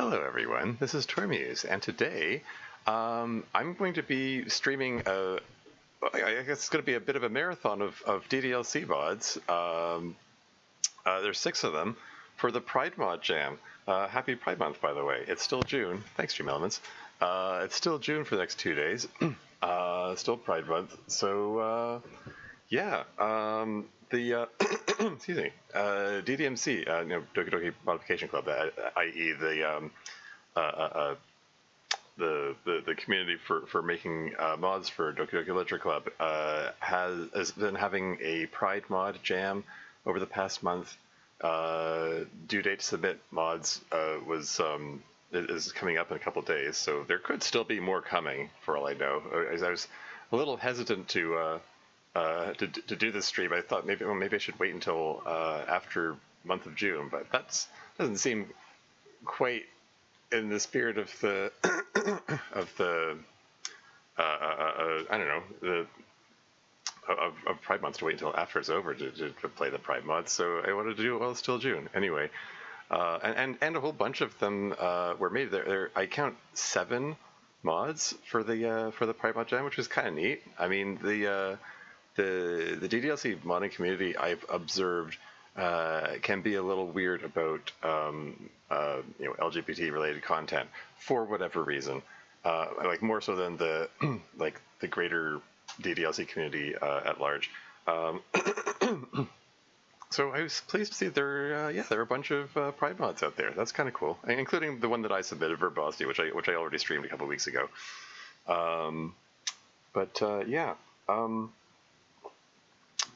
Hello everyone, this is Tormuse, and today I'm going to be streaming I guess it's going to be a bit of a marathon of DDLC mods. There's 6 of them for the Pride Mod Jam. Happy Pride Month, by the way. It's still June. Thanks, Stream Elements. It's still June for the next 2 days. Still Pride Month. So, yeah. Excuse me, DDMC, Doki Doki Modification Club, i.e. The community for making mods for Doki Doki Literature Club has been having a Pride Mod Jam over the past month. Due date to submit mods is coming up in a couple days, so there could still be more coming for all I know. I was a little hesitant to do this stream. I thought maybe I should wait until after month of June, but that doesn't seem quite in the spirit of the I don't know, of Pride Month to wait until after it's over to play the Pride mod. So I wanted to do it while it's still June anyway. And a whole bunch of them were made. I count 7 mods for the Pride Mod Jam, which was kind of neat. I mean, the DDLC modding community, I've observed, can be a little weird about LGBT related content for whatever reason, like more so than the the greater DDLC community at large. So I was pleased to see there are a bunch of Pride mods out there. That's kind of cool, including the one that I submitted, Verbosity, which I already streamed a couple weeks ago.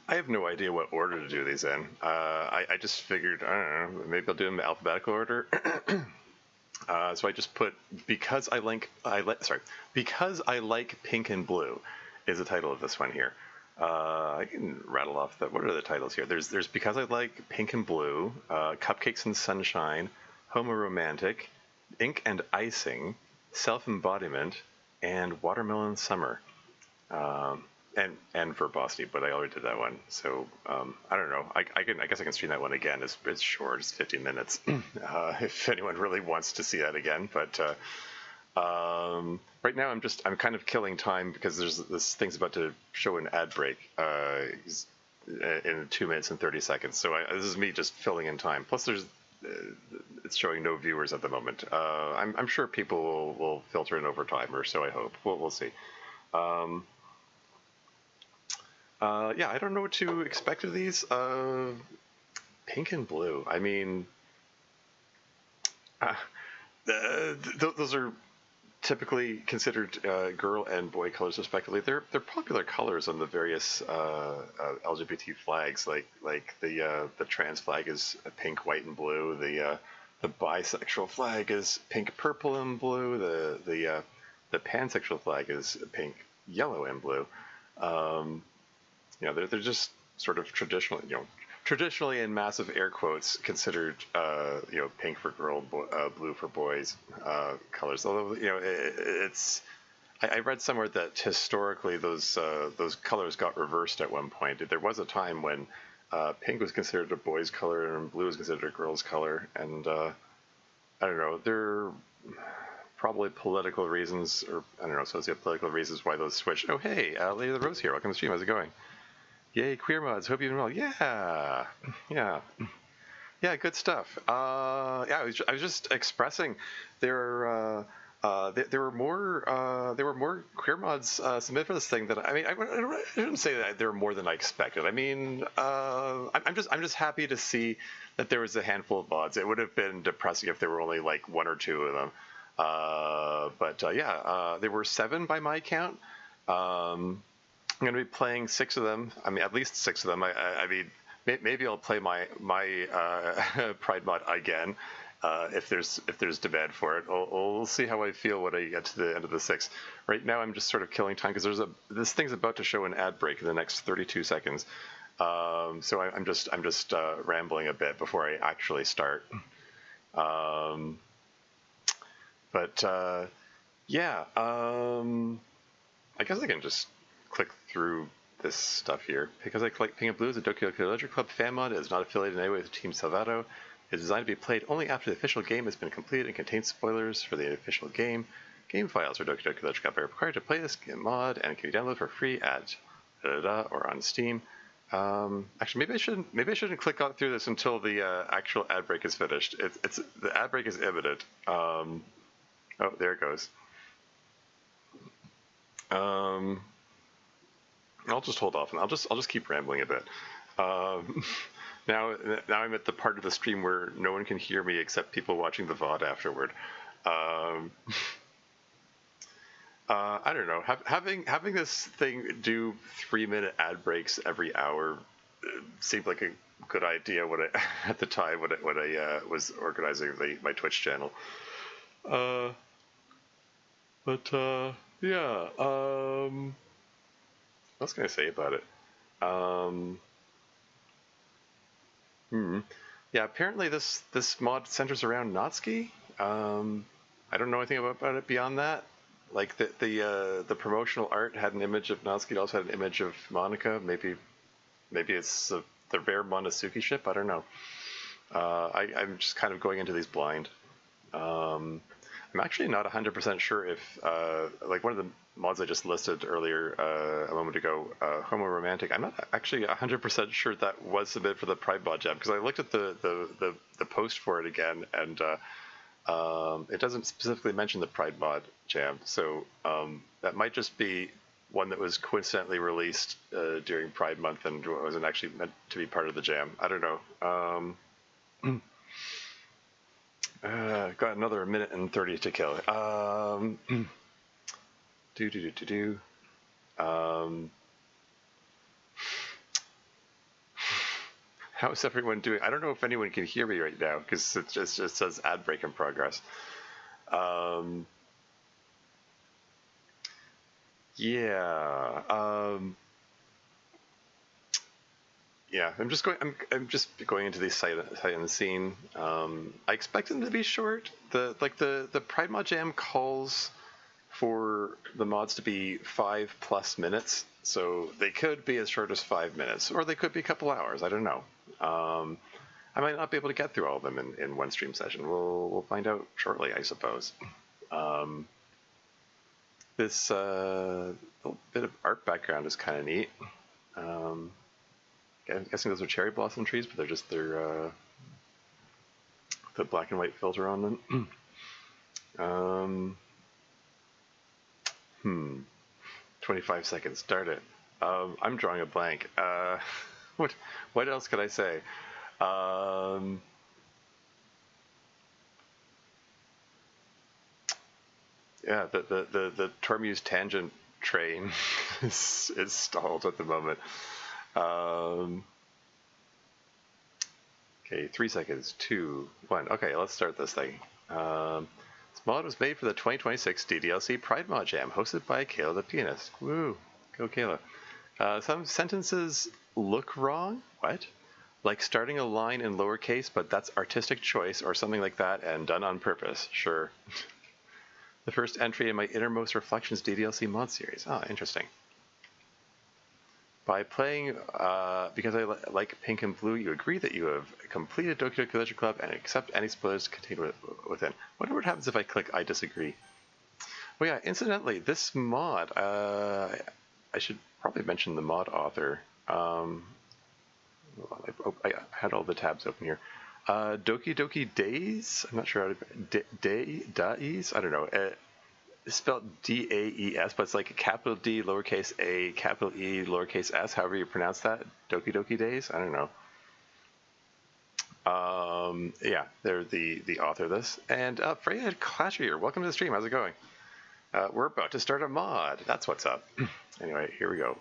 I have no idea what order to do these in. I just figured, I don't know, maybe I'll do them in alphabetical order. So I just put because I like pink and blue is the title of this one here. I can rattle off what are the titles here? There's because I like pink and blue, Cupcakes and Sunshine, Homoromantic, Ink and Icing, Self-Embodiment, and Watermelon Summer. And Verbosity, but I already did that one, so I don't know. I guess I can stream that one again. It's short, it's 15 minutes. If anyone really wants to see that again, but right now I'm kind of killing time because there's this thing's about to show an ad break in 2 minutes and 30 seconds. So this is me just filling in time. Plus, it's showing no viewers at the moment. I'm sure people will filter in over time, or so I hope. We'll see. Yeah, I don't know what to expect of these. Pink and blue. I mean, those are typically considered girl and boy colors respectively. They're popular colors on the various LGBT flags. Like the trans flag is pink, white, and blue. The bisexual flag is pink, purple, and blue. The pansexual flag is pink, yellow, and blue. They're just sort of traditionally in massive air quotes considered, pink for girl, blue for boys colors. Although, I read somewhere that historically those colors got reversed at one point. There was a time when pink was considered a boy's color and blue was considered a girl's color. And I don't know, there are probably political reasons, or I don't know, socio-political reasons why those switched. Oh, hey, Lady of the Rose here. Welcome to the stream. How's it going? Yay, queer mods. Hope you're doing well. Yeah, good stuff. I was just expressing there were more queer mods submitted for this thing that I shouldn't say that there were more than I expected. I mean, I'm just happy to see that there was a handful of mods. It would have been depressing if there were only like 1 or 2 of them. There were 7 by my count. I'm going to be playing 6 of them. I mean, at least 6 of them. I mean, maybe I'll play my Pride mod again if there's demand for it. We'll see how I feel when I get to the end of the 6. Right now, I'm just sort of killing time because this thing's about to show an ad break in the next 32 seconds. So I'm just rambling a bit before I actually start. I guess I can just click through this stuff here. Because I collect Pink and Blue is a Doki Doki Literature Club fan mod. It is not affiliated in any way with Team Salvato. It is designed to be played only after the official game has been completed and contains spoilers for the official game. Game files for Doki Doki Literature Club are required to play this mod and can be downloaded for free at or on Steam. Actually, maybe I shouldn't click on through this until the actual ad break is finished. It's the ad break is imminent. Oh, there it goes. I'll just hold off and I'll just keep rambling a bit. Now I'm at the part of the stream where no one can hear me except people watching the VOD afterward. I don't know. Having this thing do 3-minute ad breaks every hour seemed like a good idea at the time when I was organizing my Twitch channel. Yeah. What else can I say about it? Yeah, apparently this mod centers around Natsuki. I don't know anything about it beyond that. Like the promotional art had an image of Natsuki. It also had an image of Monica. Maybe it's the rare Monosuke ship. I don't know. I'm just kind of going into these blind. I'm actually not 100% sure if like one of the mods I just listed earlier a moment ago, Homoromantic. I'm not actually 100% sure that was submitted for the Pride Mod Jam because I looked at the post for it again and it doesn't specifically mention the Pride Mod Jam, so that might just be one that was coincidentally released during Pride Month and wasn't actually meant to be part of the jam. I don't know. Got another minute and 30 to kill. How is everyone doing? I don't know if anyone can hear me right now because it just says ad break in progress. Yeah. Yeah, I'm just going into these sight unseen. I expect them to be short. The Pride Mod Jam calls for the mods to be 5+ minutes, so they could be as short as 5 minutes, or they could be a couple hours. I don't know. I might not be able to get through all of them in one stream session. We'll find out shortly, I suppose. This little bit of art background is kind of neat. I'm guessing those are cherry blossom trees, but they're the black and white filter on them. 25 seconds. Start it. I'm drawing a blank. What else could I say? Yeah, the Tormuse tangent train is stalled at the moment. Okay, 3 seconds. 2, 1. Okay, let's start this thing. This mod was made for the 2026 DDLC Pride Mod Jam, hosted by Kayla the pianist. Woo! Go Kayla. Some sentences look wrong. What? Like starting a line in lowercase, but that's artistic choice or something like that and done on purpose. Sure. The first entry in my Innermost Reflections DDLC mod series. Oh, interesting. By playing, because I like pink and blue, you agree that you have completed Doki Doki Literature Club and accept any spoilers contained within. Wonder what happens if I click I disagree. Well, yeah, incidentally, this mod, I should probably mention the mod author. I had all the tabs open here. Doki Doki Days? I'm not sure how to... Days? I don't know. It's spelled D-A-E-S, but it's like a capital D, lowercase a, capital E, lowercase s, however you pronounce that. Doki Doki Days? I don't know. Yeah, they're the author of this. And Freya Clasher here. Welcome to the stream. How's it going? We're about to start a mod. That's what's up. Anyway, here we go.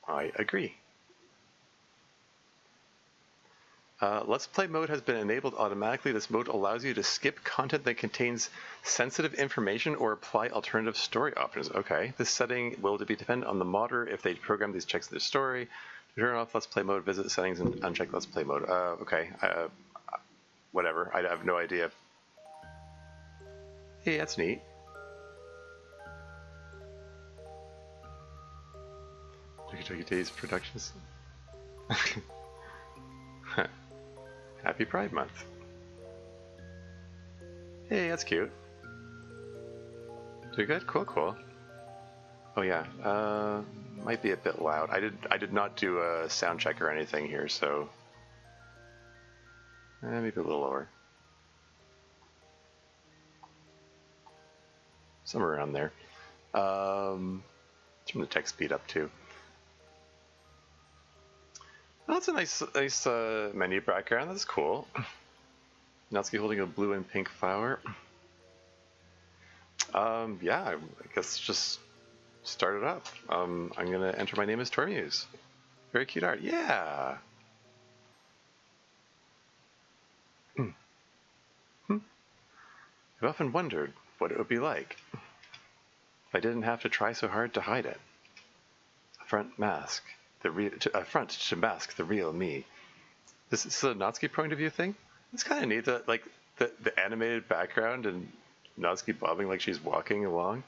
I agree. Let's Play mode has been enabled automatically. This mode allows you to skip content that contains sensitive information or apply alternative story options. Okay, this setting will be dependent on the modder if they program these checks in their story. To turn off Let's Play mode, visit the settings and uncheck Let's Play mode. Okay, whatever. I have no idea. Hey, that's neat. Doki Doki Days Productions. Happy Pride Month. Hey, that's cute. Doing good? Cool, cool. Oh yeah, might be a bit loud. I did not do a sound check or anything here, so maybe a little lower. Somewhere around there. Turn the text speed up too. Oh, that's a nice menu background. That's cool. Natsuki holding a blue and pink flower. Yeah, I guess just start it up. I'm gonna enter my name as Tormuse. Very cute art. Yeah. I've often wondered what it would be like if I didn't have to try so hard to hide it. A front to mask the real me. This is a Natsuki point of view thing. It's kind of neat that like the animated background and Natsuki bobbing like she's walking along.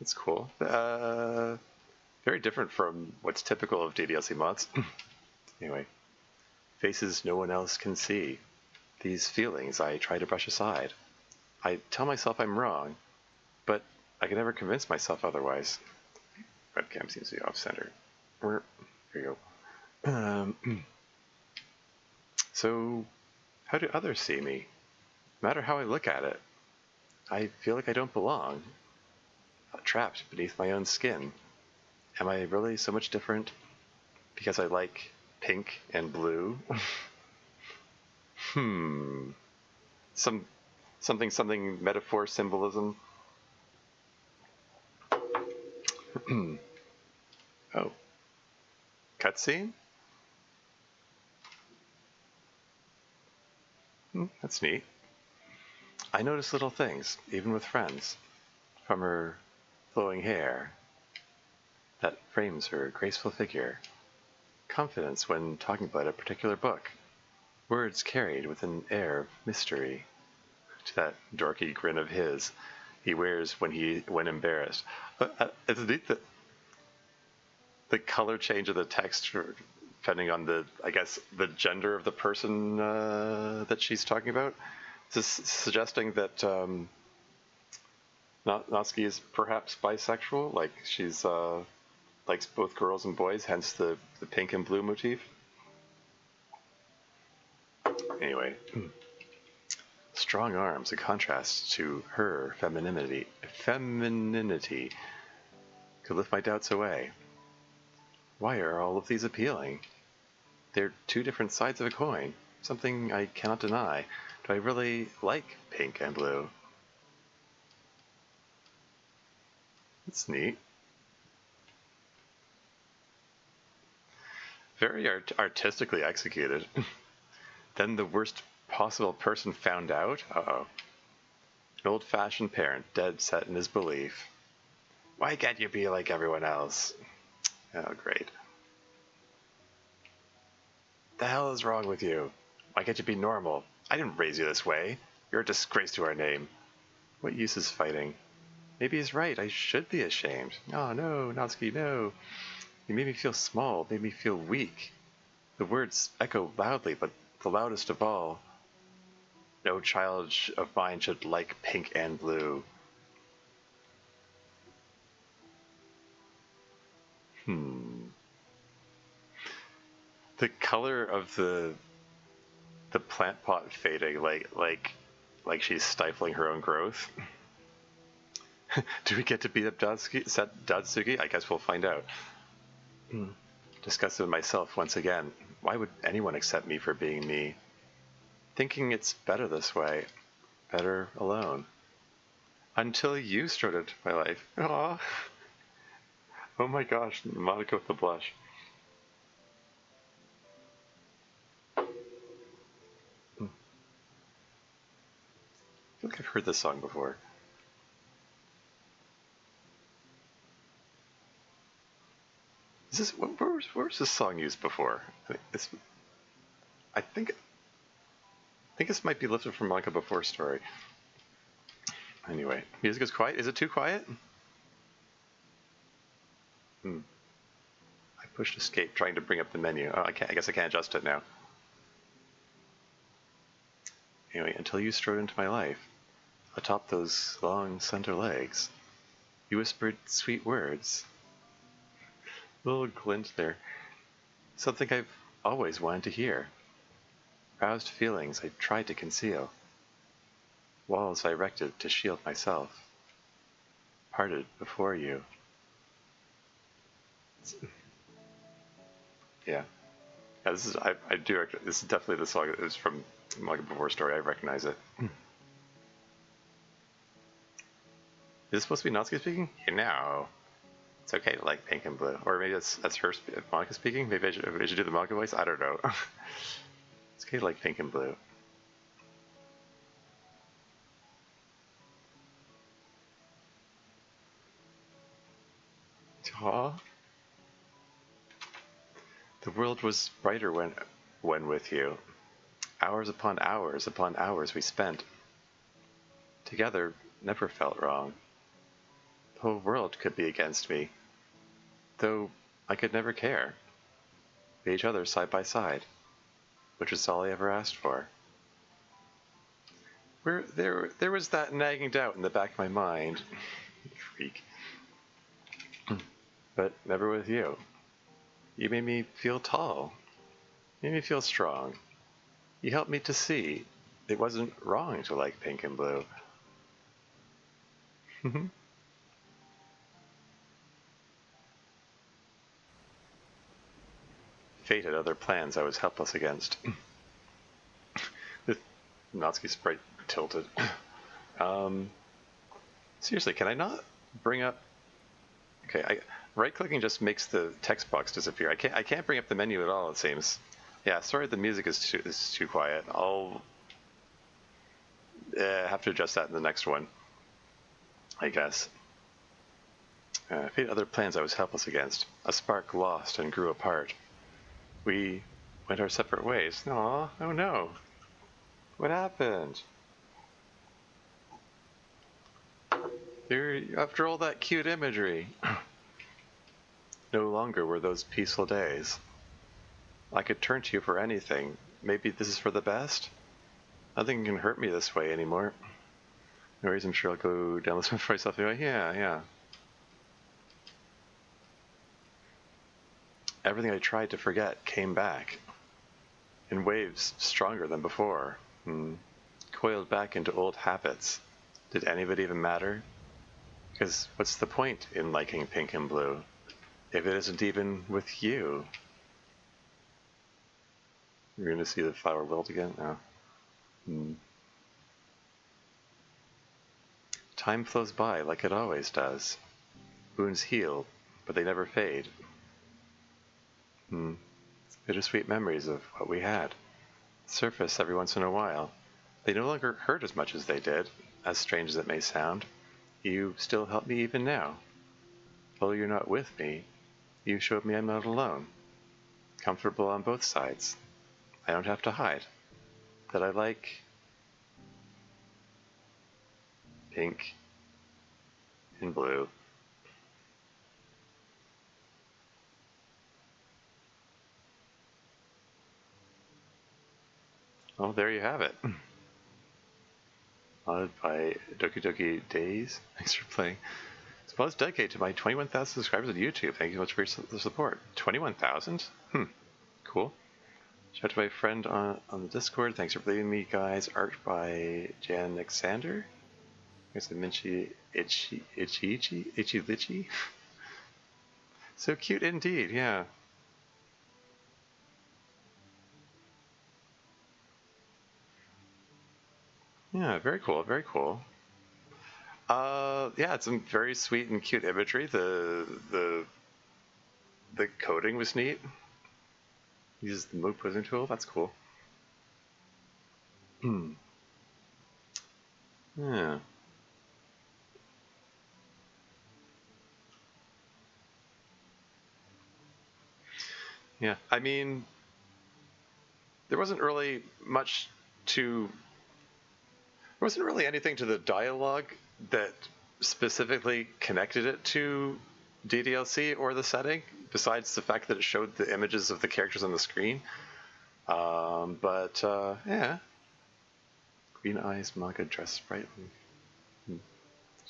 It's cool. Very different from what's typical of DDLC mods. Anyway, faces no one else can see. These feelings I try to brush aside. I tell myself I'm wrong, but I can never convince myself otherwise. Webcam seems to be off center. Here you go. So, how do others see me? No matter how I look at it, I feel like I don't belong. Trapped beneath my own skin. Am I really so much different because I like pink and blue? Something metaphor symbolism. Oh. Cutscene? That's neat. I notice little things, even with friends. From her flowing hair that frames her graceful figure. Confidence when talking about a particular book. Words carried with an air of mystery. To that dorky grin of his he wears when embarrassed. It's neat that the color change of the text depending on the gender of the person that she's talking about. This is suggesting that Natsuki is perhaps bisexual, like she's likes both girls and boys, hence the pink and blue motif. Anyway, strong arms, a contrast to her femininity. Could lift my doubts away. Why are all of these appealing? They're two different sides of a coin, something I cannot deny. Do I really like pink and blue? That's neat. Very artistically executed. Then the worst possible person found out? Uh-oh. An old-fashioned parent, dead set in his belief. Why can't you be like everyone else? Oh, great. The hell is wrong with you? Why can't you be normal? I didn't raise you this way. You're a disgrace to our name. What use is fighting? Maybe he's right. I should be ashamed. Oh, no, Natsuki, no. You made me feel small, made me feel weak. The words echo loudly, but the loudest of all. No child of mine should like pink and blue. The color of the plant pot fading, like she's stifling her own growth. Do we get to beat up Datsuki? I guess we'll find out. Discuss it with myself once again. Why would anyone accept me for being me? Thinking it's better this way. Better alone. Until you started my life. Aww. Oh my gosh, Monica with the blush. I feel like I've heard this song before. Is this where was this song used before? I think this might be lifted from Monica Before story. Anyway, music is quiet. Is it too quiet? I pushed escape trying to bring up the menu. Oh, I guess I can't adjust it now. anyway, until you strode into my life, atop those long center legs. You whispered sweet words. A little glint there. Something I've always wanted to hear. Roused feelings I tried to conceal. Walls I erected to shield myself. Parted before you. Yeah. Yeah, this is I do. This is definitely the song. It's from Manga Before Story. I recognize it. Is this supposed to be Natsuki speaking? You know, it's okay to like pink and blue. Or maybe that's her, Monica speaking. Maybe I should do the manga voice. I don't know. It's okay to like pink and blue. Aww. The world was brighter when with you. Hours upon hours we spent. Together never felt wrong. The whole world could be against me, though I could never care. Be each other side by side, which is all I ever asked for. There was that nagging doubt in the back of my mind. Freak. But never with you. You made me feel tall. You made me feel strong. You helped me to see it wasn't wrong to like pink and blue. Fate had other plans I was helpless against. The Natsuki sprite tilted. Seriously, can I not bring up... Okay, right-clicking just makes the text box disappear. I can't bring up the menu at all, it seems. Yeah, sorry the music is too quiet. I'll have to adjust that in the next one, I guess. Fate other plans I was helpless against. A spark lost and grew apart. We went our separate ways. Aw, oh no. What happened? After all that cute imagery. No longer were those peaceful days. I could turn to you for anything. Maybe this is for the best? Nothing can hurt me this way anymore. No worries, I'm sure I'll go down this one for myself anyway. Yeah. Everything I tried to forget came back. In waves stronger than before. Coiled back into old habits. Did any of it even matter? Because what's the point in liking pink and blue if it isn't even with you? You're going to see the flower wilt again? Oh. Time flows by like it always does. Wounds heal, but they never fade. Bittersweet memories of what we had. Surface every once in a while. They no longer hurt as much as they did, as strange as it may sound. You still help me even now. Although you're not with me, you showed me I'm not alone. Comfortable on both sides. I don't have to hide. That I like pink and blue. Oh, there you have it. Modded by Doki Doki Days. Thanks for playing. It's plus dedicated to my 21,000 subscribers on YouTube. Thank you so much for your support. 21,000? Cool. Shout out to my friend on the Discord. Thanks for leaving me, guys. Art by Jan Alexander. I guess I mentioned Itchy. So cute indeed, yeah. Yeah, very cool, very cool. Yeah, it's some very sweet and cute imagery. The coding was neat. Uses the move posing tool. That's cool. Yeah. Yeah. I mean, there wasn't really much to. There wasn't really anything to the dialogue that specifically connected it to DDLC or the setting, besides the fact that it showed the images of the characters on the screen. Yeah. green eyes, Monica dressed brightly.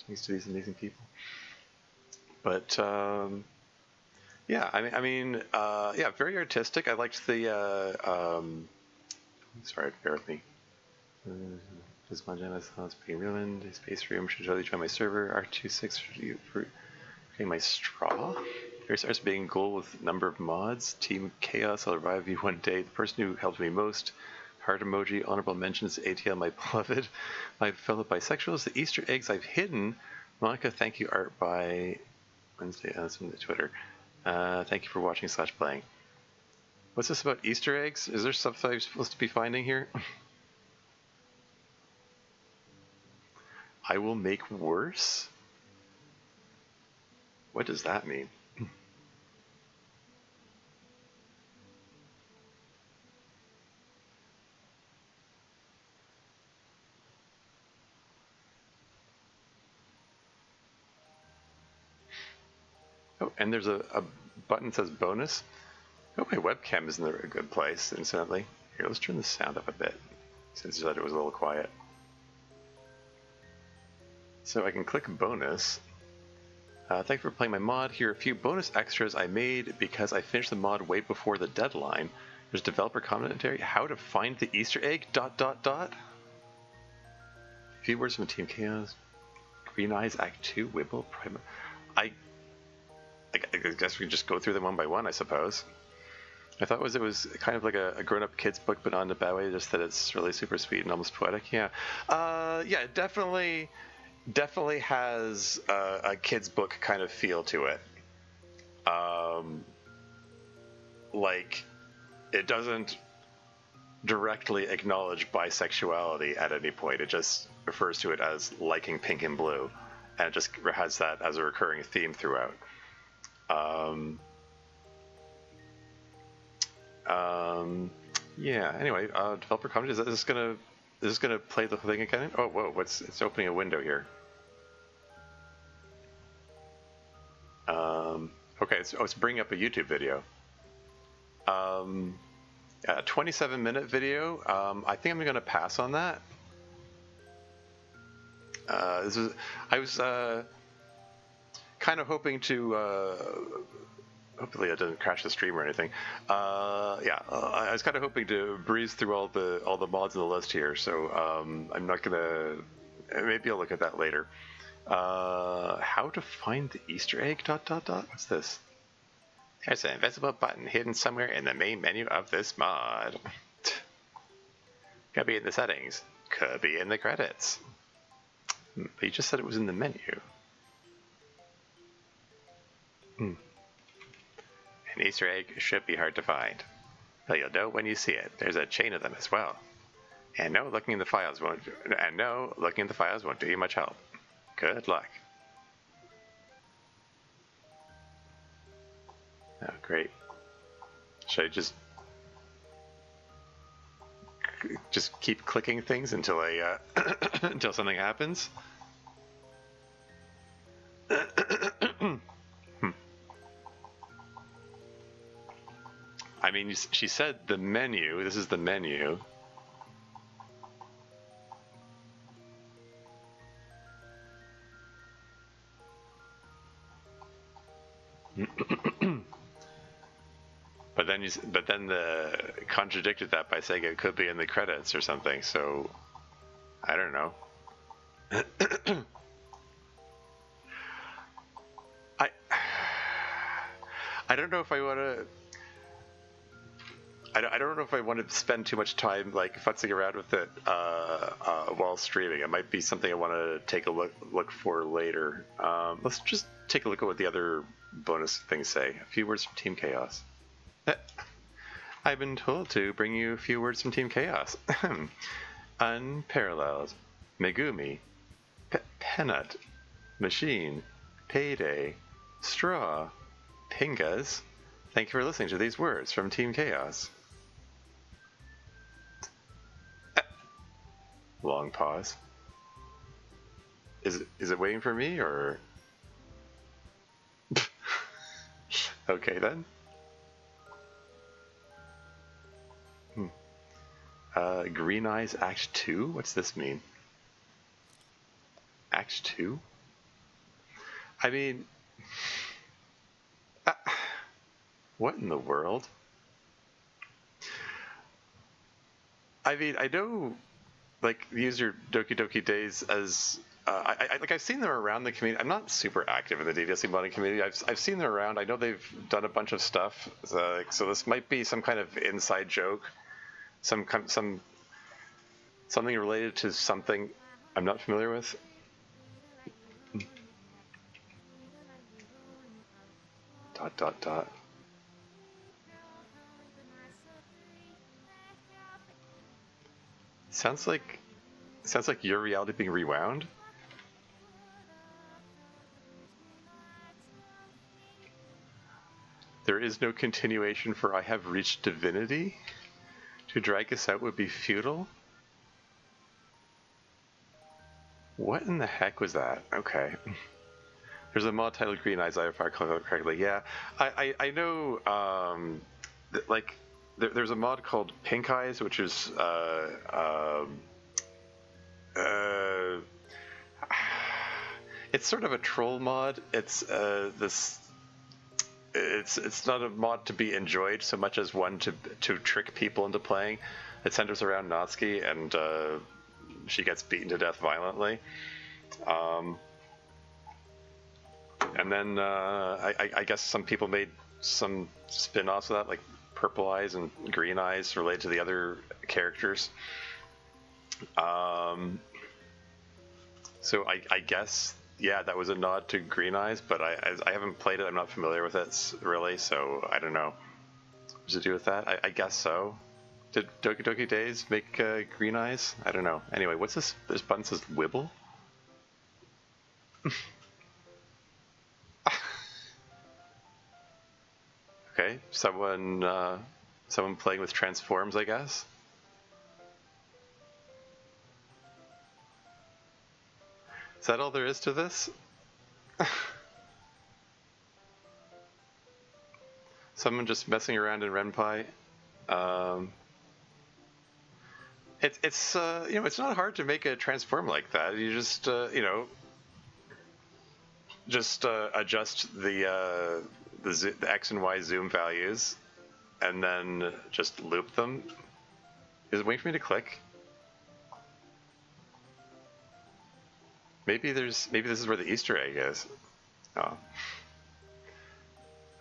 Thanks to these amazing people. But yeah, yeah, very artistic. I liked the. Sorry, bear with me. This Montana sounds pretty ruined. Space room should totally join my server. R26 for getting my straw. Here starts being goal with number of mods. Team Chaos, I'll revive you one day. The person who helped me most. Heart emoji, honorable mentions, ATL, my beloved. My fellow bisexuals, the Easter eggs I've hidden. Monica, thank you, art by Wednesday. That's on the Twitter. Thank you for watching / playing. What's this about Easter eggs? Is there stuff that I'm supposed to be finding here? I will make worse? What does that mean? Oh, and there's a button that says bonus. Oh, my webcam is in a good place, incidentally. Here, let's turn the sound up a bit, since you said it was a little quiet. So I can click bonus. Thank you for playing my mod. Here are a few bonus extras I made because I finished the mod way before the deadline. There's developer commentary, how to find the Easter egg, ... A few words from Team Chaos. Green Eyes Act 2, Wibble, Prime. I guess we can just go through them one by one, I suppose. I thought it was kind of like a grown-up kid's book, but on the bad way, just that it's really super sweet and almost poetic. Yeah, yeah, it definitely has a kid's book kind of feel to it. Like, it doesn't directly acknowledge bisexuality at any point. It just refers to it as liking pink and blue, and it just has that as a recurring theme throughout. Yeah. Anyway, developer comment. Is this gonna play the thing again? Oh, whoa! It's opening a window here. Okay. It's bringing up a YouTube video. A 27-minute video. I think I'm gonna pass on that. I was kind of hoping to. Hopefully it doesn't crash the stream or anything. Yeah, I was kind of hoping to breeze through all the mods on the list here, so I'm not gonna. Maybe I'll look at that later. How to find the Easter egg? ... What's this? There's an invisible button hidden somewhere in the main menu of this mod. Could be in the settings. Could be in the credits. But you just said it was in the menu. An Easter egg should be hard to find, but you'll know when you see it. There's a chain of them as well. And no, looking in the files won't do you much help. Good luck. Oh, great. Should I just keep clicking things until I until something happens? I mean, she said the menu. This is the menu. But then the contradicted that by saying it could be in the credits or something. So I don't know. I don't know if I want to. I don't know if I want to spend too much time like futzing around with it while streaming. It might be something I want to take a look for later. Let's just take a look at what the other bonus things say. A few words from Team Chaos. I've been told to bring you a few words from Team Chaos. Unparalleled, Megumi, Peanut, Machine, Payday, Straw, Pingas. Thank you for listening to these words from Team Chaos. Long pause. Is it waiting for me or? Okay then. Green Eyes Act 2? What's this mean? Act 2? I mean, what in the world? I mean, I know, like, user Doki Doki Days as I've seen them around the community. I'm not super active in the DDLC modding community. I've seen them around. I know they've done a bunch of stuff. So this might be some kind of inside joke, something related to something I'm not familiar with. Dot dot dot. Sounds like your reality being rewound. There is no continuation for I have reached divinity. To drag us out would be futile. What in the heck was that? Okay. There's a mod titled Green Eyes, if I recall correctly. Yeah, I know, like, there's a mod called Pink Eyes, which is, it's sort of a troll mod. It's, it's not a mod to be enjoyed so much as one to trick people into playing. It centers around Natsuki, and she gets beaten to death violently. And then I guess some people made some spin-offs of that, like Purple Eyes and Green Eyes related to the other characters. So I guess, yeah, that was a nod to Green Eyes, but I haven't played it. I'm not familiar with it really, so I don't know. What does it do with that? I guess so. Did Doki Doki Days make Green Eyes? I don't know. Anyway, what's this? This button says Wibble? Okay, someone playing with transforms, I guess. Is that all there is to this? Someone just messing around in Renpai. It's you know, it's not hard to make a transform like that. You just you know, just adjust the X and Y zoom values, and then just loop them. Is it waiting for me to click? Maybe this is where the Easter egg is. Oh.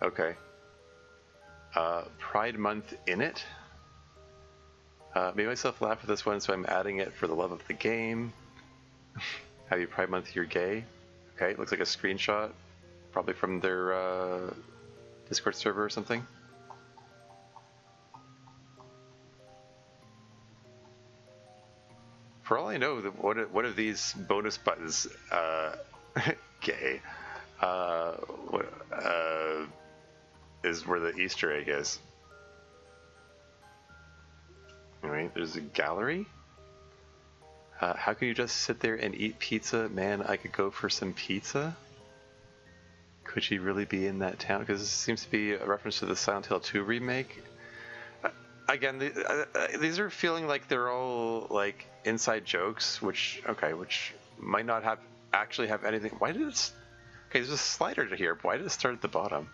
Okay. Pride Month in it. Made myself laugh with this one, so I'm adding it for the love of the game. Happy Pride Month, you're gay. Okay, looks like a screenshot. Probably from their Discord server or something. For all I know, one of these bonus buttons, gay, is where the Easter egg is. Alright, there's a gallery. How can you just sit there and eat pizza? Man, I could go for some pizza. Could she really be in that town? Because this seems to be a reference to the Silent Hill 2 remake. Again, these are feeling like they're all like inside jokes, which might not actually have anything. Why did it? Okay, there's a slider to here. But why did it start at the bottom?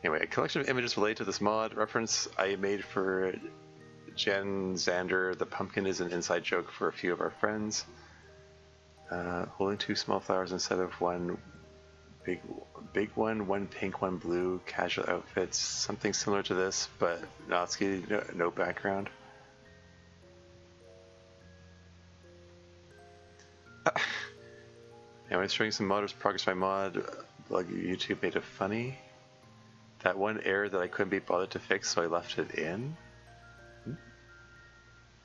Anyway, a collection of images related to this mod reference I made for Jen Xander. The pumpkin is an inside joke for a few of our friends. Holding two small flowers instead of one big one, one pink, one blue, casual outfits, something similar to this, but Natsuki, no background. Anyway, showing some modders progress by mod. Blog YouTube made it funny. That one error that I couldn't be bothered to fix, so I left it in.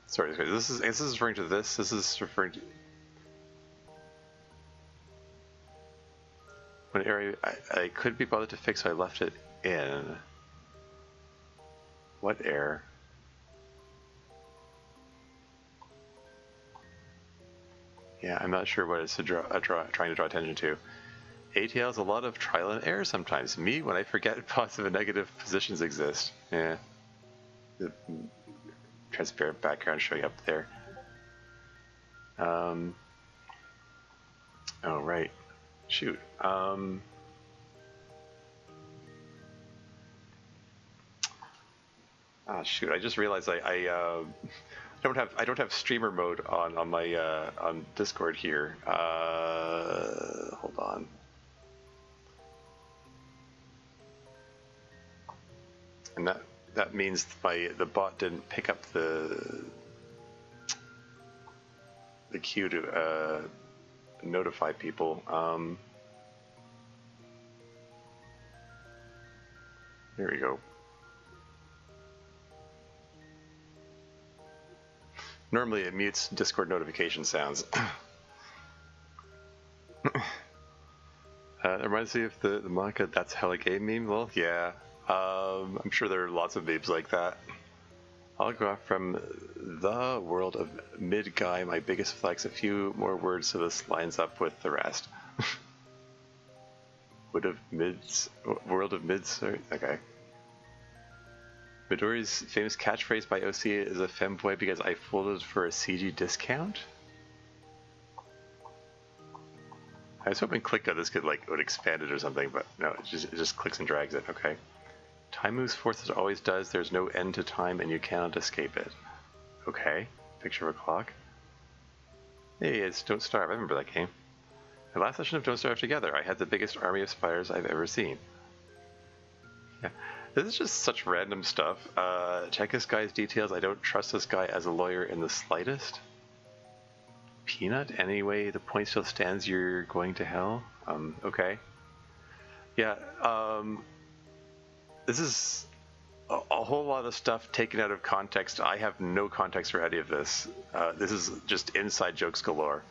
Sorry, this is referring to this. This is referring to one area I couldn't be bothered to fix, so I left it in. What error? Yeah, I'm not sure what it's trying to draw attention to. ATL is a lot of trial and error sometimes. Me, when I forget positive and negative positions exist. Yeah. transparent background showing up there. Oh, right. Shoot. Shoot! I just realized I don't have streamer mode on my on Discord here. Hold on. And that means the bot didn't pick up the queue to notify people. There we go. Normally it mutes Discord notification sounds. It reminds me of the Monica "That's Hella Gay" meme. Well, yeah. I'm sure there are lots of memes like that. Autograph from the world of mid guy. My biggest flex. A few more words so this lines up with the rest. World of mids. Okay. Midori's famous catchphrase by OC is a femboy because I folded for a CG discount? I was hoping click on this would expand it or something, but no, it just clicks and drags it. Okay. Time moves forth as it always does. There's no end to time and you cannot escape it. Okay. Picture of a clock. Hey, it's Don't Starve. I remember that game. The last session of Don't Starve Together, I had the biggest army of spiders I've ever seen. Yeah. This is just such random stuff. Check this guy's details. I don't trust this guy as a lawyer in the slightest. Peanut? Anyway, the point still stands. You're going to hell? Okay. Yeah, this is a whole lot of stuff taken out of context. I have no context for any of this. This is just inside jokes galore.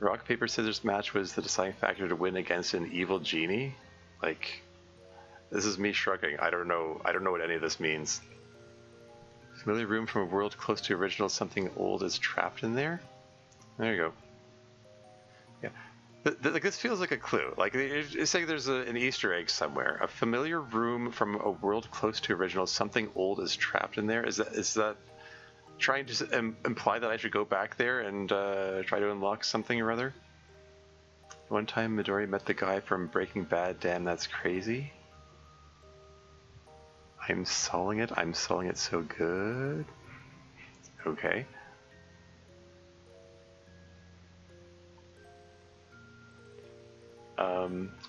Rock, paper, scissors match was the deciding factor to win against an evil genie? Like... This is me shrugging. I don't know what any of this means. Familiar room from a world close to original. Something old is trapped in there. There you go. Yeah, like this feels like a clue. Like it's like there's an Easter egg somewhere. A familiar room from a world close to original. Something old is trapped in there. Is that trying to imply that I should go back there and try to unlock something or other? One time Midori met the guy from Breaking Bad. Damn, that's crazy. I'm selling it so good. Okay.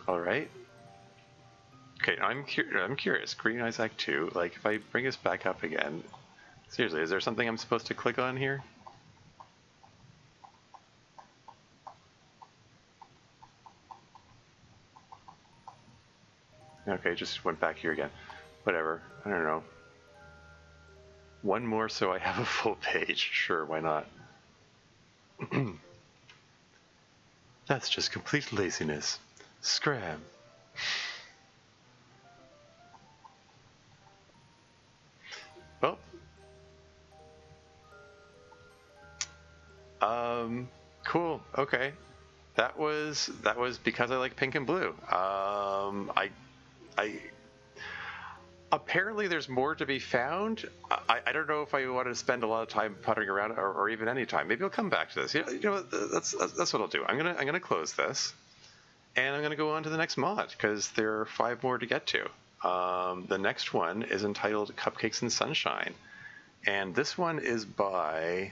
All right. Okay, I'm curious. Green Eyes Act 2. Like, if I bring this back up again, seriously, is there something I'm supposed to click on here? Okay, just went back here again. Whatever. I don't know. One more so I have a full page. Sure, why not? That's just complete laziness. Scram. Well. Cool. Okay. That was because I like pink and blue. Apparently there's more to be found. I don't know if I want to spend a lot of time puttering around or even any time. Maybe I'll come back to this. You know that's what I'll do. I'm gonna close this, and I'm gonna go on to the next mod because there are 5 more to get to. The next one is entitled Cupcakes and Sunshine, and this one is by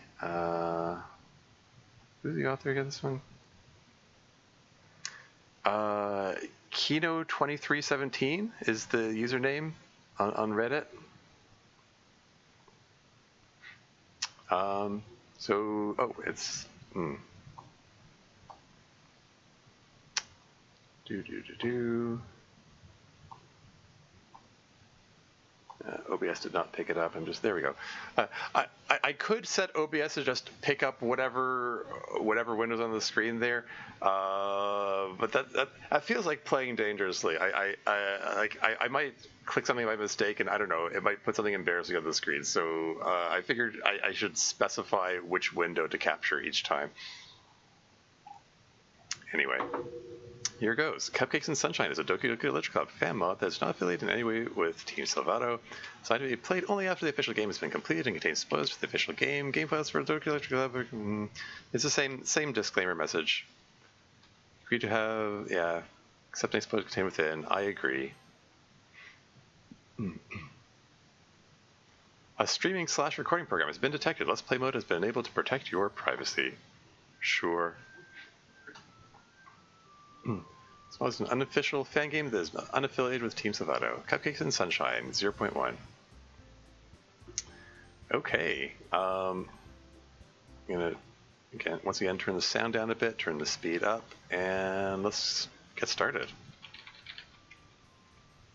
who's the author again? This one. Kino2317 is the username on Reddit. It's OBS did not pick it up. There we go. I could set OBS to just pick up whatever windows on the screen there, but that feels like playing dangerously. I might click something by mistake, and I don't know, it might put something embarrassing on the screen. So I figured I should specify which window to capture each time. Anyway, Here goes. Cupcakes and Sunshine is a Doki Doki Literature Club fan mod that is not affiliated in any way with Team Salvato. Designed to be played only after the official game has been completed and contains spoilers for the official game. Game files for Doki Literature Club. It's the same disclaimer message. Agree to have, yeah, accepting spoilers contained within. I agree. A streaming/recording program has been detected. Let's Play mode has been enabled to protect your privacy. Sure. As well as an unofficial fan game that is unaffiliated with Team Salvato. Cupcakes and Sunshine, 0.1. Okay. I'm gonna once again turn the sound down a bit, turn the speed up, and let's get started.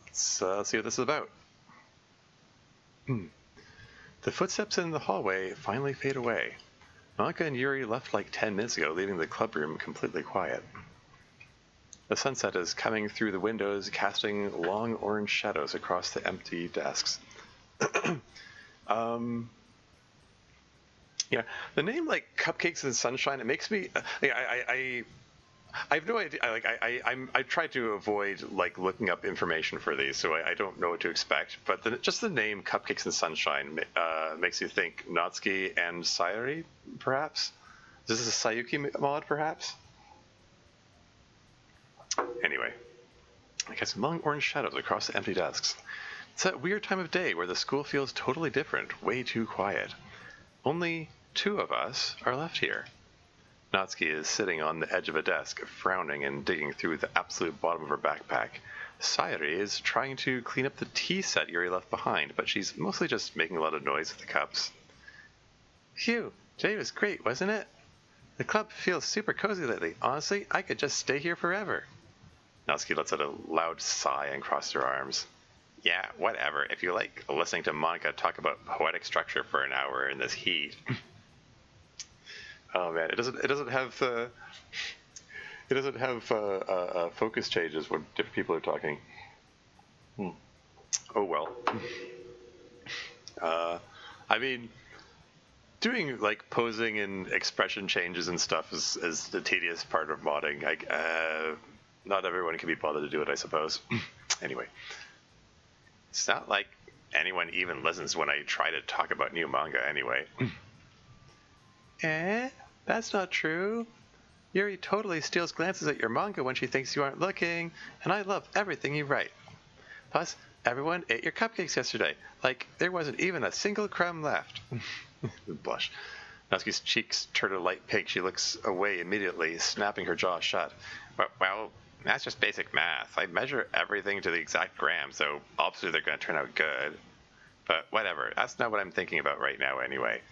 Let's see what this is about. The footsteps in the hallway finally fade away. Monica and Yuri left like 10 minutes ago, leaving the club room completely quiet. The sunset is coming through the windows, casting long orange shadows across the empty desks. Yeah, the name like Cupcakes and Sunshine, it makes me. I have no idea. I try to avoid like looking up information for these, so I don't know what to expect. But just the name Cupcakes and Sunshine makes you think Natsuki and Sayuri, perhaps. Is this a Sayuki mod, perhaps? Anyway, I got some long orange shadows across the empty desks. It's that weird time of day where the school feels totally different, way too quiet. Only 2 of us are left here. Natsuki is sitting on the edge of a desk, frowning and digging through the absolute bottom of her backpack. Sayuri is trying to clean up the tea set Yuri left behind, but she's mostly just making a lot of noise with the cups. Phew, today was great, wasn't it? The club feels super cozy lately. Honestly, I could just stay here forever. Natsuki lets out a loud sigh and crosses her arms. Yeah, whatever. If you like listening to Monica talk about poetic structure for an hour in this heat. Oh man, it doesn't have focus changes when different people are talking. Oh well. I mean, doing like posing and expression changes and stuff is the tedious part of modding. Not everyone can be bothered to do it, I suppose. Anyway, it's not like anyone even listens when I try to talk about new manga anyway. That's not true. Yuri totally steals glances at your manga when she thinks you aren't looking, and I love everything you write. Plus, everyone ate your cupcakes yesterday. Like, there wasn't even a single crumb left. Blush. Natsuki's cheeks turn a light pink. She looks away immediately, snapping her jaw shut. Well, that's just basic math. I measure everything to the exact gram, so obviously they're going to turn out good. But whatever, that's not what I'm thinking about right now anyway.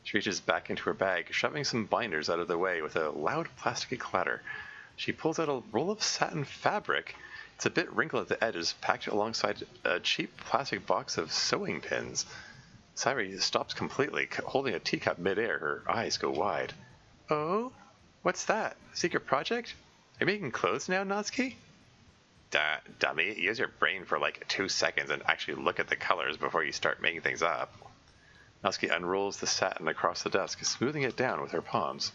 She reaches back into her bag, shoving some binders out of the way with a loud plasticky clatter. She pulls out a roll of satin fabric. It's a bit wrinkled at the edges, packed alongside a cheap plastic box of sewing pins. Sayuri stops completely, holding a teacup midair. Her eyes go wide. Oh? What's that? Secret project? Are you making clothes now, Natsuki? Dummy, use your brain for like 2 seconds and actually look at the colors before you start making things up. Natsuki unrolls the satin across the desk, smoothing it down with her palms.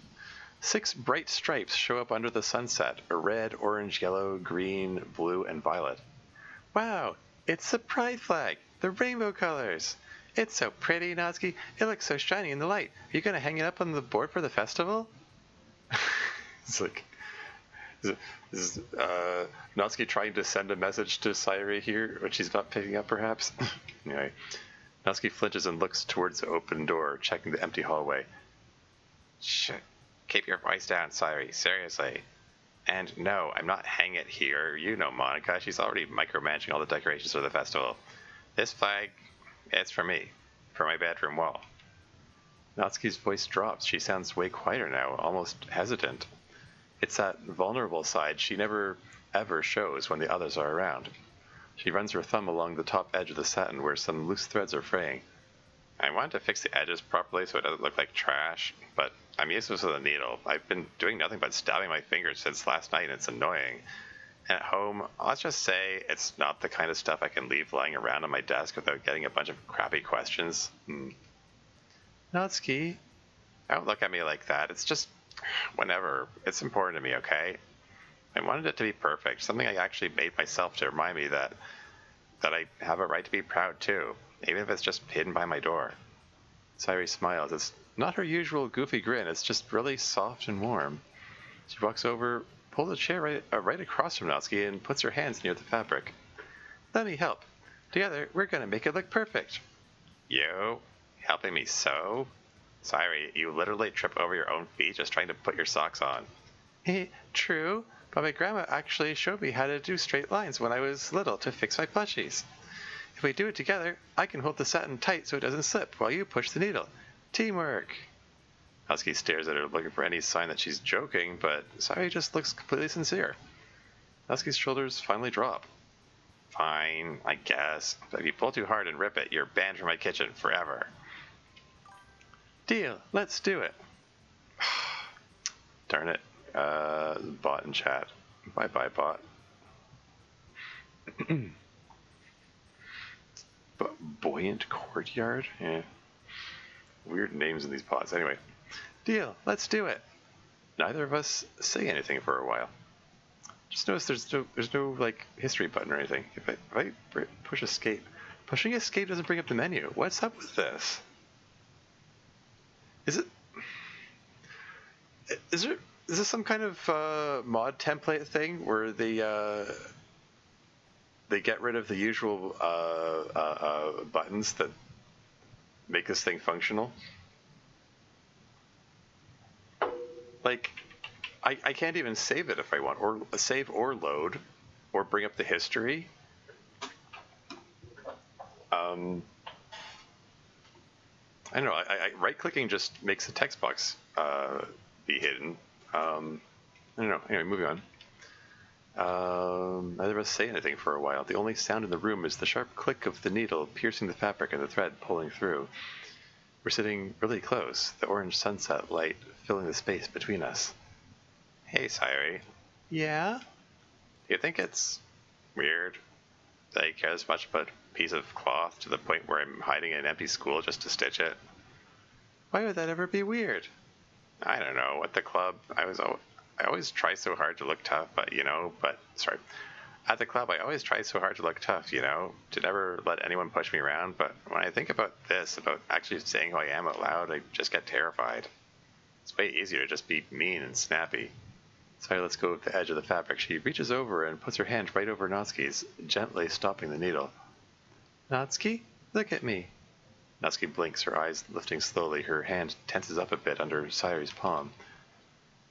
6 bright stripes show up under the sunset, red, orange, yellow, green, blue, and violet. Wow, it's the pride flag, the rainbow colors. It's so pretty, Natsuki. It looks so shiny in the light. Are you going to hang it up on the board for the festival? It's like... Is Natsuki trying to send a message to Sayuri here, which she's not picking up, perhaps? Anyway, Natsuki flinches and looks towards the open door, checking the empty hallway. Shh. Keep your voice down, Sayuri. Seriously. And no, I'm not hanging it here. You know Monica. She's already micromanaging all the decorations for the festival. This flag, it's for me. For my bedroom wall. Natsuki's voice drops. She sounds way quieter now, almost hesitant. It's that vulnerable side she never ever shows when the others are around. She runs her thumb along the top edge of the satin where some loose threads are fraying. I want to fix the edges properly so it doesn't look like trash, but I'm useless with a needle. I've been doing nothing but stabbing my fingers since last night and it's annoying. And at home, let's just say it's not the kind of stuff I can leave lying around on my desk without getting a bunch of crappy questions. Natsuki, don't look at me like that. It's just... whenever. It's important to me, okay? I wanted it to be perfect, something I actually made myself to remind me that I have a right to be proud too, even if it's just hidden by my door. Sayuri smiles. It's not her usual goofy grin, it's just really soft and warm. She walks over, pulls a chair right across from Natsuki, and puts her hands near the fabric. Let me help. Together, we're gonna make it look perfect. You? Helping me sew? Sayuri, you literally trip over your own feet just trying to put your socks on. True, but my grandma actually showed me how to do straight lines when I was little to fix my plushies. If we do it together, I can hold the satin tight so it doesn't slip while you push the needle. Teamwork! Husky stares at her looking for any sign that she's joking, but Sayuri just looks completely sincere. Husky's shoulders finally drop. Fine, I guess. But if you pull too hard and rip it, you're banned from my kitchen forever. Deal, let's do it. Darn it. Bot in chat. Bye-bye, bot. Buoyant courtyard? Yeah. Weird names in these bots. Anyway. Deal, let's do it. Neither of us say anything for a while. Just notice there's no like history button or anything. If I push escape, pushing escape doesn't bring up the menu. What's up with this? Is this some kind of mod template thing where they get rid of the usual buttons that make this thing functional? Like, I can't even save it if I want, or save or load, or bring up the history. I don't know. Right-clicking just makes the text box be hidden. I don't know. Anyway, moving on. Neither of us say anything for a while. The only sound in the room is the sharp click of the needle piercing the fabric and the thread pulling through. We're sitting really close, the orange sunset light filling the space between us. Hey, Sayuri. Yeah? Do you think it's weird that I care this much about a piece of cloth to the point where I'm hiding in an empty school just to stitch it? Why would that ever be weird? I don't know. At the club, I always try so hard to look tough, at the club, I always try so hard to look tough, to never let anyone push me around. But when I think about this, about actually saying who I am out loud, I just get terrified. It's way easier to just be mean and snappy. Sayuri lets go of the edge of the fabric. She reaches over and puts her hand right over Natsuki's, gently stopping the needle. Natsuki, look at me. Natsuki blinks, her eyes lifting slowly. Her hand tenses up a bit under Sayuri's palm.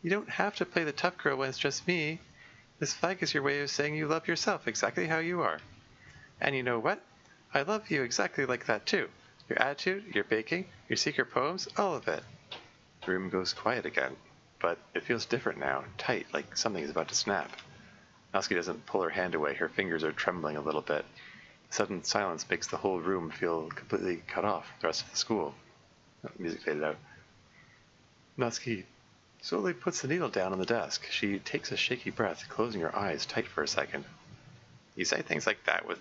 You don't have to play the tough girl when it's just me. This flag is your way of saying you love yourself exactly how you are. And you know what? I love you exactly like that too. Your attitude, your baking, your secret poems, all of it. The room goes quiet again, but it feels different now, tight, like something is about to snap. Natsuki doesn't pull her hand away. Her fingers are trembling a little bit. The sudden silence makes the whole room feel completely cut off from the rest of the school. Music faded out. Natsuki slowly puts the needle down on the desk. She takes a shaky breath, closing her eyes tight for a second. You say things like that with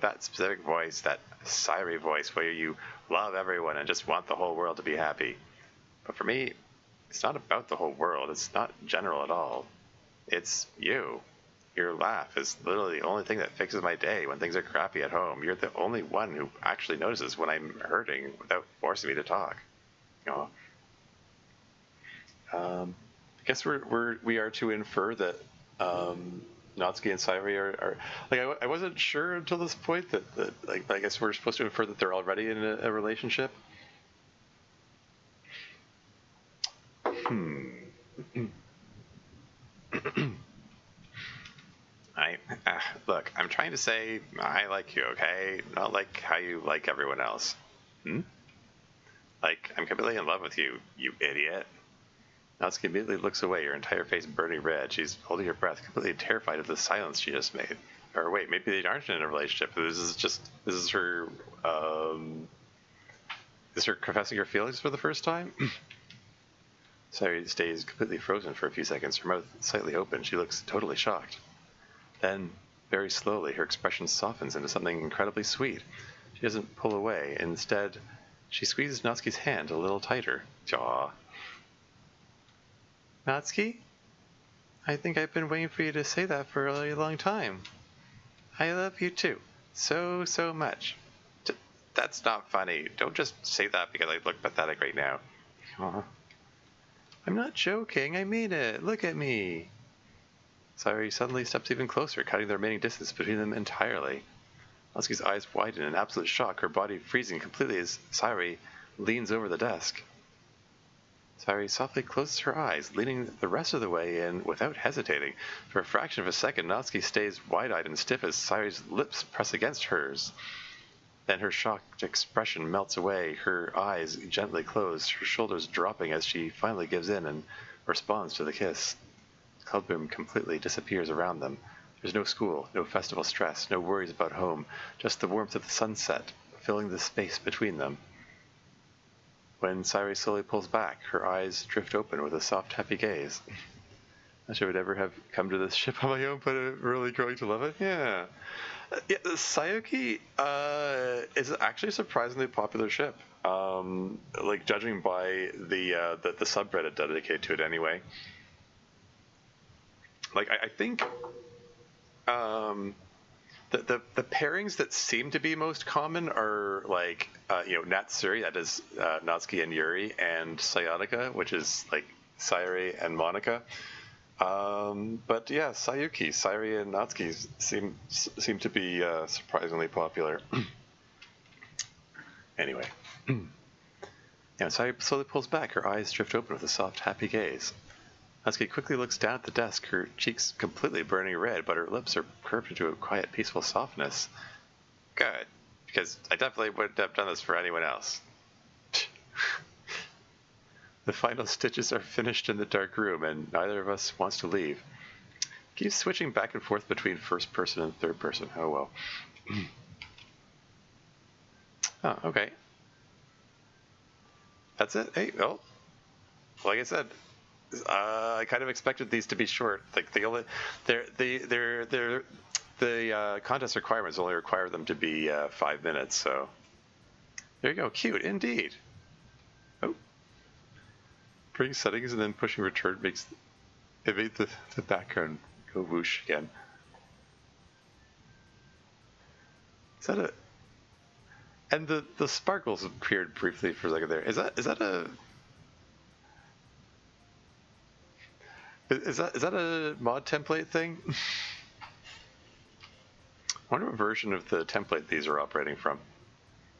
that specific voice, that Sayuri voice, where you love everyone and just want the whole world to be happy. But for me, it's not about the whole world. It's not general at all. It's you. Your laugh is literally the only thing that fixes my day when things are crappy at home. You're the only one who actually notices when I'm hurting without forcing me to talk. Oh. I guess we are to infer that Natsuki and Sayuri are like I wasn't sure until this point that like I guess we're supposed to infer that they're already in a relationship. Look, I'm trying to say I like you, okay? Not like how you like everyone else. Like I'm completely in love with you, you idiot. Natsuki immediately looks away, her entire face burning red. She's holding her breath, completely terrified of the silence she just made. Or wait, maybe they aren't in a relationship. This is her confessing her feelings for the first time? Sayuri stays completely frozen for a few seconds, her mouth slightly open. She looks totally shocked. Then, very slowly, her expression softens into something incredibly sweet. She doesn't pull away. Instead, she squeezes Natsuki's hand a little tighter. Jaw. Natsuki? I think I've been waiting for you to say that for a really long time. I love you too. So, so much. That's not funny. Don't just say that because I look pathetic right now. Aww. I'm not joking. I mean it. Look at me. Sayuri suddenly steps even closer, cutting the remaining distance between them entirely. Natsuki's eyes widen in absolute shock, her body freezing completely as Sayuri leans over the desk. Sayuri softly closes her eyes, leaning the rest of the way in without hesitating. For a fraction of a second, Natsuki stays wide-eyed and stiff as Sayuri's lips press against hers. Then her shocked expression melts away, her eyes gently closed, her shoulders dropping as she finally gives in and responds to the kiss. The clubroom completely disappears around them. There's no school, no festival stress, no worries about home, just the warmth of the sunset filling the space between them. When Sayuri slowly pulls back, her eyes drift open with a soft, happy gaze. I should ever have come to this ship on my own, but I'm really growing to love it. Yeah. Sayuki is actually a surprisingly popular ship. Like judging by the subreddit dedicated to it, anyway. Like I think the pairings that seem to be most common are like Natsuri, that is Natsuki and Yuri, and Sayonaka, which is like Sayuri and Monica. But yeah, Sayuri and Natsuki seem to be surprisingly popular. Anyway, Sayuri slowly pulls back, her eyes drift open with a soft, happy gaze. Natsuki quickly looks down at the desk, her cheeks completely burning red, but her lips are curved into a quiet, peaceful softness. Good, because I definitely wouldn't have done this for anyone else. The final stitches are finished in the dark room, and neither of us wants to leave. Keeps switching back and forth between first person and third person. Oh well. Oh, okay. That's it. Hey, well, like I said, I kind of expected these to be short. Like the contest requirements only require them to be 5 minutes. So there you go. Cute indeed. Oh, bring settings and then pushing return makes the background go whoosh again. Is that a? And the sparkles appeared briefly for a second there. Is that a? Is that a mod template thing? I wonder what version of the template these are operating from.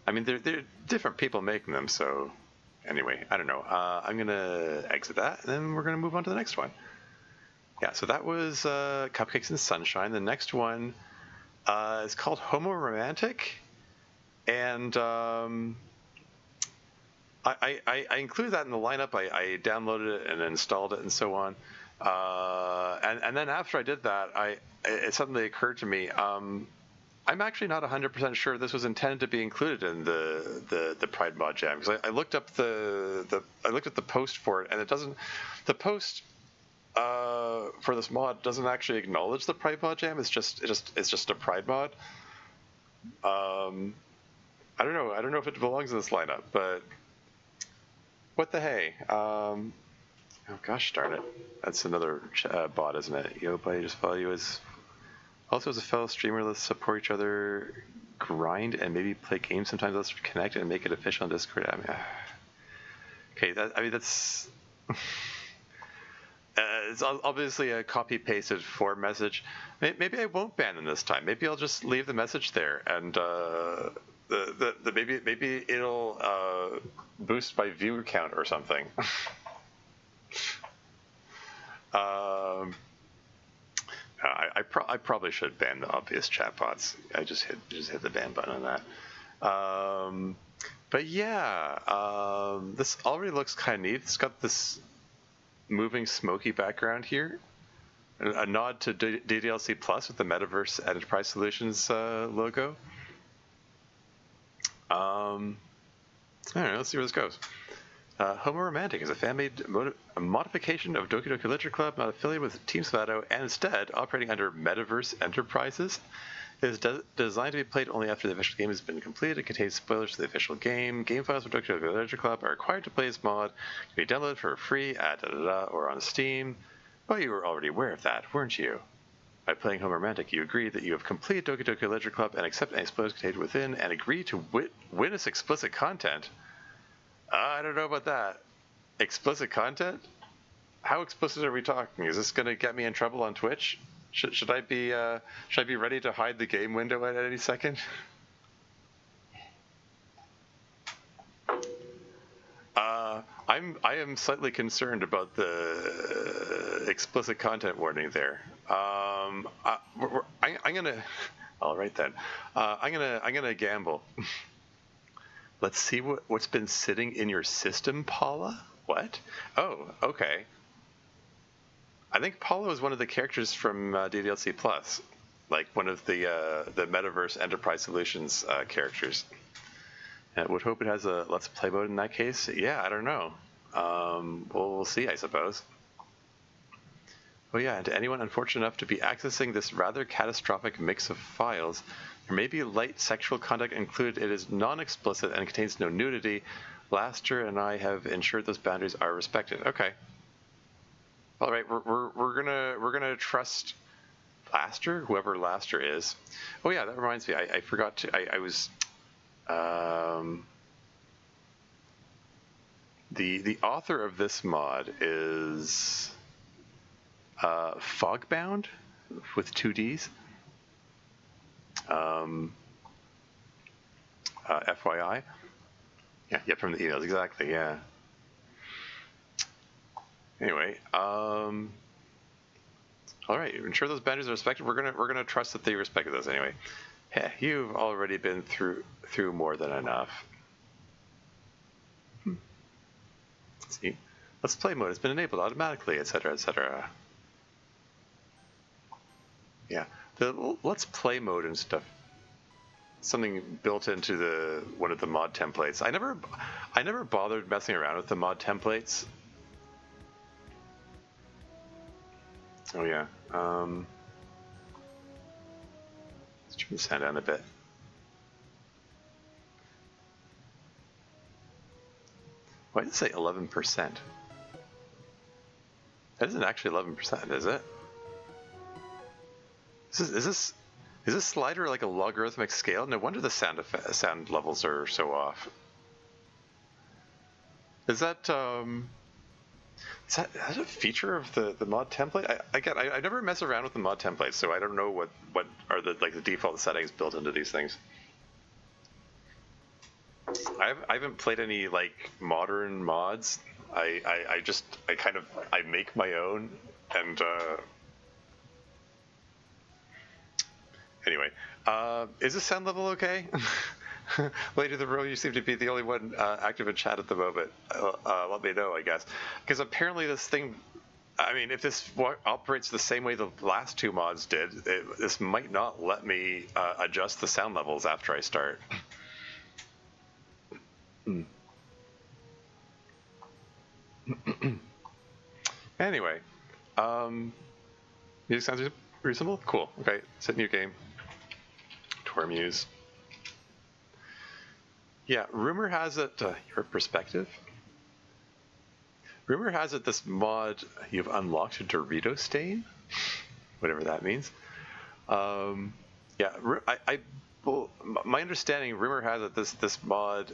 I mean, they're different people making them, so anyway, I don't know. I'm gonna exit that, and then we're gonna move on to the next one. Yeah, so that was Cupcakes and Sunshine. The next one is called Homoromantic, and I included that in the lineup. I downloaded it and installed it and so on. And then after I did that, it suddenly occurred to me, I'm actually not 100% sure this was intended to be included in the Pride Mod Jam, because I looked up I looked at the post for it, and it doesn't. The post for this mod doesn't actually acknowledge the Pride Mod Jam. It's just a Pride mod. I don't know if it belongs in this lineup, but what the hey. Oh gosh darn it. That's another bot, isn't it? Yo, buddy, just follow you as... Also, as a fellow streamer, let's support each other, grind, and maybe play games sometimes. Let's connect and make it official on Discord. I mean, okay, that's... it's obviously a copy-pasted form message. Maybe I won't ban them this time. Maybe I'll just leave the message there, and maybe it'll boost my viewer count or something. I probably should ban the obvious chatbots. I just hit the ban button on that. But yeah, this already looks kind of neat. It's got this moving smoky background here, a nod to DDLC Plus with the Metaverse Enterprise Solutions logo. I don't know. Let's see where this goes. Homoromantic is a fan-made modification of Doki Doki Literature Club, not affiliated with Team Savato, and instead operating under Metaverse Enterprises. It is designed to be played only after the official game has been completed. It contains spoilers to the official game. Game files for Doki Doki Literature Club are required to play this mod. It can be downloaded for free at or on Steam. Well, you were already aware of that, weren't you? By playing Homoromantic, you agree that you have completed Doki Doki Literature Club and accept any spoilers contained within and agree to witness explicit content. I don't know about that. Explicit content? How explicit are we talking? Is this going to get me in trouble on Twitch? Should I be ready to hide the game window at any second? I am slightly concerned about the explicit content warning there. I'm gonna. All right then. I'm gonna gamble. Let's see what's been sitting in your system, Paula. What? Oh, okay. I think Paula is one of the characters from DDLC Plus, like one of the Metaverse Enterprise Solutions characters. I would hope it has a Let's Play mode in that case. Yeah, I don't know. We'll see, I suppose. Oh yeah, and to anyone unfortunate enough to be accessing this rather catastrophic mix of files, there may be light sexual conduct included. It is non-explicit and contains no nudity. Laster and I have ensured those boundaries are respected. Okay. All right, we're gonna trust Laster, whoever Laster is. Oh yeah, that reminds me. I forgot to. I was. The author of this mod is Fogbound with 2 Ds. FYI. Yeah, from the emails, exactly. Yeah. Anyway, all right. Ensure those boundaries are respected. We're gonna trust that they respected those anyway. Heh, you've already been through more than enough. Let's see. Let's Play mode has been enabled automatically, etc., etc. Yeah, the Let's Play mode and stuff. Something built into one of the mod templates. I never bothered messing around with the mod templates. Oh yeah. Let's turn the sound down a bit. Why did it say 11%? That isn't actually 11%, is it? Is this slider like a logarithmic scale? No wonder the sound levels are so off. Is that is that a feature of the mod template? I never mess around with the mod templates, so I don't know what are the default settings built into these things. I haven't played any modern mods. I make my own, and anyway, is the sound level okay? Lady of the Row, you seem to be the only one active in chat at the moment. Let me know, I guess, because apparently this thing. I mean, if this operates the same way the last 2 mods did, this might not let me adjust the sound levels after I start. Anyway, music sounds reasonable? Cool. Okay, set new game. Tormuse. Yeah, rumor has it, your perspective? Rumor has it this mod, you've unlocked a Dorito stain? Whatever that means. Yeah, well, my understanding, rumor has it this mod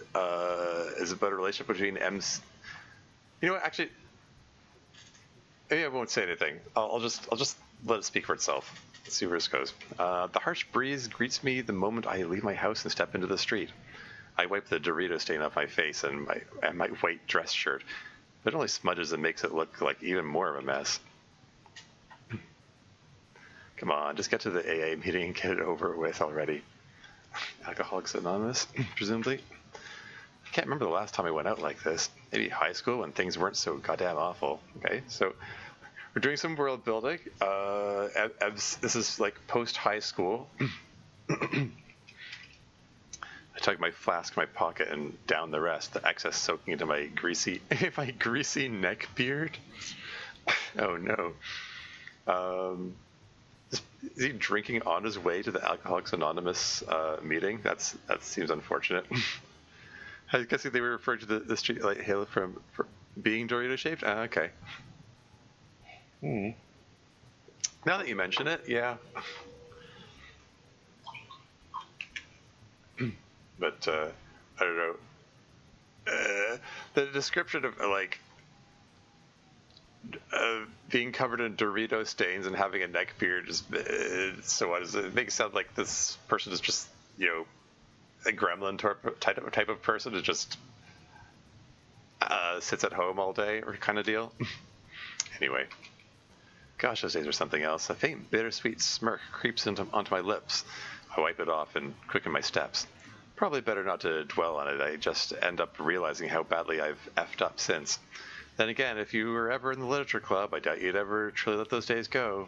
is about a relationship between M's. You know what? Actually, maybe I won't say anything. I'll just let it speak for itself. Let's see where this goes. The harsh breeze greets me the moment I leave my house and step into the street. I wipe the Dorito stain off my face and my white dress shirt. It only smudges and makes it look like even more of a mess. Come on, just get to the AA meeting and get it over with already. Alcoholics Anonymous, presumably. I can't remember the last time I went out like this. Maybe high school when things weren't so goddamn awful. Okay, so we're doing some world building. This is like post-high school. I took my flask in my pocket and down the rest, the excess soaking into my greasy neck beard. Oh no. Is he drinking on his way to the Alcoholics Anonymous meeting? That seems unfortunate. I guess they were referring to the street light halo for being Dorito shaped. Okay. Now that you mention it, yeah. But I don't know. The description of like being covered in Dorito stains and having a neck beard is so what does it make it sound like this person is just a gremlin type of person who just sits at home all day or kind of deal. Anyway, gosh, those days are something else. A faint bittersweet smirk creeps onto my lips. I wipe it off and quicken my steps. Probably better not to dwell on it. I just end up realizing how badly I've effed up since. Then again, if you were ever in the literature club, I doubt you'd ever truly let those days go.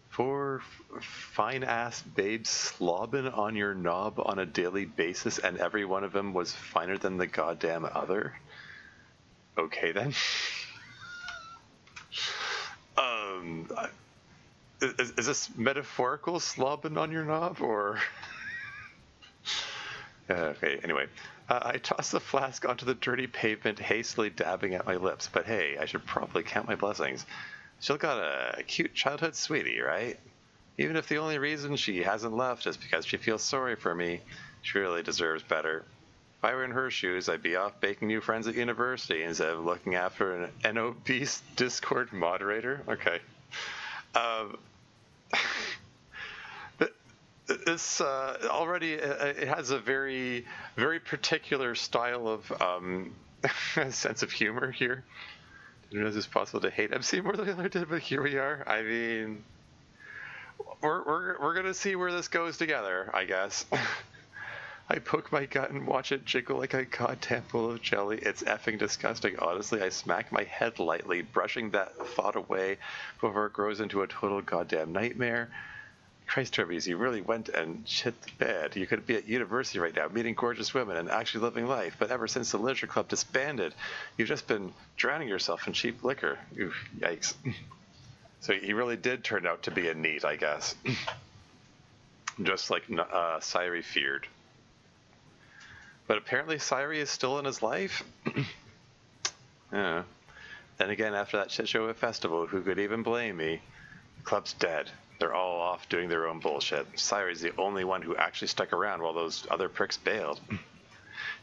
4 fine-ass babes slobbing on your knob on a daily basis, and every one of them was finer than the goddamn other? Okay, then. Is this metaphorical slobbing on your knob, or... Okay, anyway. I toss the flask onto the dirty pavement, hastily dabbing at my lips. But hey, I should probably count my blessings. Still got a cute childhood sweetie, right? Even if the only reason she hasn't left is because she feels sorry for me, she really deserves better. If I were in her shoes, I'd be off making new friends at university instead of looking after an obese Discord moderator. Okay. This already it has a very, very particular style of sense of humor here. Didn't realize it's possible to hate MC more than I did, but here we are. I mean, we're gonna see where this goes together, I guess. I poke my gut and watch it jiggle like a goddamn bowl of jelly. It's effing disgusting. Honestly, I smack my head lightly, brushing that thought away before it grows into a total goddamn nightmare. Christ, Trevies, you really went and shit the bed. You could be at university right now, meeting gorgeous women and actually living life, but ever since the literature club disbanded, you've just been drowning yourself in cheap liquor. Oof, yikes. So he really did turn out to be a NEET, I guess. Just like Syri feared. But apparently Syri is still in his life? Yeah. Then again, after that shit show at festival, who could even blame me? The club's dead. They're all off doing their own bullshit. Syri's the only one who actually stuck around while those other pricks bailed.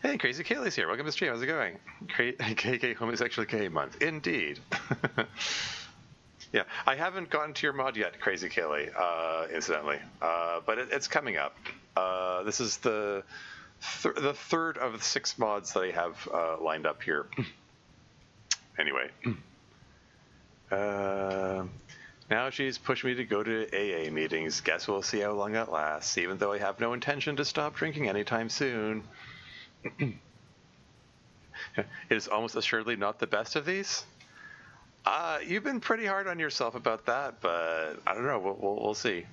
Hey, Crazy Kayla's here. Welcome to the stream. How's it going? KK Homosexual Gay Month. Indeed. Yeah, I haven't gotten to your mod yet, Crazy Kayla, incidentally. But it's coming up. This is the third of the 6 mods that I have lined up here. Anyway. Now she's pushed me to go to AA meetings. Guess we'll see how long that lasts, even though I have no intention to stop drinking anytime soon. It is almost assuredly not the best of these. You've been pretty hard on yourself about that, but I don't know. We'll see.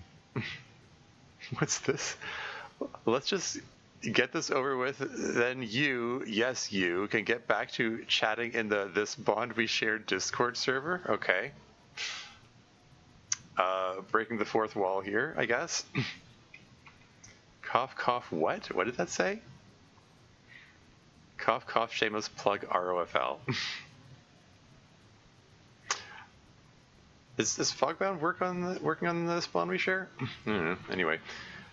What's this? Let's just get this over with. Then you, yes, you can get back to chatting in this bond we shared Discord server. Okay. Breaking the fourth wall here, I guess. Cough, cough, what? What did that say? Cough, cough, shameless plug ROFL. Is Fogbound working on the spawn we share? Anyway,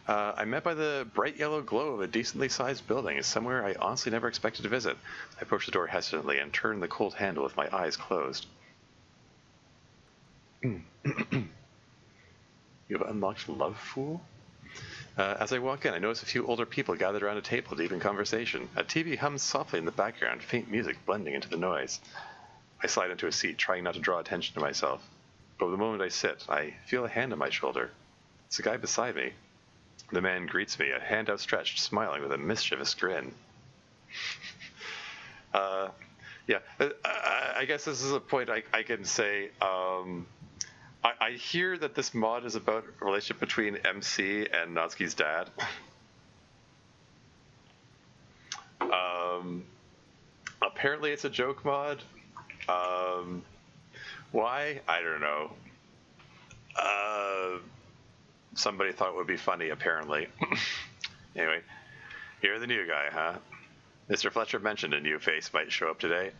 I'm met by the bright yellow glow of a decently sized building. It's somewhere I honestly never expected to visit. I approach the door hesitantly and turn the cold handle with my eyes closed. You have unlocked Love Fool? As I walk in, I notice a few older people gathered around a table deep in conversation. A TV hums softly in the background, faint music blending into the noise. I slide into a seat, trying not to draw attention to myself. But the moment I sit, I feel a hand on my shoulder. It's the guy beside me. The man greets me, a hand outstretched, smiling with a mischievous grin. Yeah, I guess this is a point I can say. I hear that this mod is about a relationship between MC and Natsuki's dad. Apparently it's a joke mod. Why? I don't know. Somebody thought it would be funny, apparently. Anyway, you're the new guy, huh? Mr. Fletcher mentioned a new face might show up today.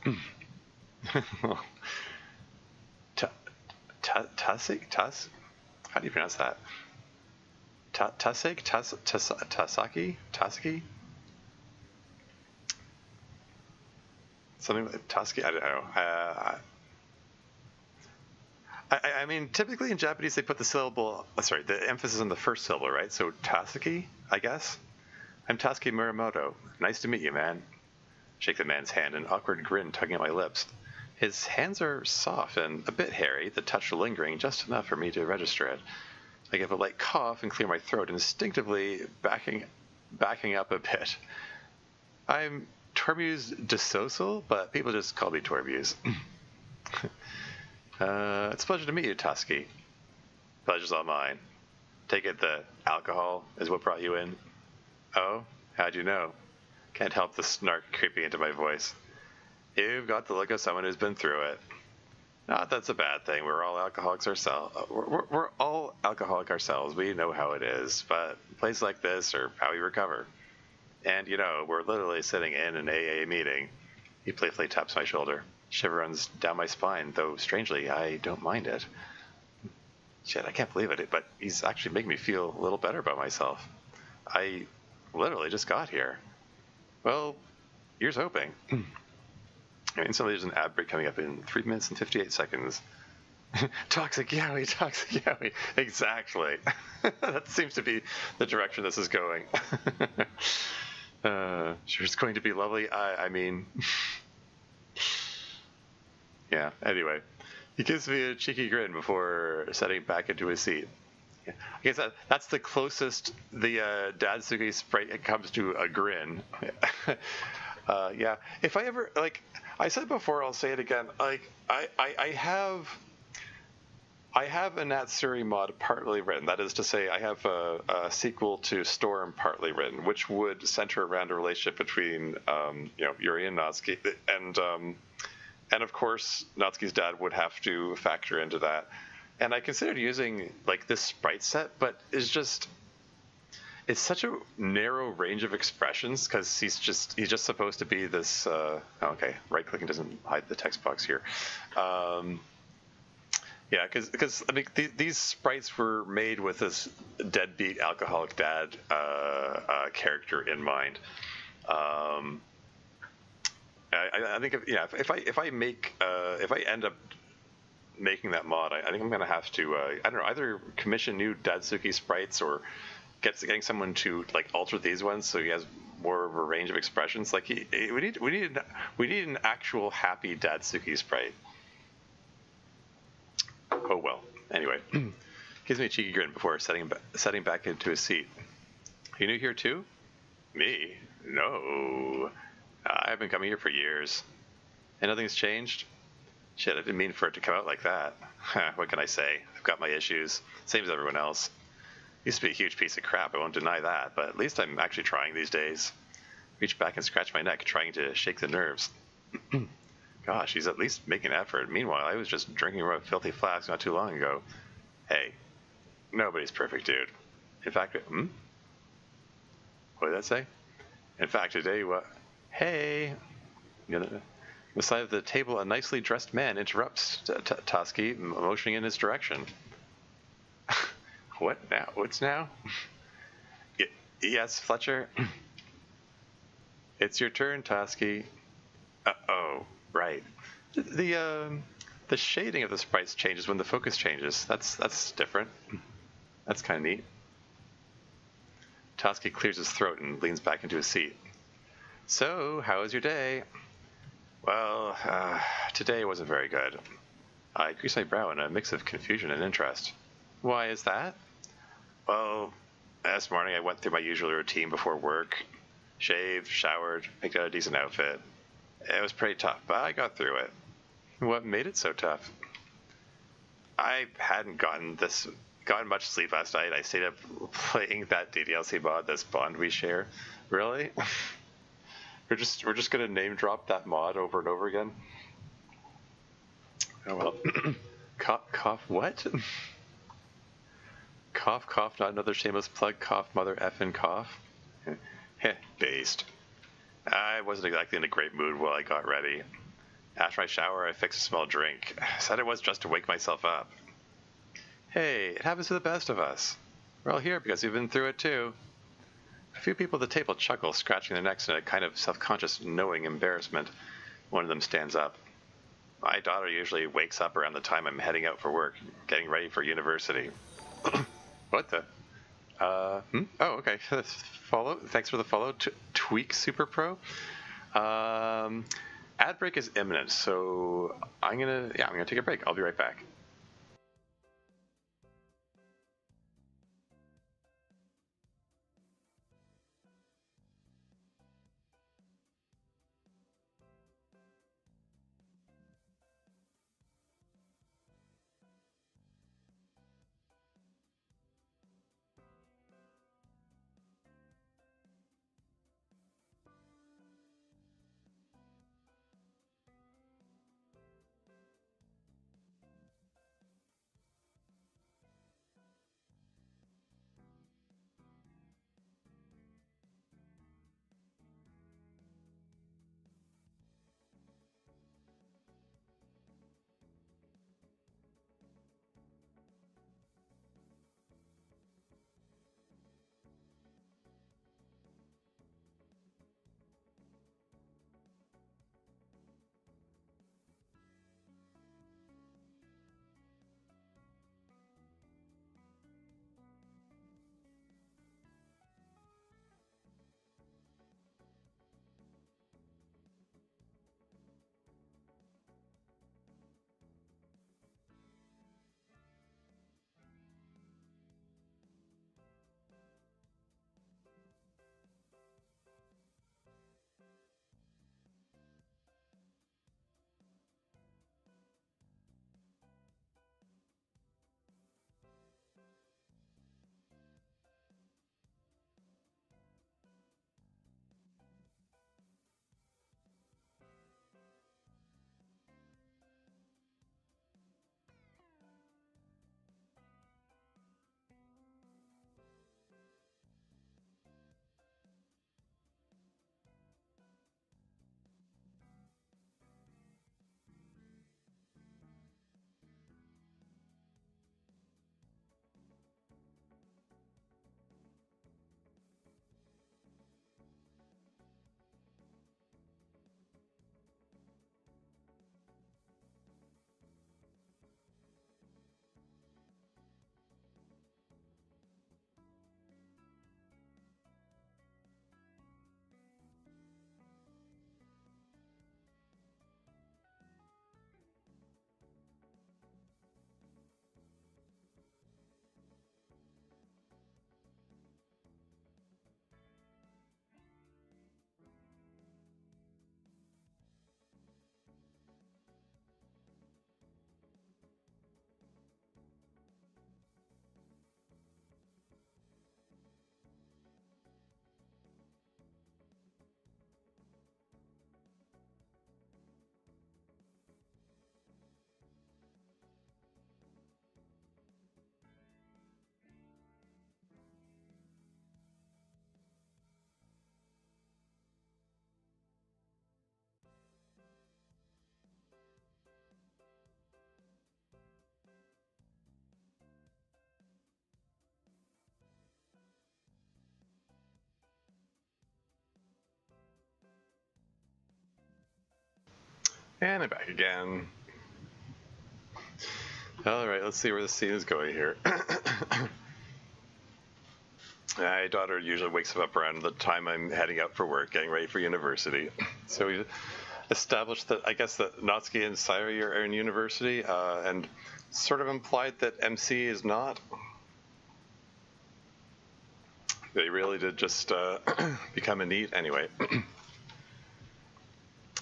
Tusig? How do you pronounce that? Tusig? Tasaki? Something like Tusky? I don't know. I mean, typically in Japanese they put the emphasis on the first syllable, right? So Tasaki, I guess. I'm Tasuke Muramoto. Nice to meet you, man. Shake the man's hand, an awkward grin tugging at my lips. His hands are soft and a bit hairy, the touch lingering just enough for me to register it. I give a light cough and clear my throat, instinctively backing up a bit. I'm Torbuse DeSocial, but people just call me Torbuse. It's a pleasure to meet you, Tusky. Pleasure's all mine. Take it the alcohol is what brought you in? Oh, how'd you know? Can't help the snark creeping into my voice. You've got the look of someone who's been through it. Not that's a bad thing. We're all alcoholics ourselves. We're all alcoholic ourselves. We know how it is. But a place like this, or how we recover. And, we're literally sitting in an AA meeting. He playfully taps my shoulder. Shiver runs down my spine, though strangely, I don't mind it. Shit, I can't believe it, but he's actually making me feel a little better about myself. I literally just got here. Well, here's hoping. And suddenly there's an ad break coming up in 3 minutes and 58 seconds. Toxic yaoi. Exactly. That seems to be the direction this is going. Sure, it's going to be lovely. I mean, yeah. Anyway, he gives me a cheeky grin before setting back into his seat. Yeah. I guess that's the closest the Dadsuki sprite comes to a grin. Yeah. If I ever I said before, I'll say it again. I have a Natsuri mod partly written. That is to say, I have a sequel to Storm partly written, which would center around a relationship between Yuri and Natsuki, and of course Natsuki's dad would have to factor into that. And I considered using this sprite set, but it's such a narrow range of expressions because he's just supposed to be this. Okay, right clicking doesn't hide the text box here. Yeah, because I mean these sprites were made with this deadbeat alcoholic dad character in mind. I think if I end up making that mod, I think I'm gonna have to I don't know, either commission new Dadsuki sprites or getting someone to alter these ones so he has more of a range of expressions. We need an actual happy Dadsuki sprite. Oh well. Anyway, gives me a cheeky grin before setting back into his seat. You new here too? Me? No. I've been coming here for years. And nothing's changed? Shit, I didn't mean for it to come out like that. What can I say? I've got my issues. Same as everyone else. Used to be a huge piece of crap, I won't deny that, but at least I'm actually trying these days. Reach back and scratch my neck, trying to shake the nerves. Gosh, he's at least making an effort. Meanwhile, I was just drinking from a filthy flask not too long ago. Hey, nobody's perfect, dude. In fact, what did that say? In fact, today, what? Hey! On the side of the table, a nicely dressed man interrupts Toski, motioning in his direction. What now? What's now? Yes, Fletcher. It's your turn, Toski. Oh, right. The shading of the sprites changes when the focus changes. That's different. That's kind of neat. Toski clears his throat and leans back into his seat. So, how was your day? Well, today wasn't very good. I creased my brow in a mix of confusion and interest. Why is that? Well, this morning I went through my usual routine before work. Shaved, showered, picked out a decent outfit. It was pretty tough, but I got through it. What made it so tough? I hadn't gotten much sleep last night. I stayed up playing that DDLC mod, this bond we share. Really? We're just gonna name drop that mod over and over again. Oh well. Cough what? Cough, not another shameless plug. Cough, mother effing cough. Heh, based. I wasn't exactly in a great mood while I got ready. After my shower, I fixed a small drink. Said it was just to wake myself up. Hey, it happens to the best of us. We're all here because we've been through it too. A few people at the table chuckle, scratching their necks in a kind of self-conscious, knowing embarrassment. One of them stands up. My daughter usually wakes up around the time I'm heading out for work, getting ready for university. What the? Oh, okay. Follow. Thanks for the follow. Tweak Super Pro. Ad break is imminent, so I'm gonna take a break. I'll be right back. And I'm back again. Alright, let's see where the scene is going here. My daughter usually wakes up around the time I'm heading out for work, getting ready for university. So we established that, I guess, that Natsuki and Sayori are in university, and sort of implied that MC is not. They really did just become a NEET anyway.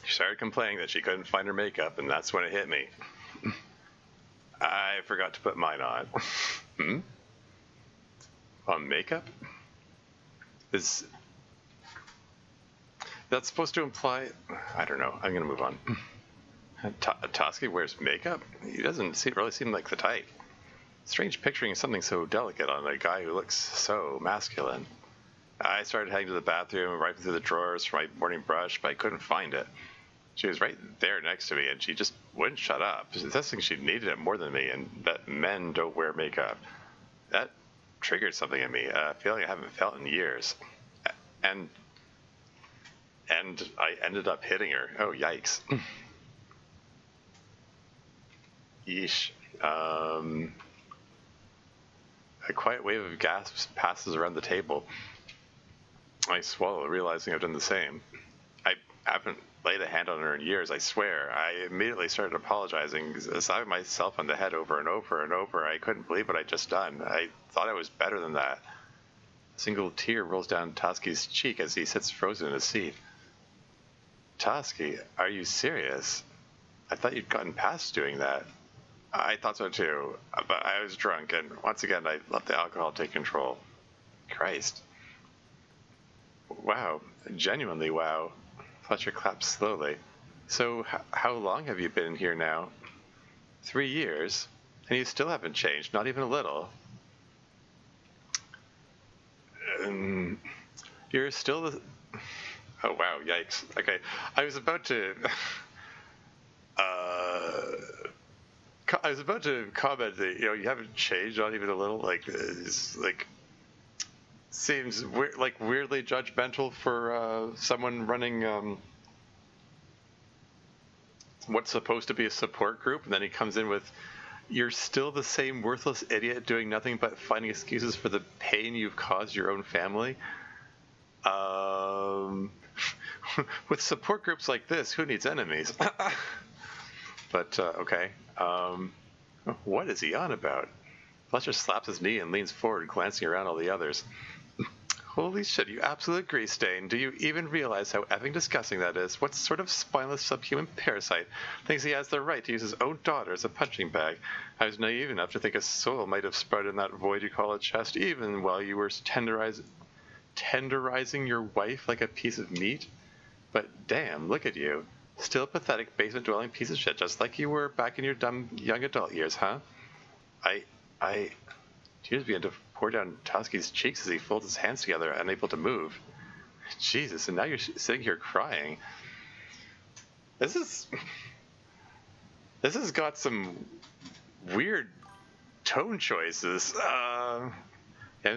She started complaining that she couldn't find her makeup, and that's when it hit me. I forgot to put mine on. On makeup? Is that supposed to imply? I don't know. I'm going to move on. Toski wears makeup? He doesn't really seem like the type. Strange picturing something so delicate on a guy who looks so masculine. I started heading to the bathroom, rifling through the drawers for my morning brush, but I couldn't find it. She was right there next to me, and she just wouldn't shut up, insisting she needed it more than me, and that men don't wear makeup. That triggered something in me, a feeling I haven't felt in years. And I ended up hitting her. Oh, yikes. Yeesh. A quiet wave of gasps passes around the table. I swallow, realizing I've done the same. I haven't laid a hand on her in years, I swear. I immediately started apologizing, slapping myself on the head over and over and over. I couldn't believe what I'd just done. I thought I was better than that. A single tear rolls down Toski's cheek as he sits frozen in his seat. Toski, are you serious? I thought you'd gotten past doing that. I thought so too, but I was drunk, and once again I let the alcohol take control. Christ. Wow, genuinely wow. Fletcher clapped slowly. So, how long have you been here now? 3 years? And you still haven't changed, not even a little. You're still the... Oh, wow, yikes. Okay, I was about to... I was about to comment that, you haven't changed, not even a little. It's, seems weirdly judgmental for someone running what's supposed to be a support group, and then he comes in with, "You're still the same worthless idiot doing nothing but finding excuses for the pain you've caused your own family." With support groups like this, who needs enemies? But okay. What is he on about? Fletcher slaps his knee and leans forward, glancing around all the others. Holy shit, you absolute grease stain. Do you even realize how effing disgusting that is? What sort of spineless subhuman parasite thinks he has the right to use his own daughter as a punching bag? I was naive enough to think a soul might have sprouted in that void you call a chest, even while you were tenderizing your wife like a piece of meat. But damn, look at you. Still a pathetic basement-dwelling piece of shit, just like you were back in your dumb young adult years, huh? Tears began to pour down Toski's cheeks as he folds his hands together, unable to move. Jesus, and now you're sitting here crying. This has got some weird tone choices. I'm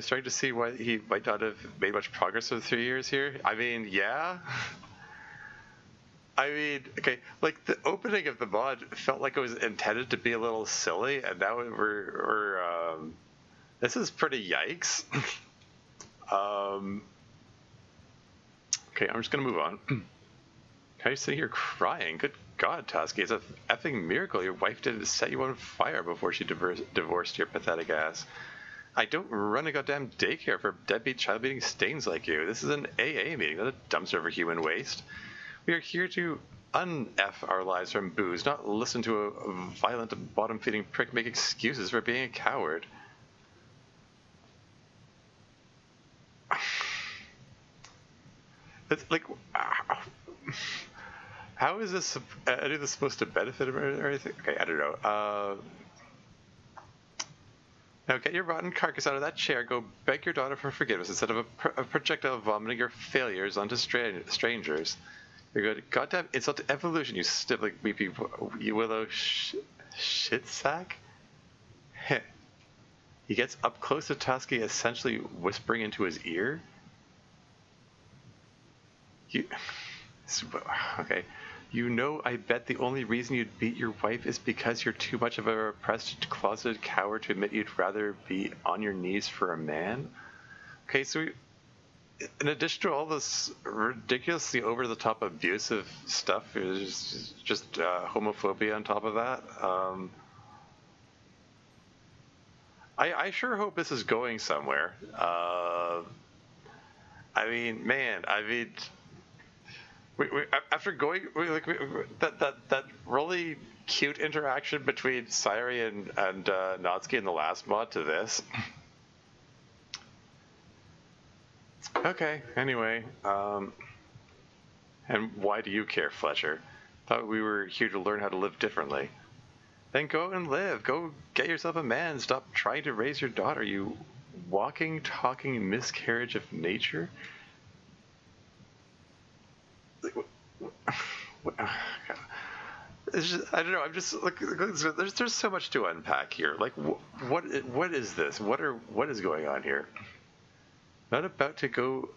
starting to see why he might not have made much progress for 3 years here. I mean, yeah. Okay, the opening of the mod felt like it was intended to be a little silly, and now this is pretty yikes. Okay, I'm just gonna move on. How are you sitting here crying? Good God, Toski, it's a effing miracle your wife didn't set you on fire before she divorced your pathetic ass. I don't run a goddamn daycare for deadbeat child-beating stains like you. This is an AA meeting, not a dumpster for human waste. We are here to un-F our lives from booze, not listen to a violent, bottom-feeding prick make excuses for being a coward. It's how is this any of this supposed to benefit him or anything? Okay, I don't know. Now get your rotten carcass out of that chair, go beg your daughter for forgiveness instead of a projectile vomiting your failures onto strangers. You're good. Goddamn insult to evolution, you stiff weepy you willow shit sack. Heh. He gets up close to Toski, essentially whispering into his ear. Okay. I bet the only reason you'd beat your wife is because you're too much of a repressed, closeted coward to admit you'd rather be on your knees for a man? Okay, so in addition to all this ridiculously over-the-top abusive stuff, there's just homophobia on top of that. I sure hope this is going somewhere. After going that really cute interaction between Sayuri and Natsuki in the last mod to this. Okay, anyway, and why do you care, Fletcher? Thought we were here to learn how to live differently. Then go and live. Go get yourself a man. Stop trying to raise your daughter, you walking, talking miscarriage of nature. It's just, I don't know. I'm just there's so much to unpack here. Like, what is this? What is going on here? Not about to go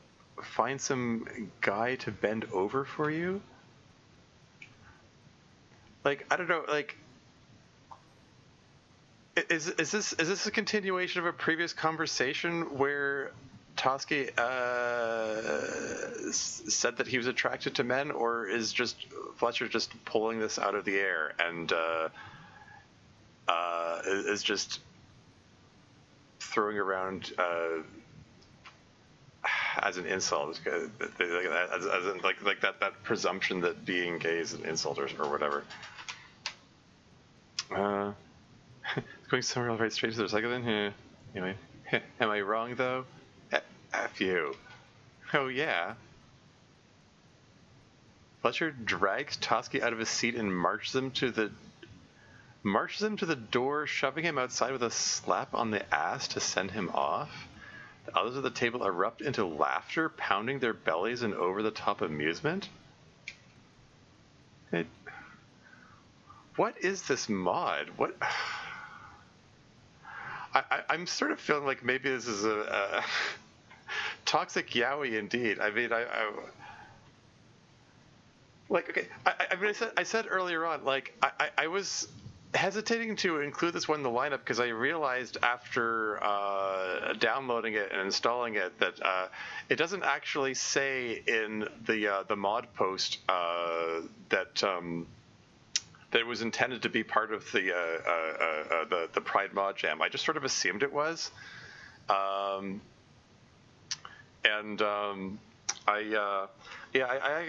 find some guy to bend over for you? Like, I don't know. Like, is this a continuation of a previous conversation where Toski said that he was attracted to men, or is just Fletcher just pulling this out of the air and is just throwing around as an insult, as in like that presumption that being gay is an insult or whatever. Going somewhere right straight to the recycling here. Anyway, am I wrong though? F you. Oh yeah. Fletcher drags Toski out of his seat and marches him to the door, shoving him outside with a slap on the ass to send him off. The others at the table erupt into laughter, pounding their bellies in over-the-top amusement. What is this mod? What? I'm sort of feeling like maybe this is a toxic yaoi indeed. I mean, I said earlier on, like, I was hesitating to include this one in the lineup because I realized after downloading it and installing it that it doesn't actually say in the mod post that it was intended to be part of the Pride Mod Jam. I just sort of assumed it was, I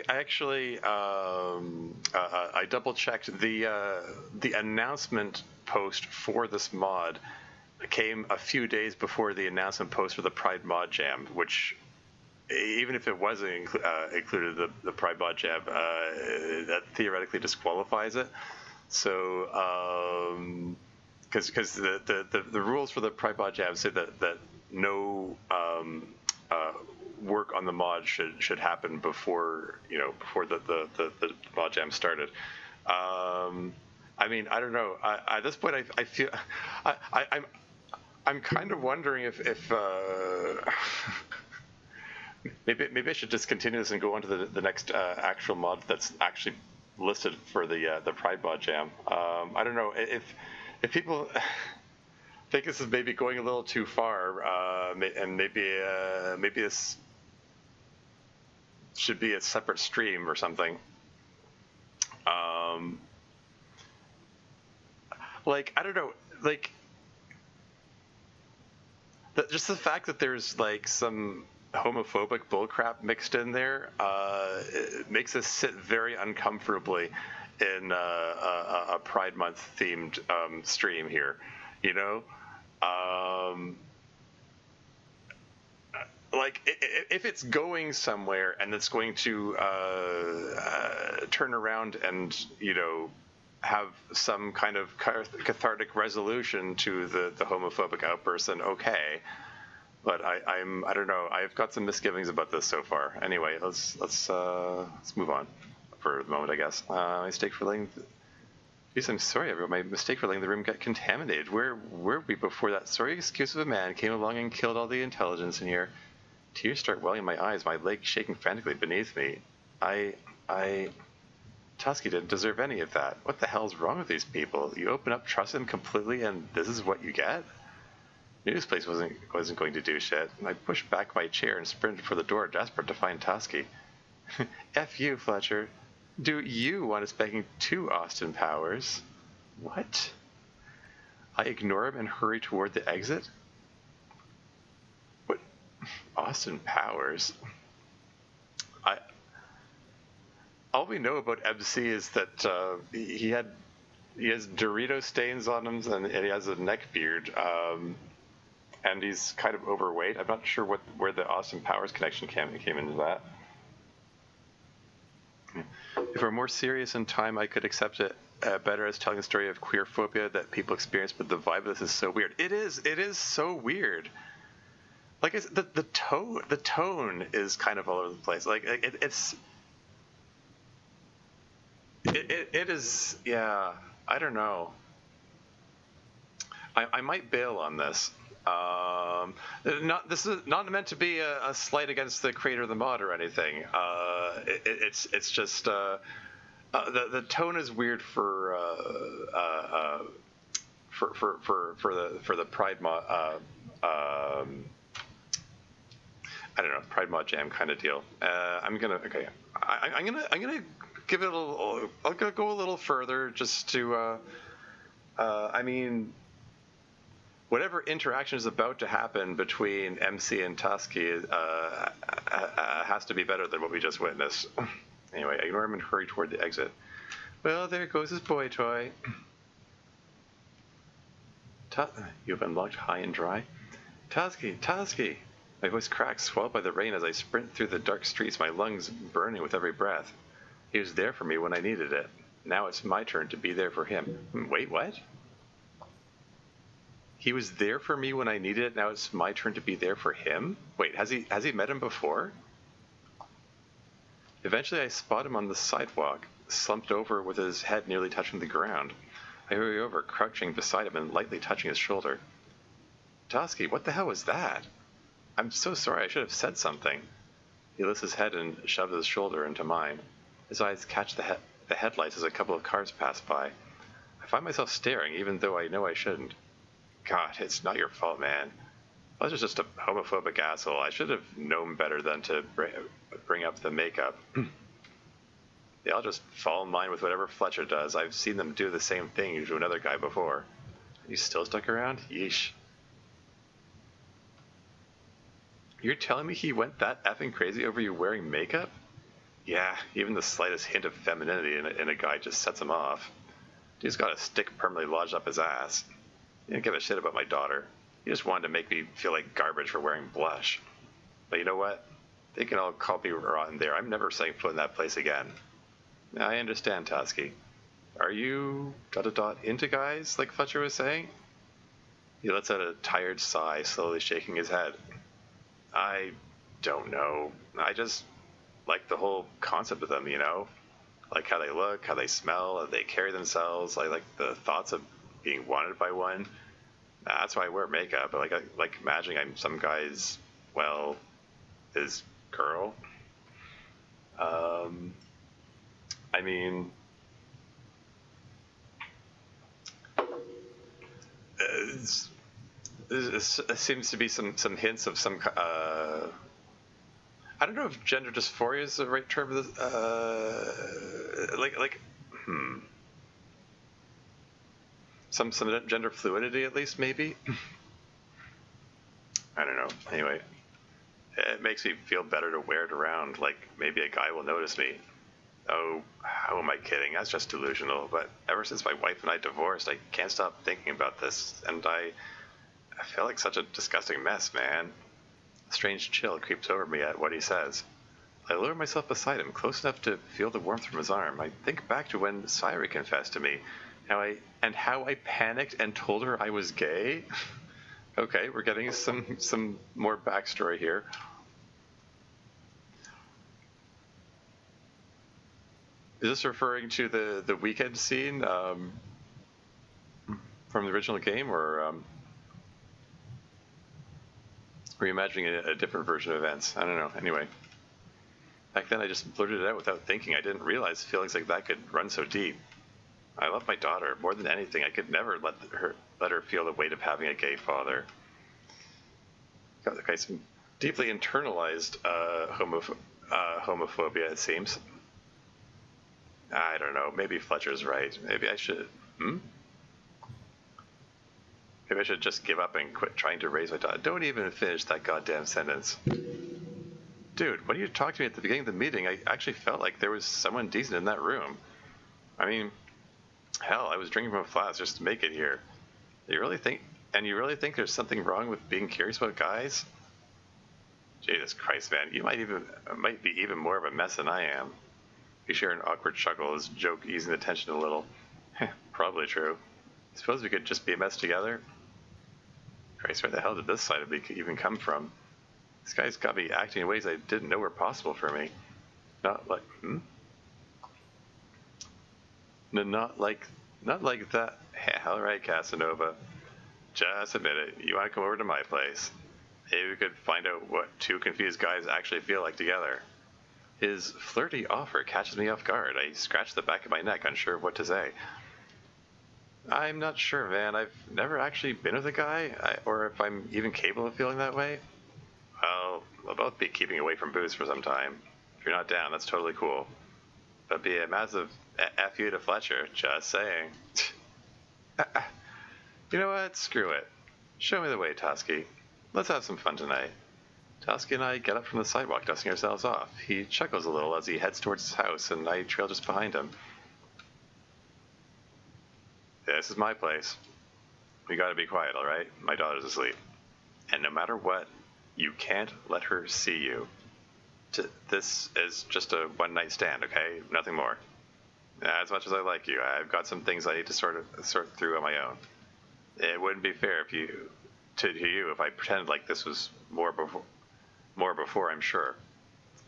actually I double checked the announcement post for this mod came a few days before the announcement post for the Pride Mod Jam, which even if it wasn't included in the Pride Mod Jam, that theoretically disqualifies it. So because the rules for the Pride Mod Jam say that no work on the mod should happen before the mod jam started. I mean, I don't know. At this point, I feel I'm kind of wondering if maybe I should discontinue this and go on to the next actual mod that's actually listed for the Pride Mod Jam. I don't know if people think this is maybe going a little too far, and maybe this should be a separate stream or something. Like, I don't know, like, just the fact that there's like some homophobic bullcrap mixed in there, it makes us sit very uncomfortably in a Pride Month themed stream here, you know? Like, if it's going somewhere and it's going to turn around and, you know, have some kind of cathartic resolution to the homophobic outburst, then okay. But I don't know. I've got some misgivings about this so far. Anyway, let's move on for the moment, I guess. My mistake for letting. Jeez, I'm sorry, everyone. My mistake for letting the room get contaminated. Where were we before that sorry excuse of a man came along and killed all the intelligence in here? Tears start welling in my eyes, my legs shaking frantically beneath me. Toski didn't deserve any of that. What the hell's wrong with these people? You open up, trust them completely, and this is what you get? Knew this place wasn't going to do shit. I pushed back my chair and sprinted for the door, desperate to find Toski. F you, Fletcher. Do you want us begging to Austin Powers? What? I ignore him and hurry toward the exit? What? Austin Powers? All we know about MC is that he has Dorito stains on him and he has a neck beard. And he's kind of overweight. I'm not sure where the Austin Powers connection came into that. If we're more serious in time, I could accept it better as telling a story of queer phobia that people experience, but the vibe of this is so weird. It is so weird. Like, the tone is kind of all over the place. Like, it's It is, yeah. I don't know. I might bail on this. This is not meant to be a slight against the creator of the mod or anything. It's just the tone is weird for the Pride mod. I don't know, Pride mod jam kind of deal. I'm gonna give it a little. I'll go a little further just to. I mean, whatever interaction is about to happen between MC and Tusky has to be better than what we just witnessed. Anyway, I ignore him and hurry toward the exit. Well, there goes his boy toy. You've unlocked high and dry. Tusky! My voice cracks, swallowed by the rain as I sprint through the dark streets, my lungs burning with every breath. He was there for me when I needed it. Now it's my turn to be there for him. Wait, what? He was there for me when I needed it. Now it's my turn to be there for him? Wait, has he met him before? Eventually I spot him on the sidewalk, slumped over with his head nearly touching the ground. I hurry over, crouching beside him and lightly touching his shoulder. Tusky, what the hell was that? I'm so sorry, I should have said something. He lifts his head and shoves his shoulder into mine. His eyes catch the headlights as a couple of cars pass by. I find myself staring, even though I know I shouldn't. God, it's not your fault, man. I was just a homophobic asshole. I should have known better than to bring up the makeup. Yeah, I'll just fall in line with whatever Fletcher does. I've seen them do the same thing to another guy before. You still stuck around? Yeesh. You're telling me he went that effing crazy over you wearing makeup? Yeah, even the slightest hint of femininity in a guy just sets him off. Dude's got a stick permanently lodged up his ass. He didn't give a shit about my daughter. He just wanted to make me feel like garbage for wearing blush. But you know what? They can all call me rotten there. I'm never setting foot in that place again. I understand, Tusky. Are you ... into guys, like Fletcher was saying? He lets out a tired sigh, slowly shaking his head. I don't know. I just like the whole concept of them, you know? Like how they look, how they smell, how they carry themselves. I like the thoughts of being wanted by one. That's why I wear makeup. I like imagining I'm some guy's, well, his girl. I mean, it seems to be some hints of some. I don't know if gender dysphoria is the right term for this. Some gender fluidity at least, maybe. I don't know. Anyway, it makes me feel better to wear it around. Like maybe a guy will notice me. Oh, how am I kidding? That's just delusional. But ever since my wife and I divorced, I can't stop thinking about this, and I feel like such a disgusting mess, man. A strange chill creeps over me at what he says. I lower myself beside him, close enough to feel the warmth from his arm. I think back to when Sayuri confessed to me, how I panicked and told her I was gay. Okay, we're getting some more backstory here. Is this referring to the weekend scene from the original game, or are you imagining a different version of events? I don't know. Anyway, back then I just blurted it out without thinking. I didn't realize feelings like that could run so deep. I love my daughter more than anything. I could never let her feel the weight of having a gay father. Got the guy's deeply internalized homophobia, it seems. I don't know. Maybe Fletcher's right. Maybe I should. Maybe I should just give up and quit trying to raise my daughter. Don't even finish that goddamn sentence. Dude, when you talked to me at the beginning of the meeting, I actually felt like there was someone decent in that room. I mean, hell, I was drinking from a flask just to make it here. You really think there's something wrong with being curious about guys? Jesus Christ, man, you might be even more of a mess than I am. We share an awkward chuckle as joke easing the tension a little. Probably true. Suppose we could just be a mess together? Christ, where the hell did this side of me even come from? This guy's got me acting in ways I didn't know were possible for me. Not like, Not like, not like that. All right, Casanova. Just admit it. You want to come over to my place? Maybe we could find out what two confused guys actually feel like together. His flirty offer catches me off guard. I scratch the back of my neck, unsure of what to say. I'm not sure, man. I've never actually been with a guy, or if I'm even capable of feeling that way. Well, we'll both be keeping away from booze for some time. If you're not down, that's totally cool. But be a massive F you to Fletcher, just saying. You know what? Screw it. Show me the way, Toski. Let's have some fun tonight. Toski and I get up from the sidewalk, dusting ourselves off. He chuckles a little as he heads towards his house, and I trail just behind him. This is my place. We gotta be quiet, alright? My daughter's asleep. And no matter what, you can't let her see you. This is just a one-night stand, okay? Nothing more. As much as I like you, I've got some things I need to sort through on my own. It wouldn't be fair to you if I pretended like this was more before, I'm sure.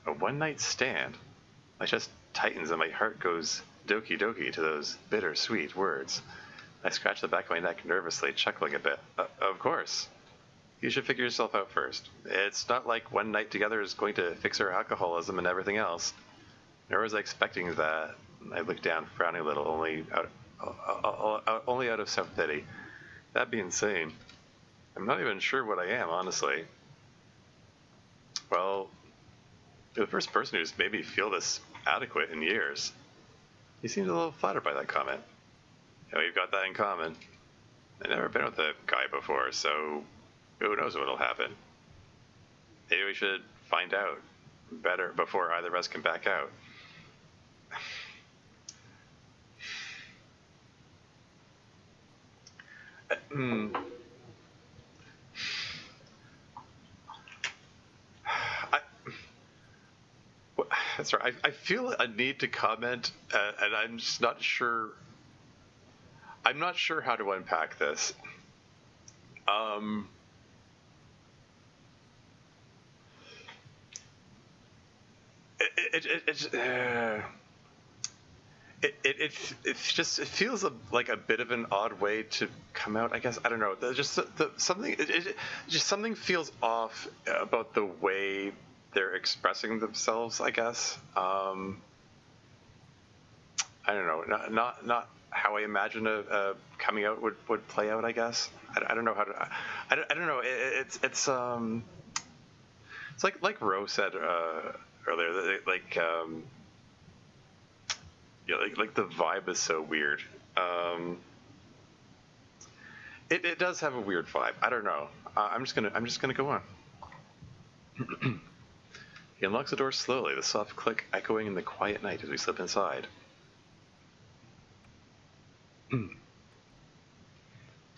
A one-night stand? My chest tightens and my heart goes doki doki to those bittersweet words. I scratch the back of my neck nervously, chuckling a bit. Of course. You should figure yourself out first. It's not like one night together is going to fix our alcoholism and everything else. Nor was I expecting that. I looked down, frowning a little, only out of self-pity. That'd be insane. I'm not even sure what I am, honestly. Well, you're the first person who's made me feel this adequate in years. He seemed a little flattered by that comment. Yeah, we've got that in common. I've never been with a guy before, so who knows what'll happen. Maybe we should find out better before either of us can back out. That's right. I feel a need to comment, and I'm just not sure. I'm not sure how to unpack this. It feels like a bit of an odd way to come out. I guess I don't know. Something feels off about the way they're expressing themselves. I guess I don't know. Not how I imagine a coming out would play out. I guess I don't know how to. I don't know. It's like Ro said earlier. Like the vibe is so weird. It does have a weird vibe. I don't know. I'm just gonna go on. He unlocks the door slowly, the soft click echoing in the quiet night as we slip inside.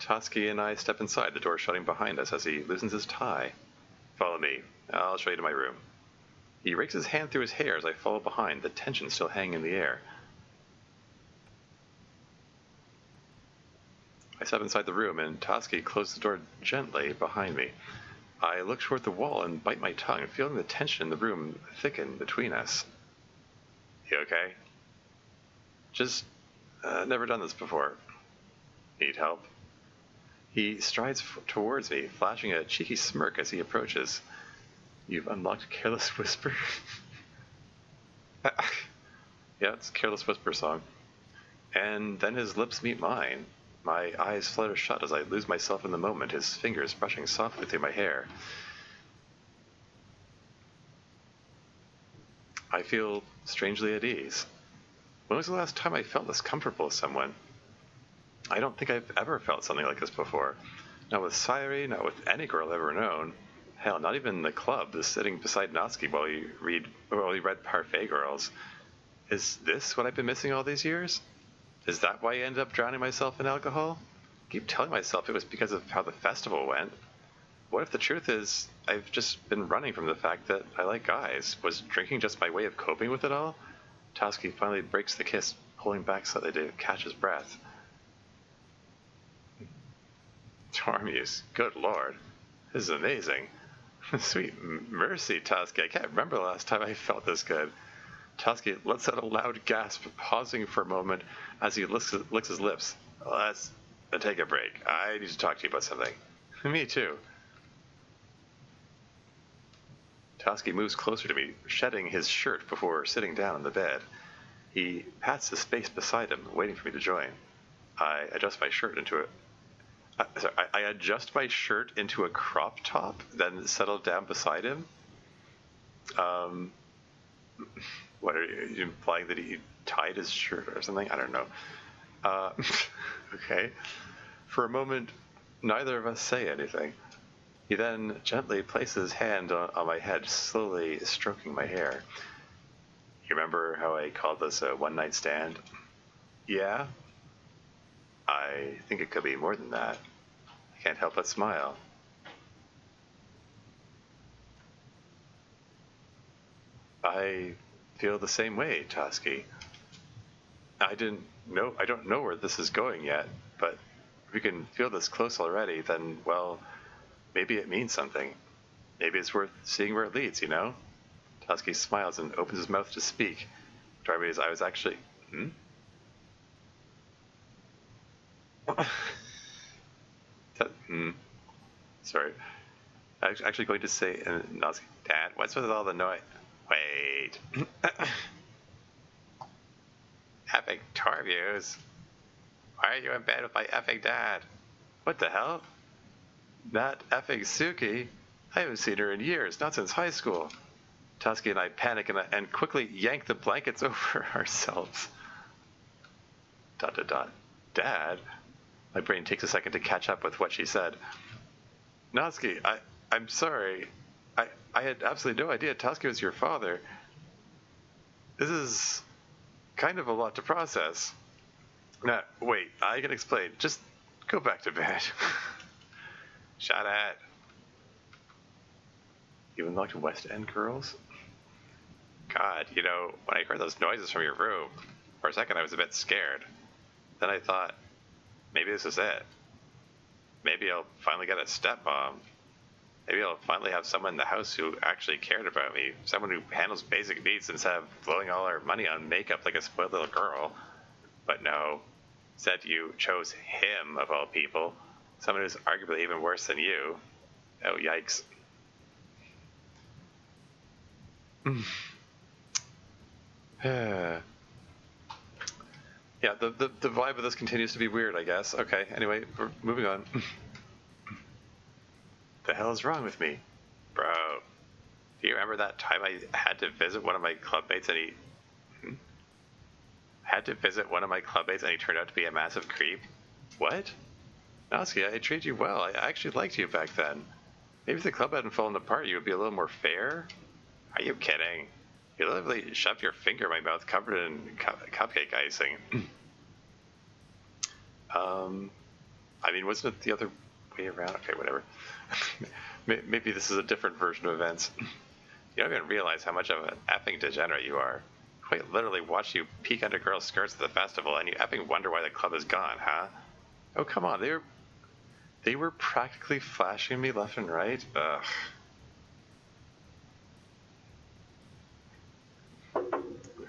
Toski and I step inside, the door shutting behind us as he loosens his tie. Follow me. I'll show you to my room. He rakes his hand through his hair as I follow behind, the tension still hanging in the air. I step inside the room, and Toski closes the door gently behind me. I look toward the wall and bite my tongue, feeling the tension in the room thicken between us. You okay? Just never done this before. Need help? He strides towards me, flashing a cheeky smirk as he approaches. You've unlocked Careless Whisper? Yeah, it's Careless Whisper song. And then his lips meet mine. My eyes flutter shut as I lose myself in the moment, his fingers brushing softly through my hair. I feel strangely at ease. When was the last time I felt this comfortable with someone? I don't think I've ever felt something like this before. Not with Sayuri, not with any girl I've ever known. Hell, not even in the club, just sitting beside Natsuki while he read Parfait Girls. Is this what I've been missing all these years? Is that why I ended up drowning myself in alcohol? I keep telling myself it was because of how the festival went. What if the truth is I've just been running from the fact that I like guys? Was drinking just my way of coping with it all? Toski finally breaks the kiss, pulling back slightly to catch his breath. Tormuse, good lord. This is amazing. Sweet mercy, Toski. I can't remember the last time I felt this good. Toski lets out a loud gasp, pausing for a moment as he licks his lips. Let's take a break. I need to talk to you about something. Me too. Toski moves closer to me, shedding his shirt before sitting down on the bed. He pats the space beside him, waiting for me to join. I adjust my shirt into a crop top, then settle down beside him. What are you implying, that he tied his shirt or something? I don't know. Okay. For a moment, neither of us say anything. He then gently places his hand on my head, slowly stroking my hair. You remember how I called this a one-night stand? Yeah? I think it could be more than that. I can't help but smile. I feel the same way, Toski. I don't know where this is going yet, but if we can feel this close already, then, well, maybe it means something. Maybe it's worth seeing where it leads, you know? Toski smiles and opens his mouth to speak. Darby's I was actually... Sorry. I was actually going to say, Toski, Dad, what's with all the noise? Wait. Epic tour views? Why are you in bed with my effing dad? What the hell? Not effing Suki? I haven't seen her in years, not since high school. Toski and I panic and quickly yank the blankets over ourselves. ... Dad? My brain takes a second to catch up with what she said. Natsuki, I'm sorry. I had absolutely no idea Toski was your father. This is kind of a lot to process. Now, wait, I can explain. Just go back to bed. Shut it. You unlocked West End girls? God, you know, when I heard those noises from your room, for a second I was a bit scared. Then I thought, maybe this is it. Maybe I'll finally get a stepmom. Maybe I'll finally have someone in the house who actually cared about me. Someone who handles basic needs instead of blowing all our money on makeup like a spoiled little girl. But no. Instead you chose him, of all people. Someone who's arguably even worse than you. Oh, yikes. Yeah, the vibe of this continues to be weird, I guess. Okay, anyway, we're moving on. The hell is wrong with me? Bro, do you remember that time I had to visit one of my clubmates and he... Had to visit one of my clubmates and he turned out to be a massive creep? What? Natsuki, I treated you well. I actually liked you back then. Maybe if the club hadn't fallen apart, you would be a little more fair? Are you kidding? You literally shoved your finger in my mouth covered in cupcake icing. I mean, wasn't it the other way around? Okay, whatever. Maybe this is a different version of events. You don't even realize how much of an effing degenerate you are. Quite literally watched you peek under girls' skirts at the festival, and you effing wonder why the club is gone, huh? Oh, come on, they were practically flashing me left and right. Ugh.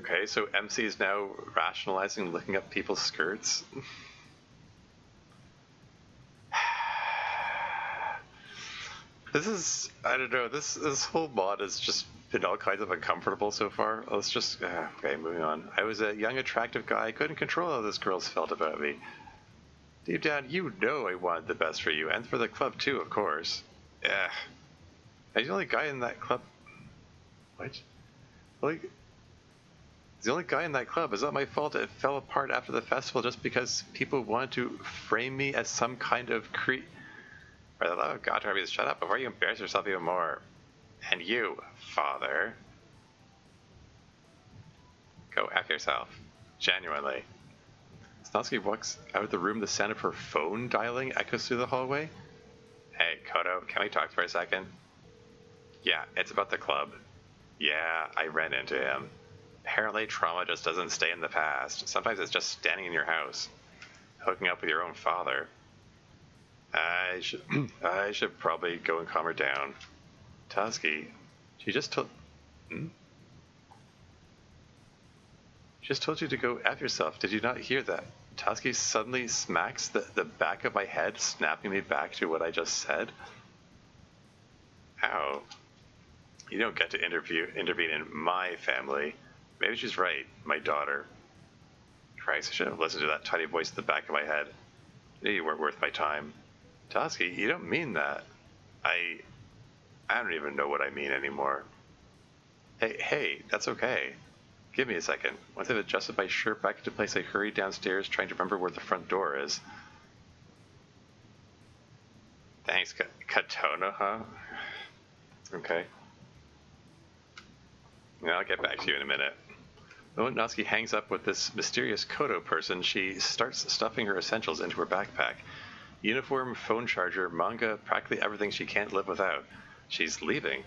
Okay, so MC is now rationalizing looking up people's skirts. This is, I don't know, this whole mod has just been all kinds of uncomfortable so far. Let's just, okay, moving on. I was a young, attractive guy. I couldn't control how those girls felt about me. Deep down, you know I wanted the best for you, and for the club too, of course. Yeah. I'm the only guy in that club. What? Like, the only guy in that club. Is not my fault it fell apart after the festival just because people wanted to frame me as some kind of creep. For the love of God, Harvey, shut up before you embarrass yourself even more. And you, father. Go F yourself. Genuinely. Snowski walks out of the room. The sound of her phone dialing echoes through the hallway. Hey, Koto, can we talk for a second? Yeah, it's about the club. Yeah, I ran into him. Apparently, trauma just doesn't stay in the past. Sometimes it's just standing in your house, hooking up with your own father. I should probably go and calm her down. Toski, she just told... Just told you to go F yourself. Did you not hear that? Toski suddenly smacks the back of my head, snapping me back to what I just said. Ow. You don't get to intervene in my family. Maybe she's right, my daughter. Christ, I should have listened to that tiny voice in the back of my head. You weren't worth my time. Toski, you don't mean that. I don't even know what I mean anymore. Hey, that's okay. Give me a second. Once I've adjusted my shirt back into place, I hurried downstairs, trying to remember where the front door is. Thanks, Katona, huh? Okay. I'll get back to you in a minute. The moment Natsuki hangs up with this mysterious Kodo person, she starts stuffing her essentials into her backpack. Uniform, phone charger, manga, practically everything she can't live without. She's leaving.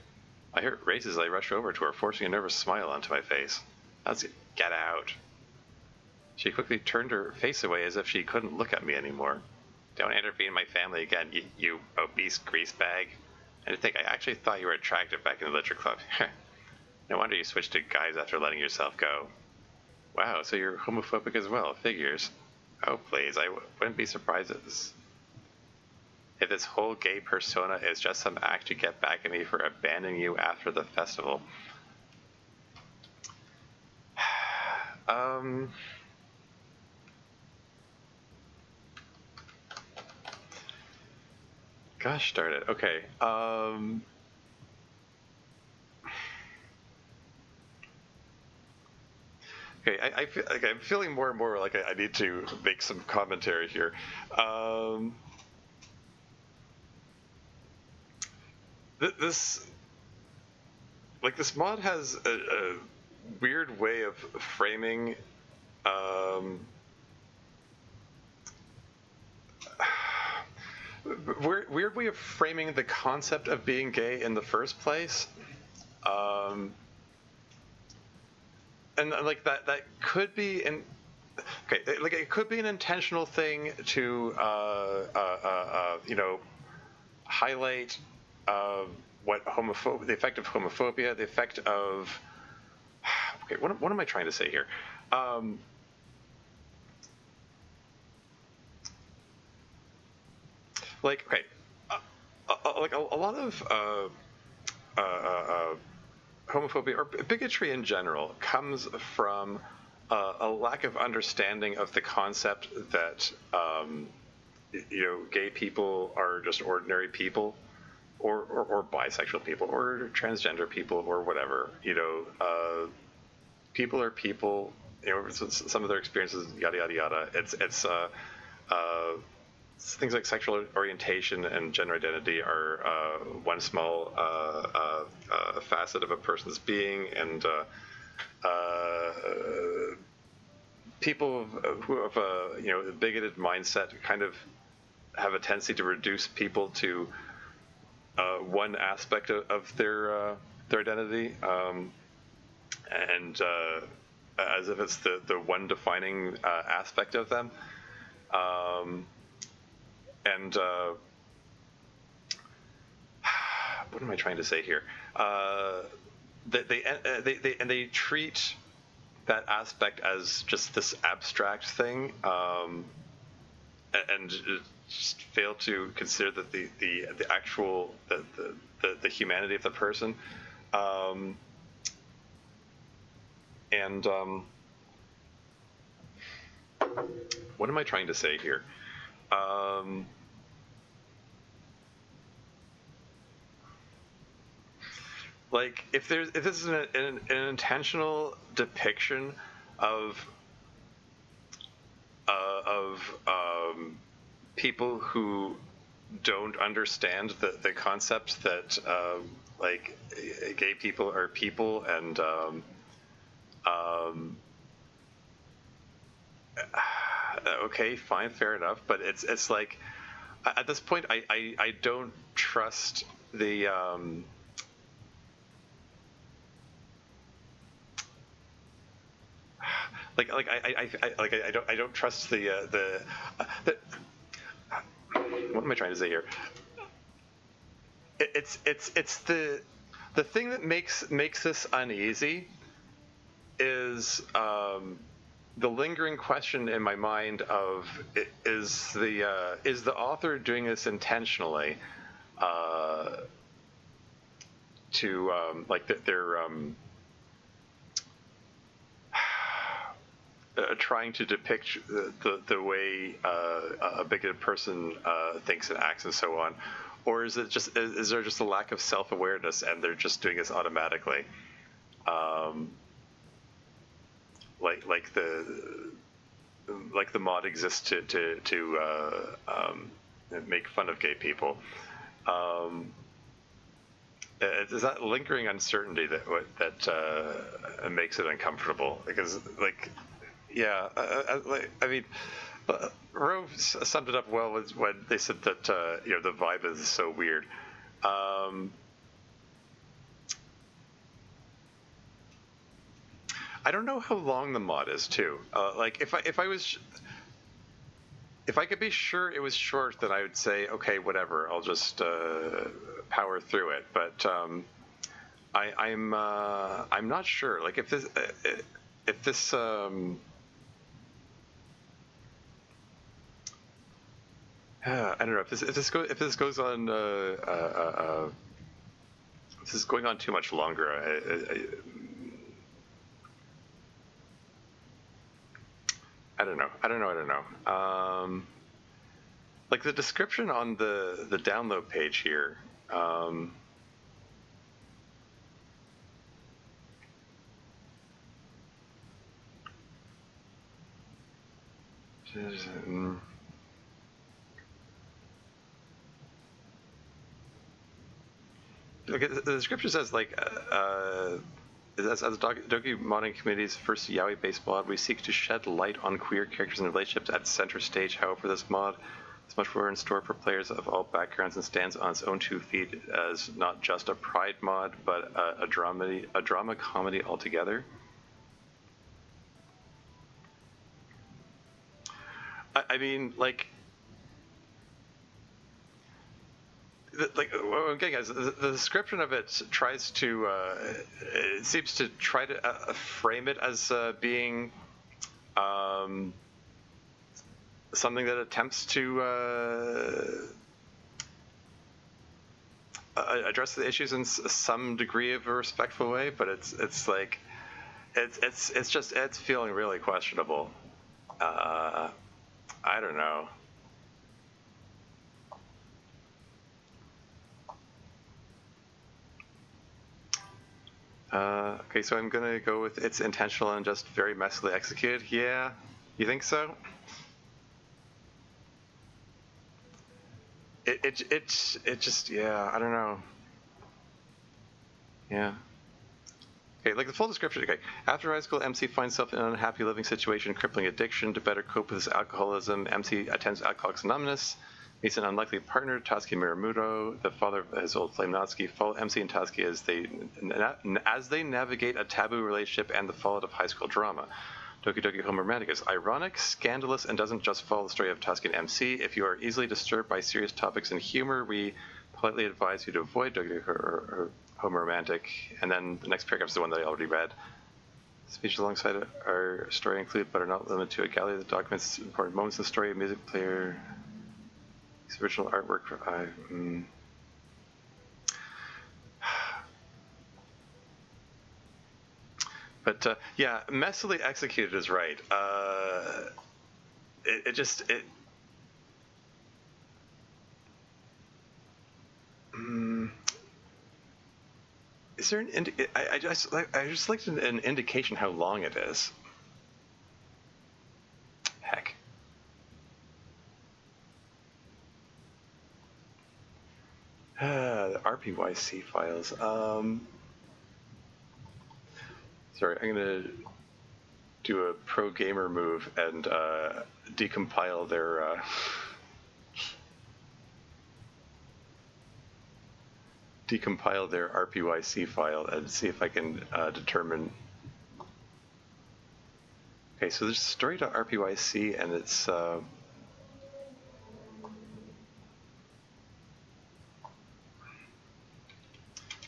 I hear it race as I rush over to her, forcing a nervous smile onto my face. Natsuki, get out. She quickly turned her face away as if she couldn't look at me anymore. Don't intervene in my family again, you obese grease bag. I didn't think I actually thought you were attractive back in the literature club. No wonder you switched to guys after letting yourself go. Wow, so you're homophobic as well, figures. Oh, please, I wouldn't be surprised if this whole gay persona is just some act to get back at me for abandoning you after the festival. Gosh darn it. Okay. Okay, I feel like I'm feeling more and more like I need to make some commentary here. This mod has a weird way of framing weird way of framing the concept of being gay in the first place. And like that could be it could be an intentional thing to highlight what the effect of homophobia, the effect of what am I trying to say here? A lot of homophobia or bigotry in general comes from a lack of understanding of the concept that gay people are just ordinary people, or bisexual people, or transgender people, or whatever. People are people. Some of their experiences, yada yada yada. It's things like sexual orientation and gender identity are one small facet of a person's being, and people who have a bigoted mindset kind of have a tendency to reduce people to one aspect of their identity, and as if it's the one defining aspect of them. And what am I trying to say here? They treat that aspect as just this abstract thing, and just fail to consider that the actual the humanity of the person. What am I trying to say here? Like if this is an intentional depiction of people who don't understand the concept that like gay people are people, and okay, fine, fair enough, but it's like at this point I don't trust the I don't trust the what am I trying to say here? It's the thing that makes this uneasy is the lingering question in my mind of is the author doing this intentionally to like they're trying to depict the way a bigoted person thinks and acts and so on, or is there just a lack of self-awareness and they're just doing this automatically, like the mod exists to make fun of gay people. Is that lingering uncertainty that makes it uncomfortable? Because yeah, I mean, Rove summed it up well when they said that the vibe is so weird. I don't know how long the mod is too. Like if I could be sure it was short, then I would say okay, whatever. I'll just power through it. But I'm not sure. Like if this I don't know if this goes on if this is going on too much longer. I don't know. Like the description on the download page here. Okay, the description says like as the Doki modding community's first yaoi-based mod, we seek to shed light on queer characters and relationships at center stage. However, this mod is much more in store for players of all backgrounds and stands on its own 2 feet as not just a pride mod, but a drama comedy altogether. I mean, like what I'm getting at is the description of it tries to it seems to try to frame it as being something that attempts to address the issues in some degree of a respectful way, but it's like it's feeling really questionable. I don't know. Okay, so I'm gonna go with it's intentional and just very messily executed. Yeah, you think so? It just, yeah, I don't know. Yeah. Okay, like the full description. Okay, after high school, MC finds himself in an unhappy living situation, crippling addiction. To better cope with his alcoholism, MC attends Alcoholics Anonymous. Meets an unlikely partner, Tatsuki Muramoto, the father of his old flame Natsuki. Follow MC and Tatsuki as they navigate a taboo relationship and the fallout of high school drama. Doki Doki Homoromantic is ironic, scandalous, and doesn't just follow the story of Tatsuki and MC. If you are easily disturbed by serious topics and humor, we politely advise you to avoid Doki or Homoromantic. And then the next paragraph is the one that I already read. Speeches alongside our story include, but are not limited to, a gallery that documents important moments in the story, a music player, original artwork for but yeah, messily executed is right. Is there an I just like an indication how long it is. Heck. The RPYC files. Sorry, I'm gonna do a pro gamer move and decompile their RPYC file and see if I can determine. Okay, so there's story.rpyc and it's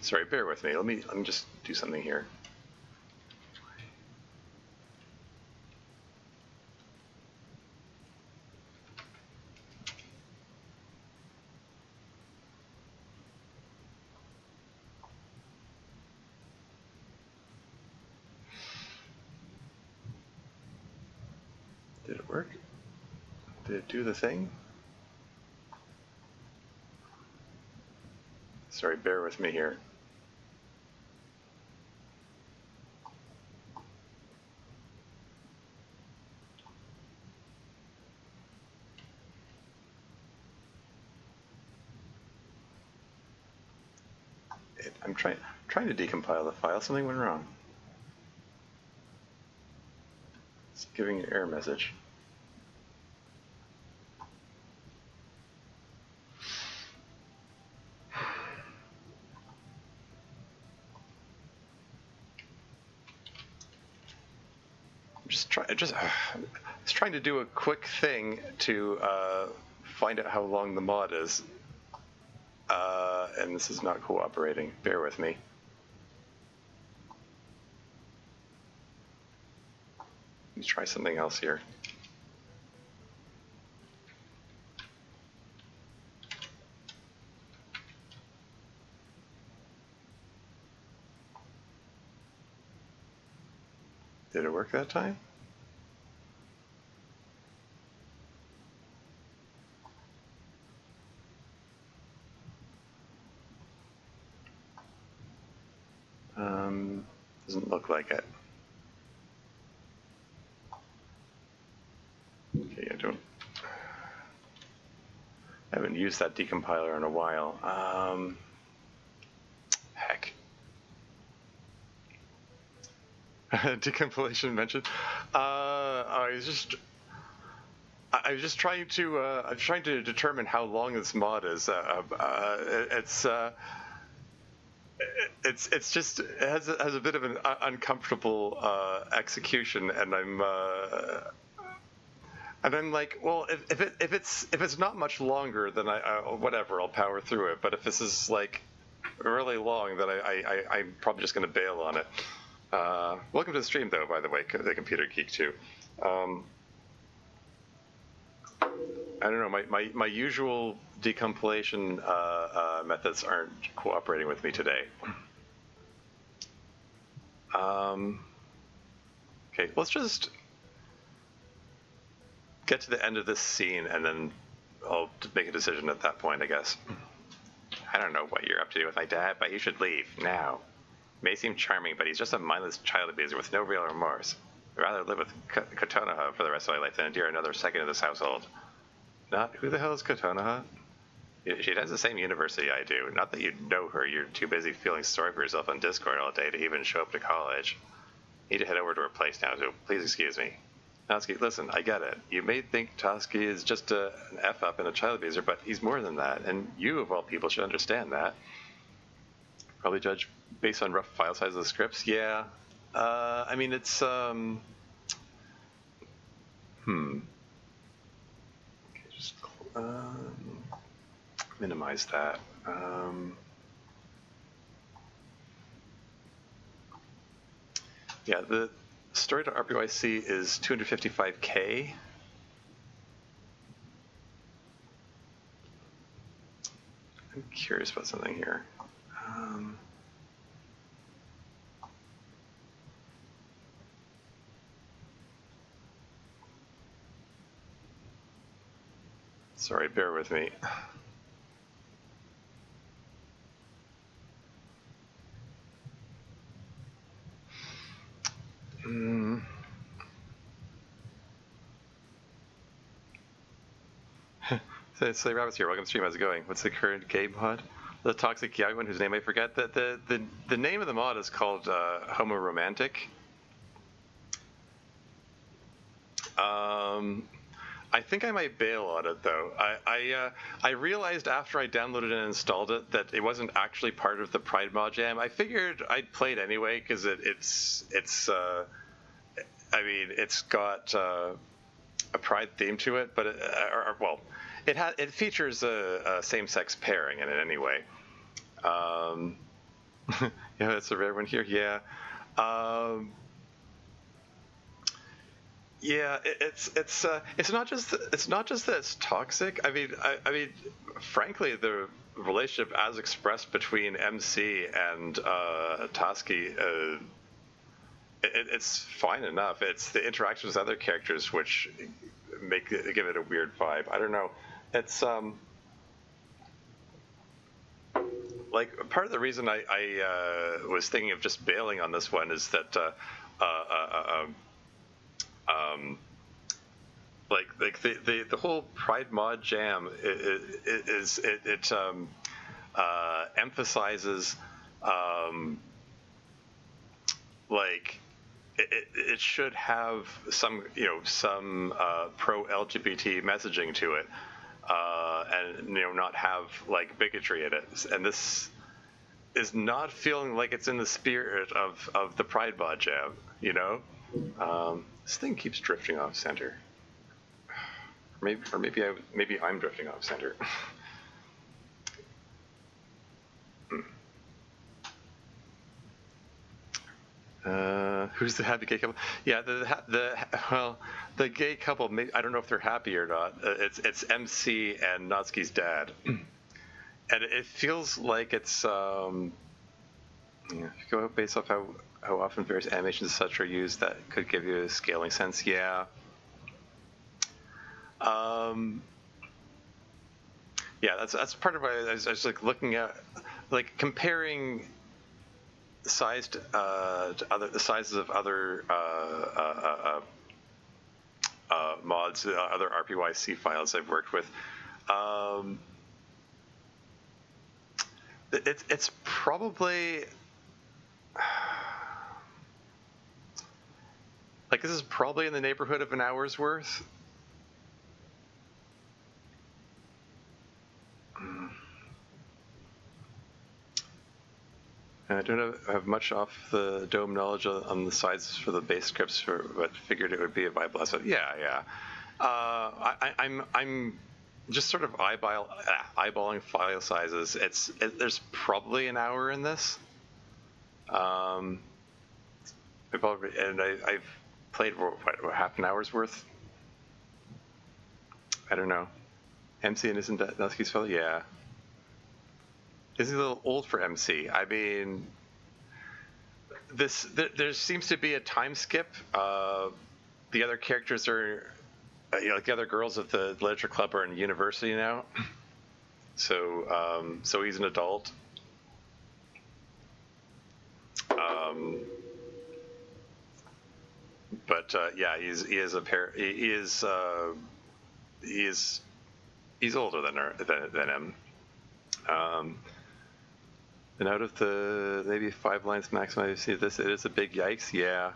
sorry, bear with me. Let me just do something here. work? Did it do the thing? Sorry, bear with me here. I'm trying to decompile the file. Something went wrong. It's giving an error message. I was trying to do a quick thing to find out how long the mod is, and this is not cooperating. Bear with me. Let's try something else here. Did it work that time? Doesn't look like it. Okay, I haven't used that decompiler in a while. Heck. Decompilation mentioned. I was just trying to determine how long this mod is. It has a bit of an uncomfortable execution, and I'm like, well, if it's not much longer, then whatever, I'll power through it. But if this is like really long, then I'm probably just going to bail on it. Welcome to the stream, though, by the way, the Computer Geek 2. I don't know, my usual decompilation methods aren't cooperating with me today. Okay, let's just get to the end of this scene, and then I'll make a decision at that point, I guess. I don't know what you're up to with my dad, but you should leave now. May seem charming, but he's just a mindless child abuser with no real remorse. I'd rather live with Kotonoha for the rest of my life than endure another second in this household. Not who the hell is Kotonoha? She attends the same university I do. Not that you know her, you're too busy feeling sorry for yourself on Discord all day to even show up to college. Need to head over to her place now, so please excuse me. Natsuki, listen, I get it. You may think Toski is just an F-up and a child abuser, but he's more than that, and you, of all people, should understand that. Probably judge based on rough file size of the scripts? Yeah. I mean, it's, Okay, just, minimize that. Yeah, the story to RPYC is 255K. I'm curious about something here. Sorry, bear with me. So Rabbit's here. Welcome to stream. How's it going? What's the current game mod? The toxic young one whose name I forget. The name of the mod is called Homoromantic. I think I might bail on it though. I realized after I downloaded and installed it that it wasn't actually part of the Pride mod jam. I figured I'd play it anyway because it's got a Pride theme to it, but it features a same-sex pairing in it anyway. Yeah, that's a rare one here. Yeah. Yeah, it's not just that it's toxic. I mean, frankly, the relationship as expressed between MC and Toski, it's fine enough. It's the interactions with other characters which give it a weird vibe. I don't know. It's like part of the reason I was thinking of just bailing on this one is that like the whole Pride mod jam emphasizes like it should have some pro LGBT messaging to it, and not have like bigotry in it. And this is not feeling like it's in the spirit of the Pride mod jam. This thing keeps drifting off center. Maybe I'm drifting off center. Who's the happy gay couple? Yeah, the gay couple. I don't know if they're happy or not. It's MC and Natsuki's dad, and it feels like it's if you go based off how often various animations and such are used, that could give you a scaling sense. Yeah. Yeah, that's part of why I was like looking at, like comparing the sizes of other mods, other RPYC files I've worked with. It's probably like this is probably in the neighborhood of an hour's worth. I don't have much off the dome knowledge on the sizes for the base scripts, but figured it would be a viable. So yeah. I'm just sort of eyeballing file sizes. There's probably an hour in this. I've played what, half an hour's worth. I don't know. MC and isn't Natsuki's file? Yeah. Is he a little old for MC? I mean, there seems to be a time skip. The other characters are, like the other girls at the literature club are in university now. So he's an adult. But yeah, he's older than him. And out of the maybe 5 lines maximum, you see this. It is a big yikes. Yeah.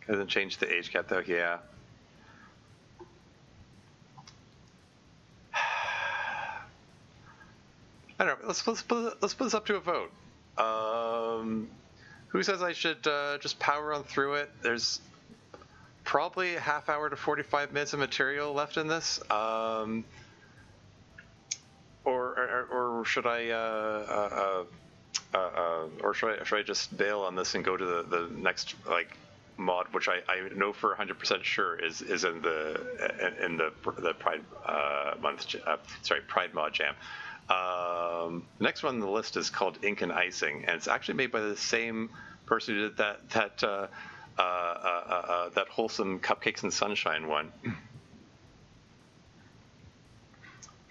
Hasn't changed the age cap though. Yeah. I don't know. Let's put this up to a vote. Who says I should just power on through it? There's probably a half hour to 45 minutes of material left in this. Or should I should I just bail on this and go to the next like mod, which I know for 100% sure is in the Pride month Pride mod jam. The next one on the list is called Ink and Icing, and it's actually made by the same person who did that wholesome Cupcakes and Sunshine one.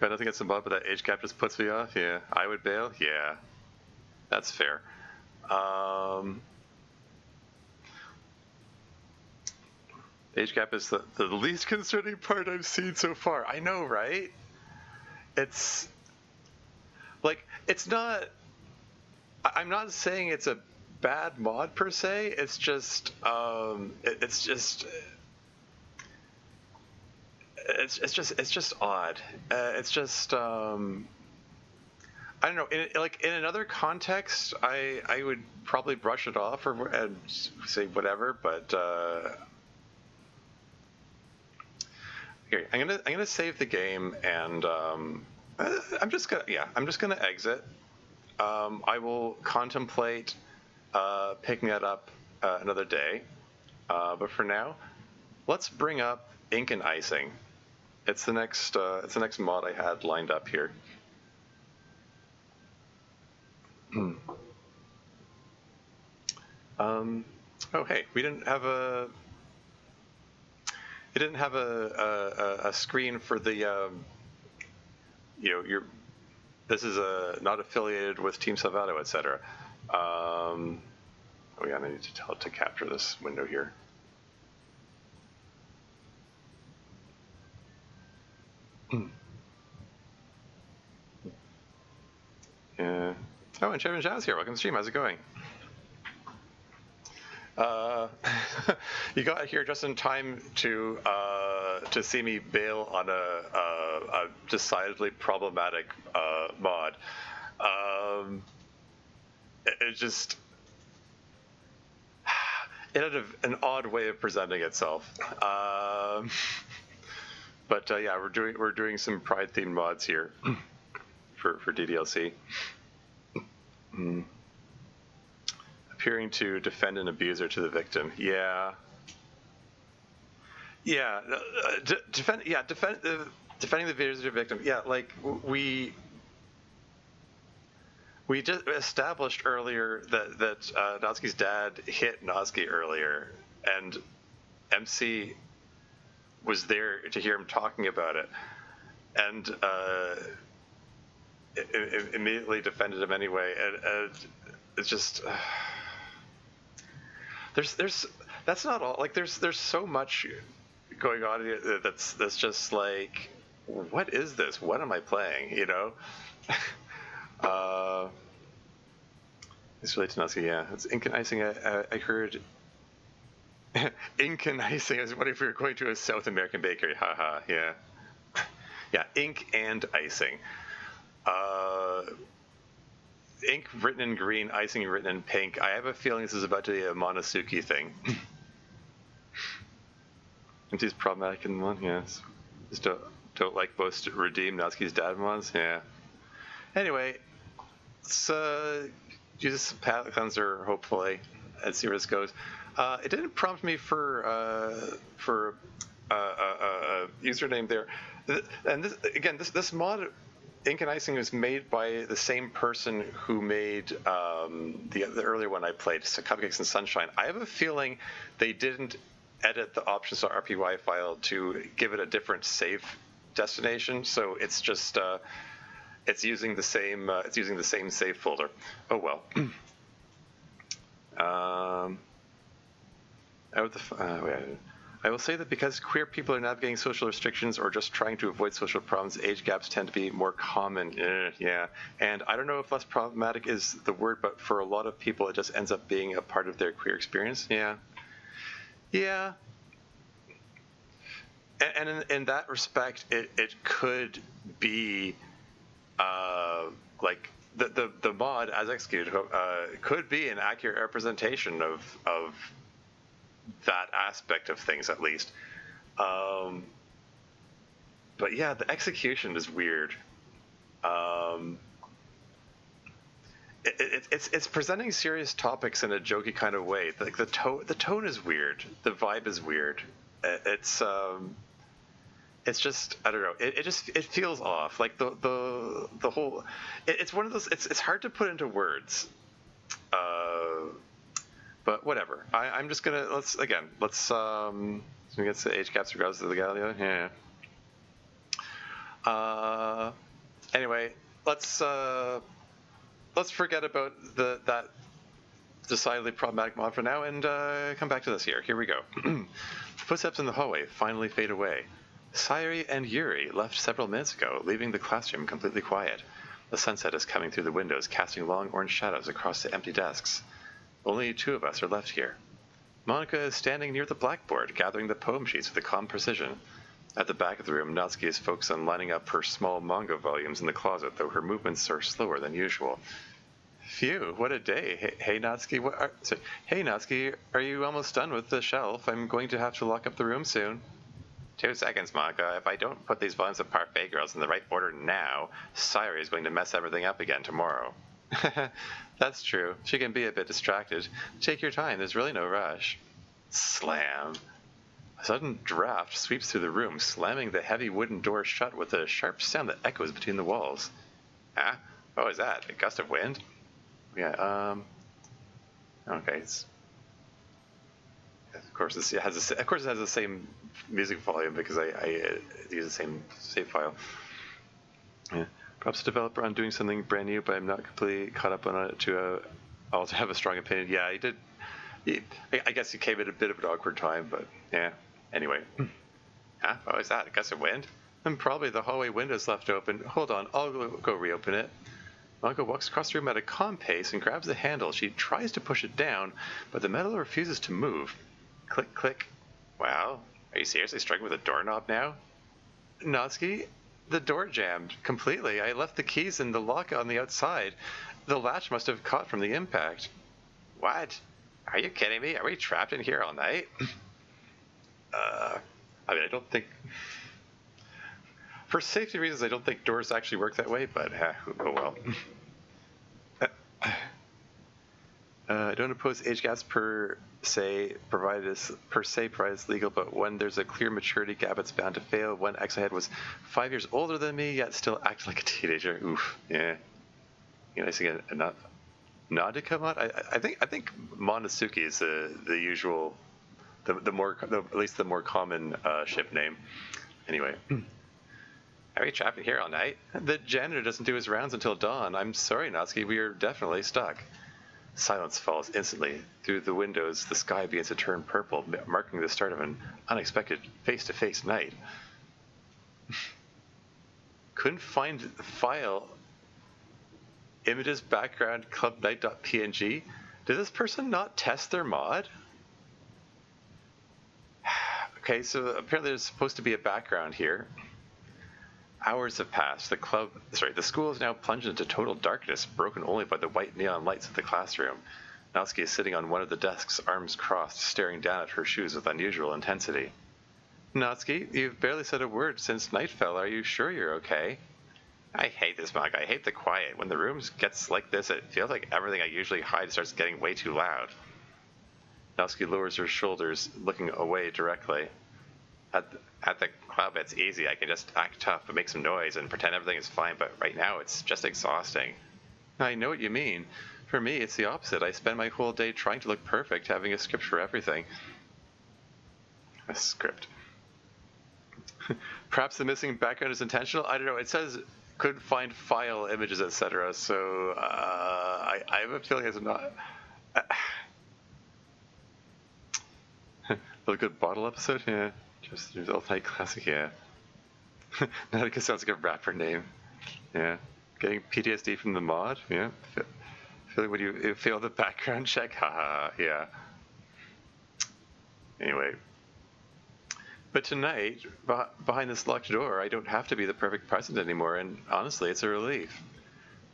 I don't think it's a mod, but that age cap just puts me off. Yeah, I would bail. Yeah, that's fair. Age gap is the least concerning part I've seen so far. I know, right? It's like, it's not, I'm not saying it's a bad mod per se. It's just it's just odd. It's just I don't know. In another context, I would probably brush it off and say whatever. But here, I'm gonna save the game, and I'm just gonna exit. I will contemplate picking it up another day. But for now, let's bring up Ink and Icing. It's the next mod I had lined up here. Oh hey, we didn't have a. didn't have a screen for the this is not affiliated with Team Salvato, etc. Oh yeah, I need to tell it to capture this window here. Yeah. Oh, and Chevin Zhao's here. Welcome to the stream. How's it going? You got here just in time to see me bail on a decidedly problematic mod. It had an odd way of presenting itself. But yeah, we're doing some Pride themed mods here for DDLC. Appearing to defend an abuser to the victim. Yeah. Yeah. Defending the abuser to the victim. Yeah, like we just established earlier that Natsuki's dad hit Natsuki earlier, and MC was there to hear him talking about it, and immediately defended him anyway, and it's just that's not all. Like there's so much going on here that's just like, what is this? What am I playing? You know. It's related to Natsuki, yeah. It's ink and icing. I heard ink and icing. I was wondering if we were going to a South American bakery. Haha, yeah. Yeah, ink and icing. Ink written in green, icing written in pink. I have a feeling this is about to be a Monosuke thing. And she's problematic in one, yes. Just don't like both redeem Natsuki's dad mods, yeah. Anyway, let's use this palette cleanser, hopefully, and see where this goes. It didn't prompt me for a username there. And this mod, Ink and Icing, was made by the same person who made the earlier one I played, so Cupcakes and Sunshine. I have a feeling they didn't edit the options.rpy file to give it a different save destination, so it's just it's using the same save folder. Oh well. I will say that because queer people are navigating social restrictions or just trying to avoid social problems, age gaps tend to be more common. Yeah, and I don't know if less problematic is the word, but for a lot of people, it just ends up being a part of their queer experience. Yeah. Yeah. And in that respect, it could be like the mod as executed could be an accurate representation of that aspect of things, at least. But yeah, the execution is weird. It's presenting serious topics in a jokey kind of way. Like the tone is weird. The vibe is weird. It's just, I don't know. It feels off. Like the whole. It's one of those. It's hard to put into words. But whatever. I'm just gonna let's get to age caps regardless of the Galileo. Yeah. Anyway, let's forget about that decidedly problematic mod for now and come back to this here. Here we go. Footsteps in the hallway finally fade away. Sayuri and Yuri left several minutes ago, leaving the classroom completely quiet. The sunset is coming through the windows, casting long orange shadows across the empty desks. Only two of us are left here. Monica is standing near the blackboard, gathering the poem sheets with a calm precision. At the back of the room, Natsuki is focused on lining up her small manga volumes in the closet, though her movements are slower than usual. Phew, what a day. Hey Natsuki, hey Natsuki, are you almost done with the shelf? I'm going to have to lock up the room soon. 2 seconds, Monica. If I don't put these volumes of Parfait Girls in the right order now, Sayuri is going to mess everything up again tomorrow. That's true. She can be a bit distracted. Take your time. There's really no rush. Slam. A sudden draft sweeps through the room, slamming the heavy wooden door shut with a sharp sound that echoes between the walls. Ah, what was that? A gust of wind? Yeah. Okay. Of course, it has the same music volume because I use the same save file. Yeah. Perhaps a developer on doing something brand new, but I'm not completely caught up on it to have a strong opinion. Yeah, he did. I guess he came at a bit of an awkward time, but yeah. Anyway. Huh? What was that? A gust of wind? And probably the hallway window's left open. Hold on, I'll go reopen it. Monica walks across the room at a calm pace and grabs the handle. She tries to push it down, but the metal refuses to move. Click, click. Wow, are you seriously struggling with a doorknob now? Natsuki, the door jammed completely. I left the keys in the lock on the outside. The latch must have caught from the impact. What? Are you kidding me? Are we trapped in here all night? I mean, I don't think... For safety reasons, I don't think doors actually work that way, but oh well. I don't oppose age gaps per se, provided it's legal, but when there's a clear maturity gap, it's bound to fail. One ex-head was 5 years older than me, yet still acted like a teenager. Oof, yeah. You know, I see a nod to come out. I think Monosuke is the usual, at least the more common ship name. Anyway. Are we trapped in here all night? The janitor doesn't do his rounds until dawn. I'm sorry, Natsuki, we are definitely stuck. Silence falls instantly. Through the windows, the sky begins to turn purple, marking the start of an unexpected face-to-face night. Couldn't find the file. Images background clubnight.png. Did this person not test their mod? Okay, so apparently there's supposed to be a background here. Hours have passed. The school is now plunged into total darkness, broken only by the white neon lights of the classroom. Natsuki is sitting on one of the desks, arms crossed, staring down at her shoes with unusual intensity. Natsuki, you've barely said a word since night fell. Are you sure you're okay? I hate this manga. I hate the quiet. When the room gets like this, it feels like everything I usually hide starts getting way too loud. Natsuki lowers her shoulders, looking away directly. At the club, it's easy. I can just act tough but make some noise and pretend everything is fine, but right now it's just exhausting. I know what you mean. For me, it's the opposite. I spend my whole day trying to look perfect, having a script for everything. A script. Perhaps the missing background is intentional? I don't know. It says couldn't find file, images, etc. So I have a feeling it's not... A good bottle episode? Yeah. Just an all-night classic, yeah. Nautica sounds like a rapper name. Yeah. Getting PTSD from the mod, yeah. Feeling when you fail the background check, haha, yeah. Anyway. But tonight, behind this locked door, I don't have to be the perfect present anymore, and honestly, it's a relief.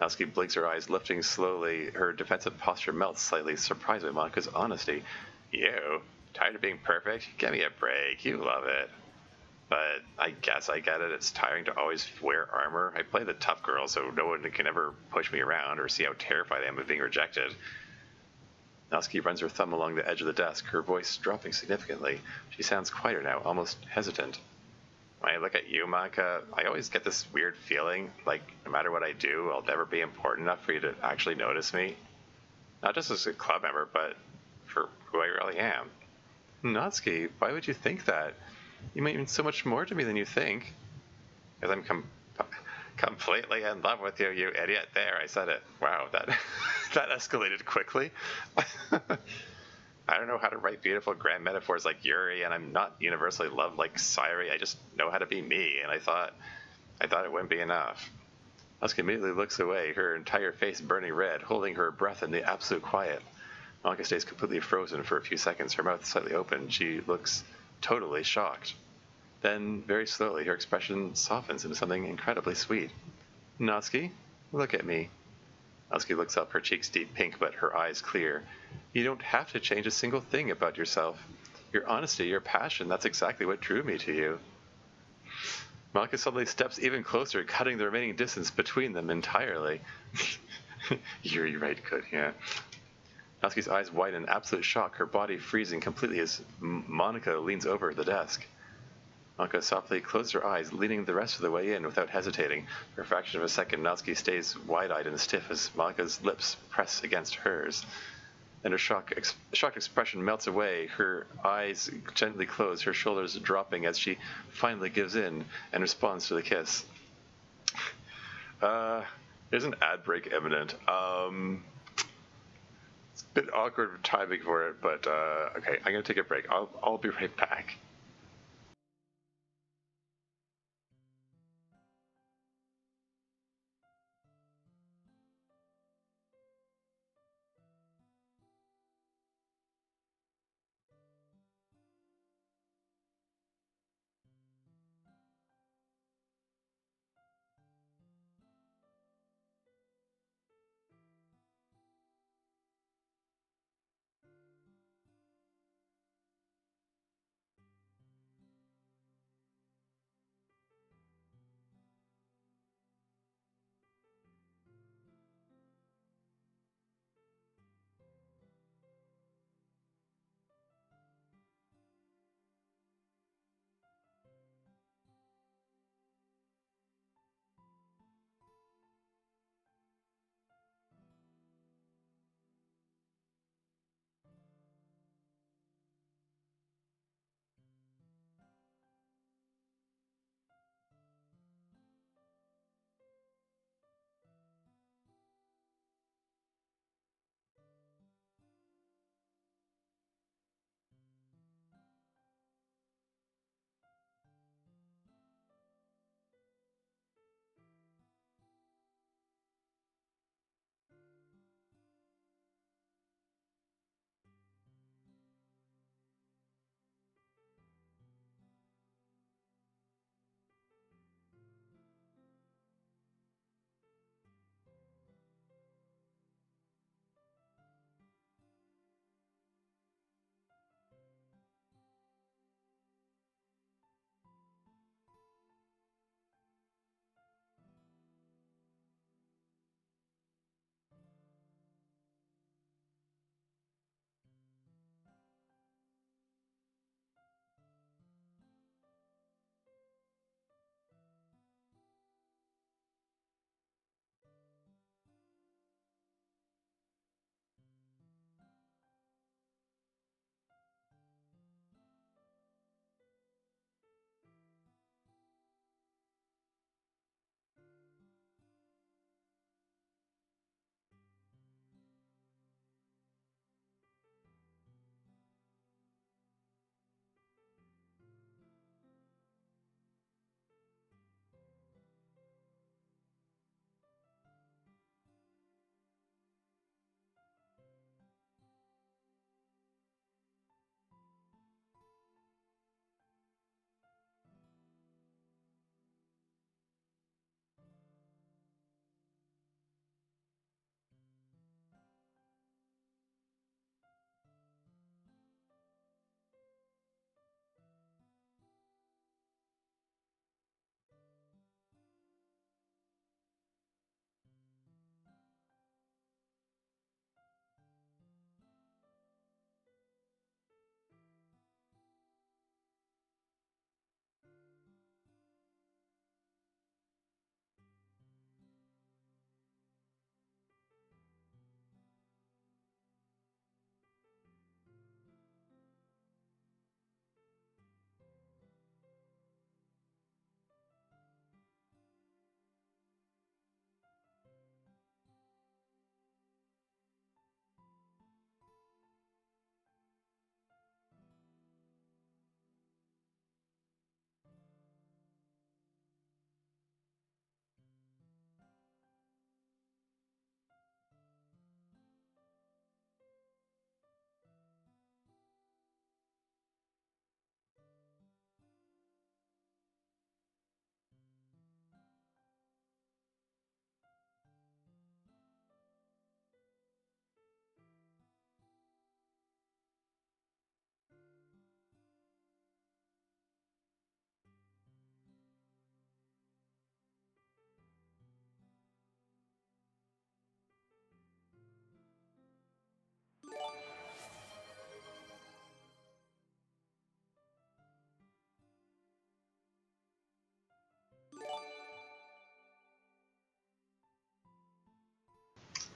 Natsuki blinks her eyes, lifting slowly. Her defensive posture melts slightly, surprised by Monika's honesty. You? Tired of being perfect? Give me a break. You love it. But I guess I get it. It's tiring to always wear armor. I play the tough girl, so no one can ever push me around or see how terrified I am of being rejected. Natsuki runs her thumb along the edge of the desk, her voice dropping significantly. She sounds quieter now, almost hesitant. When I look at you, Monika, I always get this weird feeling, like no matter what I do, I'll never be important enough for you to actually notice me. Not just as a club member, but for who I really am. Natsuki, why would you think that? You might mean so much more to me than you think. Because I'm completely in love with you, you idiot. There, I said it. Wow, that escalated quickly. I don't know how to write beautiful grand metaphors like Yuri, and I'm not universally loved like Sairi. I just know how to be me, and I thought it wouldn't be enough. Natsuki immediately looks away, her entire face burning red, holding her breath in the absolute quiet. Monika stays completely frozen for a few seconds, her mouth slightly open. She looks totally shocked. Then, very slowly, her expression softens into something incredibly sweet. Natsuki, look at me. Natsuki looks up, her cheeks deep pink, but her eyes clear. You don't have to change a single thing about yourself. Your honesty, your passion, that's exactly what drew me to you. Monika suddenly steps even closer, cutting the remaining distance between them entirely. You're right, good, yeah. Natsuki's eyes widen in absolute shock, her body freezing completely as Monika leans over the desk. Monika softly closed her eyes, leaning the rest of the way in without hesitating. For a fraction of a second, Natsuki stays wide-eyed and stiff as Monika's lips press against hers. and her shocked expression melts away. Her eyes gently close, her shoulders dropping as she finally gives in and responds to the kiss. There's an ad break imminent. It's a bit awkward timing for it, but okay, I'm gonna take a break. I'll be right back.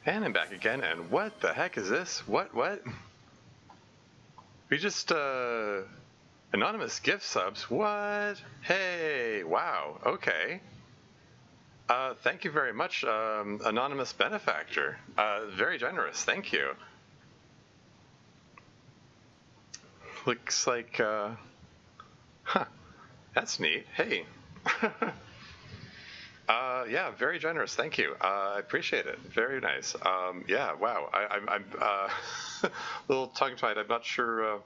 And I'm back again, and what the heck is this? What? We just, anonymous gift subs? What? Hey, wow, okay. Thank you very much, anonymous benefactor. Very generous, thank you. Looks like, that's neat, hey. Yeah, very generous. Thank you. I appreciate it. Very nice. Yeah, wow. I'm a little tongue-tied. I'm not sure.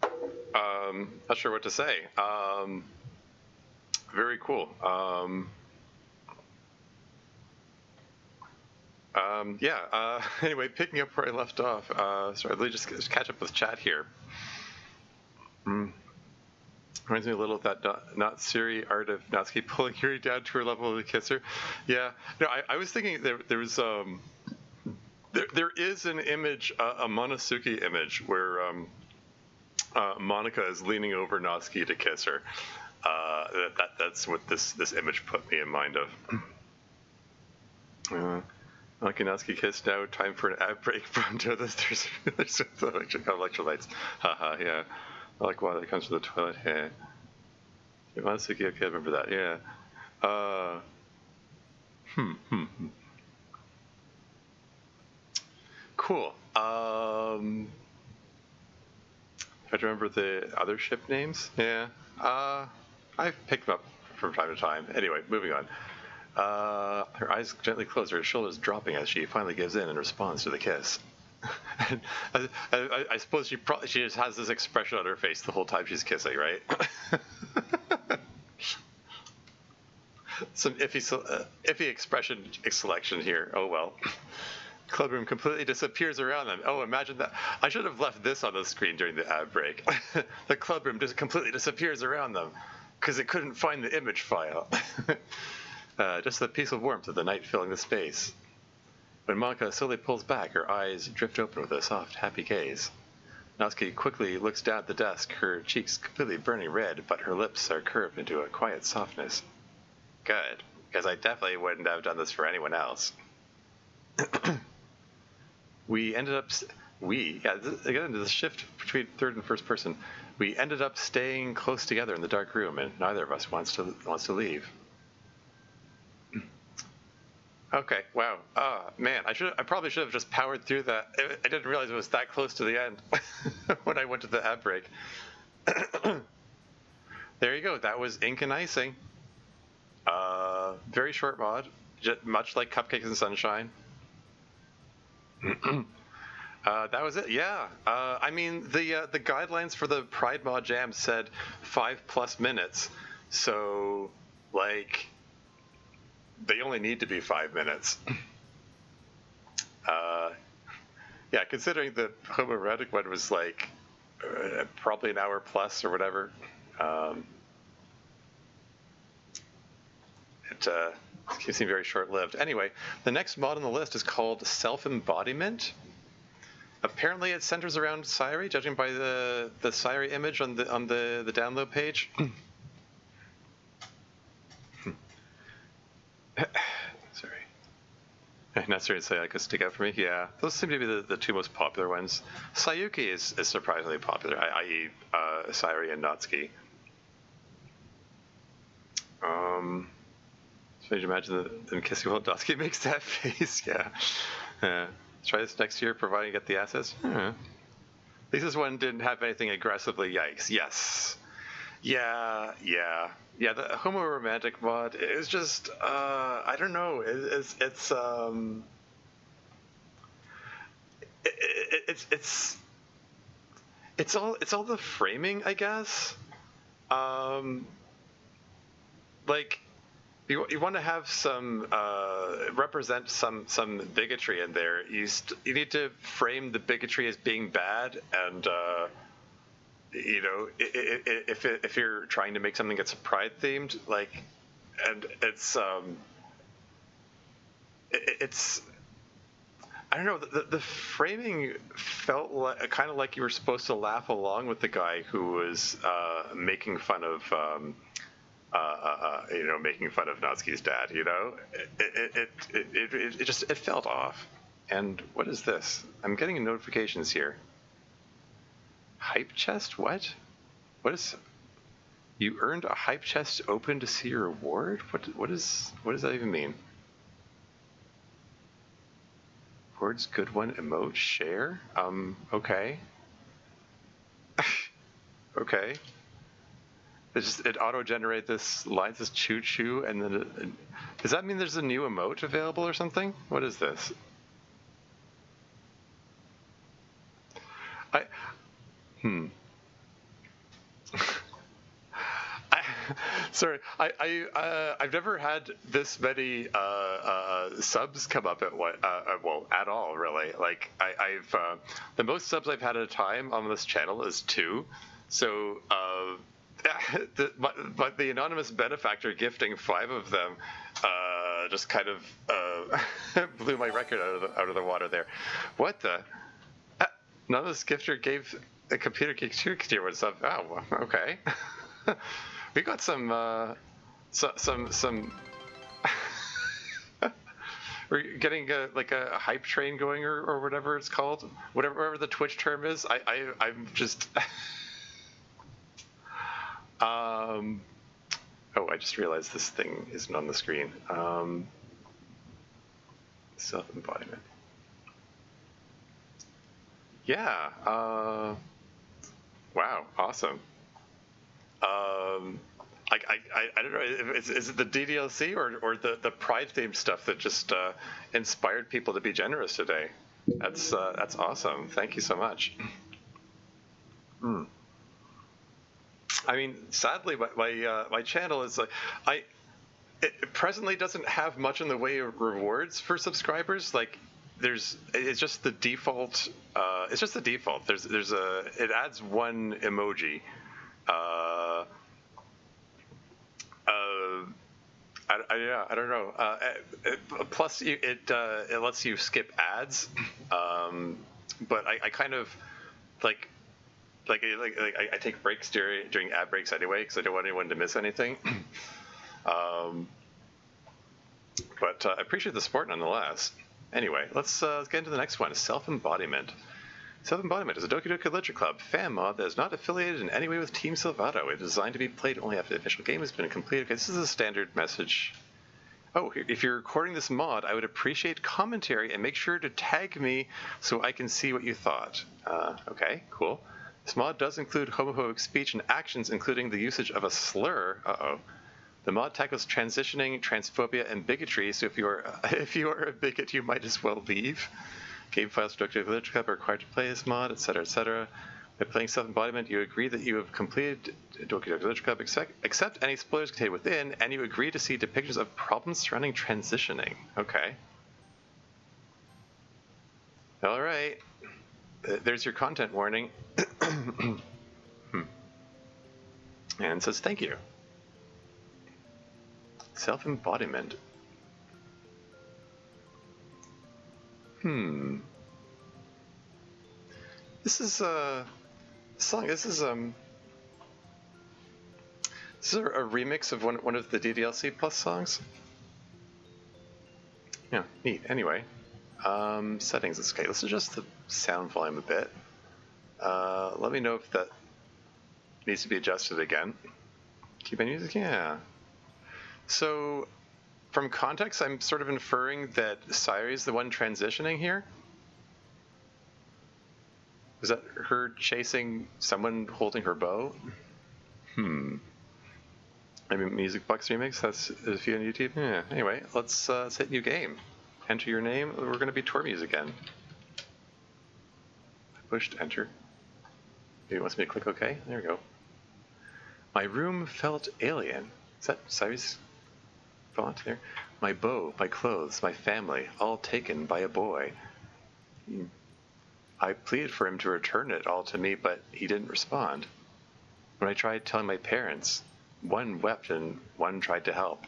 Not sure what to say. Very cool. Yeah. Anyway, picking up where I left off. Sorry, let me just catch up with chat here. Reminds me a little of that not Siri art of Natsuki pulling Yuri down to her level to kiss her. Yeah, no, I was thinking there was there is an image, a Monosuke image where Monica is leaning over Natsuki to kiss her. That's what this image put me in mind of. Monica and Natsuki kiss now. Time for an ad break from there's electrolytes. Haha, yeah. I like water that comes from the toilet. Yeah. Monosuke, okay, I remember that. Yeah. Cool. I remember the other ship names. Yeah. I've picked them up from time to time. Anyway, moving on. Her eyes gently close, her shoulders dropping as she finally gives in and responds to the kiss. I suppose she just has this expression on her face the whole time she's kissing, right? Some iffy expression selection here. Oh well. Clubroom completely disappears around them. Oh, imagine that. I should have left this on the screen during the ad break. The clubroom just completely disappears around them because it couldn't find the image file. Just the peaceful warmth of the night filling the space. When Monica slowly pulls back, her eyes drift open with a soft, happy gaze. Natsuki quickly looks down at the desk, her cheeks completely burning red, but her lips are curved into a quiet softness. Good, because I definitely wouldn't have done this for anyone else. Again, the shift between third and first person. We ended up staying close together in the dark room, and neither of us wants to leave. Okay, wow. Man, I probably should have just powered through that. I didn't realize it was that close to the end when I went to the ad break. There you go. That was Ink and Icing. Very short mod, much like Cupcakes and Sunshine. That was it. Yeah. I mean, the guidelines for the Pride Mod Jam said 5+ minutes, so like they only need to be 5 minutes. Yeah, considering the Homoromantic one was like probably an hour plus or whatever. It seemed very short-lived. Anyway, the next mod on the list is called Self-Embodiment. Apparently, it centers around Sairi, judging by the Sairi image on the download page. Sorry. Not certain Sayaka stick out for me. Yeah, those seem to be the two most popular ones. Sayuki is surprisingly popular, i.e., Sairi and Natsuki. So you imagine them kissing while Natsuki makes that face? Yeah. Let's try this next year, providing you get the assets. At least this one didn't have anything aggressively yikes. Yes. Yeah. The Homoromantic mod is just I don't know. It's all the framing, I guess. Like you want to have some represent some bigotry in there. You need to frame the bigotry as being bad, and you know, if you're trying to make something that's pride themed, like, and it's I don't know, the framing felt like, kind of like you were supposed to laugh along with the guy who was making fun of making fun of Natsuki's dad. It just felt off. And what is this? I'm getting notifications here. Hype chest? What? What is? You earned a hype chest open to see your reward? What does that even mean? Rewards, good one, emote, share? Okay. Okay. It auto-generate this line, says choo choo, and then does that mean there's a new emote available or something? What is this? Sorry, I've never had this many subs come up at all really. Like I've the most subs I've had at a time on this channel is 2. So but the anonymous benefactor gifting 5 of them just kind of blew my record out of the water there. What the? Anonymous gifter gave a computer geek 2 tier 1 sub. Oh, okay. We got some. We're getting a hype train going or whatever it's called, whatever the Twitch term is. I'm just. Oh, I just realized this thing isn't on the screen. Self-embodiment. Yeah. Wow. Awesome. I don't know. Is it the DDLC or the Pride themed stuff that just inspired people to be generous today? That's awesome. Thank you so much. I mean, sadly, my channel is it presently doesn't have much in the way of rewards for subscribers. Like it's just the default. It's just the default. It adds 1 emoji. I don't know. Plus, it lets you skip ads, but I kind of like I take breaks during ad breaks anyway because I don't want anyone to miss anything. But I appreciate the support nonetheless. Anyway, let's get into the next one. Self-embodiment. Self-embodiment is a Doki Doki Literature Club fan mod that is not affiliated in any way with Team Salvato. It is designed to be played only after the official game has been completed. Okay, this is a standard message. Oh, if you're recording this mod, I would appreciate commentary and make sure to tag me so I can see what you thought. Okay, cool. This mod does include homophobic speech and actions, including the usage of a slur. Uh-oh. The mod tackles transitioning, transphobia, and bigotry, so if you are a bigot, you might as well leave. Game files for Doki Doki Literature Club are required to play this mod, etc., etc. By playing Self-Embodiment, you agree that you have completed Doki Doki Literature Club, except any spoilers contained within, and you agree to see depictions of problems surrounding transitioning. Okay. All right. There's your content warning. And it says thank you. Self-embodiment. This is a song. This is a remix of one of the DDLC Plus songs. Yeah, neat. Anyway, settings. It's okay. Let's adjust the sound volume a bit. Let me know if that needs to be adjusted again. Keep my music. Yeah. So, from context, I'm sort of inferring that Sairi's the one transitioning here. Was that her chasing someone holding her bow? I mean, Music Box Remix, that's a few on YouTube. Yeah, anyway, let's hit new game. Enter your name. We're going to be Tormuse again. I pushed enter. Maybe it wants me to click OK. There we go. My room felt alien. Is that Sairi's font there? My bow, my clothes, my family, all taken by a boy. I pleaded for him to return it all to me, but he didn't respond. When I tried telling my parents, one wept and one tried to help.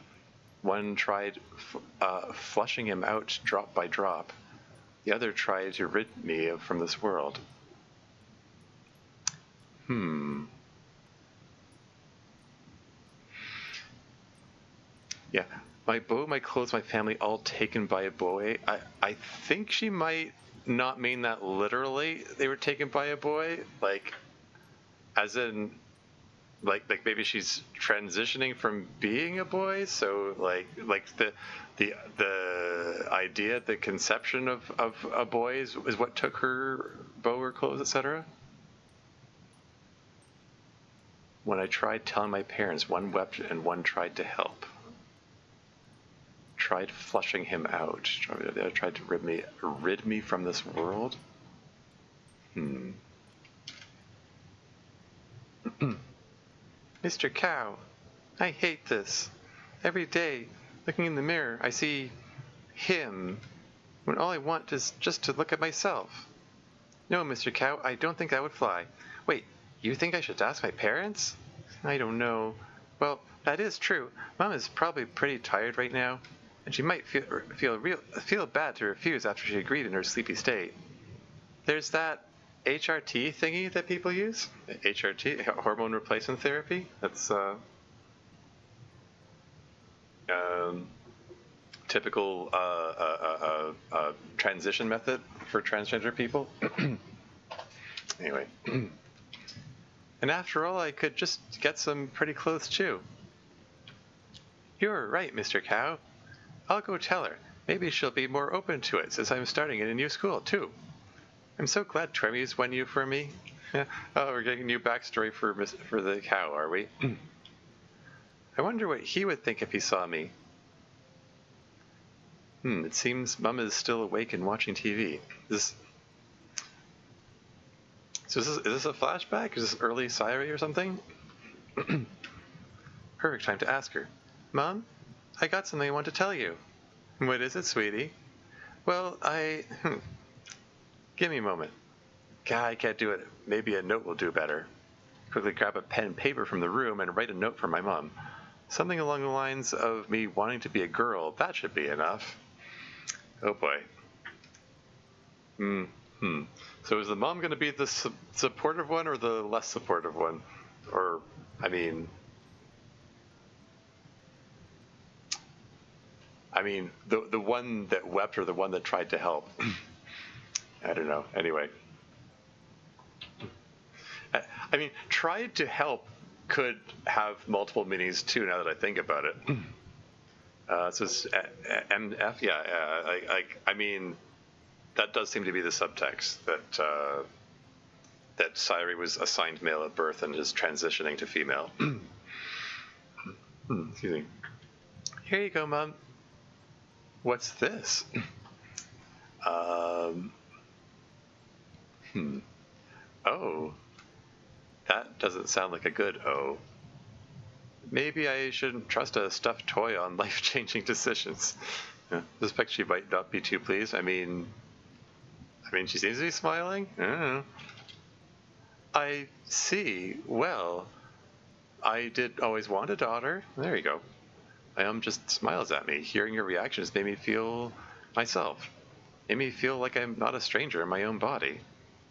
One tried flushing him out drop by drop. The other tried to rid me from this world. Yeah, my bow, my clothes, my family, all taken by a boy. I think she might not mean that literally. They were taken by a boy, like, as in, like maybe she's transitioning from being a boy. So like the idea, the conception of a boy is what took her bow, her clothes, etc. When I tried telling my parents, one wept and one tried to help. Tried flushing him out. Tried to rid me from this world. Mr. Cow, I hate this. Every day, looking in the mirror, I see him, when all I want is just to look at myself. No, Mr. Cow, I don't think that would fly. Wait, you think I should ask my parents? I don't know. Well, that is true. Mom is probably pretty tired right now, and she might feel bad to refuse after she agreed in her sleepy state. There's that HRT thingy that people use. HRT, hormone replacement therapy. That's typical transition method for transgender people. Anyway. And after all, I could just get some pretty clothes too. You're right, Mr. Cow. I'll go tell her. Maybe she'll be more open to it since I'm starting in a new school too. I'm so glad Tremy's won you for me. Oh, we're getting a new backstory for the cow, are we? I wonder what he would think if he saw me. It seems Mum is still awake and watching TV. So is this a flashback? Is this early Sayuri or something? Perfect time to ask her. Mom, I got something I want to tell you. What is it, sweetie? Well, Give me a moment. God, I can't do it. Maybe a note will do better. Quickly grab a pen and paper from the room and write a note for my mom. Something along the lines of me wanting to be a girl. That should be enough. Oh boy. So is the mom going to be the supportive one or the less supportive one? Or, I mean, the one that wept or the one that tried to help? I don't know. Anyway. I mean, tried to help could have multiple meanings too, now that I think about it. So it's MF, yeah. I mean, that does seem to be the subtext, that Sayuri was assigned male at birth and is transitioning to female. Excuse me. Here you go, Mom. What's this? Oh. That doesn't sound like a good O. Maybe I shouldn't trust a stuffed toy on life-changing decisions. I suspect she might not be too pleased. I mean, she seems to be smiling. I don't know. I see. Well, I did always want a daughter. There you go. Just smiles at me. Hearing your reactions made me feel myself. Made me feel like I'm not a stranger in my own body.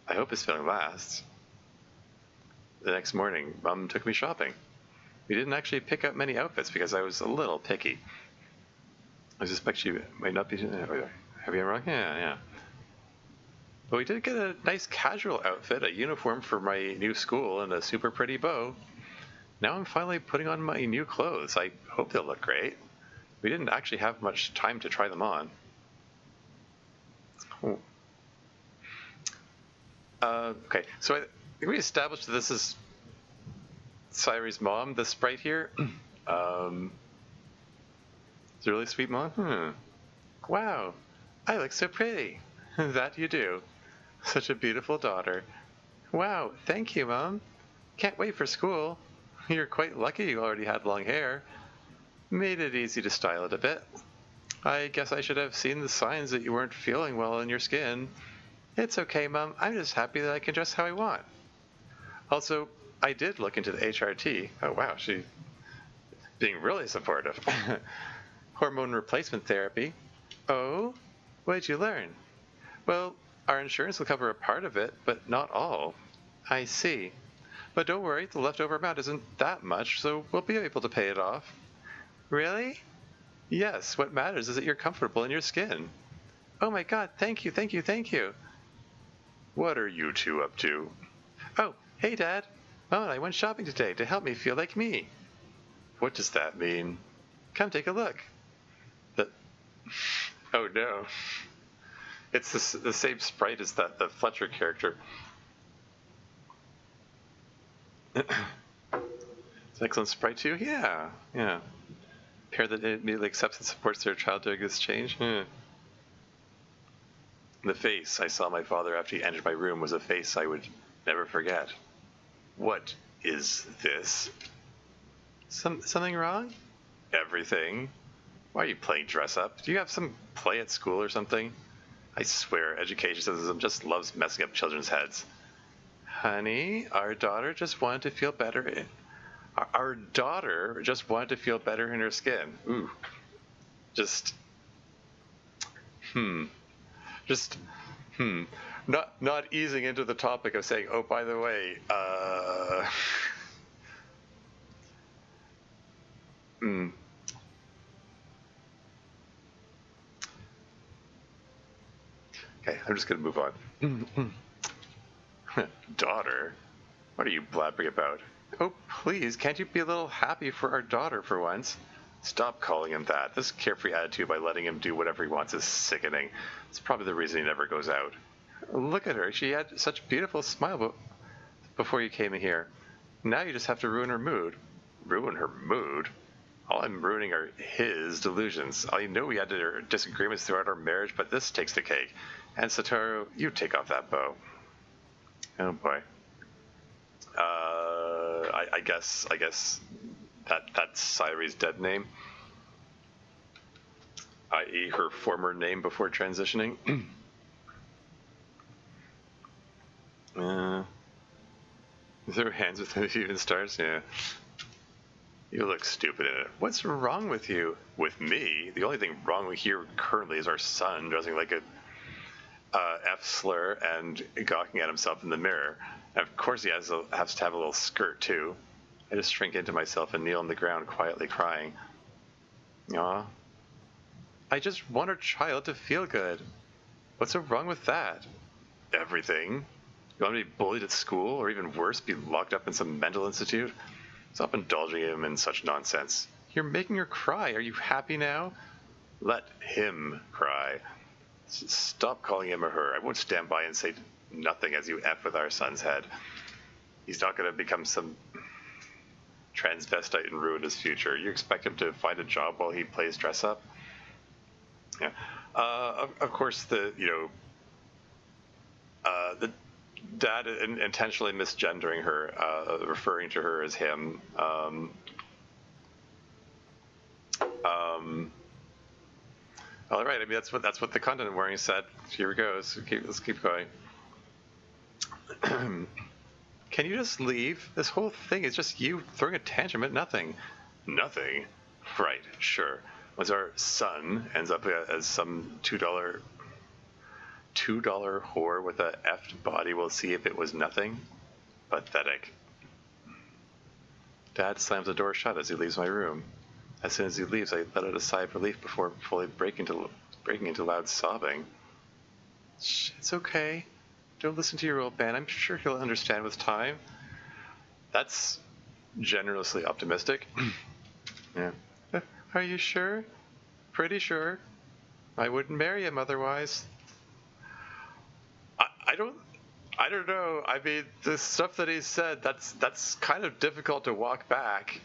I hope this feeling lasts. The next morning, Mom took me shopping. We didn't actually pick up many outfits because I was a little picky. I suspect she might not be... Have you wrong? Yeah. But we did get a nice casual outfit, a uniform for my new school, and a super pretty bow. Now I'm finally putting on my new clothes. I hope they'll look great. We didn't actually have much time to try them on. Cool. Okay, so I think we established that this is Sayuri's mom, the sprite here. It's a really sweet mom. Wow, I look so pretty. That you do. Such a beautiful daughter. Wow, thank you, Mom. Can't wait for school. You're quite lucky you already had long hair. Made it easy to style it a bit. I guess I should have seen the signs that you weren't feeling well in your skin. It's okay, Mom. I'm just happy that I can dress how I want. Also, I did look into the HRT. Oh, wow, she's being really supportive. Hormone replacement therapy. Oh, what did you learn? Well, our insurance will cover a part of it, but not all. I see. But don't worry, the leftover amount isn't that much, so we'll be able to pay it off. Really? Yes, what matters is that you're comfortable in your skin. Oh my god, thank you, thank you, thank you. What are you two up to? Oh, hey Dad. Mom and I went shopping today to help me feel like me. What does that mean? Come take a look. The... Oh no. It's the same sprite as the Fletcher character. It's an excellent sprite too? Yeah, yeah. Pair that immediately accepts and supports their child doing this change? The face I saw my father after he entered my room was a face I would never forget. What is this? Something wrong? Everything. Why are you playing dress up? Do you have some play at school or something? I swear, education system just loves messing up children's heads. Honey, our daughter just wanted to feel better. Our daughter just wanted to feel better in her skin. Ooh. Just. Just. Not easing into the topic of saying, oh, by the way, Okay, I'm just gonna move on. Daughter? What are you blabbering about? Oh, please, can't you be a little happy for our daughter for once? Stop calling him that. This carefree attitude by letting him do whatever he wants is sickening. It's probably the reason he never goes out. Look at her. She had such a beautiful smile before you came in here. Now you just have to ruin her mood. Ruin her mood? All I'm ruining are his delusions. I know we had our disagreements throughout our marriage, but this takes the cake. And Satoru, you take off that bow. Oh boy. I guess that's Sairi's dead name, i.e. her former name before transitioning. Is there hands with even stars? Yeah. You look stupid in it. What's wrong with you? With me? The only thing wrong here currently is our son dressing like a F slur and gawking at himself in the mirror. And of course he has to have a little skirt too. I just shrink into myself and kneel on the ground quietly crying. Aw. I just want our child to feel good. What's so wrong with that? Everything. You want me to be bullied at school, or even worse, be locked up in some mental institute? Stop indulging him in such nonsense. You're making her cry. Are you happy now? Let him cry. Stop calling him or her. I won't stand by and say nothing as you F with our son's head. He's not going to become some transvestite and ruin his future. You expect him to find a job while he plays dress up? Yeah. Of course, the dad intentionally misgendering her, referring to her as him. All right. I mean, that's what the content warning said. Here we go. Let's keep going. Can you just leave? This whole thing is just you throwing a tantrum at nothing. Nothing? Right, sure. Once our son ends up as some $2 whore with a effed body, we'll see if it was nothing. Pathetic. Dad slams the door shut as he leaves my room. As soon as he leaves, I let out a sigh of relief before fully breaking into loud sobbing. It's okay. Don't listen to your old man. I'm sure he'll understand with time. That's generously optimistic. Yeah. Are you sure? Pretty sure. I wouldn't marry him otherwise. I don't know. I mean, the stuff that he said, that's kind of difficult to walk back.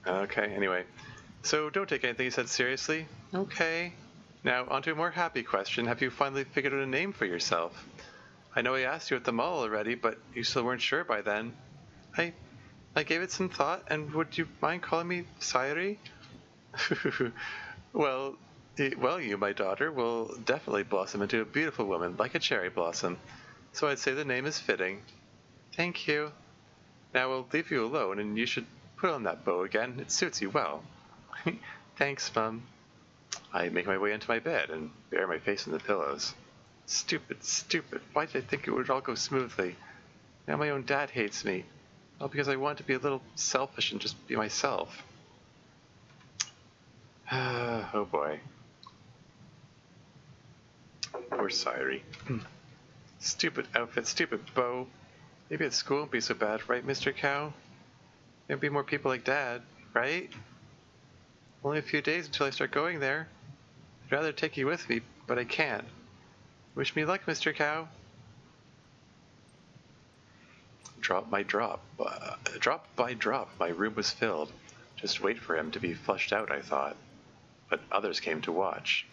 Okay, anyway. So don't take anything he said seriously. Okay. Now, on to a more happy question. Have you finally figured out a name for yourself? I know I asked you at the mall already, but you still weren't sure by then. I gave it some thought, and would you mind calling me Sairi? Well, you, my daughter, will definitely blossom into a beautiful woman, like a cherry blossom. So I'd say the name is fitting. Thank you. Now we'll leave you alone, and you should put on that bow again. It suits you well. Thanks, Mum. I make my way into my bed and bury my face in the pillows. Stupid. Why did I think it would all go smoothly? Now my own dad hates me. All because I want to be a little selfish and just be myself. Oh boy. Poor Sayuri. Stupid outfit, stupid bow. Maybe at school won't be so bad, right, Mr. Cow? There'll be more people like Dad, right? Only a few days until I start going there. I'd rather take you with me, but I can't. Wish me luck, Mr. Cow. Drop by drop, my room was filled. Just wait for him to be flushed out, I thought. But others came to watch.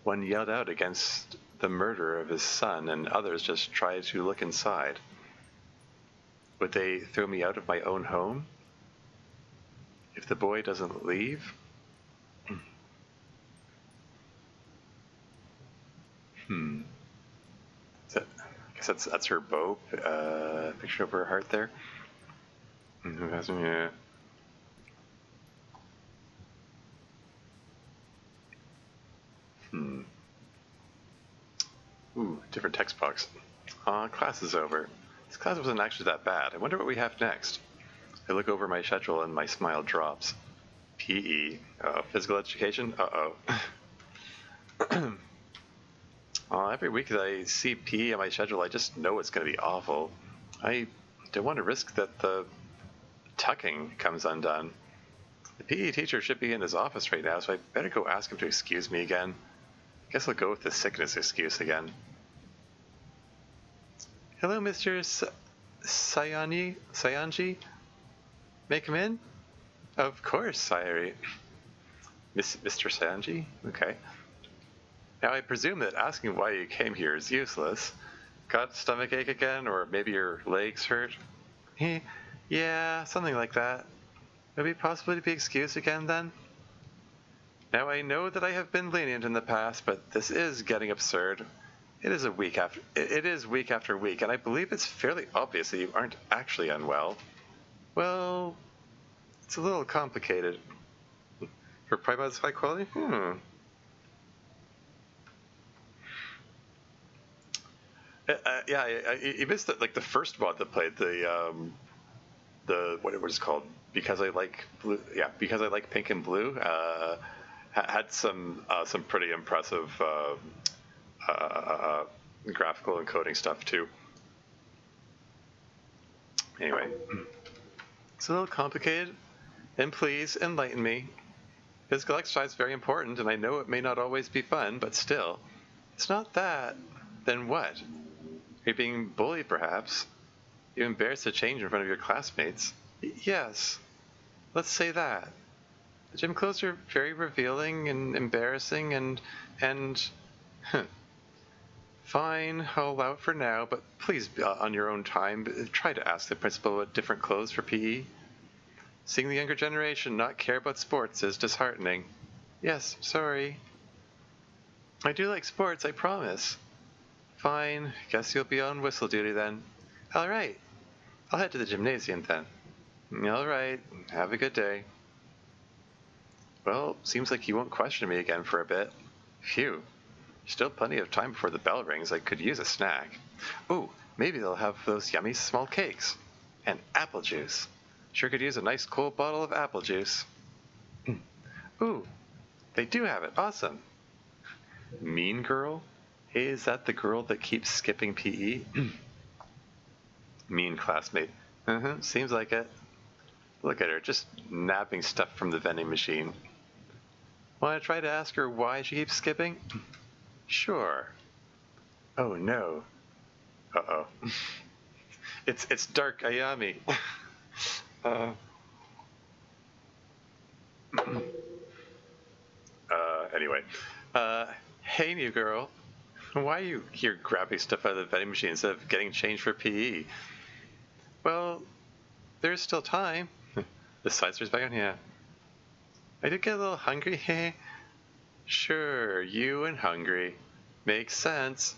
One yelled out against the murder of his son, and others just tried to look inside. Would they throw me out of my own home? If the boy doesn't leave? I guess that's her bow picture of her heart there. Yeah. Ooh, different text box. Class is over. This class wasn't actually that bad. I wonder what we have next. I look over my schedule and my smile drops. PE. Physical education? Uh-oh. Every week that I see PE on my schedule, I just know it's going to be awful. I don't want to risk that the tucking comes undone. The PE teacher should be in his office right now, so I better go ask him to excuse me again. Guess I'll go with the sickness excuse again. Hello, Mr. Sayanji? May I come in? Of course, Sayuri. Mr. Sayanji? Okay. Now I presume that asking why you came here is useless. Got stomachache again, or maybe your legs hurt? Yeah, something like that. Maybe possibly to be excused again then? Now I know that I have been lenient in the past, but this is getting absurd. It is week after week, and I believe it's fairly obvious that you aren't actually unwell. Well, it's a little complicated. For Prima's high quality? You missed the first mod that played the what it was called, because I like blue. Yeah, because I like pink and blue. Had some pretty impressive graphical and coding stuff too. Anyway, it's a little complicated, and please enlighten me. Physical exercise is very important, and I know it may not always be fun, but still, it's not that. Then what? You're being bullied, perhaps. You're embarrassed to change in front of your classmates. Yes, let's say that. The gym clothes are very revealing and embarrassing, and fine, I'll allow it for now, but please, on your own time, try to ask the principal what different clothes for PE. Seeing the younger generation not care about sports is disheartening. Yes, sorry. I do like sports, I promise. Fine, guess you'll be on whistle duty then. All right, I'll head to the gymnasium then. All right, have a good day. Well, seems like you won't question me again for a bit. Phew. Still plenty of time before the bell rings. I could use a snack. Ooh, maybe they'll have those yummy small cakes. And apple juice. Sure could use a nice cold bottle of apple juice. Ooh, they do have it. Awesome. Mean girl? Hey, is that the girl that keeps skipping PE? Mean classmate. Seems like it. Look at her, just nabbing stuff from the vending machine. Want to try to ask her why she keeps skipping? Sure. Oh no. Uh-oh. It's Dark Ayami. Anyway. Hey, new girl. Why are you here grabbing stuff out of the vending machine instead of getting changed for PE? Well, there's still time. The sidester's back on, yeah. I did get a little hungry, hey. Sure, you and hungry. Makes sense.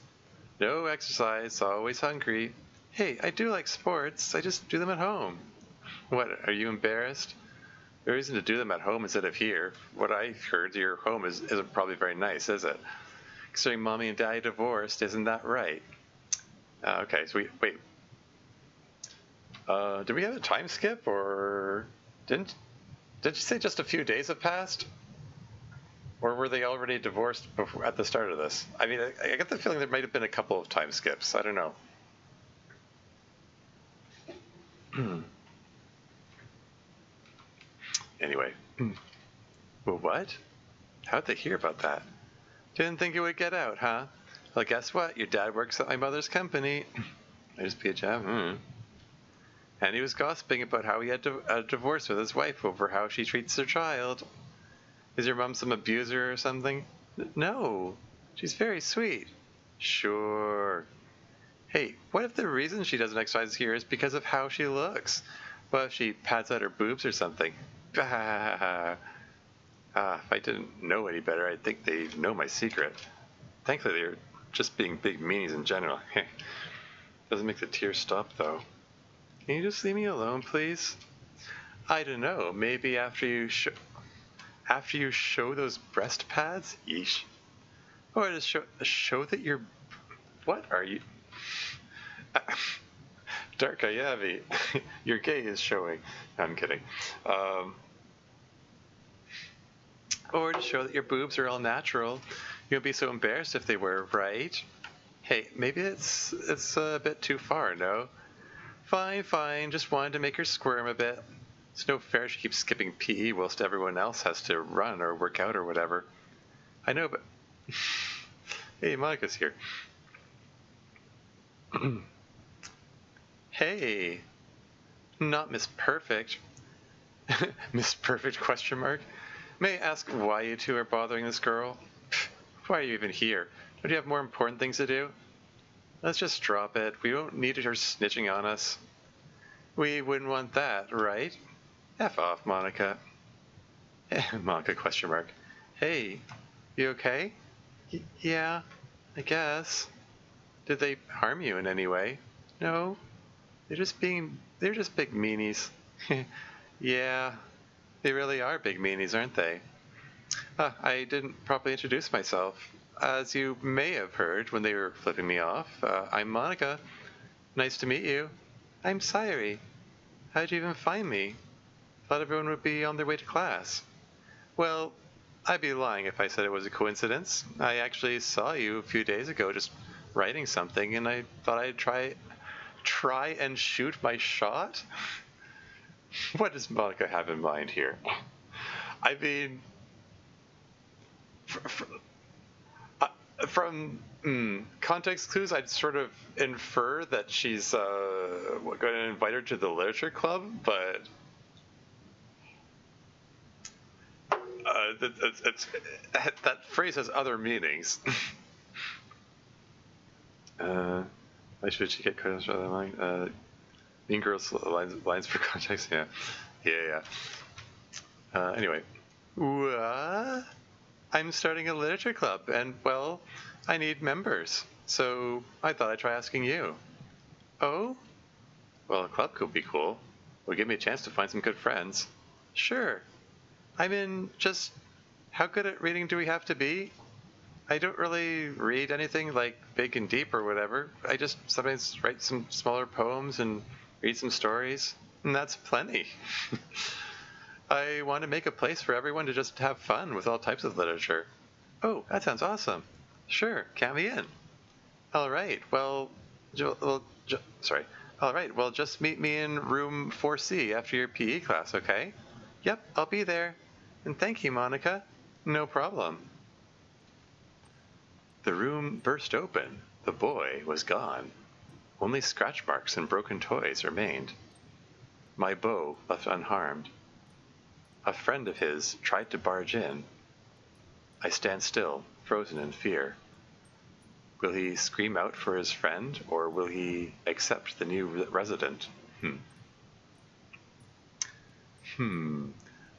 No exercise, always hungry. Hey, I do like sports, I just do them at home. What, are you embarrassed? No reason to do them at home instead of here. What I heard, your home isn't probably very nice, is it? Considering mommy and daddy divorced, isn't that right? Okay, so wait. Did we have a time skip, or did you say just a few days have passed? Or were they already divorced before, at the start of this? I mean, I get the feeling there might have been a couple of time skips. I don't know. Anyway. Well, what? How'd they hear about that? Didn't think it would get out, huh? Well, guess what? Your dad works at my mother's company. I just be a job. And he was gossiping about how he had a divorce with his wife over how she treats their child. Is your mom some abuser or something? No, she's very sweet. Sure. Hey, what if the reason she doesn't exercise here is because of how she looks? What if she pats out her boobs or something? If I didn't know any better, I'd think they'd know my secret. Thankfully, they're just being big meanies in general. Doesn't make the tears stop, though. Can you just leave me alone, please? I don't know. Maybe after you show those breast pads? Yeesh. Or to show that you're... What are you... Dark Ayavi, your gay is showing. I'm kidding. Or to show that your boobs are all natural. You'll be so embarrassed if they were, right? Hey, maybe it's a bit too far, no? Fine, just wanted to make her squirm a bit. It's no fair she keeps skipping PE whilst everyone else has to run or work out or whatever. I know, but... Hey, Monica's here. Hey, not Miss Perfect. Miss Perfect, question mark? May I ask why you two are bothering this girl? Why are you even here? Don't you have more important things to do? Let's just drop it. We don't need her snitching on us. We wouldn't want that, right? F off, Monica. Monica, question mark. Hey, you okay? Yeah, I guess. Did they harm you in any way? No. They're just big meanies. Yeah, they really are big meanies, aren't they? I didn't properly introduce myself. As you may have heard when they were flipping me off, I'm Monica. Nice to meet you. I'm Sayuri. How'd you even find me? Thought everyone would be on their way to class. Well, I'd be lying if I said it was a coincidence. I actually saw you a few days ago just writing something, and I thought I'd try and shoot my shot? What does Monica have in mind here? I mean, from context clues, I'd sort of infer that she's going to invite her to the literature club, but that phrase has other meanings. Why should she get credits rather than mine? Mean Girls lines for context. Yeah. Anyway, I'm starting a literature club, and well, I need members. So I thought I'd try asking you. Oh? Well, a club could be cool. Would give me a chance to find some good friends. Sure. I mean, just how good at reading do we have to be? I don't really read anything like big and deep or whatever. I just sometimes write some smaller poems and read some stories, and that's plenty. I want to make a place for everyone to just have fun with all types of literature. Oh, that sounds awesome. Sure, count me in. All right, well, just meet me in room 4C after your PE class, okay? Yep, I'll be there. And thank you, Monica. No problem. The room burst open. The boy was gone. Only scratch marks and broken toys remained. My bow left unharmed. A friend of his tried to barge in. I stand still, frozen in fear. Will he scream out for his friend, or will he accept the new resident?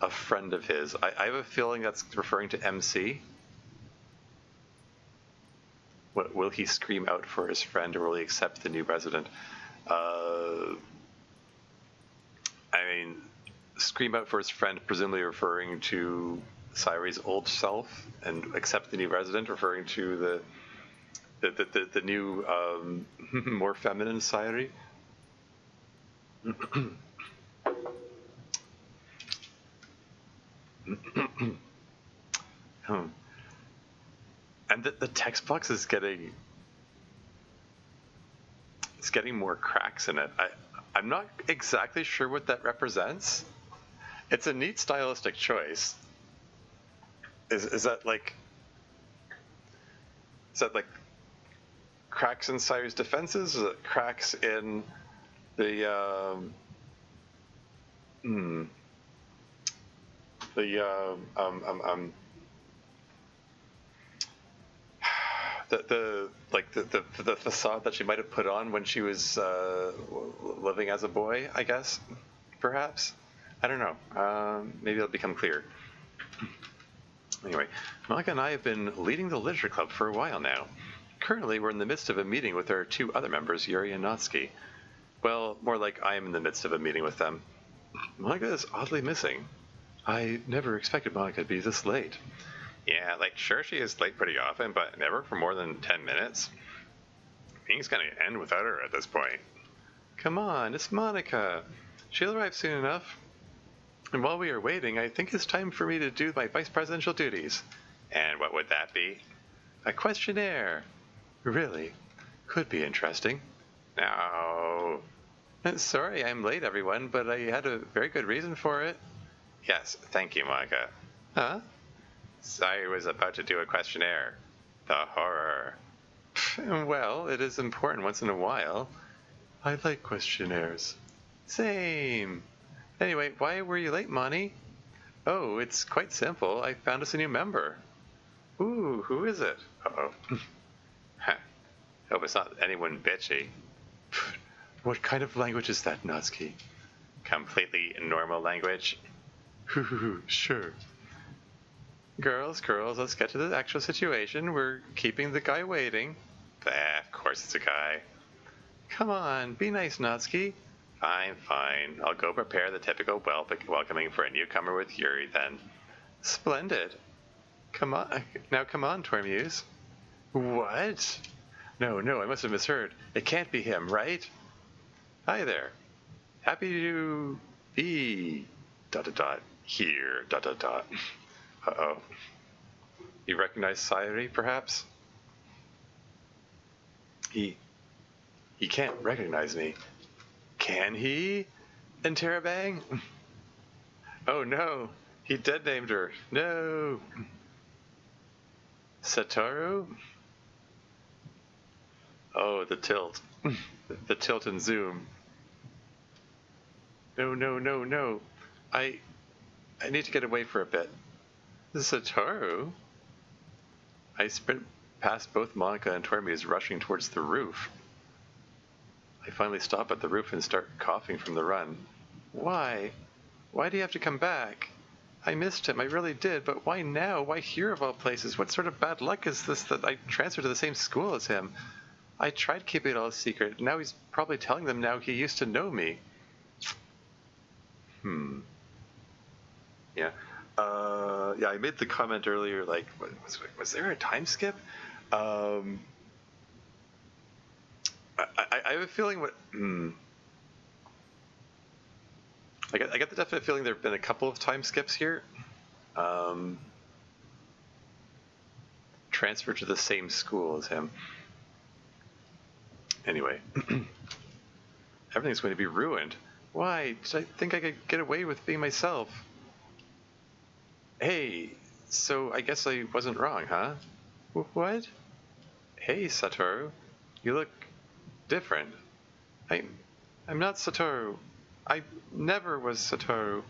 A friend of his. I have a feeling that's referring to MC. Will he scream out for his friend, or will he accept the new resident? I mean, scream out for his friend, presumably referring to Sayuri's old self, and accept the new resident, referring to the new, more feminine Sayuri. And the text box is getting more cracks in it. I'm not exactly sure what that represents. It's a neat stylistic choice. Is that like cracks in Sayru's defenses? Is it cracks in the the facade that she might have put on when she was living as a boy, I guess, perhaps. I don't know. Maybe it'll become clear. Anyway, Monica and I have been leading the literature club for a while now. Currently, we're in the midst of a meeting with our two other members, Yuri and Natsuki. Well, more like I am in the midst of a meeting with them. Monica is oddly missing. I never expected Monica to be this late. Yeah, like, sure she is late pretty often, but never for more than 10 minutes. Meeting's gonna end without her at this point. Come on, it's Monica. She'll arrive soon enough. And while we are waiting, I think it's time for me to do my vice presidential duties. And what would that be? A questionnaire. Really? Could be interesting. No. Sorry I'm late, everyone, but I had a very good reason for it. Yes, thank you, Monica. Huh? I was about to do a questionnaire. The horror. Well, it is important once in a while. I like questionnaires. Same. Anyway, why were you late, Monty? Oh, it's quite simple. I found us a new member. Ooh, who is it? Uh-oh. Hope it's not anyone bitchy. What kind of language is that, Natsuki? Completely normal language. Sure. Girls, let's get to the actual situation. We're keeping the guy waiting. Of course it's a guy. Come on, be nice, Natsuki. Fine. I'll go prepare the typical welcoming for a newcomer with Yuri then. Splendid. Come on, Tormuse. What? No, I must have misheard. It can't be him, right? Hi there. Happy to be... ... here... ... Uh-oh. You recognize Sayuri, perhaps? He can't recognize me. Can he? Interrobang? Oh no, he dead named her. No. Satoru? Oh, the tilt. The tilt and zoom. No. I need to get away for a bit. Satoru? I sprint past both Monica and Tormuse rushing towards the roof. I finally stop at the roof and start coughing from the run. Why? Why do you have to come back? I missed him, I really did, but why now? Why here of all places? What sort of bad luck is this that I transferred to the same school as him? I tried keeping it all a secret. Now he's probably telling them now he used to know me. Yeah. I made the comment earlier, like, was there a time skip? I have a feeling I get the definite feeling there have been a couple of time skips here. Transferred to the same school as him. Anyway, everything's going to be ruined. Why? Did I think I could get away with being myself? Hey, so I guess I wasn't wrong, huh? What? Hey, Satoru, you look different. I'm not Satoru. I never was Satoru.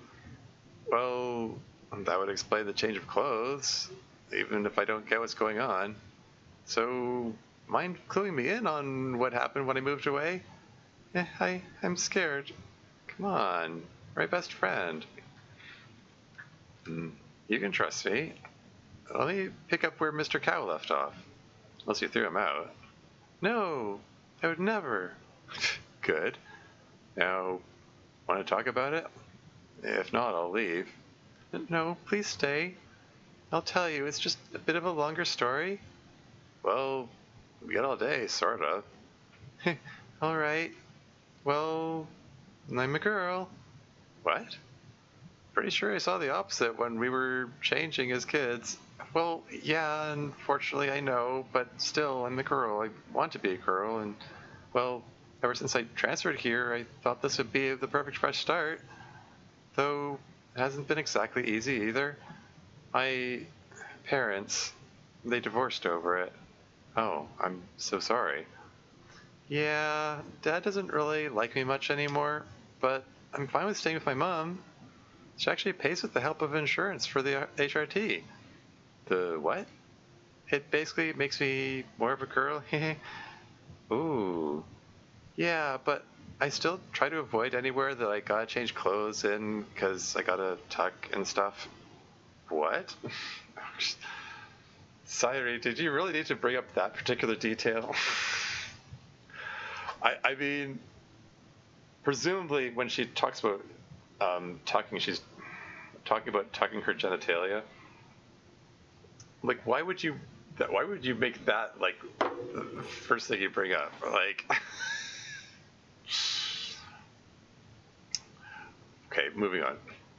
Well, that would explain the change of clothes, even if I don't get what's going on. So, mind cluing me in on what happened when I moved away? I'm scared. Come on, my best friend. You can trust me. Let me pick up where Mr. Cow left off. Unless you threw him out. No, I would never. Good. Now, want to talk about it? If not, I'll leave. No, please stay. I'll tell you, it's just a bit of a longer story. Well, we got all day, sort of. All right. Well, I'm a girl. What? Pretty sure I saw the opposite when we were changing as kids. Well, yeah, unfortunately I know, but still, I'm a girl. I want to be a girl, and, well, ever since I transferred here, I thought this would be the perfect fresh start. Though, it hasn't been exactly easy either. My parents, they divorced over it. Oh, I'm so sorry. Yeah, Dad doesn't really like me much anymore, but I'm fine with staying with my mom. She actually pays with the help of insurance for the HRT. The what? It basically makes me more of a girl. Ooh. Yeah, but I still try to avoid anywhere that I gotta change clothes in because I gotta tuck and stuff. What? Sorry, did you really need to bring up that particular detail? I mean, presumably when she talks about tucking, she's talking about tucking her genitalia. Like, why would you make that like the first thing you bring up? Like, okay, moving on.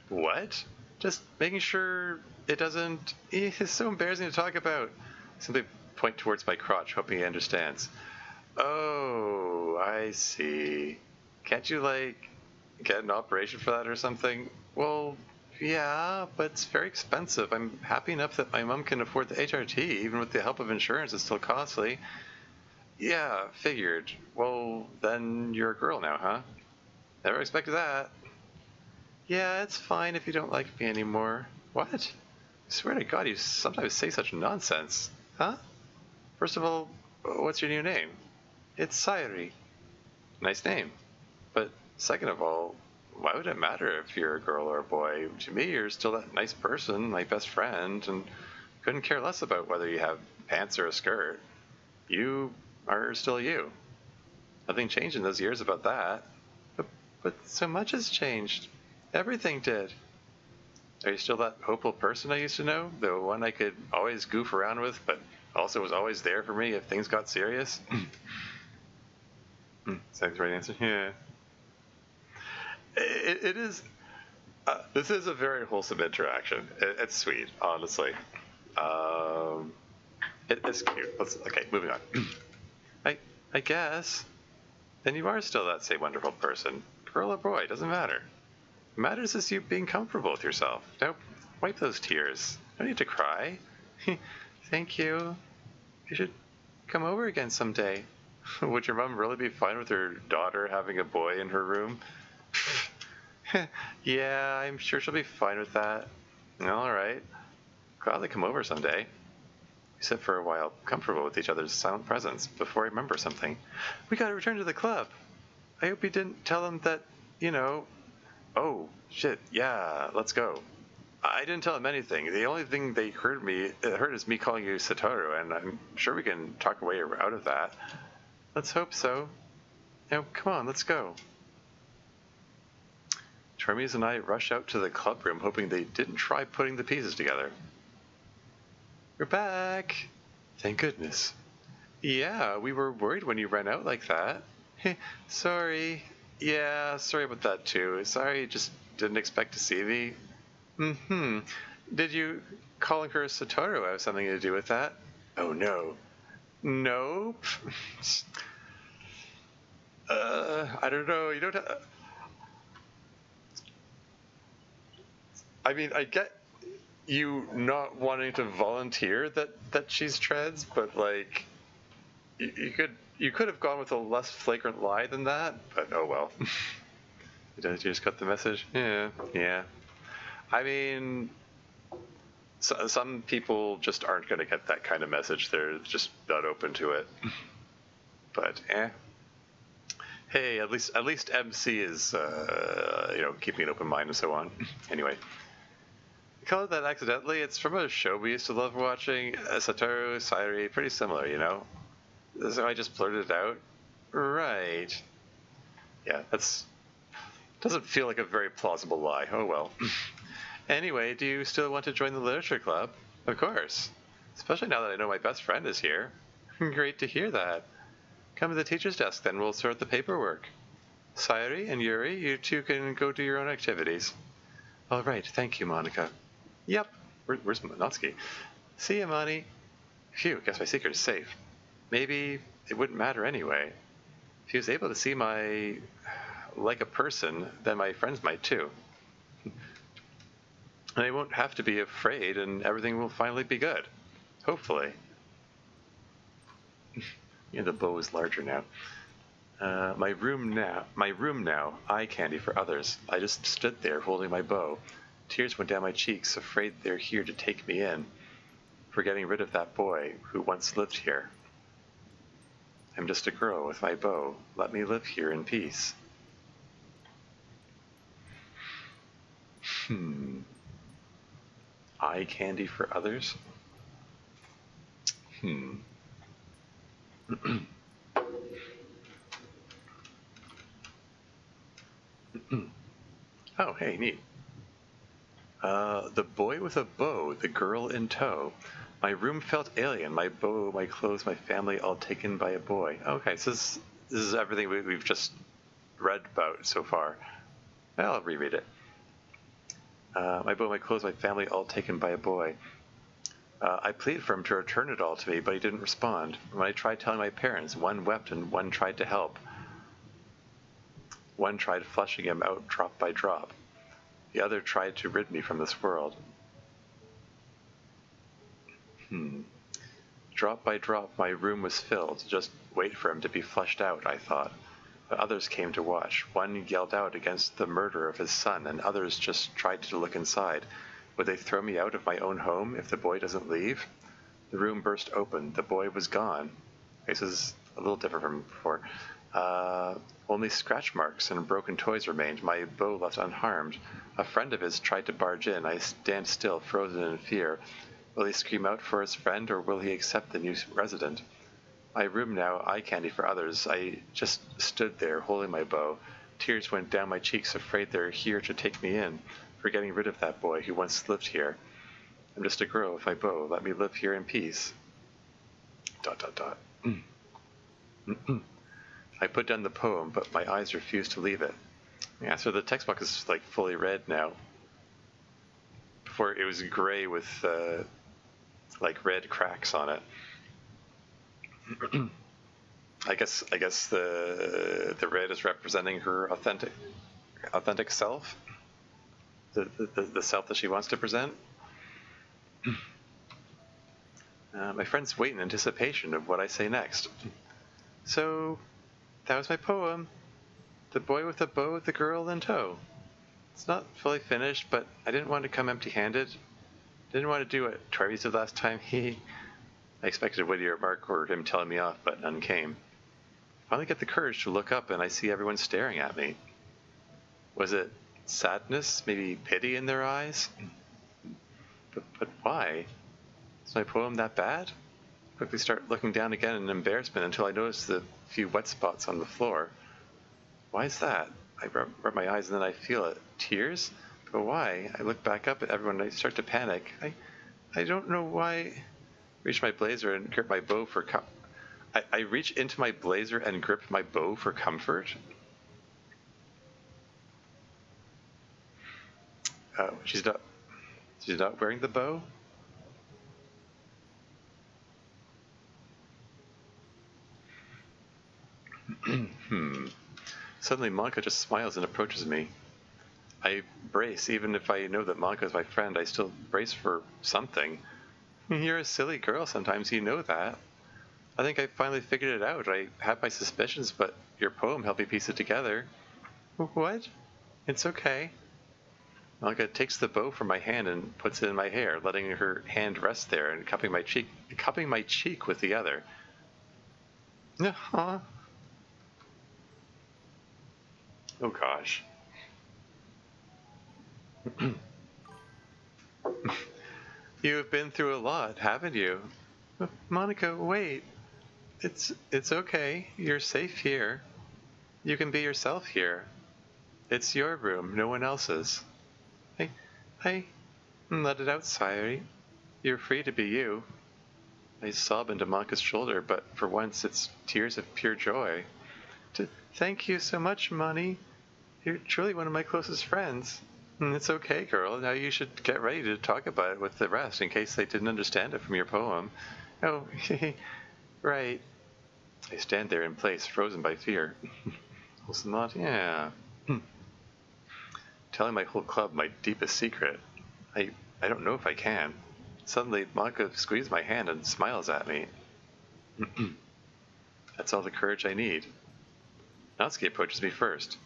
What? Just making sure it doesn't. It's so embarrassing to talk about. Simply point towards my crotch, hoping he understands. Oh, I see. Can't you, like, get an operation for that or something? Well, yeah, but it's very expensive. I'm happy enough that my mom can afford the HRT, even with the help of insurance, it's still costly. Yeah, figured. Well, then you're a girl now, huh? Never expected that. Yeah, it's fine if you don't like me anymore. What? I swear to God, you sometimes say such nonsense. Huh? First of all, what's your new name? It's Sayuri. Nice name. But second of all, why would it matter if you're a girl or a boy? To me, you're still that nice person, my best friend, and couldn't care less about whether you have pants or a skirt. You are still you. Nothing changed in those years about that. But so much has changed. Everything did. Are you still that hopeful person I used to know? The one I could always goof around with, but also was always there for me if things got serious? Second right answer. Yeah. It is. This is a very wholesome interaction. It's sweet, honestly. It's cute. Okay, moving on. I guess. Then you are still that same wonderful person. Girl or boy, doesn't matter. What matters is you being comfortable with yourself. Now, wipe those tears. No need to cry. Thank you. You should come over again someday. Would your mom really be fine with her daughter having a boy in her room? Yeah, I'm sure she'll be fine with that. All right. Gladly come over someday. We sit for a while, comfortable with each other's silent presence, before I remember something. We gotta return to the club. I hope you didn't tell them that, Oh, shit, yeah, let's go. I didn't tell them anything. The only thing they heard is me calling you Satoru, and I'm sure we can talk our way out of that. Let's hope so. Now, come on, let's go. Hermes and I rush out to the club room, hoping they didn't try putting the pieces together. We're back! Thank goodness. Yeah, we were worried when you ran out like that. Sorry. Yeah, sorry about that too. Sorry you just didn't expect to see me. Mm-hmm. Did you calling her Satoru have something to do with that? Oh no. Nope. I don't know. You don't have... I mean, I get you not wanting to volunteer that she's trans, but like, you could have gone with a less flagrant lie than that. But oh well. You just got the message. Yeah. I mean, some people just aren't going to get that kind of message. They're just not open to it. But hey, at least MC is keeping an open mind and so on. Anyway. I call it that accidentally. It's from a show we used to love watching, Satoru, Sayuri, pretty similar, So I just blurted it out. Right. Yeah, doesn't feel like a very plausible lie. Oh well. Anyway, do you still want to join the literature club? Of course. Especially now that I know my best friend is here. Great to hear that. Come to the teacher's desk, then we'll sort the paperwork. Sayuri and Yuri, you two can go do your own activities. All right, thank you, Monica. Yep. Where's Natsuki? See ya, Moni. Phew, guess my secret is safe. Maybe it wouldn't matter anyway. If he was able to see my like a person, then my friends might too. And I won't have to be afraid, and everything will finally be good. Hopefully. Yeah, the bow is larger now. My room now, eye candy for others. I just stood there holding my bow. Tears went down my cheeks, afraid they're here to take me in. For getting rid of that boy who once lived here. I'm just a girl with my bow. Let me live here in peace. Eye candy for others? Oh, hey, neat. The boy with a bow, the girl in tow. My room felt alien, my bow, my clothes, my family, all taken by a boy. Okay, so this is everything we've just read about so far. Well, I'll reread it. My bow, my clothes, my family, all taken by a boy. I pleaded for him to return it all to me, but he didn't respond. When I tried telling my parents, one wept and one tried to help. One tried flushing him out drop by drop. The other tried to rid me from this world. Drop by drop, my room was filled. Just wait for him to be flushed out, I thought. But others came to watch. One yelled out against the murder of his son, and others just tried to look inside. Would they throw me out of my own home if the boy doesn't leave? The room burst open. The boy was gone. This is a little different from before. Only scratch marks and broken toys remained. My bow left unharmed. A friend of his tried to barge in. I stand still, frozen in fear. Will he scream out for his friend, or will he accept the new resident? My room now, eye candy for others. I just stood there, holding my bow. Tears went down my cheeks, afraid they're here to take me in, for getting rid of that boy who once lived here. I'm just a girl with my bow. Let me live here in peace. ... I put down the poem, but my eyes refused to leave it. Yeah, so the text box is like fully red now. Before it was gray with like red cracks on it. I guess the red is representing her authentic self, the self that she wants to present. My friends wait in anticipation of what I say next. So, that was my poem. The boy with the bow, the girl in tow. It's not fully finished, but I didn't want to come empty-handed. Didn't want to do what Travis did last time. I expected a wittier remark or him telling me off, but none came. Finally get the courage to look up, and I see everyone staring at me. Was it sadness, maybe pity in their eyes? But why? Is my poem that bad? I quickly start looking down again in embarrassment until I notice the few wet spots on the floor. Why is that? I rub my eyes and then I feel it. Tears? But why? I look back up at everyone and I start to panic. I don't know why. Reach my blazer and grip my bow for I reach into my blazer and grip my bow for comfort? Oh, she's not wearing the bow? Suddenly Monica just smiles and approaches me. I brace. Even if I know that Monica is my friend, I still brace for something. You're a silly girl sometimes, you know that. I think I finally figured it out. I had my suspicions, but your poem helped me piece it together. What? It's okay. Monica takes the bow from my hand and puts it in my hair, letting her hand rest there and cupping my cheek with the other. Oh gosh. You've been through a lot, haven't you? Monica, wait. It's okay. You're safe here. You can be yourself here. It's your room, no one else's. I let it out, Sayuri. You're free to be you. I sob into Monica's shoulder, but for once it's tears of pure joy. Thank you so much, Money. You're truly one of my closest friends. It's okay, girl. Now you should get ready to talk about it with the rest in case they didn't understand it from your poem. Oh, right. I stand there in place, frozen by fear. Also not, yeah. Telling my whole club my deepest secret. I don't know if I can. Suddenly, Monica squeezes my hand and smiles at me. That's all the courage I need. Natsuki approaches me first.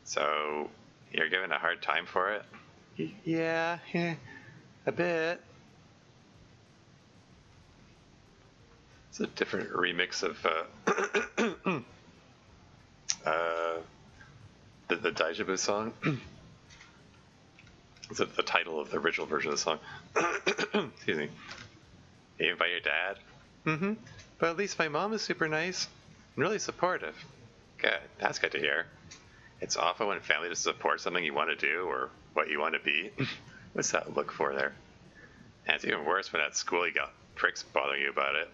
So, you're giving a hard time for it? Yeah, a bit. It's a different remix of the Daijibu song. It's the title of the original version of the song. Excuse me. Even by your dad? Mm-hmm. But at least my mom is super nice and really supportive. Good. That's good to hear. It's awful when family doesn't support something you want to do or what you want to be. What's that look for there? And it's even worse when at school you got pricks bothering you about it.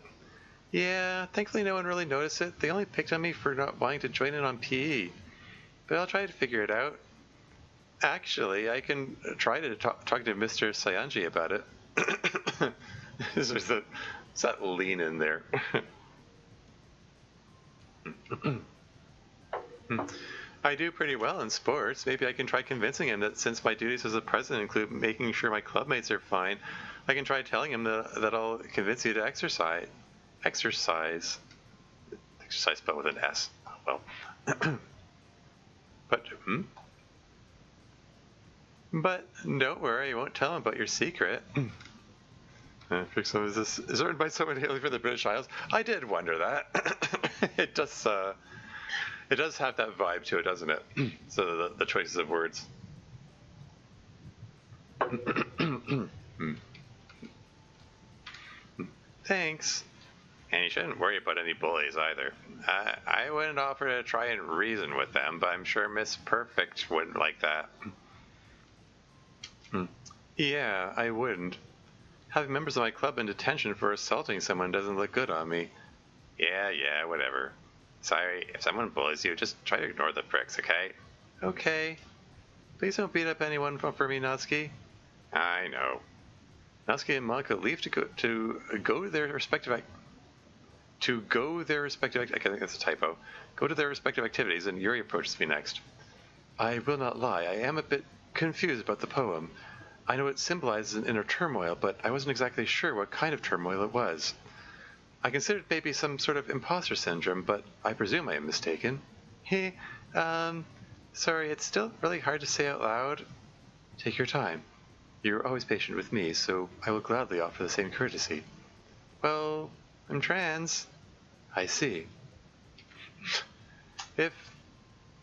Yeah, thankfully no one really noticed it. They only picked on me for not wanting to join in on PE. But I'll try to figure it out. Actually, I can try to talk to Mr. Sayanji about it. There's that lean in there. I do pretty well in sports. Maybe I can try convincing him that since my duties as a president include making sure my clubmates are fine, I can try telling him that I'll convince you to exercise. Exercise spelled with an S. Oh, well. But don't worry, I won't tell him about your secret. Is earned by someone hailing from the British Isles? I did wonder that. It does have that vibe to it, doesn't it? So the choices of words. Thanks. And you shouldn't worry about any bullies either. I wouldn't offer to try and reason with them, but I'm sure Miss Perfect wouldn't like that. Yeah, I wouldn't. Having members of my club in detention for assaulting someone doesn't look good on me. Yeah, whatever. Sorry, if someone bullies you, just try to ignore the pricks, okay? Okay. Please don't beat up anyone for me, Natsuki. I know. Natsuki and Monica leave to go to their respective I think that's a typo. Go to their respective activities, and Yuri approaches me next. I will not lie, I am a bit confused about the poem. I know it symbolizes an inner turmoil, but I wasn't exactly sure what kind of turmoil it was. I considered maybe some sort of imposter syndrome, but I presume I am mistaken. Sorry, it's still really hard to say out loud. Take your time. You're always patient with me, so I will gladly offer the same courtesy. Well, I'm trans. I see. If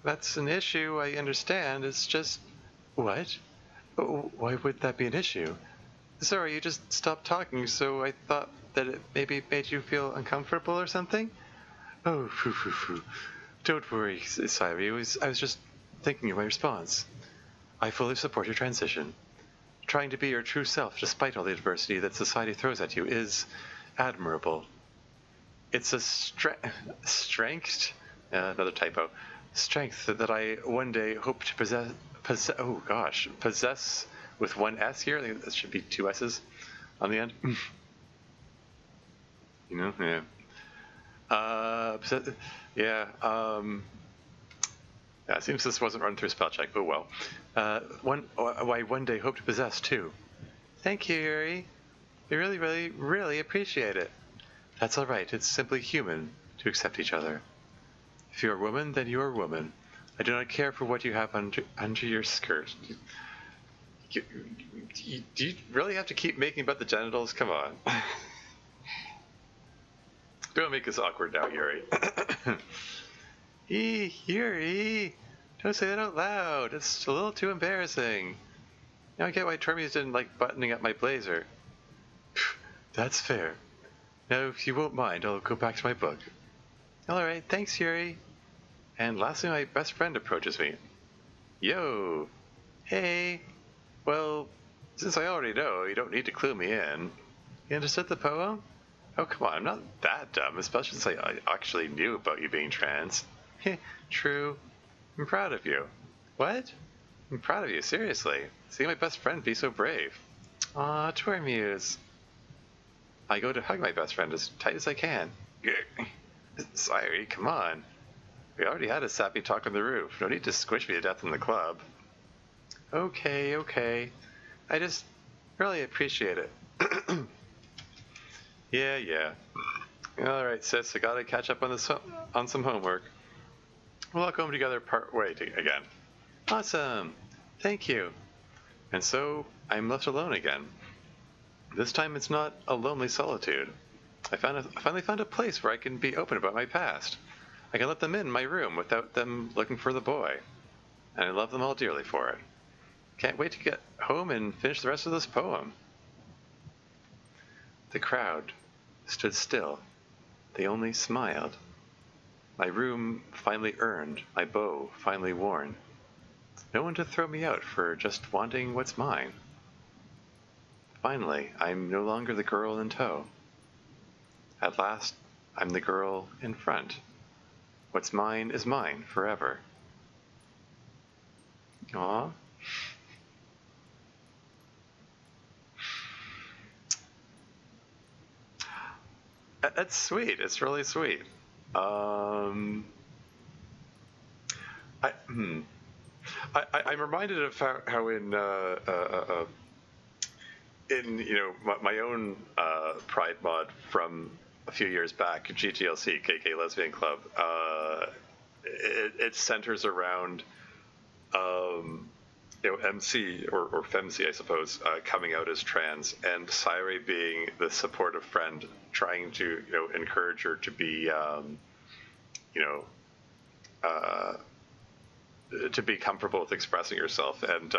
that's an issue, I understand. It's just... What? Why would that be an issue? Sorry, you just stopped talking, so I thought that it maybe made you feel uncomfortable or something? Oh, phew. Don't worry, Sairi. I was just thinking of my response. I fully support your transition. Trying to be your true self despite all the adversity that society throws at you is admirable. It's a strength, another typo, strength that I one day hope to possess with one S here. I think that should be two S's on the end. Yeah. It seems this wasn't run through spell check. Oh well. I one day hope to possess too. Thank you, Yuri. We really appreciate it. That's all right. It's simply human to accept each other. If you're a woman, then you're a woman. I do not care for what you have under your skirt. Do you really have to keep making about the genitals? Come on. Don't make this awkward now, Yuri. Yuri, don't say that out loud. It's a little too embarrassing. Now I get why Termes didn't like buttoning up my blazer. That's fair. Now, if you won't mind, I'll go back to my book. Alright, thanks, Yuri. And lastly, my best friend approaches me. Yo! Hey! Well, since I already know, you don't need to clue me in. You understood the poem? Oh, come on, I'm not that dumb, especially since I actually knew about you being trans. True. I'm proud of you. What? I'm proud of you, seriously. Seeing my best friend be so brave. Aw, tour muse. I go to hug my best friend as tight as I can. Sorry, come on. We already had a sappy talk on the roof. No need to squish me to death in the club. Okay, okay. I just really appreciate it. Yeah. Alright, sis, I gotta catch up on some homework. We'll walk home together part way again. Awesome! Thank you! And so, I'm left alone again. This time it's not a lonely solitude. I finally found a place where I can be open about my past. I can let them in my room without them looking for the boy. And I love them all dearly for it. Can't wait to get home and finish the rest of this poem. The crowd stood still. They only smiled. My room finally earned, my bow finally worn. No one to throw me out for just wanting what's mine. Finally, I'm no longer the girl in tow. At last, I'm the girl in front. What's mine is mine forever. Aww. That's sweet. It's really sweet. I'm reminded of how in my own Pride mod from a few years back, GTLC, KK Lesbian Club. It centers around MC or Femc, I suppose, coming out as trans, and Sairi being the supportive friend, trying to encourage her to be to be comfortable with expressing herself. And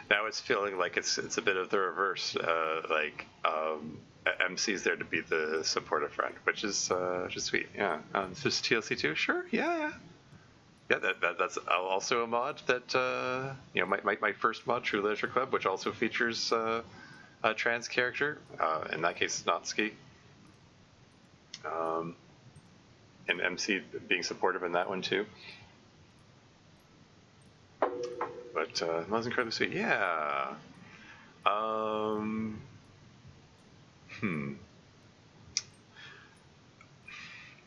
now it's feeling like it's a bit of the reverse. MC's there to be the supportive friend, which is sweet. Yeah. Just TLC too. Sure. Yeah. That's also a mod that my first mod, True Leisure Club, which also features a trans character. In that case, Natsuki. And MC being supportive in that one too. But that was incredibly sweet. Yeah.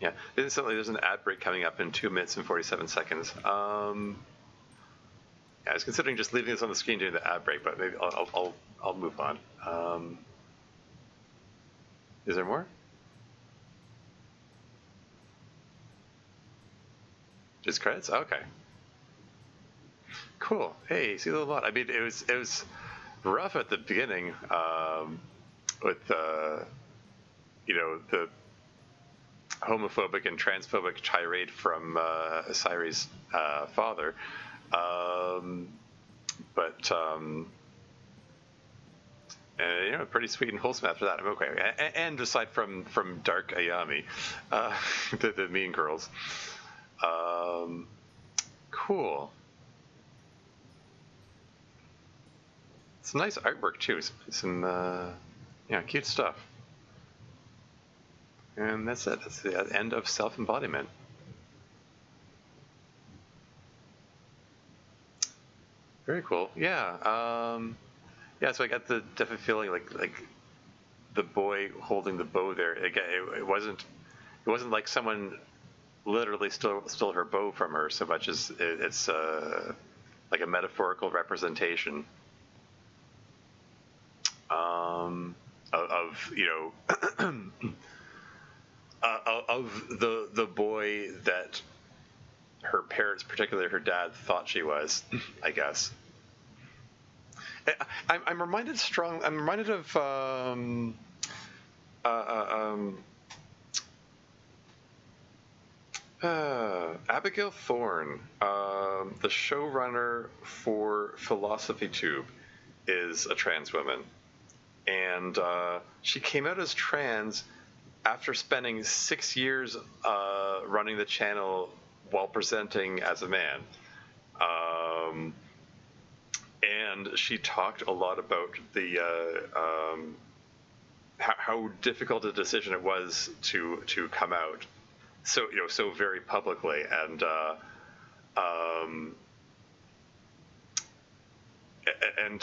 Yeah. Instantly, there's an ad break coming up in 2 minutes and 47 seconds. Yeah, I was considering just leaving this on the screen during the ad break, but maybe I'll move on. Is there more? Just credits? Okay. Cool. Hey, see a lot. I mean, it was rough at the beginning with the homophobic and transphobic tirade from Sairi's father, but pretty sweet and wholesome after that. I'm okay. And aside from Dark Ayami, the Mean Girls, cool. Some nice artwork too. Some cute stuff. And that's it. That's the end of Self-Embodiment. Very cool. Yeah. So I got the definite feeling like the boy holding the bow there. It wasn't like someone literally stole her bow from her so much as it's like a metaphorical representation of the boy that her parents, particularly her dad, thought she was, I guess. I'm reminded of Abigail Thorne, the showrunner for Philosophy Tube, is a trans woman, and she came out as trans after spending 6 years running the channel while presenting as a man. And she talked a lot about the how difficult a decision it was to come out so very publicly, and Um, and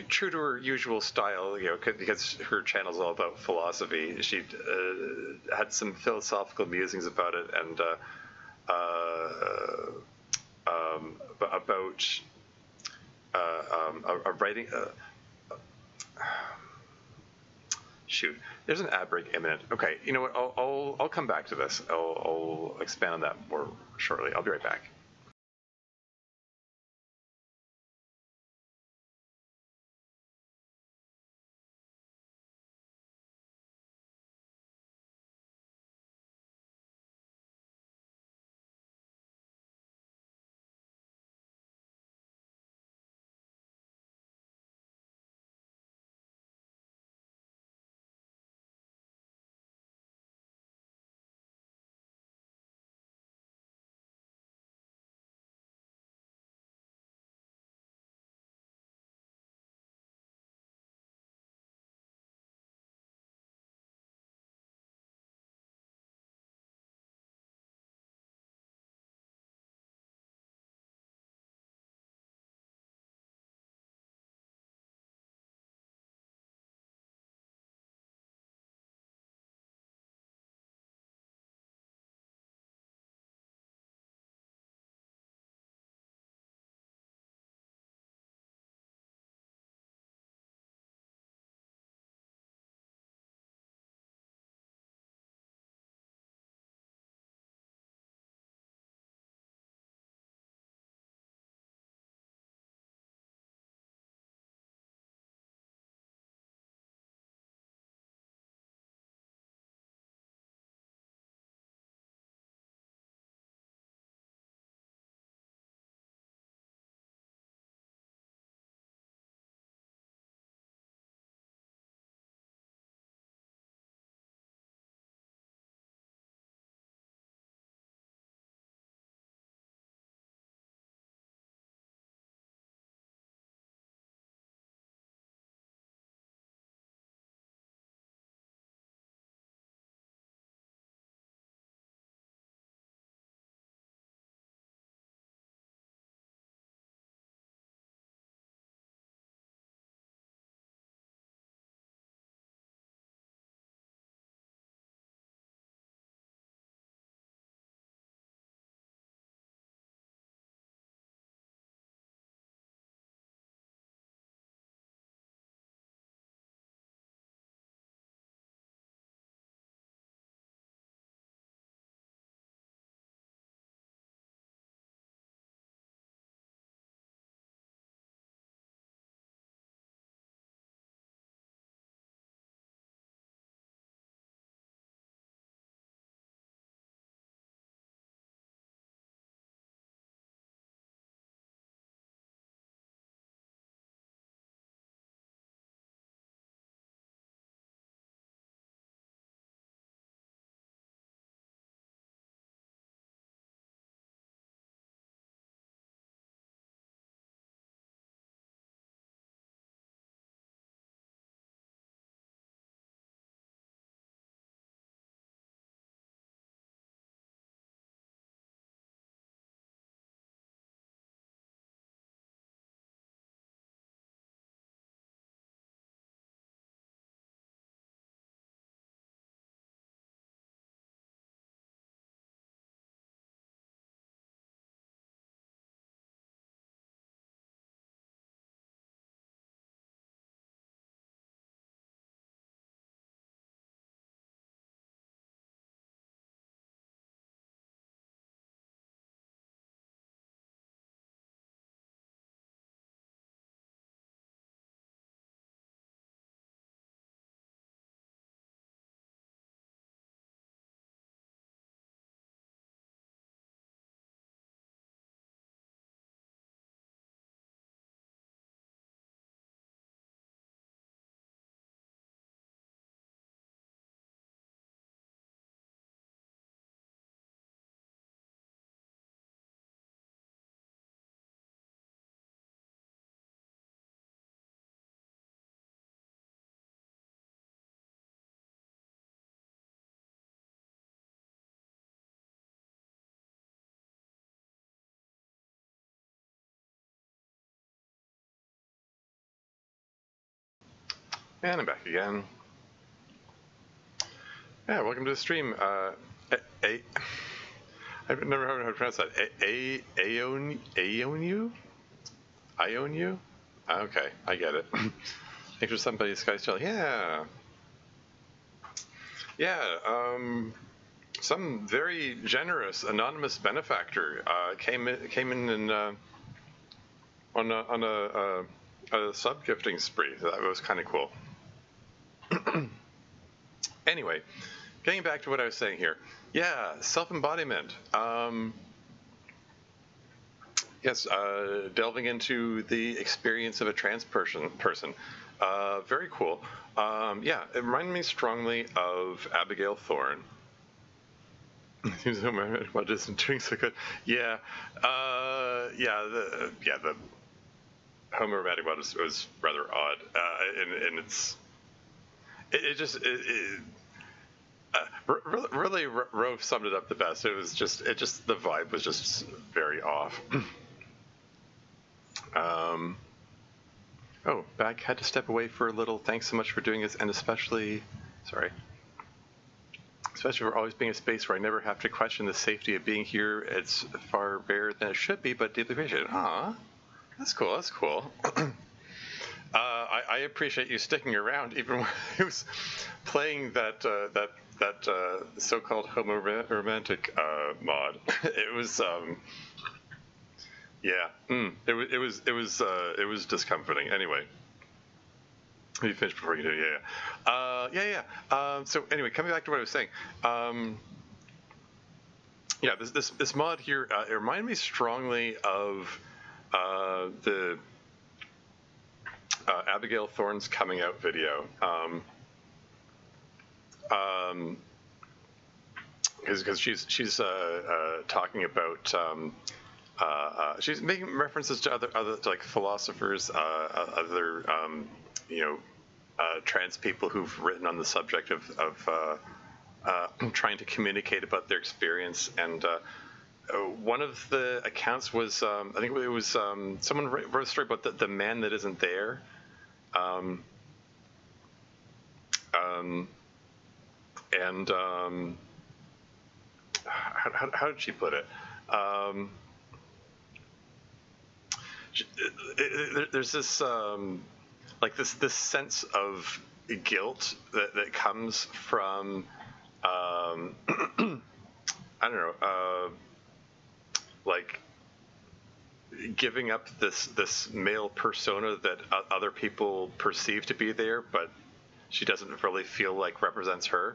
true to her usual style, because her channel's all about philosophy, she had some philosophical musings about it, and about a writing. Shoot, there's an ad break imminent. Okay, you know what? I'll come back to this. I'll expand on that more shortly. I'll be right back. And I'm back again. Yeah, welcome to the stream. I've never heard how to pronounce that. Aonu? Ionu? Okay, I get it. Thanks for somebody's Sky Still. Yeah. Yeah, some very generous anonymous benefactor came in and on a sub gifting spree. That was kind of cool. Anyway, getting back to what I was saying here. Yeah, self-embodiment. Yes, delving into the experience of a trans person. Very cool. Yeah, it reminded me strongly of Abigail Thorne. What isn't doing so good? Yeah, the Homoromantic one was rather odd, and really Rove summed it up the best. It just the vibe was just very off. Oh, back had to step away for a little. Thanks so much for doing this, and especially for always being a space where I never have to question the safety of being here. It's far rarer than it should be, but deeply appreciated. Aw, that's cool. That's cool. I appreciate you sticking around, even when I was playing that so-called Homoromantic mod. It was yeah, it was discomforting. Anyway, you finished before you do. Yeah. So anyway, coming back to what I was saying. Yeah, this mod here it reminded me strongly of the Abigail Thorne's coming out video. Because she's talking about she's making references to other like philosophers, other trans people who've written on the subject of trying to communicate about their experience. And one of the accounts was I think it was someone wrote a story about the man that isn't there. How did she put it? There's this like this sense of guilt that comes from I don't know, like giving up this male persona that other people perceive to be there, but she doesn't really feel like represents her.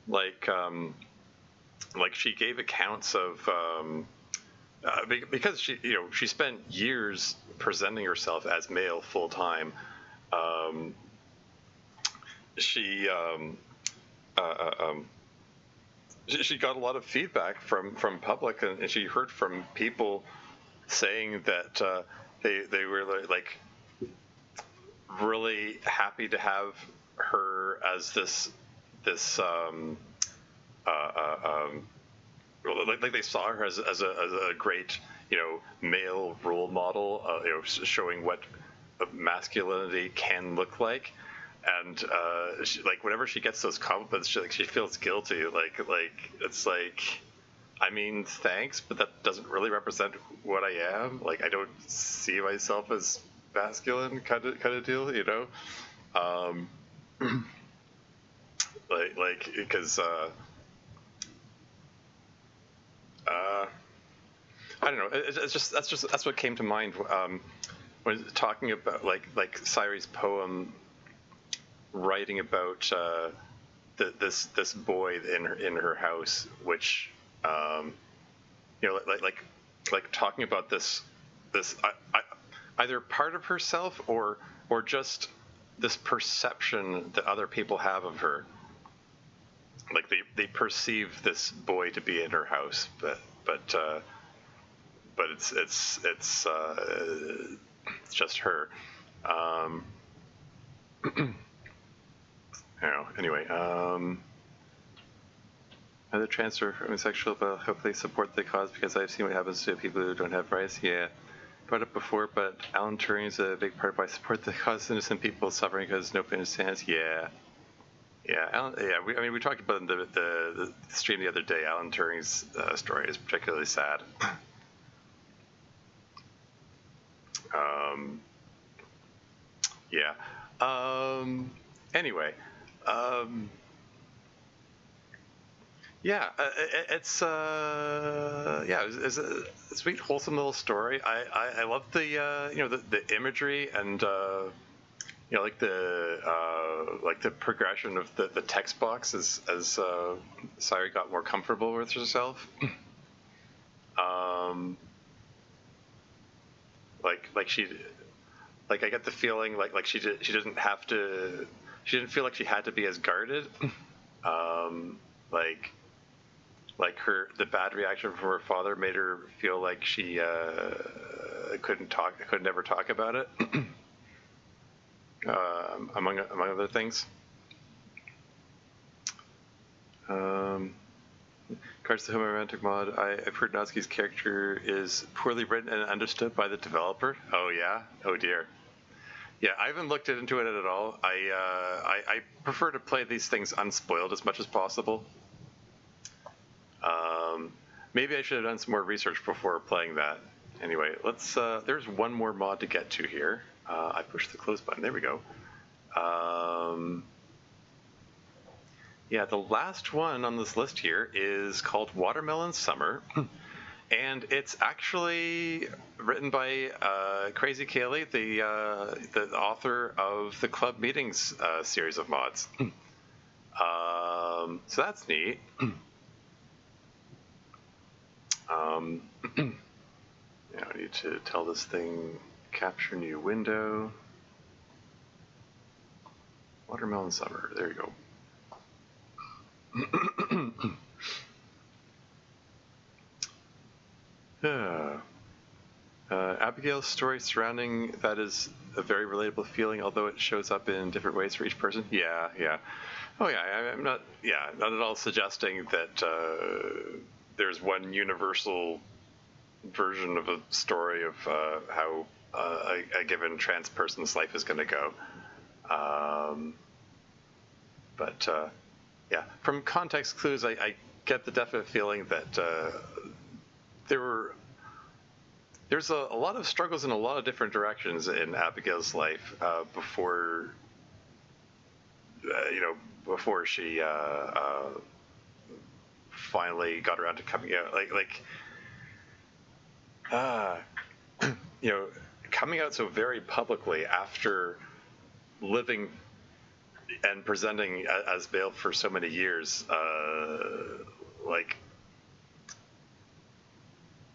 Like she gave accounts of because she spent years presenting herself as male full time. She got a lot of feedback from public, and she heard from people saying that they were like really happy to have her as this like they saw her as a great male role model, showing what masculinity can look like. And like whenever she gets those compliments, she feels guilty. Like it's like, I mean, thanks, but that doesn't really represent what I am. Like I don't see myself as masculine, kind of deal, like because I don't know. That's what came to mind when talking about like Sairi's poem, writing about this boy in her house, which like talking about this either part of herself or just this perception that other people have of her. Like they perceive this boy to be in her house, but it's just her. Anyway, other trans or homosexual, but hopefully support the cause, because I've seen what happens to people who don't have rights. Yeah, brought up before, but Alan Turing is a big part of why I support the cause of innocent people suffering because no pain stands. Yeah. Yeah, Alan, yeah. We talked about in the stream the other day. Alan Turing's story is particularly sad. Yeah. Anyway. Yeah, it's it's a sweet, wholesome little story. I love the the imagery and like the progression of the text box as Sari got more comfortable with herself. I get the feeling like she didn't have to. She didn't feel like she had to be as guarded. The bad reaction from her father made her feel like she could never talk about it. Among other things. Regards to the Homoromantic mod, I've heard Natsuki's character is poorly written and understood by the developer. Oh yeah? Oh dear. Yeah, I haven't looked into it at all. I prefer to play these things unspoiled as much as possible. Maybe I should have done some more research before playing that. Anyway, let's. There's one more mod to get to here. I pushed the close button. There we go. Yeah, the last one on this list here is called Watermelon Summer. And it's actually written by Crazy Kayla, the author of the Club Meetings series of mods. So that's neat. Now I need to tell this thing capture new window. Watermelon Summer. There you go. Abigail's story surrounding that is a very relatable feeling, although it shows up in different ways for each person. Yeah. Oh yeah, I'm not at all suggesting that there's one universal version of a story of how a given trans person's life is going to go. But yeah, from context clues, I get the definite feeling that there's a lot of struggles in a lot of different directions in Abigail's life before she finally got around to coming out. Coming out so very publicly after living and presenting as veiled for so many years,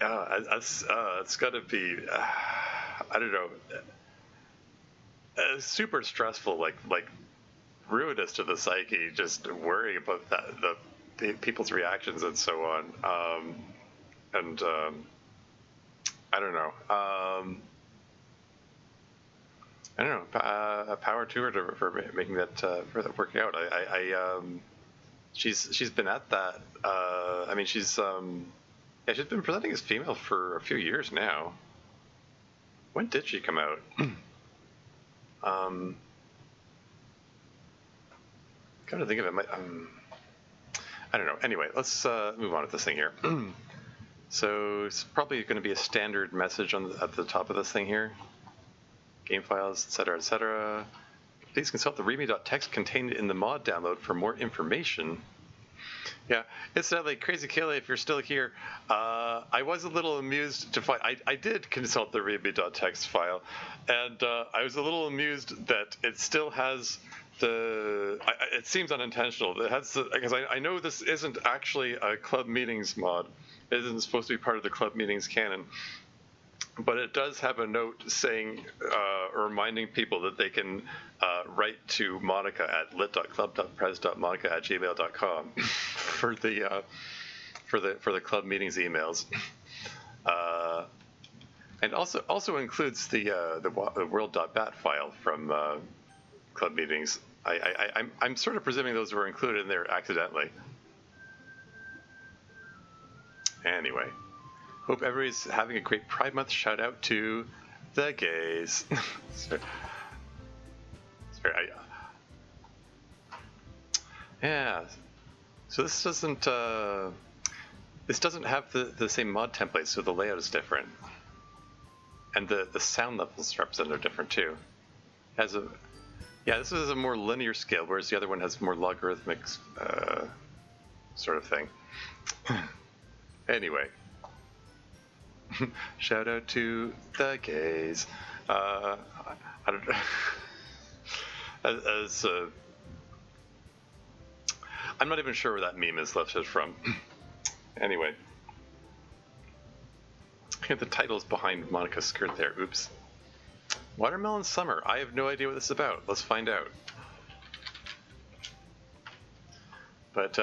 it's got to be, I don't know, super stressful, like ruinous to the psyche, just worrying about the people's reactions and so on. I don't know. Power to her for making that working out. She's been at that. She's been presenting as female for a few years now. When did she come out? Come to think of it, I don't know. Anyway, let's move on with this thing here. So it's probably going to be a standard message at the top of this thing here. Game files, etc., etc. Please consult the readme.txt contained in the mod download for more information. Yeah, incidentally, Crazy Kayla, if you're still here, I was a little amused to find I did consult the readme.txt file, and I was a little amused that it still has it seems unintentional. It has because I know this isn't actually a Club Meetings mod. It isn't supposed to be part of the Club Meetings canon. But it does have a note saying, reminding people that they can write to Monica at lit.club.pres.monica@gmail.com for the Club Meetings emails, and also includes the world.bat file from Club Meetings. I'm sort of presuming those were included in there accidentally. Anyway. Hope everybody's having a great Pride Month. Shout out to the gays. Sorry, yeah. So this doesn't have the same mod template, so the layout is different, and the sound levels represented are different too. This is a more linear scale, whereas the other one has more logarithmic sort of thing. Anyway, shout out to the gays. I don't I'm not even sure where that meme is lifted from. Anyway, the title's behind Monica's skirt there. Oops. Watermelon Summer. I have no idea what this is about. Let's find out. But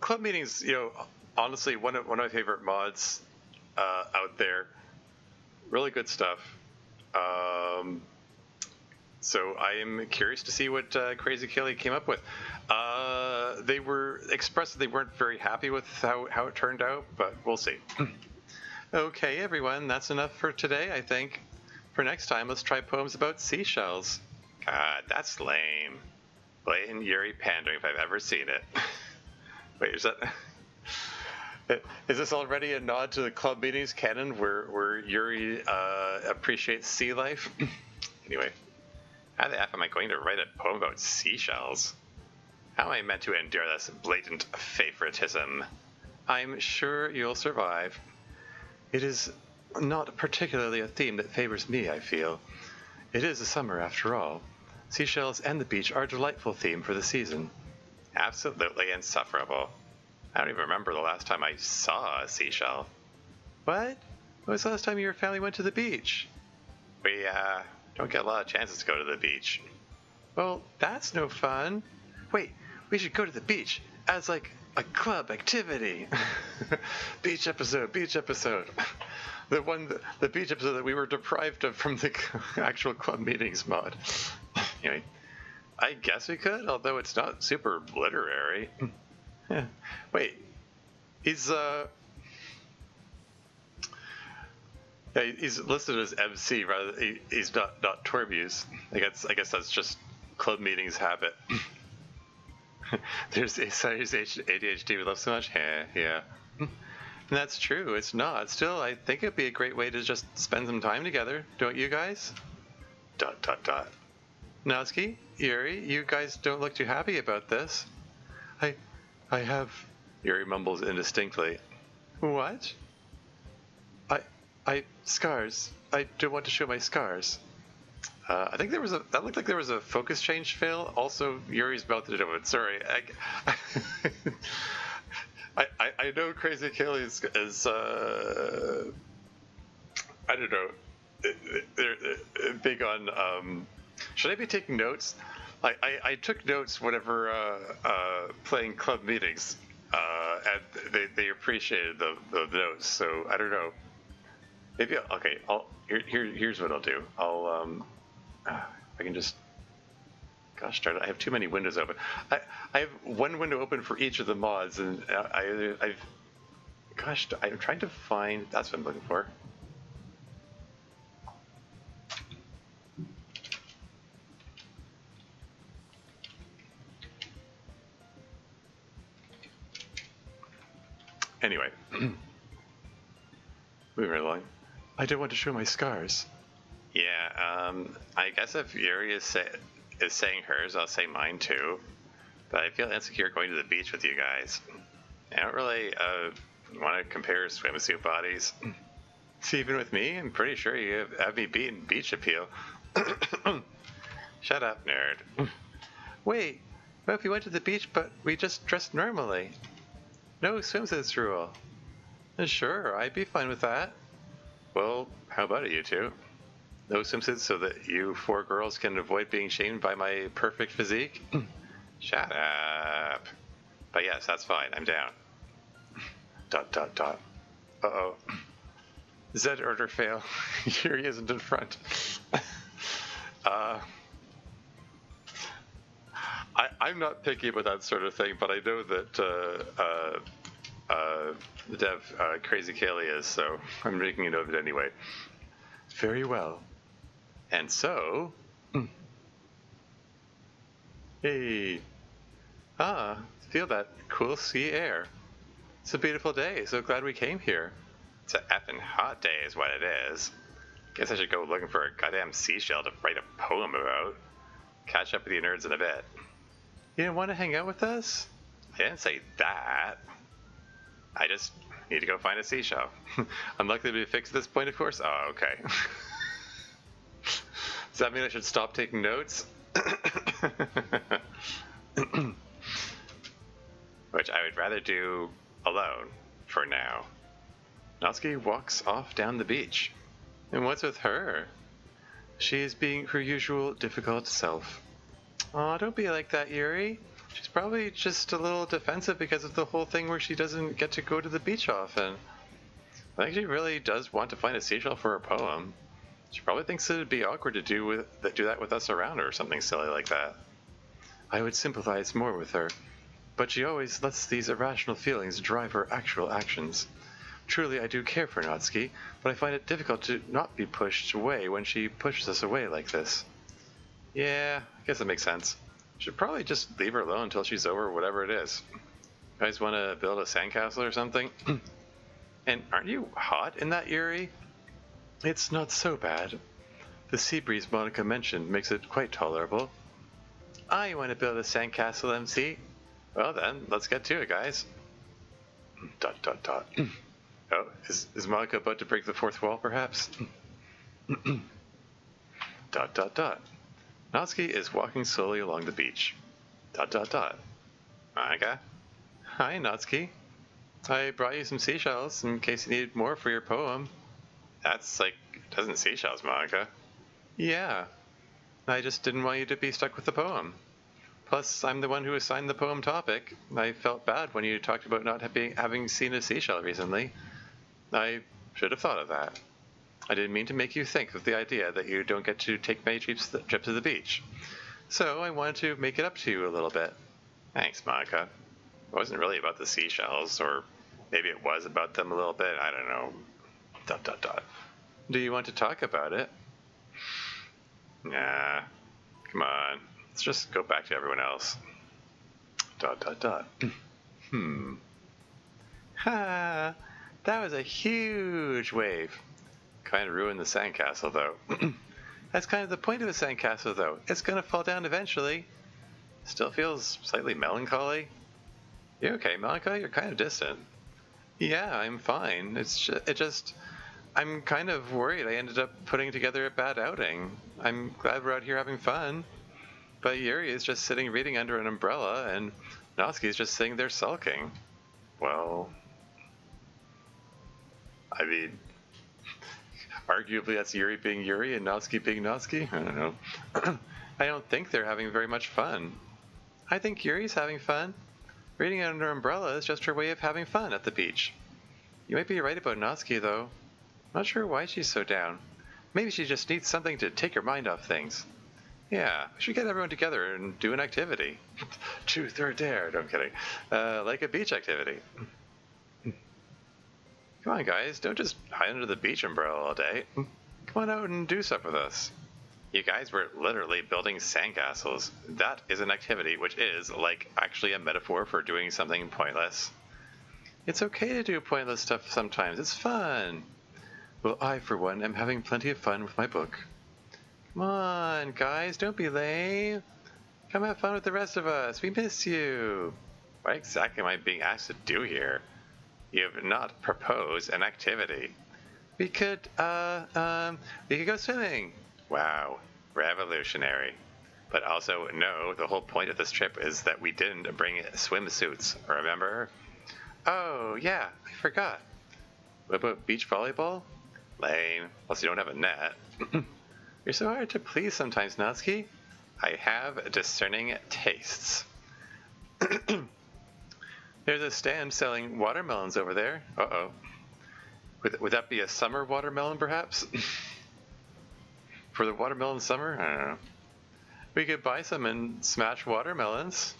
club meetings. Honestly, one of my favorite mods out there. Really good stuff. So I am curious to see what Crazy Kayla came up with. They were expressed they weren't very happy with how it turned out, but we'll see. Okay, everyone, that's enough for today, I think. For next time, let's try poems about seashells. God, that's lame. Blatant Yuri pandering if I've ever seen it. Wait, is this already a nod to the club meetings canon where Yuri appreciates sea life? Anyway, how the F am I going to write a poem about seashells? How am I meant to endure this blatant favoritism? I'm sure you'll survive. It is not particularly a theme that favors me, I feel. It is the summer after all. Seashells and the beach are a delightful theme for the season. Absolutely insufferable. I don't even remember the last time I saw a seashell. What? When was the last time your family went to the beach? We, don't get a lot of chances to go to the beach. Well, that's no fun. Wait, we should go to the beach as like a club activity. Beach episode. The beach episode that we were deprived of from the actual club meetings mod. Anyway, I guess we could, although it's not super literary. Yeah. Wait, he's listed as MC rather. He's not Torbuse. I guess that's just club meetings habit. There's ADHD we love so much. Yeah. And that's true. It's not. Still, I think it'd be a great way to just spend some time together. Don't you guys? ... Natsuki, Yuri, you guys don't look too happy about this. I have... Yuri mumbles indistinctly. What? Scars. I don't want to show my scars. I think that looked like there was a focus change fail. Also, Yuri's about to do it. Sorry. I know Crazy Kayla is I don't know, they're big on, should I be taking notes? I took notes whenever playing club meetings, and they appreciated the notes, so I don't know. Maybe, here's what I'll do. I can just, gosh darn it, I have too many windows open. I have one window open for each of the mods, and I'm trying to find, that's what I'm looking for. Anyway, moving right along. I don't want to show my scars. Yeah, I guess if Yuri is saying hers, I'll say mine too. But I feel insecure going to the beach with you guys. I don't really want to compare swimsuit bodies. See, even with me, I'm pretty sure you have me beat in beach appeal. Shut up, nerd. Wait, what if we went to the beach but we just dressed normally? No swimsuits rule. Sure, I'd be fine with that. Well, how about it, you two? No swimsuits so that you 4 girls can avoid being shamed by my perfect physique? Shut up. But yes, that's fine. I'm down. ... Uh-oh. Z order fail. Yuri isn't in front. I'm not picky about that sort of thing, but I know that the dev Crazy Kayla is, so I'm making a note of it anyway. Very well. And so... Hey. Feel that cool sea air. It's a beautiful day, so glad we came here. It's a effing hot day is what it is. Guess I should go looking for a goddamn seashell to write a poem about. Catch up with you nerds in a bit. You didn't want to hang out with us? I didn't say that. I just need to go find a seashell. Unlikely to be fixed at this point, of course? Oh, okay. Does that mean I should stop taking notes? Which I would rather do alone for now. Natsuki walks off down the beach. And what's with her? She is being her usual difficult self. Aw, don't be like that, Yuri. She's probably just a little defensive because of the whole thing where she doesn't get to go to the beach often. I think she really does want to find a seashell for her poem. She probably thinks it'd be awkward to do that with us around her or something silly like that. I would sympathize more with her, but she always lets these irrational feelings drive her actual actions. Truly, I do care for Natsuki, but I find it difficult to not be pushed away when she pushes us away like this. Yeah, I guess that makes sense. Should probably just leave her alone until she's over whatever it is. You guys want to build a sandcastle or something? And aren't you hot in that, Yuri? It's not so bad. The sea breeze Monica mentioned makes it quite tolerable. I want to build a sandcastle, MC. Well then, let's get to it, guys. ... Oh, is Monica about to break the fourth wall, perhaps? ... Natsuki is walking slowly along the beach. ... Monica? Hi, Natsuki. I brought you some seashells in case you needed more for your poem. That's like a dozen seashells, Monica. Yeah. I just didn't want you to be stuck with the poem. Plus, I'm the one who assigned the poem topic. I felt bad when you talked about not having seen a seashell recently. I should have thought of that. I didn't mean to make you think of the idea that you don't get to take many trips to the beach. So I wanted to make it up to you a little bit. Thanks, Monica. It wasn't really about the seashells, or maybe it was about them a little bit. I don't know. ... Do you want to talk about it? Nah. Come on. Let's just go back to everyone else. ... Ha! That was a huge wave. Kind of ruined the sandcastle, though. That's kind of the point of a sandcastle, though. It's gonna fall down eventually. Still feels slightly melancholy. You okay, Monica? You're kind of distant. Yeah, I'm fine. I'm kind of worried I ended up putting together a bad outing. I'm glad we're out here having fun. But Yuri is just sitting reading under an umbrella, and Natsuki's just sitting there sulking. Well, I mean, arguably that's Yuri being Yuri and Natsuki being Natsuki. I don't know. I don't think they're having very much fun. I think Yuri's having fun. Reading under an umbrella is just her way of having fun at the beach. You might be right about Natsuki, though. Not sure why she's so down. Maybe she just needs something to take her mind off things. Yeah, we should get everyone together and do an activity. Truth or dare? No, I'm kidding. Like a beach activity. Come on, guys. Don't just hide under the beach umbrella all day. Come on out and do stuff with us. You guys were literally building sandcastles. That is an activity which is, like, actually a metaphor for doing something pointless. It's okay to do pointless stuff sometimes. It's fun. Well, I, for one, am having plenty of fun with my book. Come on, guys, don't be lame. Come have fun with the rest of us. We miss you. What exactly am I being asked to do here? You have not proposed an activity. We could go swimming. Wow, revolutionary. But also, no, the whole point of this trip is that we didn't bring swimsuits, remember? Oh, yeah, I forgot. What about beach volleyball? Lame, plus you don't have a net. You're so hard to please sometimes, Natsuki. I have discerning tastes. There's a stand selling watermelons over there. Uh-oh. Would that be a summer watermelon, perhaps? For the watermelon summer? I don't know. We could buy some and smash watermelons.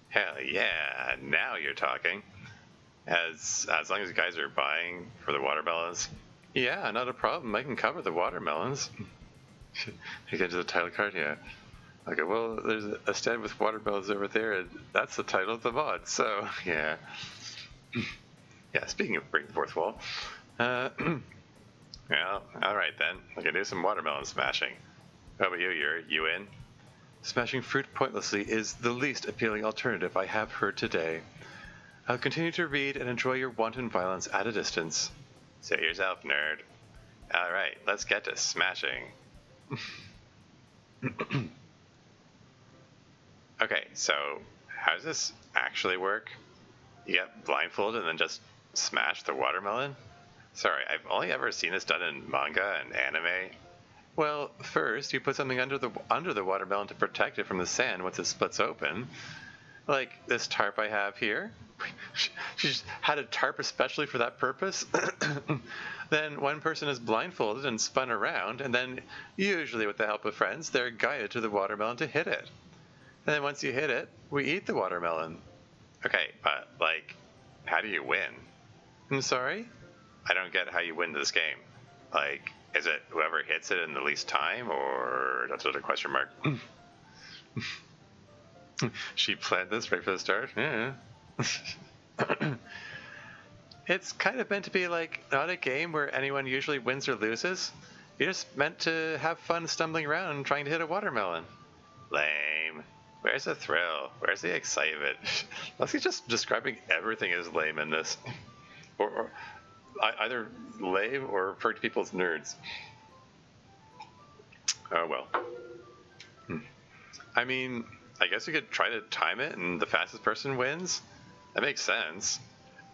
Hell yeah, now you're talking. As long as you guys are buying for the watermelons. Yeah, not a problem. I can cover the watermelons. You get to the title card, yeah. Okay, well, there's a stand with watermelons over there, and that's the title of the mod, so, yeah. Yeah, speaking of breaking fourth wall, well, alright then. I can do some watermelon smashing. How about you, Yuri? You in? Smashing fruit pointlessly is the least appealing alternative I have heard today. I'll continue to read and enjoy your wanton violence at a distance. Say yourself, nerd. Alright, let's get to smashing. Okay, so how does this actually work? You get blindfolded and then just smash the watermelon? Sorry, I've only ever seen this done in manga and anime. Well, first you put something under the watermelon to protect it from the sand once it splits open. Like this tarp I have here. She just had a tarp especially for that purpose. Then one person is blindfolded and spun around, and then, usually with the help of friends, they're guided to the watermelon to hit it. And then once you hit it, we eat the watermelon. Okay, but, like, how do you win? I'm sorry? I don't get how you win this game. Like, is it whoever hits it in the least time, or that's a question mark? She planned this right from the start? Yeah. It's kind of meant to be like not a game where anyone usually wins or loses. You're just meant to have fun stumbling around and trying to hit a watermelon. Lame. Where's the thrill? Where's the excitement? Leslie's just describing everything as lame in this. Or either lame or refer to people as nerds. Oh well. I mean, I guess you could try to time it and the fastest person wins. That makes sense.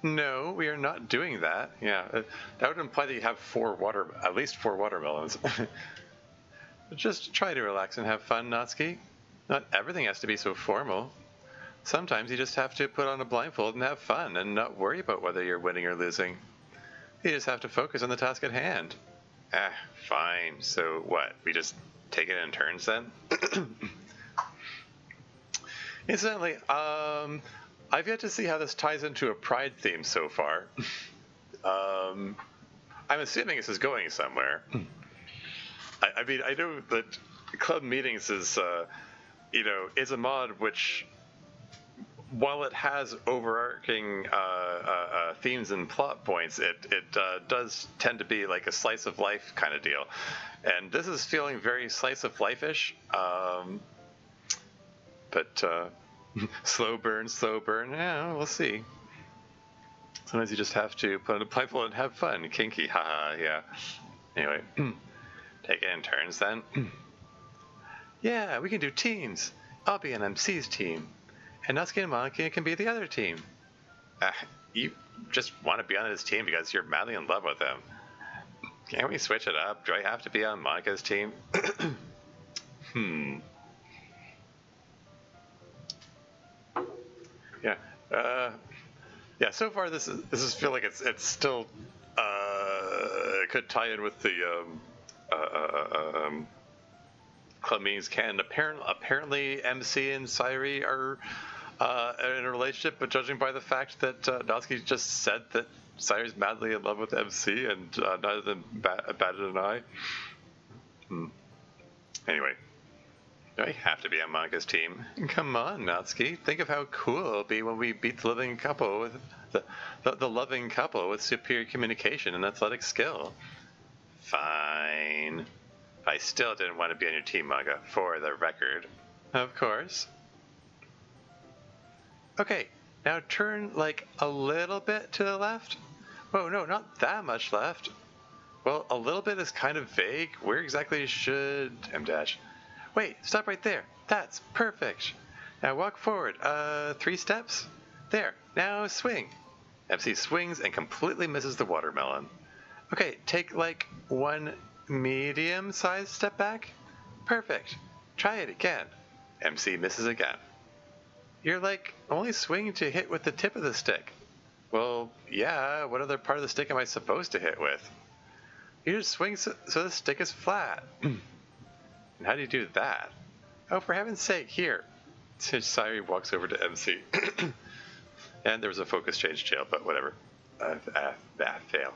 No, we are not doing that. Yeah, that would imply that you have at least four watermelons. Just try to relax and have fun, Natsuki. Not everything has to be so formal. Sometimes you just have to put on a blindfold and have fun and not worry about whether you're winning or losing. You just have to focus on the task at hand. Fine. So what? We just take it in turns then? Incidentally, I've yet to see how this ties into a pride theme so far. I'm assuming this is going somewhere. I mean, I know that club meetings is a mod which, while it has overarching themes and plot points, it does tend to be like a slice of life kind of deal. And this is feeling very slice of life-ish. But slow burn. Yeah, we'll see. Sometimes you just have to put on a blindfold and have fun. Kinky, haha, yeah. Anyway, take it in turns then. Yeah, we can do teams. I'll be an MC's team. And Natsuki and Monica can be the other team. You just want to be on his team because you're madly in love with him. Can't we switch it up? Do I have to be on Monica's team? Yeah. Yeah. So far, this is feel like it's still it could tie in with the club meetings canon. Apparently, MC and Sairi are in a relationship, but judging by the fact that Natsuki just said that Sairi's madly in love with MC, and neither of them batted an eye. Anyway. Do I have to be on Monica's team? Come on, Natsuki. Think of how cool it'll be when we beat the living couple with the loving couple with superior communication and athletic skill. Fine. I still didn't want to be on your team, Manga, for the record. Of course. Okay, now turn like a little bit to the left. Whoa, no, not that much left. Well, a little bit is kind of vague. Where exactly should M-dash? Wait, stop right there. That's perfect. Now walk forward. 3 steps. There. Now swing. MC swings and completely misses the watermelon. Okay, take like 1 medium-sized step back. Perfect. Try it again. MC misses again. You're like only swinging to hit with the tip of the stick. Well, yeah, what other part of the stick am I supposed to hit with? You just swing so the stick is flat. And how do you do that? Oh, for heaven's sake, here. Sayuri walks over to MC. And there was a focus change jail, but whatever. Fail.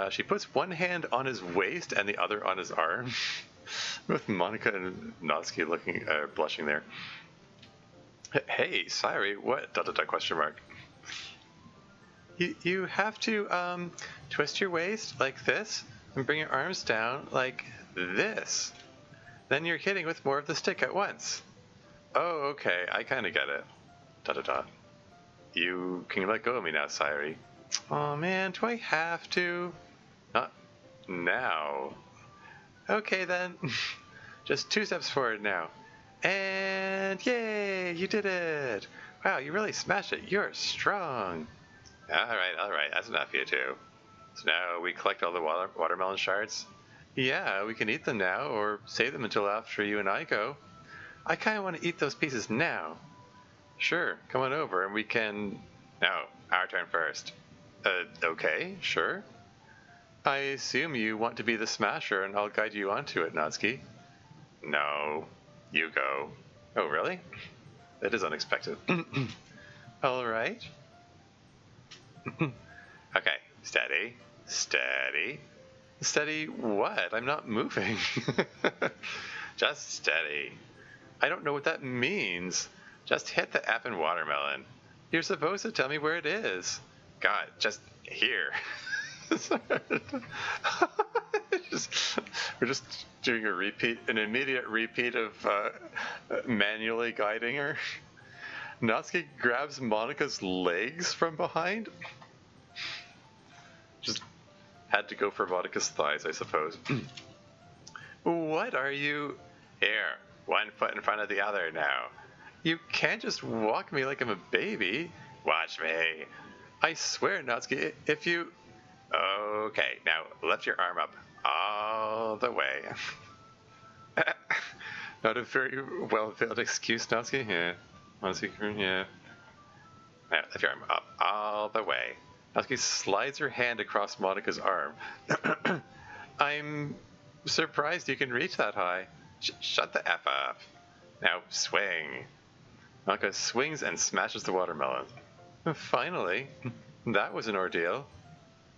She puts one hand on his waist and the other on his arm. With Monica and Natsuki looking, blushing there. Hey, Sayuri, what? ... question mark. You have to twist your waist like this and bring your arms down like this. Then you're hitting with more of the stick at once. Oh, okay, I kind of get it. ... You can let go of me now, Sayuri. Oh man, do I have to? Not now. Okay then. Just 2 steps forward now. And yay, you did it. Wow, you really smashed it. You're strong. Alright, that's enough, you two. So now we collect all the watermelon shards? Yeah, we can eat them now, or save them until after you and I go. I kind of want to eat those pieces now. Sure, come on over and we can... No, our turn first. Okay, sure. I assume you want to be the smasher and I'll guide you onto it, Natsuki. No, you go. Oh, really? That is unexpected. Alright. Okay, steady. Steady what? I'm not moving. Just steady. I don't know what that means. Just hit the effing watermelon. You're supposed to tell me where it is. God, just here. We're just doing an immediate repeat of manually guiding her. Natsuki grabs Monica's legs from behind. Just had to go for Monica's thighs, I suppose. What are you... Here, 1 foot in front of the other now. You can't just walk me like I'm a baby. Watch me. I swear, Natsuki, if you... Okay, now lift your arm up all the way. Not a very well-veiled excuse, Natsuki. Yeah. Natsuki, yeah. Now, lift your arm up all the way. Natsuki slides her hand across Monica's arm. I'm surprised you can reach that high. Shut the F up. Now swing. Monica swings and smashes the watermelon. Finally. That was an ordeal.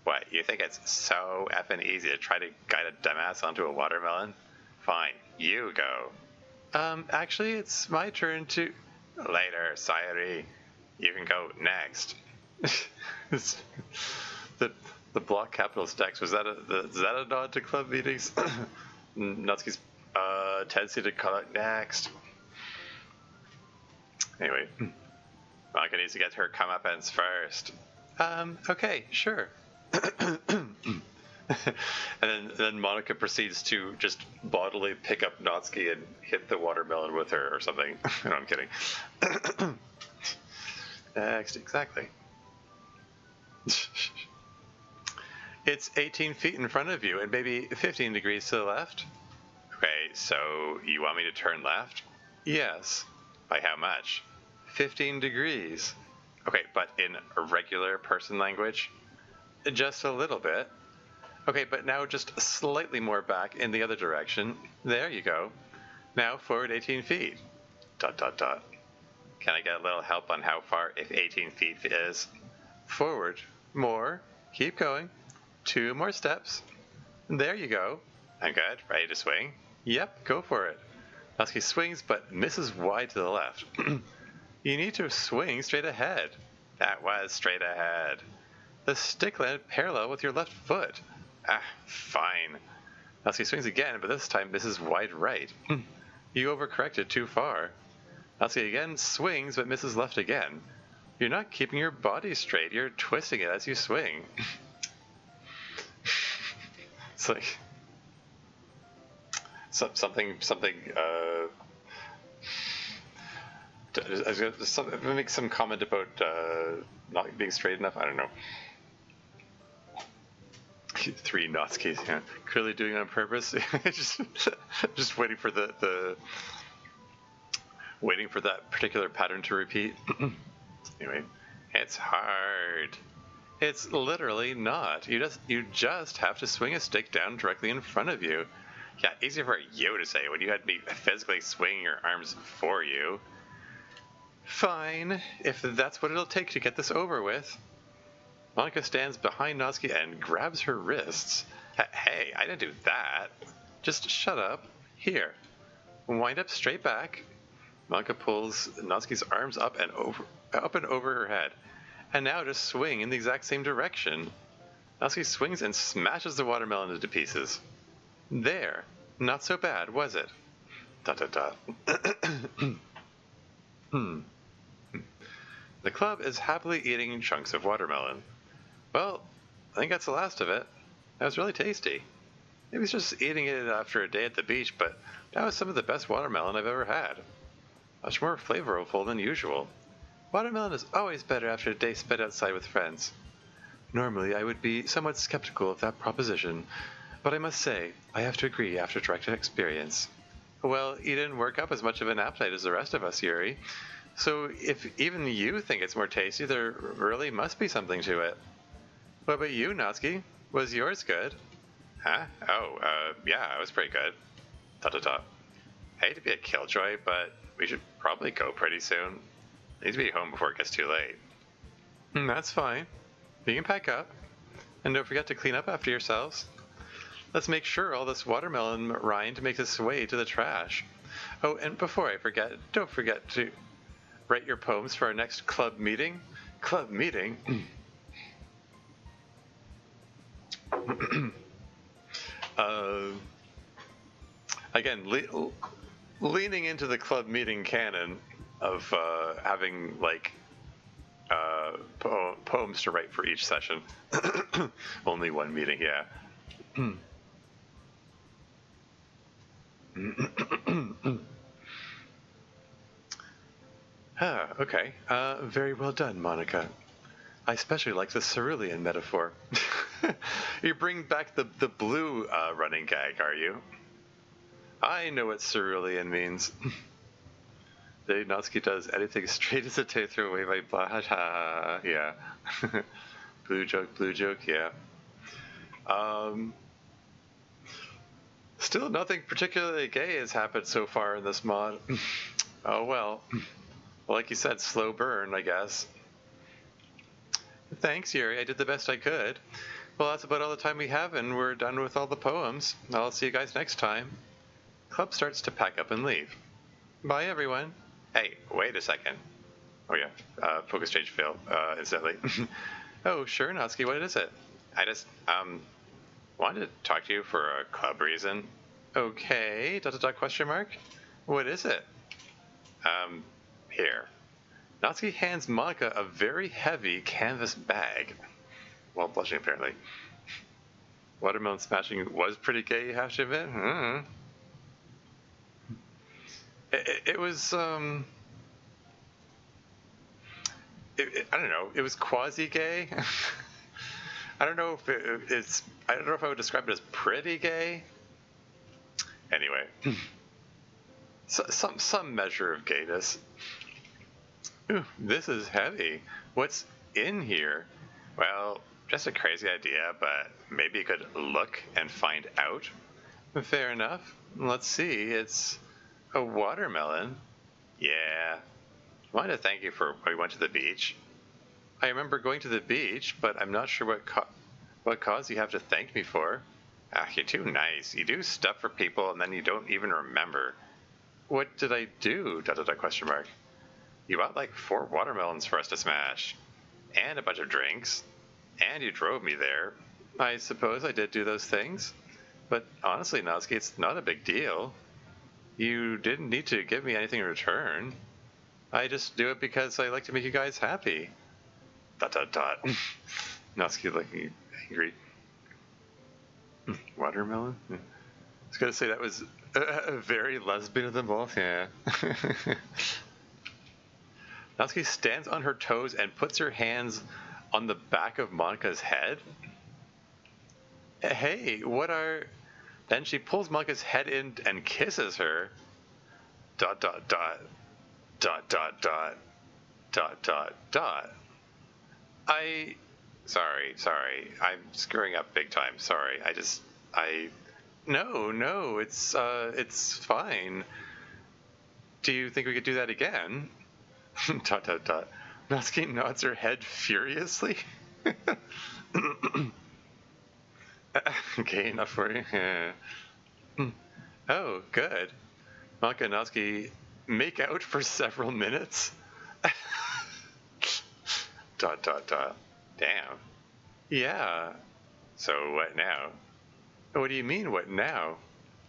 What, you think it's so effing easy to try to guide a dumbass onto a watermelon? Fine, you go. Actually, it's my turn to... Later, Sayuri. You can go next. The block capital stacks, is that a nod to club meetings? Natsuki's tendency to call it next. Anyway, Monica needs to get her comeuppance first. Okay, sure. and then Monica proceeds to just bodily pick up Natsuki and hit the watermelon with her or something. No, I'm kidding. Next, exactly. It's 18 feet in front of you and maybe 15 degrees to the left. Okay, so you want me to turn left? Yes. By how much? 15 degrees. Okay, but in regular person language? Just a little bit. Okay, but now just slightly more back in the other direction. There you go. Now forward 18 feet. ... Can I get a little help on how far if 18 feet is? Forward. More. Keep going. 2 more steps. There you go. I'm good. Ready to swing? Yep, go for it. Natsuki swings but misses wide to the left. You need to swing straight ahead. That was straight ahead. The stick landed parallel with your left foot. Ah, fine. Natsuki swings again, but this time misses wide right. You overcorrected too far. Natsuki again swings, but misses left again. You're not keeping your body straight. You're twisting it as you swing. It's like... something, I was going to make some comment about not being straight enough. I don't know. 3 Natsukis, yeah. Clearly doing it on purpose. just waiting for waiting for that particular pattern to repeat. Anyway, it's hard. It's literally not. You just have to swing a stick down directly in front of you. Yeah, easier for you to say when you had me physically swinging your arms for you. Fine, if that's what it'll take to get this over with. Monica stands behind Natsuki and grabs her wrists. Hey, I didn't do that. Just shut up. Here. Wind up straight back. Monica pulls Natsuki's arms up and over her head. And now just swing in the exact same direction. Natsuki swings and smashes the watermelon into pieces. There. Not so bad, was it? ... The club is happily eating chunks of watermelon. Well, I think that's the last of it. That was really tasty. Maybe it's just eating it after a day at the beach, but that was some of the best watermelon I've ever had. Much more flavorful than usual. Watermelon is always better after a day spent outside with friends. Normally, I would be somewhat skeptical of that proposition, but I must say, I have to agree after direct experience. Well, you didn't work up as much of an appetite as the rest of us, Yuri. So if even you think it's more tasty, there really must be something to it. What about you, Natsuki? Was yours good? Huh? Oh, yeah, it was pretty good. ... Hate to be a killjoy, but we should probably go pretty soon. Need to be home before it gets too late. That's fine. You can pack up. And don't forget to clean up after yourselves. Let's make sure all this watermelon rind makes its way to the trash. Oh, and before I forget, don't forget to write your poems for our next club meeting. Club meeting? Again, leaning into the club meeting canon of having, like, poems to write for each session. Only one meeting, yeah. Okay. Very well done, Monica. I especially like the cerulean metaphor. You bring back the blue running gag, are you? I know what cerulean means. Natsuki does anything straight as a tape throw away my blah. Yeah. Blue joke, yeah. Still nothing particularly gay has happened so far in this mod. Oh well. Like you said, slow burn, I guess. Thanks, Yuri. I did the best I could. Well, that's about all the time we have, and we're done with all the poems. I'll see you guys next time. Club starts to pack up and leave. Bye, everyone. Hey, wait a second. Oh, yeah. Focus change failed instantly. Oh, sure, Natsuki. What is it? I just, wanted to talk to you for a club reason. Okay. ... question mark? What is it? Here. Natsuki hands Monica a very heavy canvas bag. While blushing, apparently. Watermelon smashing was pretty gay, you have to admit. It was, I don't know. It was quasi-gay. I don't know if I don't know if I would describe it as pretty gay. Anyway. Some measure of gayness. Ooh, this is heavy. What's in here? Well, just a crazy idea, but maybe you could look and find out. Fair enough. Let's see. It's a watermelon. Yeah. I wanted to thank you for when we went to the beach. I remember going to the beach, but I'm not sure what cause you have to thank me for. You're too nice. You do stuff for people and then you don't even remember. What did I do? ... question mark. You bought like 4 watermelons for us to smash. And a bunch of drinks. And you drove me there. I suppose I did do those things. But honestly, Natsuki, it's not a big deal. You didn't need to give me anything in return. I just do it because I like to make you guys happy. ... Natsuki looking angry. Watermelon? I was going to say that was very lesbian of them both, yeah. Natsuki stands on her toes and puts her hands on the back of Monica's head. Hey, what are... Then she pulls Monica's head in and kisses her. ... Sorry. I'm screwing up big time. Sorry. No, it's fine. Do you think we could do that again? Dot dot dot. Natsuki nods her head furiously. Okay, enough for you. Oh, good. Monica and Natsuki make out for several minutes. Dot dot dot. Damn. Yeah. So what now? What do you mean, what now?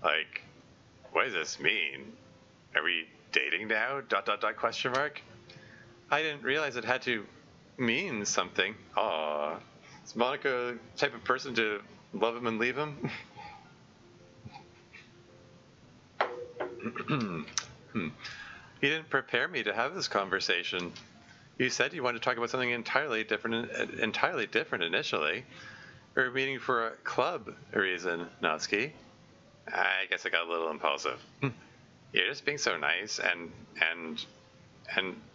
Like, what does this mean? Are we dating now? Dot dot dot question mark? I didn't realize it had to mean something. Aw. Is Monica the type of person to love him and leave him? You didn't prepare me to have this conversation. You said you wanted to talk about something entirely different initially. We were meeting for a club reason, Natsuki. I guess I got a little impulsive. You're just being so nice, and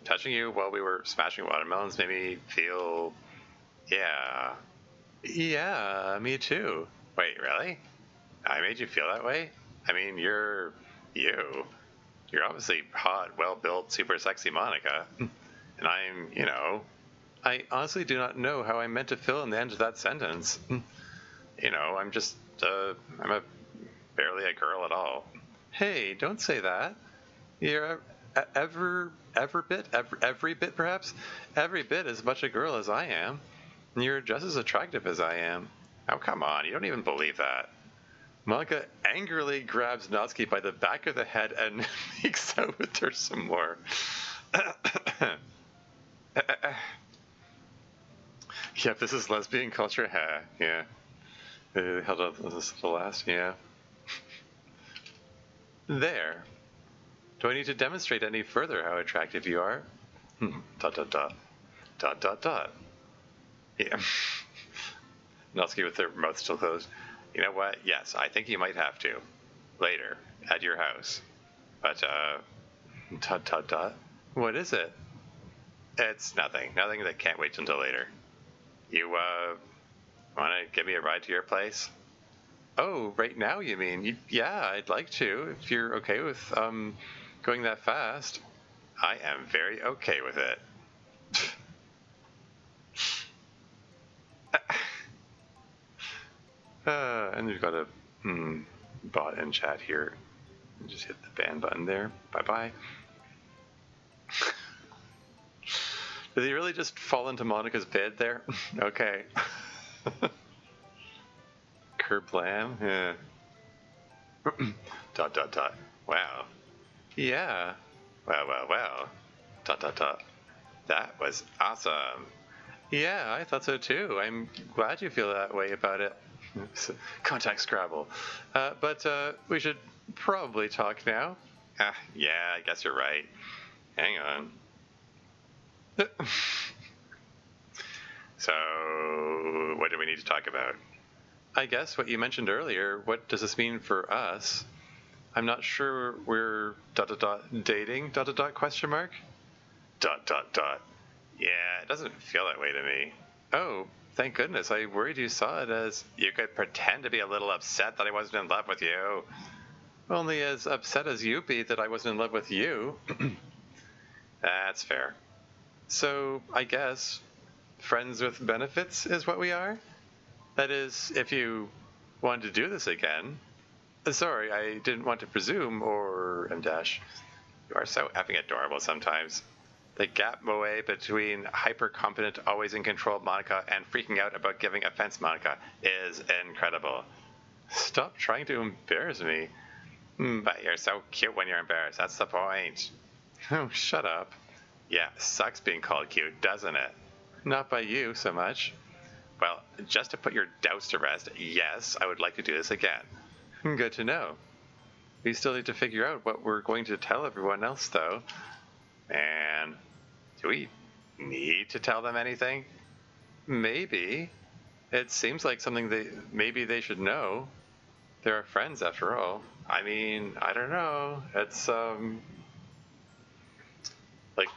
touching you while we were smashing watermelons made me feel, yeah. Yeah, me too. Wait, really? I made you feel that way? I mean, you're obviously hot, well-built, super sexy Monica. And I honestly do not know how I meant to fill in the end of that sentence. I'm just, barely a girl at all. Hey, don't say that. You're every bit perhaps? Every bit as much a girl as I am. And you're just as attractive as I am. Oh, come on, you don't even believe that. Monica angrily grabs Natsuki by the back of the head and makes out with her some more. Yep, this is lesbian culture. Yeah. Held up this the last. Yeah. There. Do I need to demonstrate any further how attractive you are? Dot dot dot. Dot dot dot. Yeah. Natsuki with their mouth still closed. You know what? Yes, I think you might have to. Later. At your house. But, dot dot dot. What is it? It's nothing. Nothing that can't wait until later. You, wanna give me a ride to your place? Oh, right now you mean? Yeah, I'd like to, if you're okay with, going that fast. I am very okay with it. And we've got a bot in chat here. Just hit the ban button there. Bye-bye. Did he really just fall into Monica's bed there? Okay. Kerblam? Yeah. Dot dot dot. Wow. Yeah. Well. Dot dot dot. That was awesome. Yeah, I thought so too. I'm glad you feel that way about it. Contact Scrabble. But we should probably talk now. Yeah, I guess you're right. Hang on. So, what do we need to talk about? I guess what you mentioned earlier. What does this mean for us? I'm not sure we're ... dating ... question mark? ... Yeah, it doesn't feel that way to me. Oh, thank goodness. I worried you saw it as you could pretend to be a little upset that I wasn't in love with you. Only as upset as you be that I wasn't in love with you. That's fair. So, I guess friends with benefits is what we are? That is, if you wanted to do this again. Sorry, I didn't want to presume, or M dash. You are so effing adorable sometimes. The gap moe between hyper-competent, always in control Monica and freaking out about giving offense Monica is incredible. Stop trying to embarrass me. But you're so cute when you're embarrassed, that's the point. Oh, shut up. Yeah, sucks being called cute, doesn't it? Not by you so much. Well, just to put your doubts to rest, yes, I would like to do this again. Good to know. We still need to figure out what we're going to tell everyone else, though. Man, do we need to tell them anything? Maybe. It seems like something maybe they should know. They're our friends, after all. I mean, I don't know. It's, like,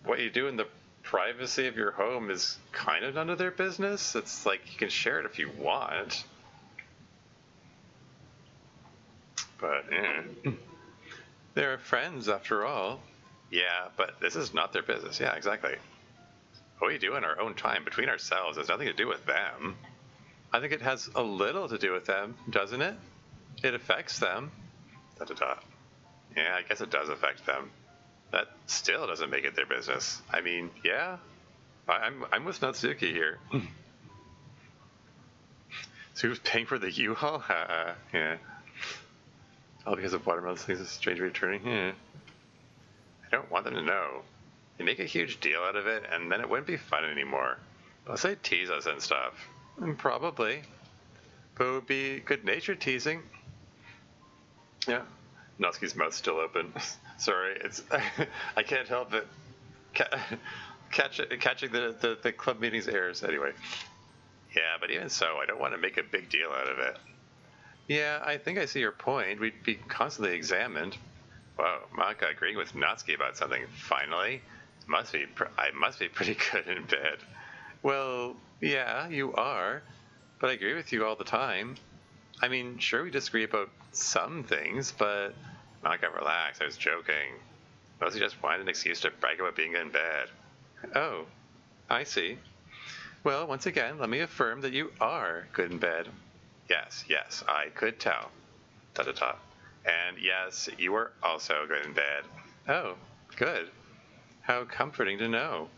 what you do in the privacy of your home is kind of none of their business. It's like you can share it if you want. But, they're friends after all. Yeah, but this is not their business. Yeah, exactly. What we do in our own time between ourselves has nothing to do with them. I think it has a little to do with them, doesn't it? It affects them. Da da da. Yeah, I guess it does affect them. That still doesn't make it their business. I mean, yeah, I'm with Natsuki here. So who's paying for the U-Haul? Yeah. All because of watermelon things is strange returning. Yeah. I don't want them to know. They make a huge deal out of it, and then it wouldn't be fun anymore. Unless they tease us and stuff. Probably. But it would be good-natured teasing. Yeah. Natsuki's mouth's still open. Sorry, it's I can't help it. Catching the club meetings errors anyway. Yeah, but even so, I don't want to make a big deal out of it. Yeah, I think I see your point. We'd be constantly examined. Whoa, Maka agreeing with Natsuki about something. Finally, I must be pretty good in bed. Well, yeah, you are, but I agree with you all the time. I mean, sure, we disagree about some things, but Maka, relax. I was joking. Mostly just wanted an excuse to brag about being in bed. Oh, I see. Well, once again, let me affirm that you are good in bed. Yes, I could tell. Da da da. And yes, you were also good in bed. Oh, good. How comforting to know.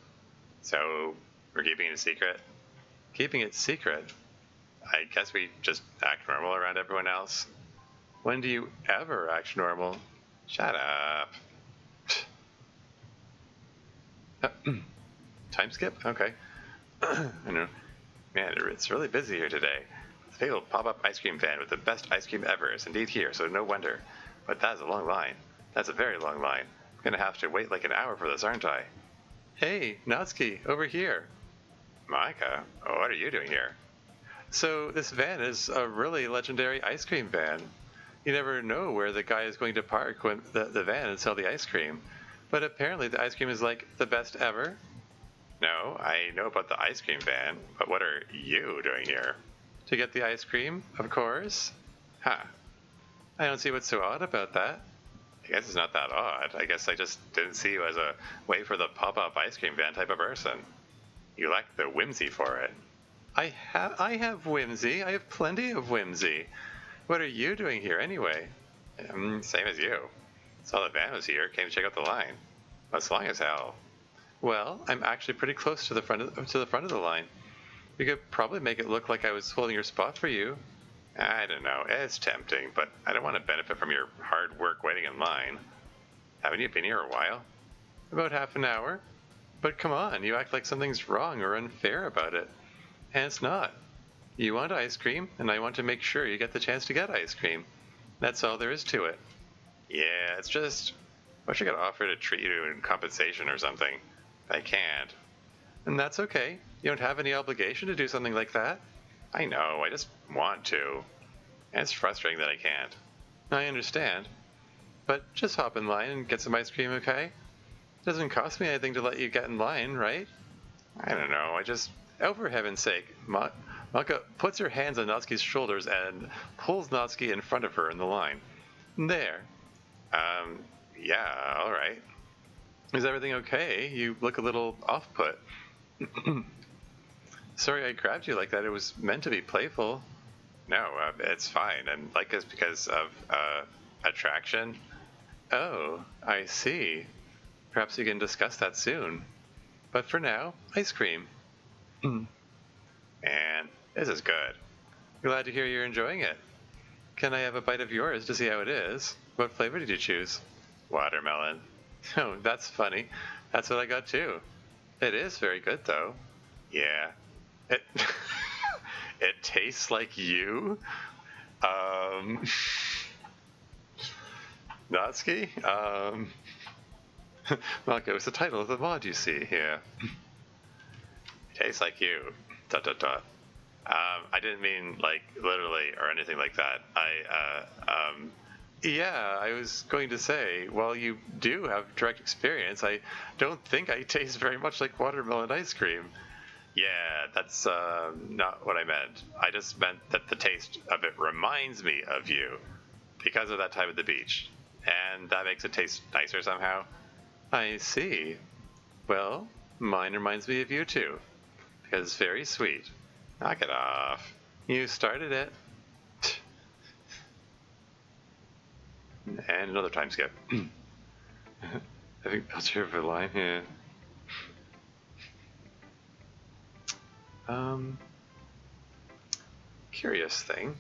So, we're keeping it a secret? Keeping it secret? I guess we just act normal around everyone else. When do you ever act normal? Shut up. Time skip? Okay. I know. Man, it's really busy here today. The fatal pop-up ice cream van with the best ice cream ever is indeed here, so no wonder. But that's a long line. That's a very long line. I'm gonna have to wait like an hour for this, aren't I? Hey, Natsuki, over here. Micah, what are you doing here? So this van is a really legendary ice cream van. You never know where the guy is going to park when the van and sell the ice cream. But apparently the ice cream is like the best ever. No, I know about the ice cream van, but what are you doing here? To get the ice cream, of course. Huh. I don't see what's so odd about that. I guess it's not that odd. I guess I just didn't see you as a wait for the pop-up ice cream van type of person. You lack the whimsy for it. I have whimsy. I have plenty of whimsy. What are you doing here anyway? Same as you. Saw the van was here, came to check out the line. That's long as hell. Well, I'm actually pretty close to the front of the line. We could probably make it look like I was holding your spot for you. I don't know. It's tempting, but I don't want to benefit from your hard work waiting in line. Haven't you been here a while? About half an hour. But come on, you act like something's wrong or unfair about it. And it's not. You want ice cream, and I want to make sure you get the chance to get ice cream. That's all there is to it. Yeah, it's just... I wish I could offer to treat you in compensation or something. I can't. And that's okay. You don't have any obligation to do something like that. I know, I just want to. And it's frustrating that I can't. I understand. But just hop in line and get some ice cream, okay? It doesn't cost me anything to let you get in line, right? I don't know, Oh, for heaven's sake. Maka puts her hands on Natsuki's shoulders and pulls Natsuki in front of her in the line. There. Yeah, alright. Is everything okay? You look a little off-put. Sorry I grabbed you like that. It was meant to be playful. No, it's fine. And like it's because of, attraction. Oh, I see. Perhaps we can discuss that soon. But for now, ice cream. Man, this is good. Glad to hear you're enjoying it. Can I have a bite of yours to see how it is? What flavor did you choose? Watermelon. Oh, that's funny. That's what I got too. It is very good though. Yeah. It it tastes like you. Natsuki? Mako, it's the title of the mod you see here. Tastes like you. ... I didn't mean like literally or anything like that. Yeah, I was going to say, while you do have direct experience, I don't think I taste very much like watermelon ice cream. Yeah, that's not what I meant. I just meant that the taste of it reminds me of you. because of that time at the beach. And that makes it taste nicer somehow. I see. Well, mine reminds me of you too. Because it's very sweet. Knock it off. You started it. And another time skip. I think that's your line here. Curious thing.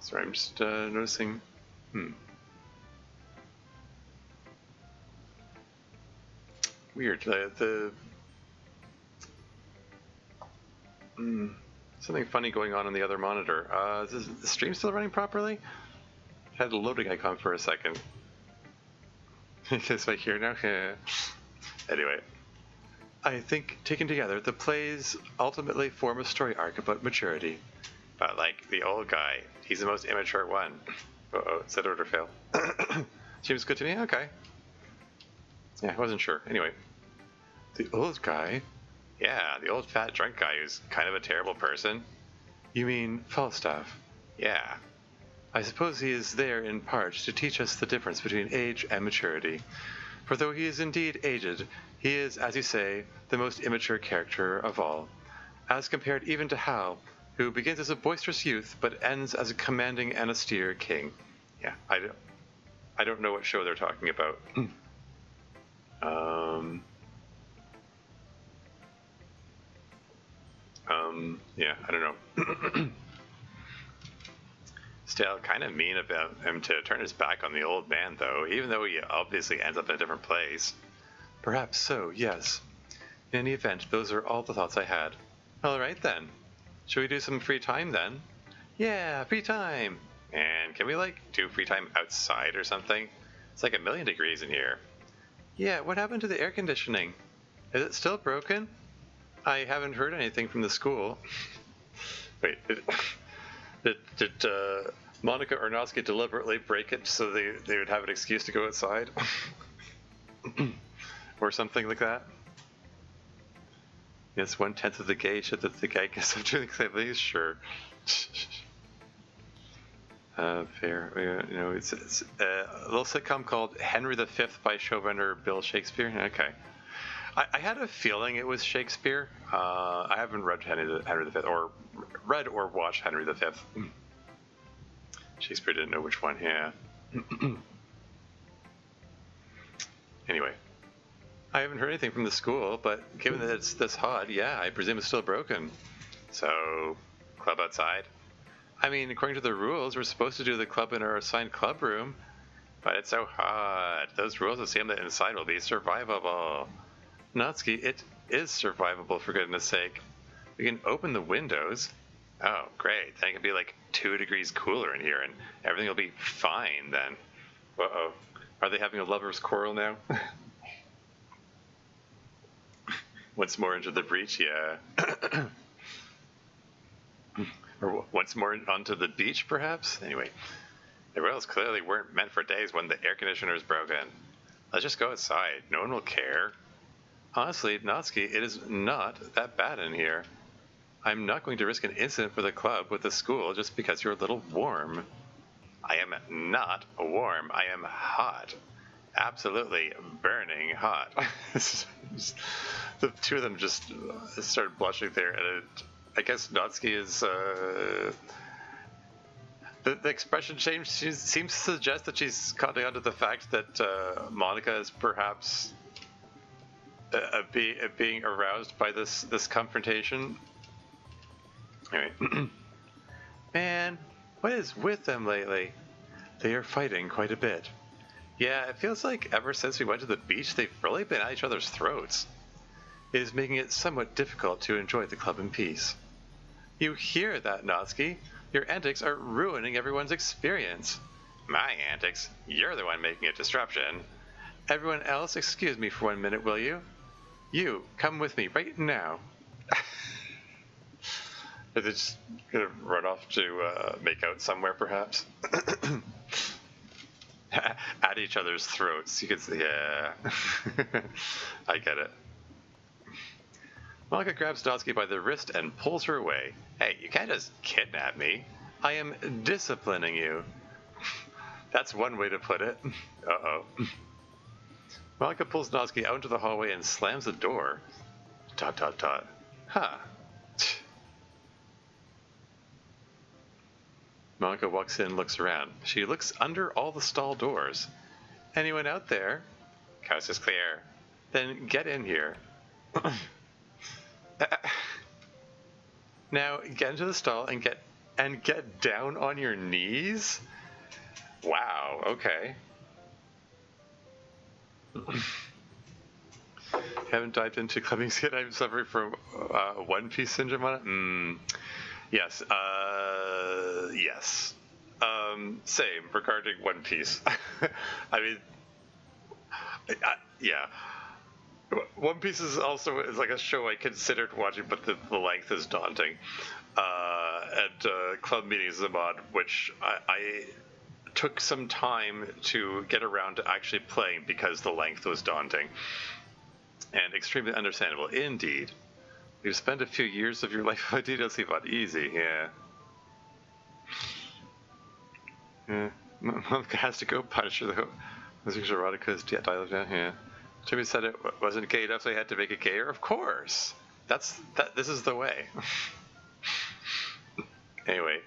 Sorry, I'm just noticing. Weird. Something funny going on the other monitor. Is the stream still running properly? Had a loading icon for a second. Guess I hear now. Anyway, I think taken together, the plays ultimately form a story arc about maturity. But like the old guy, he's the most immature one. Uh-oh, said order fail. Seems good to me. Okay. Yeah, I wasn't sure. Anyway, the old guy. Yeah, the old fat drunk guy who's kind of a terrible person. You mean Falstaff? Yeah. I suppose he is there in part to teach us the difference between age and maturity. For though he is indeed aged, he is, as you say, the most immature character of all, as compared even to Hal, who begins as a boisterous youth but ends as a commanding and austere king. Yeah, I don't know what show they're talking about. Yeah, I don't know. Still kind of mean about him to turn his back on the old man, though, even though he obviously ends up in a different place. Perhaps so, yes. In any event, those are all the thoughts I had. All right, then. Shall we do some free time, then? Yeah, free time! And can we, do free time outside or something? It's like 1,000,000 degrees in here. Yeah, what happened to the air conditioning? Is it still broken? I haven't heard anything from the school. Wait, did Monica or Noski deliberately break it so they would have an excuse to go outside? Or something like that? Yes, 1/10 of the gay shit that the guy gets up doing things, sure. Fair. It's a little sitcom called Henry V by showrunner Bill Shakespeare. Okay. I had a feeling it was Shakespeare. I haven't read Henry V or read or watched Henry V. Shakespeare didn't know which one. Yeah. Anyway, I haven't heard anything from the school, but given that it's this hot, yeah, I presume it's still broken. So, club outside? I mean, according to the rules, we're supposed to do the club in our assigned club room, but it's so hot. Those rules assume that inside will be survivable. Natsuki, it is survivable, for goodness sake. We can open the windows. Oh, great. Then it can be 2 degrees cooler in here, and everything will be fine then. Uh-oh. Are they having a lover's quarrel now? Once more into the breach, yeah. Or once more onto the beach, perhaps? Anyway, the rails clearly weren't meant for days when the air conditioner is broken. Let's just go outside. No one will care. Honestly, Natsuki, it is not that bad in here. I'm not going to risk an incident for the club with the school just because you're a little warm. I am not warm. I am hot. Absolutely burning hot. The two of them just started blushing there, and I guess Natsuki is... The expression change seems to suggest that she's caught on to the fact that Monica is perhaps... being aroused by this confrontation. Anyway. Man, what is with them lately? They are fighting quite a bit. Yeah, it feels like ever since we went to the beach, they've really been at each other's throats. It is making it somewhat difficult to enjoy the club in peace. You hear that, Natsuki? Your antics are ruining everyone's experience. My antics? You're the one making a disruption. Everyone else, excuse me for 1 minute, will you? You, come with me right now. Are they just gonna run off to make out somewhere, perhaps? At each other's throats. You could say, yeah. I get it. Monica grabs Natsuki by the wrist and pulls her away. Hey, you can't just kidnap me. I am disciplining you. That's one way to put it. Uh-oh. Monica pulls Natsuki out into the hallway and slams the door. ... Huh. Monica walks in and looks around. She looks under all the stall doors. Anyone out there? Coast is clear. Then get in here. Now get into the stall and get down on your knees? Wow, okay. Haven't dived into clubbing yet. I'm suffering from One Piece syndrome on it. Yes. Yes. Same regarding One Piece. I mean, yeah. One Piece is also like a show I considered watching, but the length is daunting. And club meetings I'm on, which I took some time to get around to actually playing because the length was daunting. And extremely understandable, indeed. You've spent a few years of your life on DDLC, but easy, yeah. Mom has to go punish her, though. This is erotica's dialogue down here. Jimmy said it wasn't gay enough, so they had to make it gayer. Of course! This is the way. Anyway.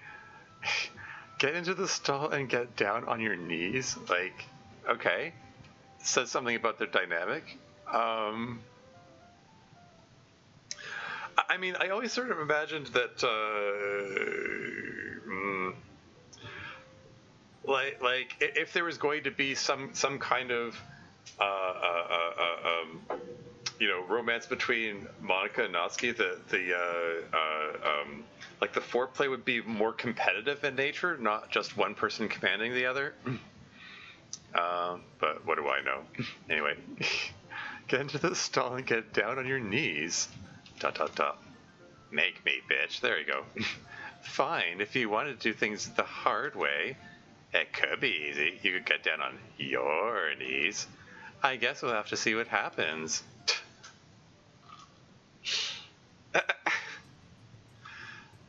Get into the stall and get down on your knees? Like, okay. Says something about their dynamic. I mean, I always sort of imagined that, like if there was going to be some kind of, romance between Monica and Natsuki, like the foreplay would be more competitive in nature, not just one person commanding the other. But what do I know? Anyway, get into the stall and get down on your knees. ... Make me, bitch. There you go. Fine, if you wanted to do things the hard way, it could be easy. You could get down on your knees. I guess we'll have to see what happens.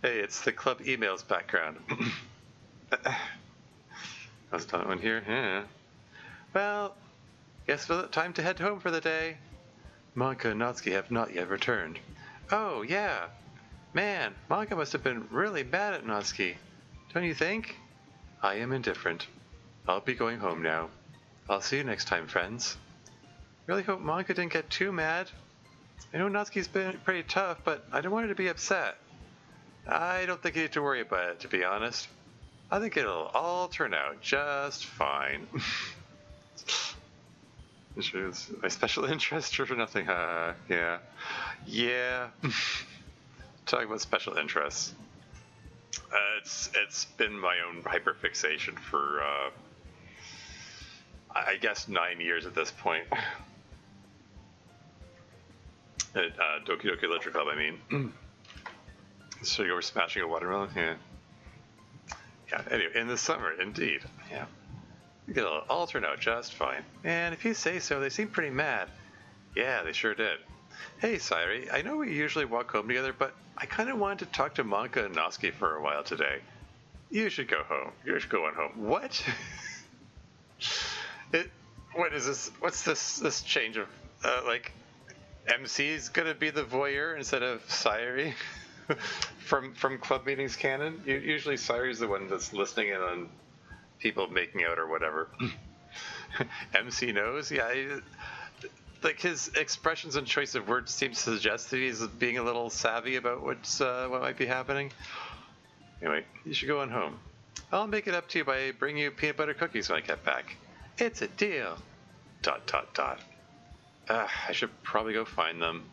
Hey, it's the club emails background. How's that one here? Yeah. Well, guess it's time to head home for the day. Monica and Natsuki have not yet returned. Oh, yeah. Man, Monica must have been really mad at Natsuki. Don't you think? I am indifferent. I'll be going home now. I'll see you next time, friends. Really hope Monica didn't get too mad. I know Natsuki's been pretty tough, but I don't want her to be upset. I don't think you need to worry about it, to be honest. I think it'll all turn out just fine. My special interest for nothing. Yeah. Talking about special interests. It's been my own hyperfixation for I guess 9 years at this point. At Doki Doki Literature Club, I mean. So you were smashing a watermelon? Yeah. Yeah, anyway, in the summer, indeed. Yeah. It'll all turn out just fine. And if you say so, they seem pretty mad. Yeah, they sure did. Hey, Sairi, I know we usually walk home together, but I kind of wanted to talk to Monica and Natsuki for a while today. You should go home. You should go on home. What? What is this? What's this change of, MC's gonna be the voyeur instead of Sairi? from club meetings canon? Usually Sairi's the one that's listening in on people making out or whatever. MC knows? Yeah, like his expressions and choice of words seem to suggest that he's being a little savvy about what might be happening. Anyway, you should go on home. I'll make it up to you by bringing you peanut butter cookies when I get back. It's a deal. ... I should probably go find them. ...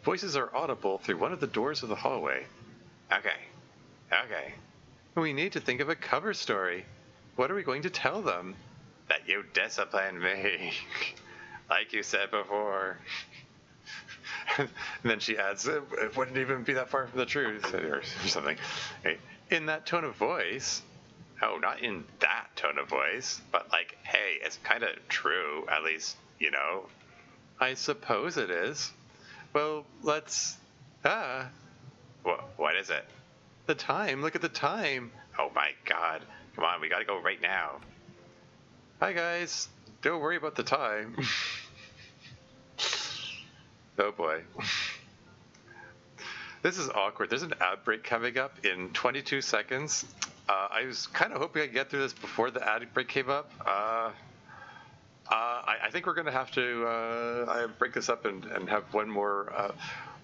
Voices are audible through one of the doors of the hallway. Okay. We need to think of a cover story. What are we going to tell them? That you disciplined me. Like you said before. And then she adds, it wouldn't even be that far from the truth, or something. In that tone of voice. Oh, not in that tone of voice, but like, hey, it's kind of true, at least, you know. I suppose it is. Well, let's... What is it? The time. Look at the time. Oh my god. Come on, we gotta go right now. Hi guys. Don't worry about the time. Oh boy. This is awkward. There's an ad break coming up in 22 seconds. I was kind of hoping I could get through this before the ad break came up. I think we're going to have to break this up and have one more.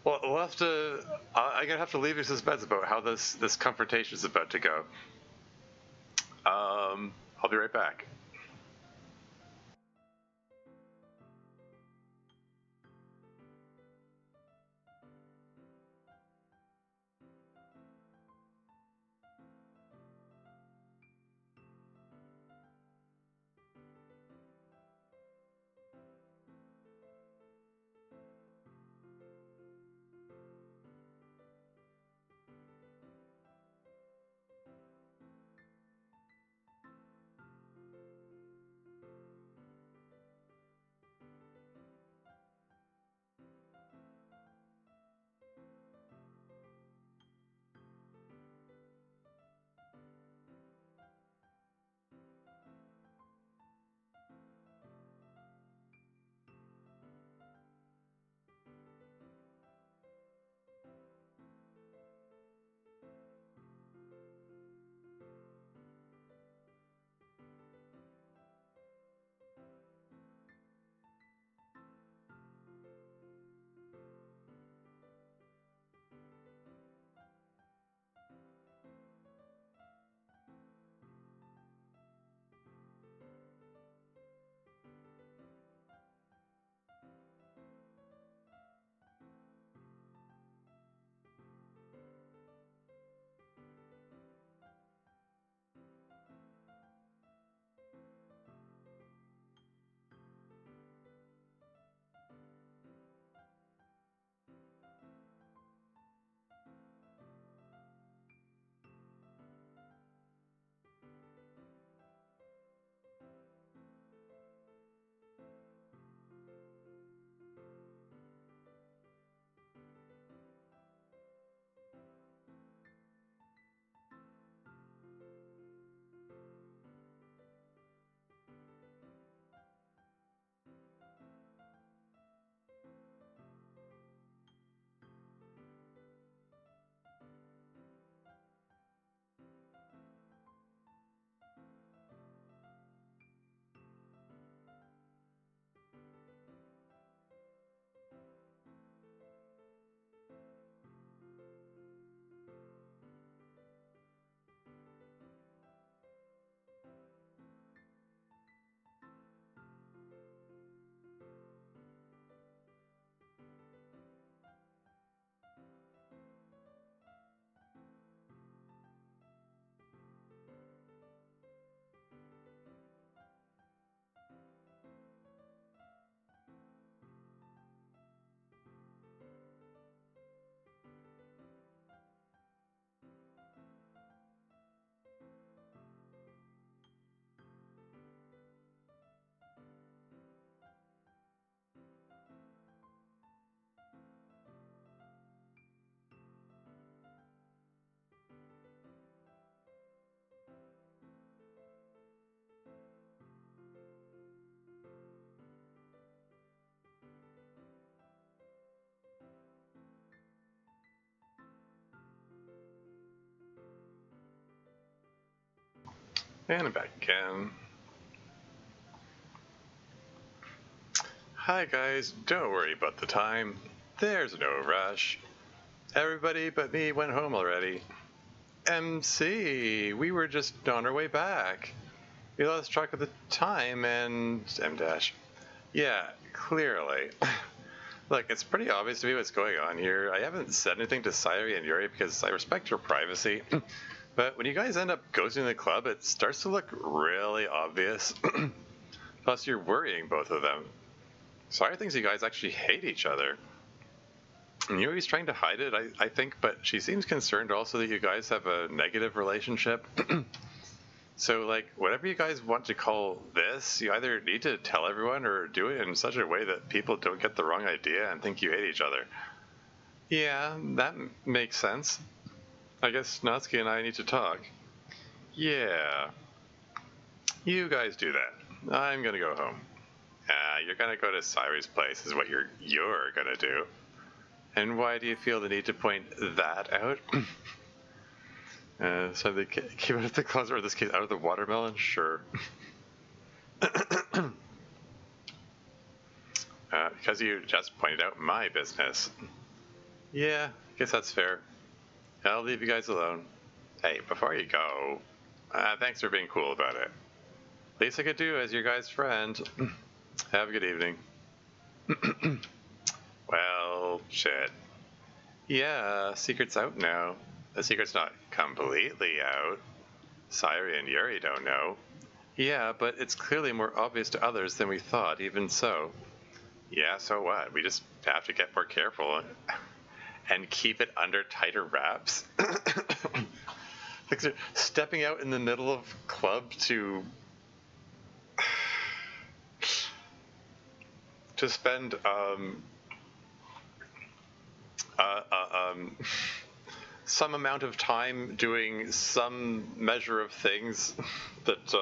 Well, we'll have to. I'm going to have to leave you suspense about how this confrontation is about to go. I'll be right back. And I'm back again. Hi guys, don't worry about the time. There's no rush. Everybody but me went home already. MC, we were just on our way back. We lost track of the time and M-dash. Yeah, clearly. Look, it's pretty obvious to me what's going on here. I haven't said anything to Sayuri and Yuri because I respect your privacy. But when you guys end up ghosting the club, it starts to look really obvious. Plus, you're worrying both of them. Sayuri thinks you guys actually hate each other. And Yuri's trying to hide it, I think, but she seems concerned also that you guys have a negative relationship. So, like, whatever you guys want to call this, you either need to tell everyone or do it in such a way that people don't get the wrong idea and think you hate each other. Yeah, that makes sense. I guess Natsuki and I need to talk. Yeah. You guys do that. I'm gonna go home. You're gonna go to Sairi's place is what you're gonna do. And why do you feel the need to point that out? So they keep out of the closet, or in this case, out of the watermelon? Sure. Because you just pointed out my business. Yeah, I guess that's fair. I'll leave you guys alone. Hey, before you go, thanks for being cool about it. Least I could do as your guy's friend. Have a good evening. Well, shit. Yeah, secret's out now. The secret's not completely out. Sairi and Yuri don't know. Yeah, but it's clearly more obvious to others than we thought, even so. Yeah, so what? We just have to get more careful and keep it under tighter wraps. Like they're stepping out in the middle of club to spend some amount of time doing some measure of things that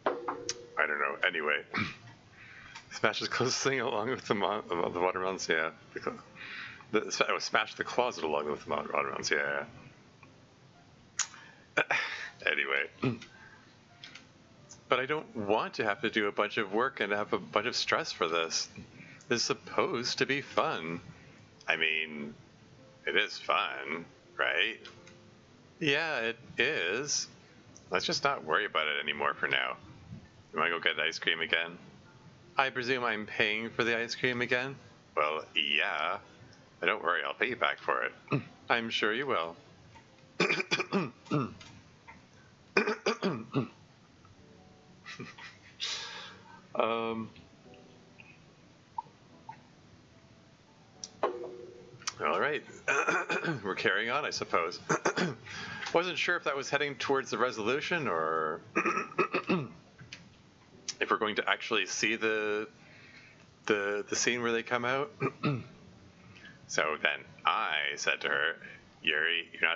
I don't know. Anyway, smashes closely along with the watermelons. Yeah, smash the closet along with the watermelons. Yeah. Anyway. But I don't want to have to do a bunch of work and have a bunch of stress for this. This is supposed to be fun. I mean, it is fun, right? Yeah, it is. Let's just not worry about it anymore for now. You want to go get ice cream again? I presume I'm paying for the ice cream again? Well, yeah. But don't worry, I'll pay you back for it. I'm sure you will. All right. We're carrying on, I suppose. Wasn't sure if that was heading towards the resolution or if we're going to actually see the scene where they come out. So then I said to her, Yuri, you're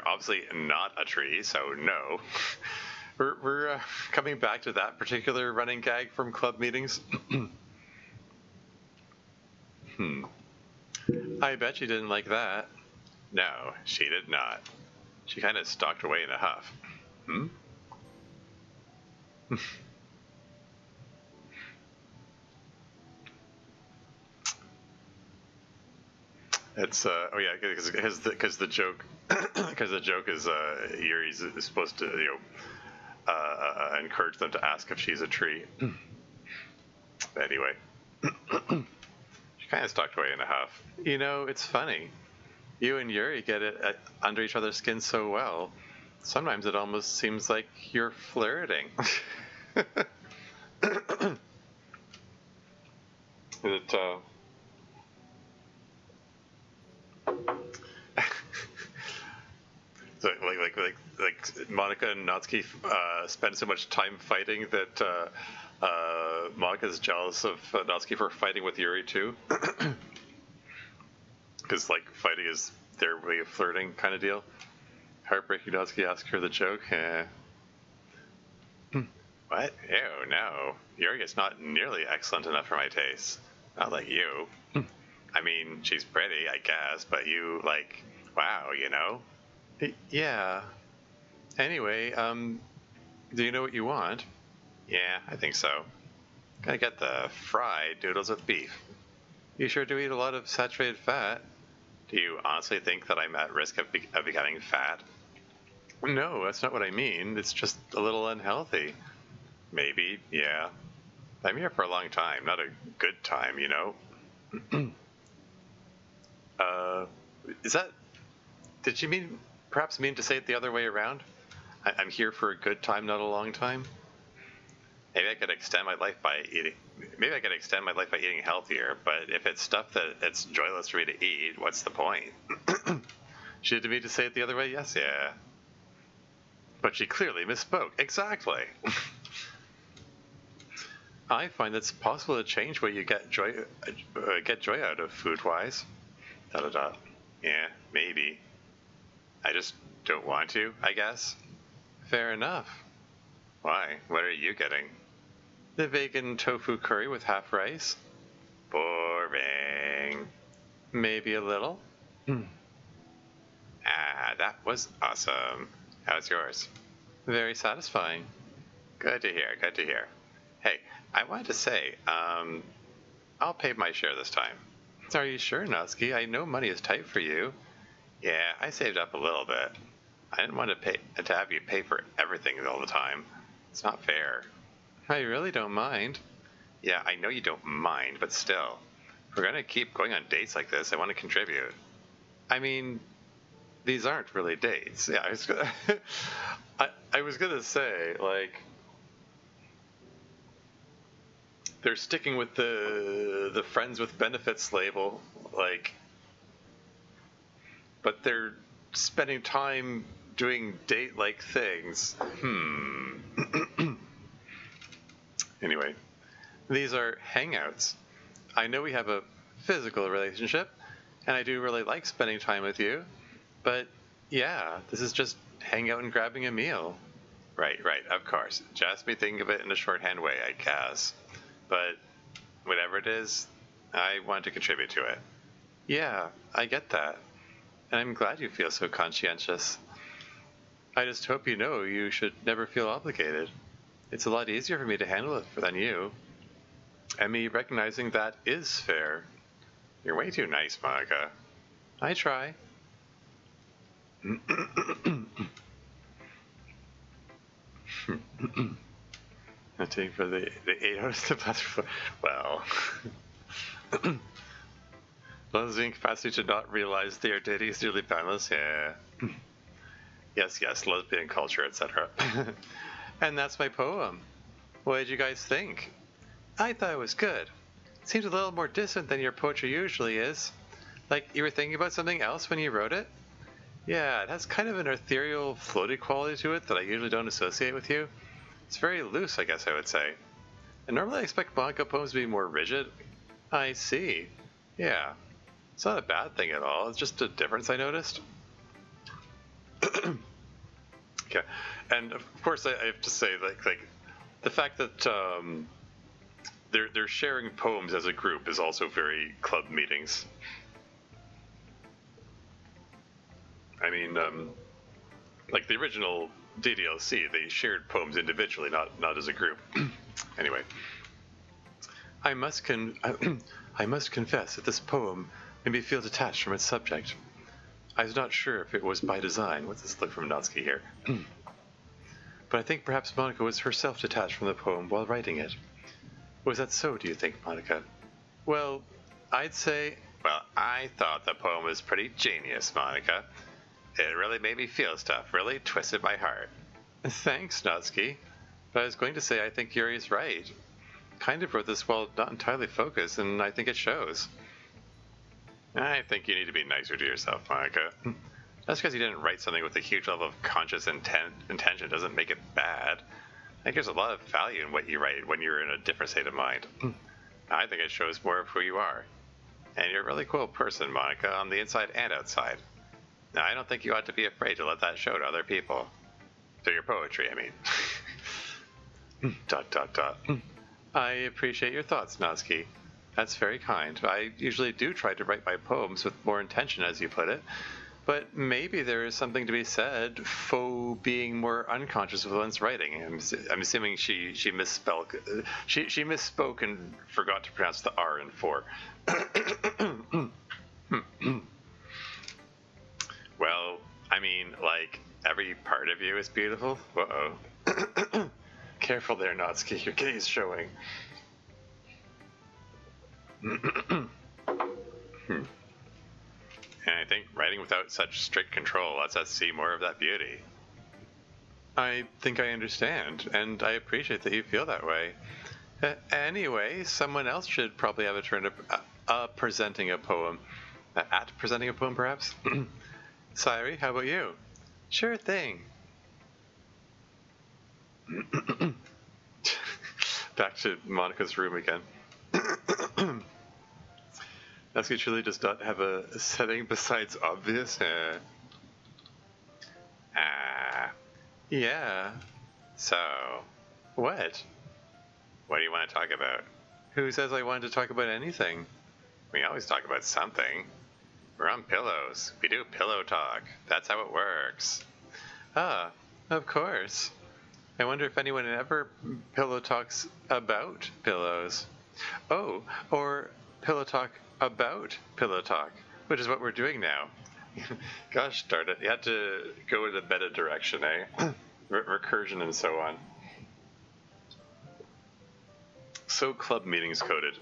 obviously not a tree, so no. We're coming back to that particular running gag from club meetings. I bet she didn't like that. No, she did not. She kind of stalked away in a huff. It's oh yeah, because the joke is Yuri's supposed to encourage them to ask if she's a tree. Anyway, she kind of stalked away in a huff. You know, it's funny. You and Yuri get it under each other's skin so well. Sometimes it almost seems like you're flirting. It like Monica and Natsuki spend so much time fighting that Monica's jealous of Natsuki for fighting with Yuri too. Because like fighting is their way of flirting kind of deal. Heartbreaking Natsuki asks her the joke. What? Ew, no. Yuri is not nearly excellent enough for my taste. Not like you. I mean, she's pretty, I guess, but you, like, wow, you know? Yeah. Anyway, do you know what you want? Yeah, I think so. Gonna get the fried noodles with beef. You sure do eat a lot of saturated fat. Do you honestly think that I'm at risk of becoming fat? No, that's not what I mean. It's just a little unhealthy. Maybe, yeah. I'm here for a long time, not a good time, you know? Is that... Did she perhaps mean to say it the other way around? I'm here for a good time, not a long time? Maybe I could extend my life by eating... Maybe I could extend my life by eating healthier, but if it's stuff that it's joyless for me to eat, what's the point? She did mean to say it the other way? Yes, yeah. But she clearly misspoke. Exactly. I find it's possible to change what you get joy out of food-wise. Da da da. Yeah, maybe. I just don't want to, I guess. Fair enough. Why? What are you getting? The vegan tofu curry with half rice. Boring. Maybe a little. That was awesome. How's yours? Very satisfying. Good to hear, good to hear. Hey, I wanted to say, I'll pay my share this time. Are you sure, Natsuki? I know money is tight for you. Yeah, I saved up a little bit. I didn't want to have you pay for everything all the time. It's not fair. I really don't mind. Yeah, I know you don't mind, but still. If we're going to keep going on dates like this, I want to contribute. I mean, these aren't really dates. Yeah, I was gonna say, like, they're sticking with the friends with benefits label, like, but they're spending time doing date-like things. Anyway, these are hangouts. I know we have a physical relationship, and I do really like spending time with you, but yeah, this is just hang out and grabbing a meal. Right, of course. Just me thinking of it in a shorthand way, I guess. But whatever it is, I want to contribute to it. Yeah, I get that. And I'm glad you feel so conscientious. I just hope you know you should never feel obligated. It's a lot easier for me to handle it than you. And me recognizing that is fair. You're way too nice, Monica. I try. I take for the 8 hours to butterfly. Well, lesbian capacity to not realize their dating is nearly boundless. Yeah. Yes, lesbian culture, etc. And that's my poem. What did you guys think? I thought it was good. It seems a little more distant than your poetry usually is. Like you were thinking about something else when you wrote it? Yeah, it has kind of an ethereal, floaty quality to it that I usually don't associate with you. It's very loose, I guess I would say. And normally I expect manga poems to be more rigid. I see. Yeah. It's not a bad thing at all. It's just a difference I noticed. Okay. And of course I have to say, like the fact that they're sharing poems as a group is also very club meetings. I mean, like the original DDLC, they shared poems individually, not as a group. Anyway, I must confess that this poem made me feel detached from its subject. I was not sure if it was by design. What's this look from Natsuki here? But I think perhaps Monica was herself detached from the poem while writing it. Was that so, do you think, Monica? Well, I'd say... Well, I thought the poem was pretty genius, Monica. It really made me feel stuff, really twisted my heart. Thanks, Natsuki. But I was going to say I think Yuri's right. Kind of wrote this while not entirely focused, and I think it shows. I think you need to be nicer to yourself, Monica. Just because you didn't write something with a huge level of conscious intention doesn't make it bad. I think there's a lot of value in what you write when you're in a different state of mind. I think it shows more of who you are. And you're a really cool person, Monica, on the inside and outside. Now, I don't think you ought to be afraid to let that show to other people. To your poetry, I mean. ... I appreciate your thoughts, Natsuki. That's very kind. I usually do try to write my poems with more intention, as you put it. But maybe there is something to be said for being more unconscious of one's writing. I'm assuming she misspoke. She misspoke and forgot to pronounce the R in for. Well, I mean, like, every part of you is beautiful. Uh-oh. Careful there, Natsuki. Your gaze showing. And I think writing without such strict control lets us see more of that beauty. I think I understand, and I appreciate that you feel that way. Anyway, someone else should probably have a turn at presenting a poem. At presenting a poem, perhaps? Sayuri, how about you? Sure thing. Back to Monica's room again. Natsuki truly does not have a setting besides obvious. Yeah. So, what? What do you want to talk about? Who says I wanted to talk about anything? We always talk about something. We're on pillows. We do pillow talk. That's how it works. Ah, of course. I wonder if anyone ever pillow talks about pillows. Oh, or pillow talk about pillow talk, which is what we're doing now. Gosh darn it, you had to go in a meta direction, eh? Recursion and so on. So club meetings coded.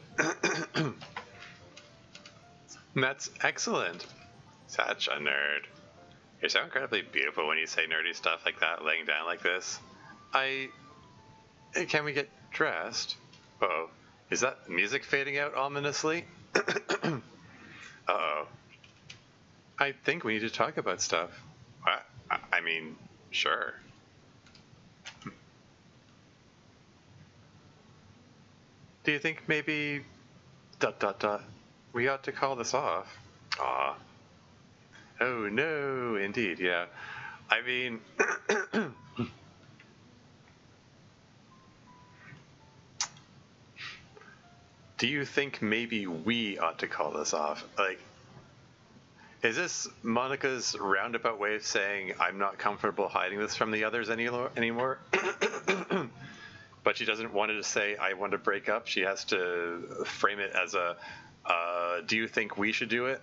That's excellent. Such a nerd. You're so incredibly beautiful when you say nerdy stuff like that, laying down like this. Can we get dressed? Uh-oh. Is that music fading out ominously? Uh-oh. I think we need to talk about stuff. What? I mean, sure. Do you think maybe... ... we ought to call this off? Aw. Oh, no, indeed, yeah. I mean... Do you think maybe we ought to call this off? Like, is this Monica's roundabout way of saying I'm not comfortable hiding this from the others anymore? But she doesn't want to say I want to break up. She has to frame it as a, do you think we should do it?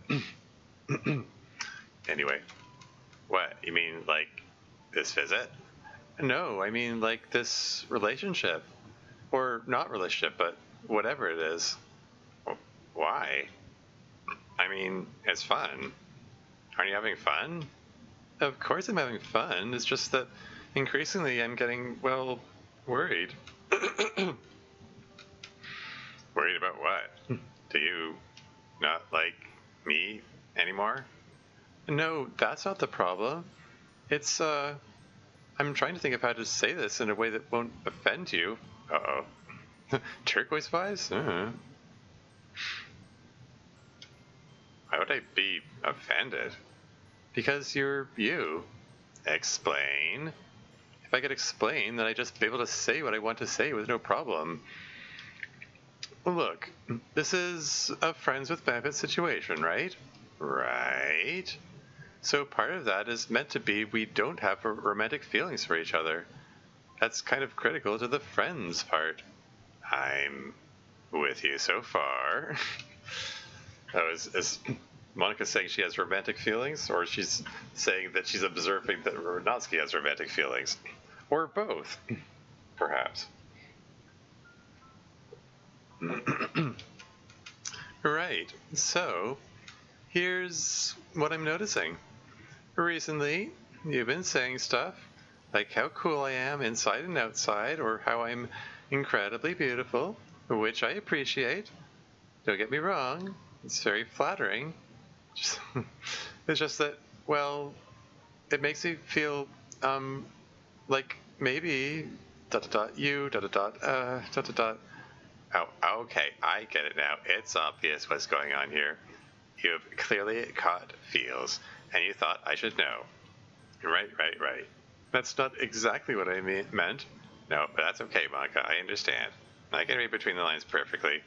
Anyway, what? You mean like this visit? No, I mean like this relationship. Or not relationship, but whatever it is. Why? I mean, it's fun. Aren't you having fun? Of course I'm having fun. It's just that increasingly I'm getting, well, worried. Worried about what? Do you not like me anymore? No, that's not the problem. It's, I'm trying to think of how to say this in a way that won't offend you. Uh-oh. Turquoise vibes? Why would I be offended? Because you're you. Explain. If I could explain, then I'd just be able to say what I want to say with no problem. Look, this is a friends with benefits situation, right? Right. So part of that is meant to be we don't have romantic feelings for each other. That's kind of critical to the friends part. I'm with you so far. Oh, is Monica saying she has romantic feelings, or she's saying that she's observing that Natsuki has romantic feelings? Or both, perhaps. Right, so here's what I'm noticing. Recently, you've been saying stuff like how cool I am inside and outside, or how I'm incredibly beautiful, which I appreciate. Don't get me wrong, it's very flattering. It's just that, well, it makes me feel, like maybe, ... you, ... Oh, okay, I get it now. It's obvious what's going on here. You've clearly caught feels, and you thought I should know. Right. That's not exactly what I meant. No, but that's okay, Monica. I understand. I can read between the lines perfectly.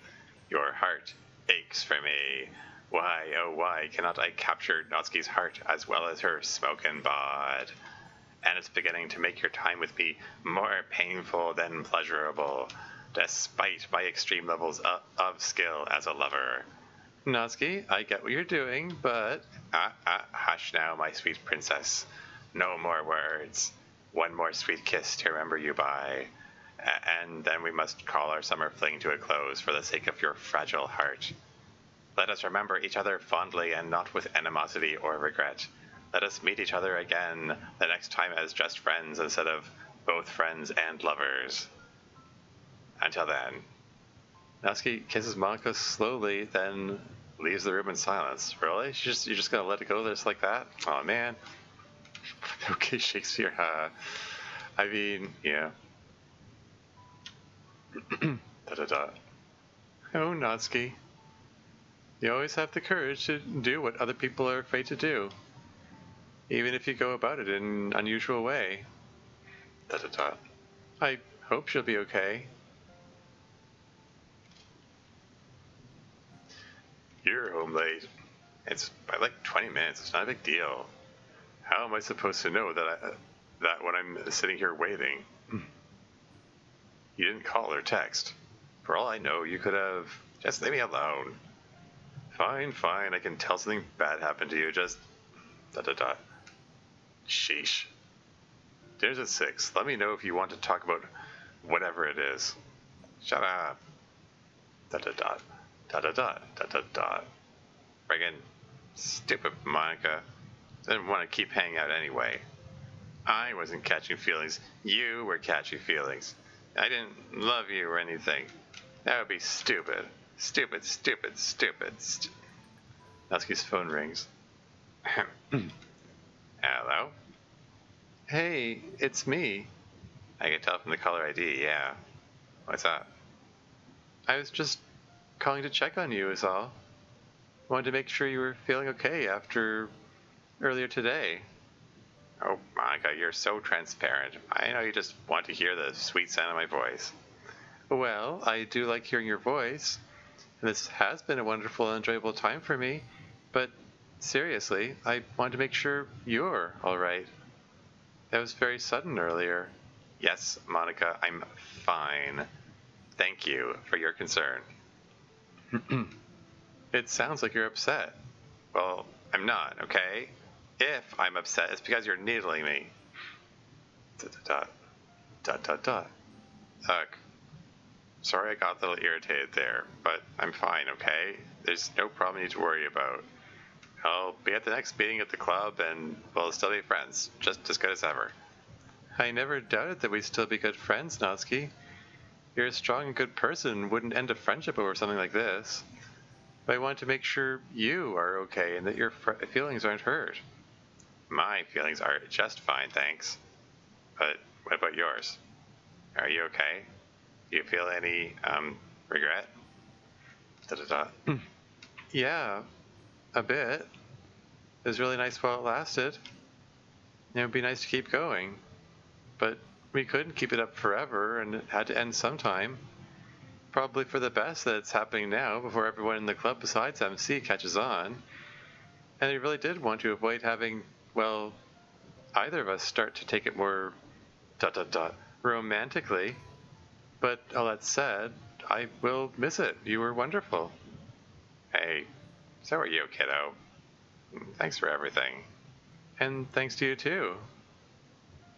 Your heart aches for me. Why, oh why, cannot I capture Natsuki's heart as well as her smoking bod? And it's beginning to make your time with me more painful than pleasurable, despite my extreme levels of skill as a lover. Natsuki, I get what you're doing, but... hush now, my sweet princess. No more words. One more sweet kiss to remember you by. And then we must call our summer fling to a close for the sake of your fragile heart. Let us remember each other fondly and not with animosity or regret. Let us meet each other again the next time as just friends instead of both friends and lovers. Until then. Natsuki kisses Monica slowly, then leaves the room in silence. Really? You're just gonna let it go just like that? Oh man. Okay, Shakespeare. I mean, yeah. Da da da. Oh, Natsuki. You always have the courage to do what other people are afraid to do, even if you go about it in an unusual way. Da da da. I hope she'll be okay. You're home late. It's by like 20 minutes. It's not a big deal. How am I supposed to know that when I'm sitting here waiting? You didn't call or text. For all I know, you could have just leave me alone. Fine, fine. I can tell something bad happened to you. Just da da da. Sheesh. Dinner's at 6. Let me know if you want to talk about whatever it is. Shut up. Da da da. Da da da. Da da da. Friggin' stupid Monica. Didn't want to keep hanging out anyway. I wasn't catching feelings. You were catching feelings. I didn't love you or anything. That would be stupid. Stupid, stupid, stupid. Natsuki's phone rings. Hello? Hey, it's me. I can tell from the caller ID, yeah. What's up? I was just calling to check on you is all. Wanted to make sure you were feeling okay after earlier today. Oh, Monica, you're so transparent. I know you just want to hear the sweet sound of my voice. Well, I do like hearing your voice. And this has been a wonderful and enjoyable time for me. But seriously, I wanted to make sure you're all right. That was very sudden earlier. Yes, Monica, I'm fine. Thank you for your concern. It sounds like you're upset. Well, I'm not, okay? If I'm upset, it's because you're needling me. Dot, dot, dot, dot, dot. Look, sorry I got a little irritated there, but I'm fine, okay? There's no problem you need to worry about. I'll be at the next meeting at the club, and we'll still be friends, just as good as ever. I never doubted that we'd still be good friends, Natsuki. You're a strong and good person, wouldn't end a friendship over something like this. But I want to make sure you are okay and that your feelings aren't hurt. My feelings are just fine, thanks. But what about yours? Are you okay? Do you feel any, regret? Da-da-da. Yeah, a bit. It was really nice while it lasted. It would be nice to keep going. But we couldn't keep it up forever, and it had to end sometime. Probably for the best that it's happening now before everyone in the club besides MC catches on. And I really did want to avoid having, well, either of us start to take it more romantically. But all that said, I will miss it. You were wonderful. Hey, so are you, kiddo. Thanks for everything. And thanks to you too.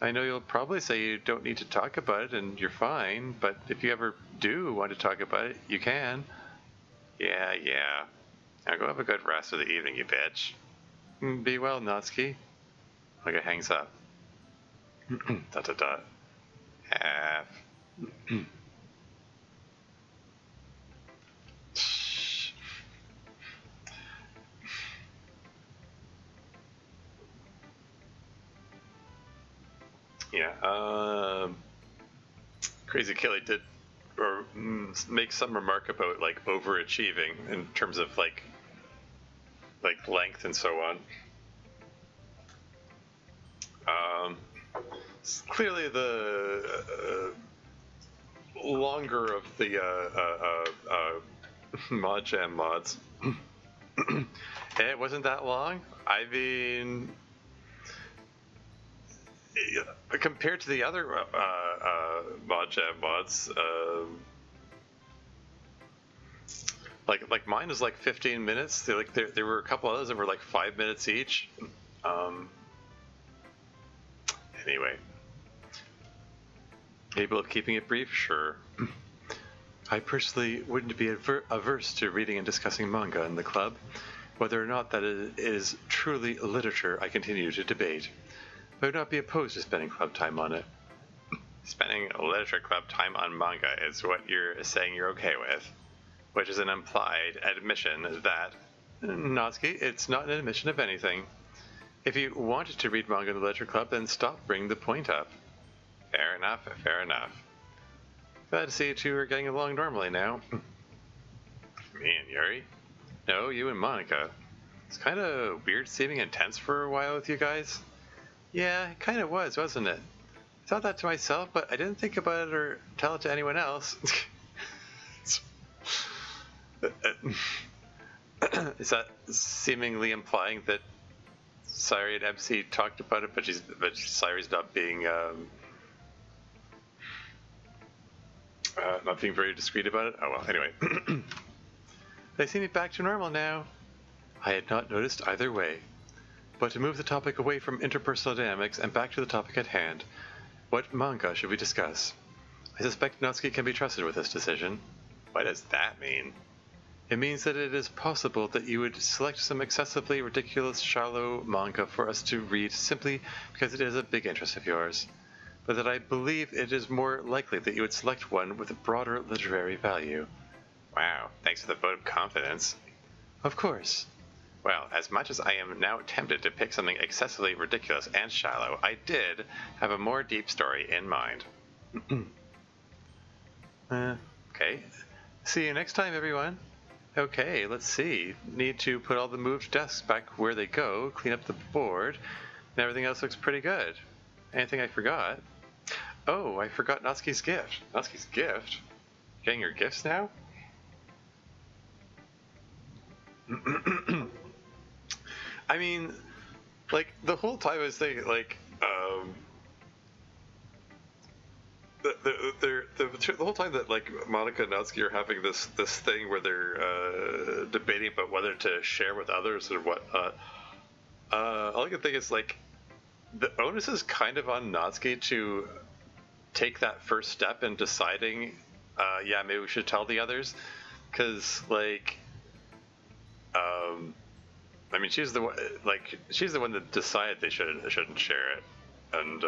I know you'll probably say you don't need to talk about it and you're fine, but if you ever do want to talk about it, you can. Yeah. Now go have a good rest of the evening, you bitch. Be well, Natsuki. Like it hangs up. Dot dot dot. Have. Yeah, Crazy Kelly did or make some remark about like overachieving in terms of like length and so on. Clearly the longer of the Mod Jam mods. It wasn't that long. I mean, compared to the other Mod Jam mods, like mine was like 15 minutes. There were a couple others that were like 5 minutes each. Anyway, capable of keeping it brief, sure. I personally wouldn't be averse to reading and discussing manga in the club. Whether or not that it is truly literature, I continue to debate. I would not be opposed to spending club time on it. Spending literature club time on manga is what you're saying you're okay with, which is an implied admission that, Natsuki, it's not an admission of anything. If you wanted to read manga in the literature club, then stop bringing the point up. Fair enough, fair enough. Glad to see you two are getting along normally now. Me and Yuri? No, you and Monica. It's kind of weird seeming intense for a while with you guys. Yeah, it kind of was, wasn't it? I thought that to myself, but I didn't think about it or tell it to anyone else. Is that seemingly implying that Sari and MC talked about it, but Sari's not being not being very discreet about it? Oh well, anyway. They seem to be back to normal now. I had not noticed either way. But to move the topic away from interpersonal dynamics and back to the topic at hand, what manga should we discuss? I suspect Natsuki can be trusted with this decision. What does that mean? It means that it is possible that you would select some excessively ridiculous shallow manga for us to read simply because it is a big interest of yours, but that I believe it is more likely that you would select one with a broader literary value. Wow, thanks for the vote of confidence. Of course. Well, as much as I am now tempted to pick something excessively ridiculous and shallow, I did have a more deep story in mind. Okay. See you next time, everyone. Okay, let's see. Need to put all the moved desks back where they go, clean up the board, and everything else looks pretty good. Anything I forgot? Oh, I forgot Natsuki's gift. Natsuki's gift? Getting your gifts now? I mean, like, the whole time I was thinking, like, the whole time that, like, Monica and Natsuki are having this thing where they're debating about whether to share with others or whatnot, all I can think is, like, the onus is kind of on Natsuki to take that first step in deciding, yeah, maybe we should tell the others, because, like, I mean, she's the one, like, she's the one that decided they shouldn't share it, and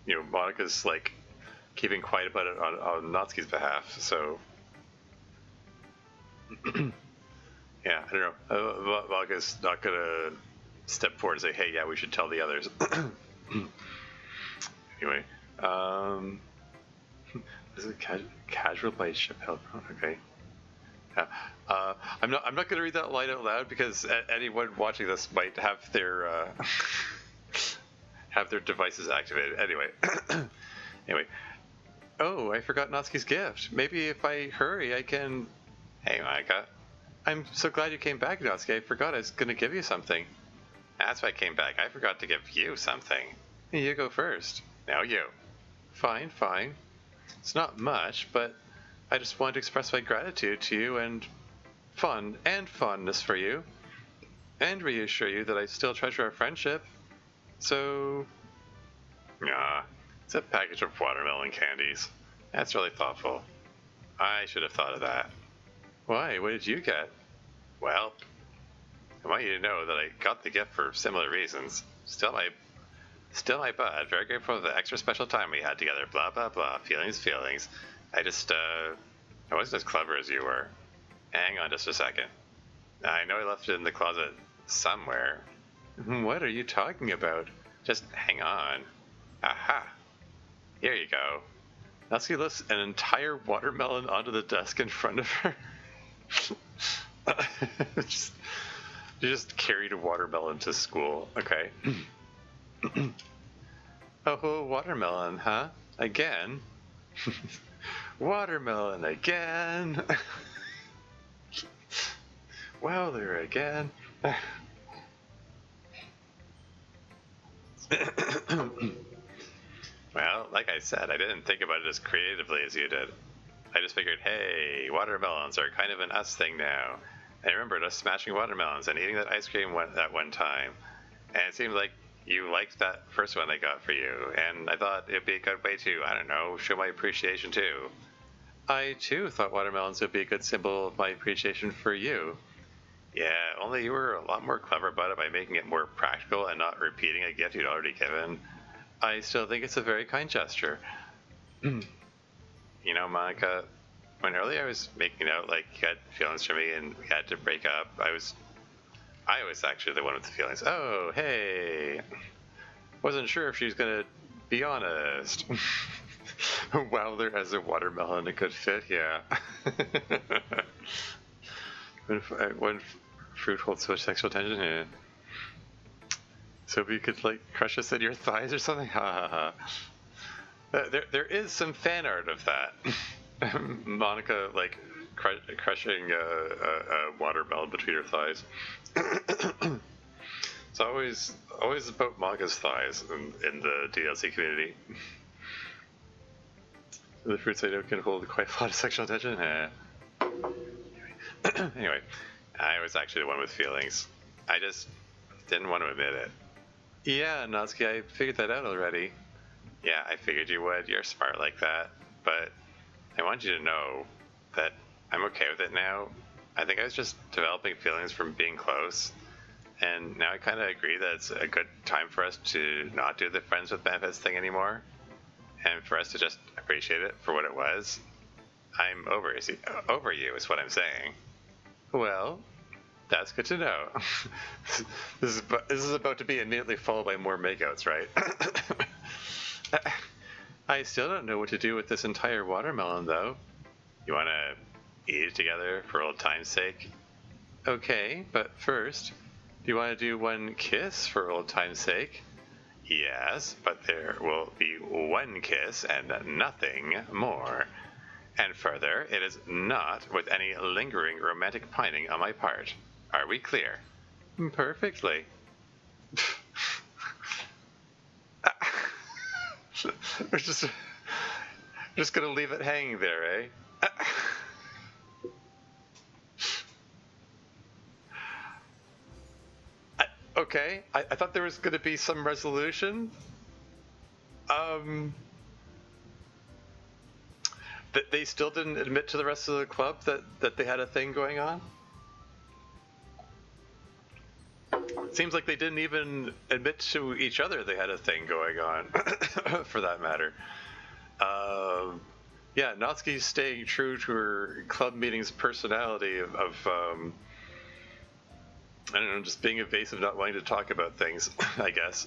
you know, Monica's like keeping quiet about it on Natsuki's behalf. So yeah, I don't know. Monica's not gonna step forward and say, "Hey, yeah, we should tell the others." Anyway, this is casual by Chappelle. Okay. I'm not going to read that line out loud because anyone watching this might have their devices activated. Anyway, Oh, I forgot Natsuki's gift. Maybe if I hurry, I can. Hey, Monica. I'm so glad you came back, Natsuki. I forgot I was going to give you something. That's why I came back. I forgot to give you something. You go first. Now you. Fine. It's not much, but I just wanted to express my gratitude to you and fondness for you, and reassure you that I still treasure our friendship. So, it's a package of watermelon candies. That's really thoughtful. I should have thought of that. Why? What did you get? Well, I want you to know that I got the gift for similar reasons. Still my bud. Very grateful for the extra special time we had together. Blah blah blah. Feelings. I wasn't as clever as you were. Hang on just a second. I know I left it in the closet somewhere. What are you talking about? Just hang on. Aha. Here you go. Natsuki lifts an entire watermelon onto the desk in front of her. She just carried a watermelon to school. Okay. Oh, watermelon, huh? Again? Watermelon again. Well, there again. Well, like I said, I didn't think about it as creatively as you did. I just figured, hey, watermelons are kind of an us thing now. I remembered us smashing watermelons and eating that ice cream that one time. And it seemed like you liked that first one I got for you. And I thought it'd be a good way to, I don't know, show my appreciation too. I too thought watermelons would be a good symbol of my appreciation for you. Yeah, only you were a lot more clever about it by making it more practical and not repeating a gift you'd already given. I still think it's a very kind gesture. You know, Monica, when earlier I was making out like you had feelings for me and we had to break up, I was actually the one with the feelings. Oh, hey. Wasn't sure if she was going to be honest. Wilder as a watermelon, a good fit, yeah. when fruit holds so much sexual tension, yeah. So if you could like crush us at your thighs or something, ha ha ha. There is some fan art of that. Monica like crushing a watermelon between her thighs. It's always about Monica's thighs in the DDLC community. The fruits I know can hold quite a lot of sexual attention. Anyway, I was actually the one with feelings. I just didn't want to admit it. Yeah, Natsuki, I figured that out already. Yeah, I figured you would. You're smart like that. But I want you to know that I'm okay with it now. I think I was just developing feelings from being close. And now I kind of agree that it's a good time for us to not do the friends with benefits thing anymore. And for us to just appreciate it for what it was. I'm over you is what I'm saying. Well, that's good to know. This is about to be immediately followed by more makeouts, right? I still don't know what to do with this entire watermelon, though. You want to eat it together for old time's sake? Okay, but first, do you want to do one kiss for old time's sake? Yes, but there will be one kiss and nothing more. And further, it is not with any lingering romantic pining on my part. Are we clear? Perfectly. We're just gonna leave it hanging there, eh? Okay, I thought there was gonna be some resolution. That they still didn't admit to the rest of the club that they had a thing going on? Seems like they didn't even admit to each other they had a thing going on, for that matter. Yeah, Natsuki's staying true to her club meeting's personality of I don't know, just being evasive, not wanting to talk about things, I guess.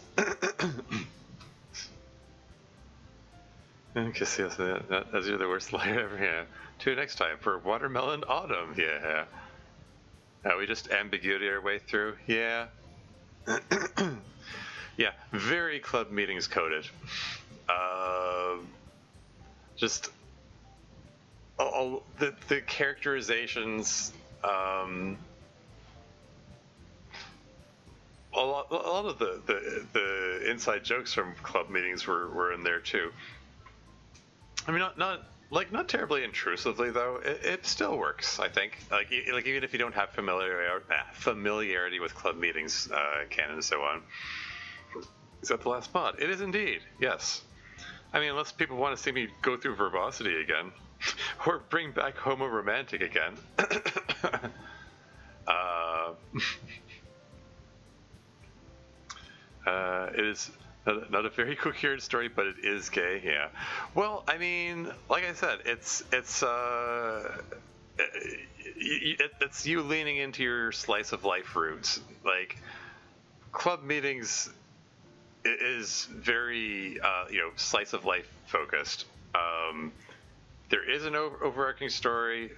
Because as you're the worst liar ever, yeah. Tune next time for Watermelon Autumn, yeah. We just ambiguity our way through, yeah. Yeah, very club meetings coded. Just all the characterizations. A lot of the inside jokes from club meetings were in there too. I mean, not terribly intrusively though. It still works, I think. Like even if you don't have familiarity with club meetings, canon and so on. Is that the last spot? It is indeed. Yes. I mean, unless people want to see me go through verbosity again, or bring back Homoromantic again. It is not a very coherent story, but it is gay. Yeah. Well, I mean, like I said, it's you leaning into your slice of life roots. Like club meetings is very slice of life focused. There is an overarching story,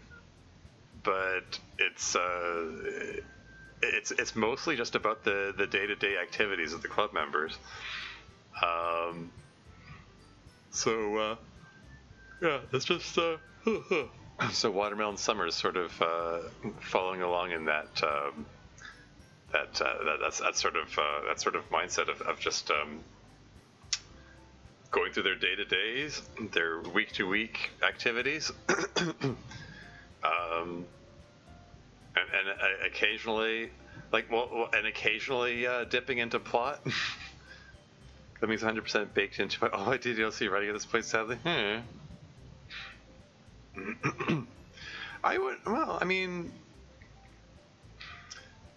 but it's mostly just about the day-to-day activities of the club members. Yeah, it's just so Watermelon Summer is sort of following along in that sort of mindset of just going through their day-to-days, their week-to-week activities, and occasionally, dipping into plot. That means 100% baked into all my DDLC writing at this point, sadly.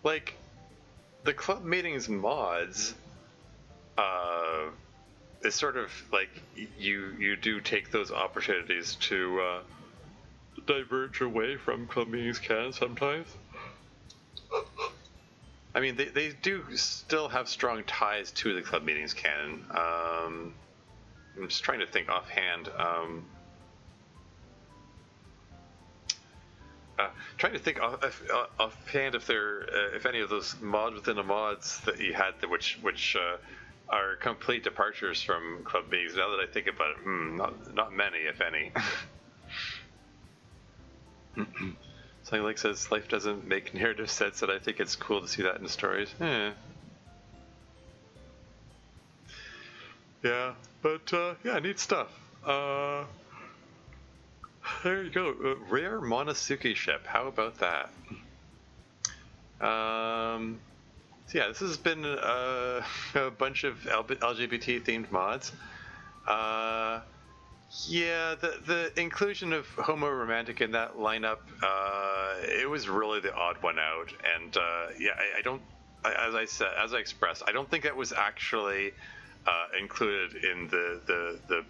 Like, the club meetings mods, is sort of like you do take those opportunities to diverge away from club meetings canon sometimes. I mean, they do still have strong ties to the club meetings canon. I'm just trying to think offhand. Trying to think offhand if any of those mods within the mods that you had which are complete departures from club meetings. Now that I think about it, not many, if any. Something like says life doesn't make narrative sense, and I think it's cool to see that in stories. Yeah, but yeah, neat stuff. There you go. Rare Monosuke ship. How about that? So yeah, this has been a bunch of LGBT themed mods. Yeah, the inclusion of Homoromantic in that lineup, it was really the odd one out, and yeah, I don't, as I expressed, I don't think that was actually included in the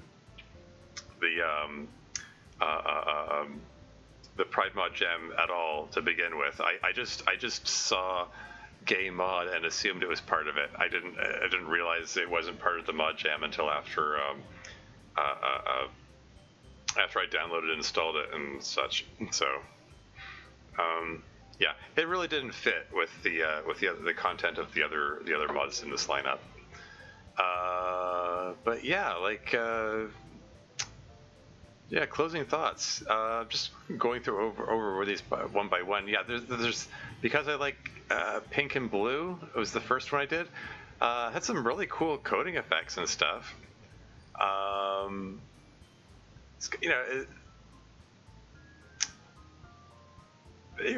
Pride Mod Jam at all to begin with. I just saw gay mod and assumed it was part of it. I didn't realize it wasn't part of the Mod Jam until after I downloaded and installed it and such. So yeah, it really didn't fit with the content of the other mods in this lineup. But yeah, like yeah, closing thoughts. Just going through over these one by one. Yeah, there's because I like pink and blue. It was the first one I did. Had some really cool coding effects and stuff.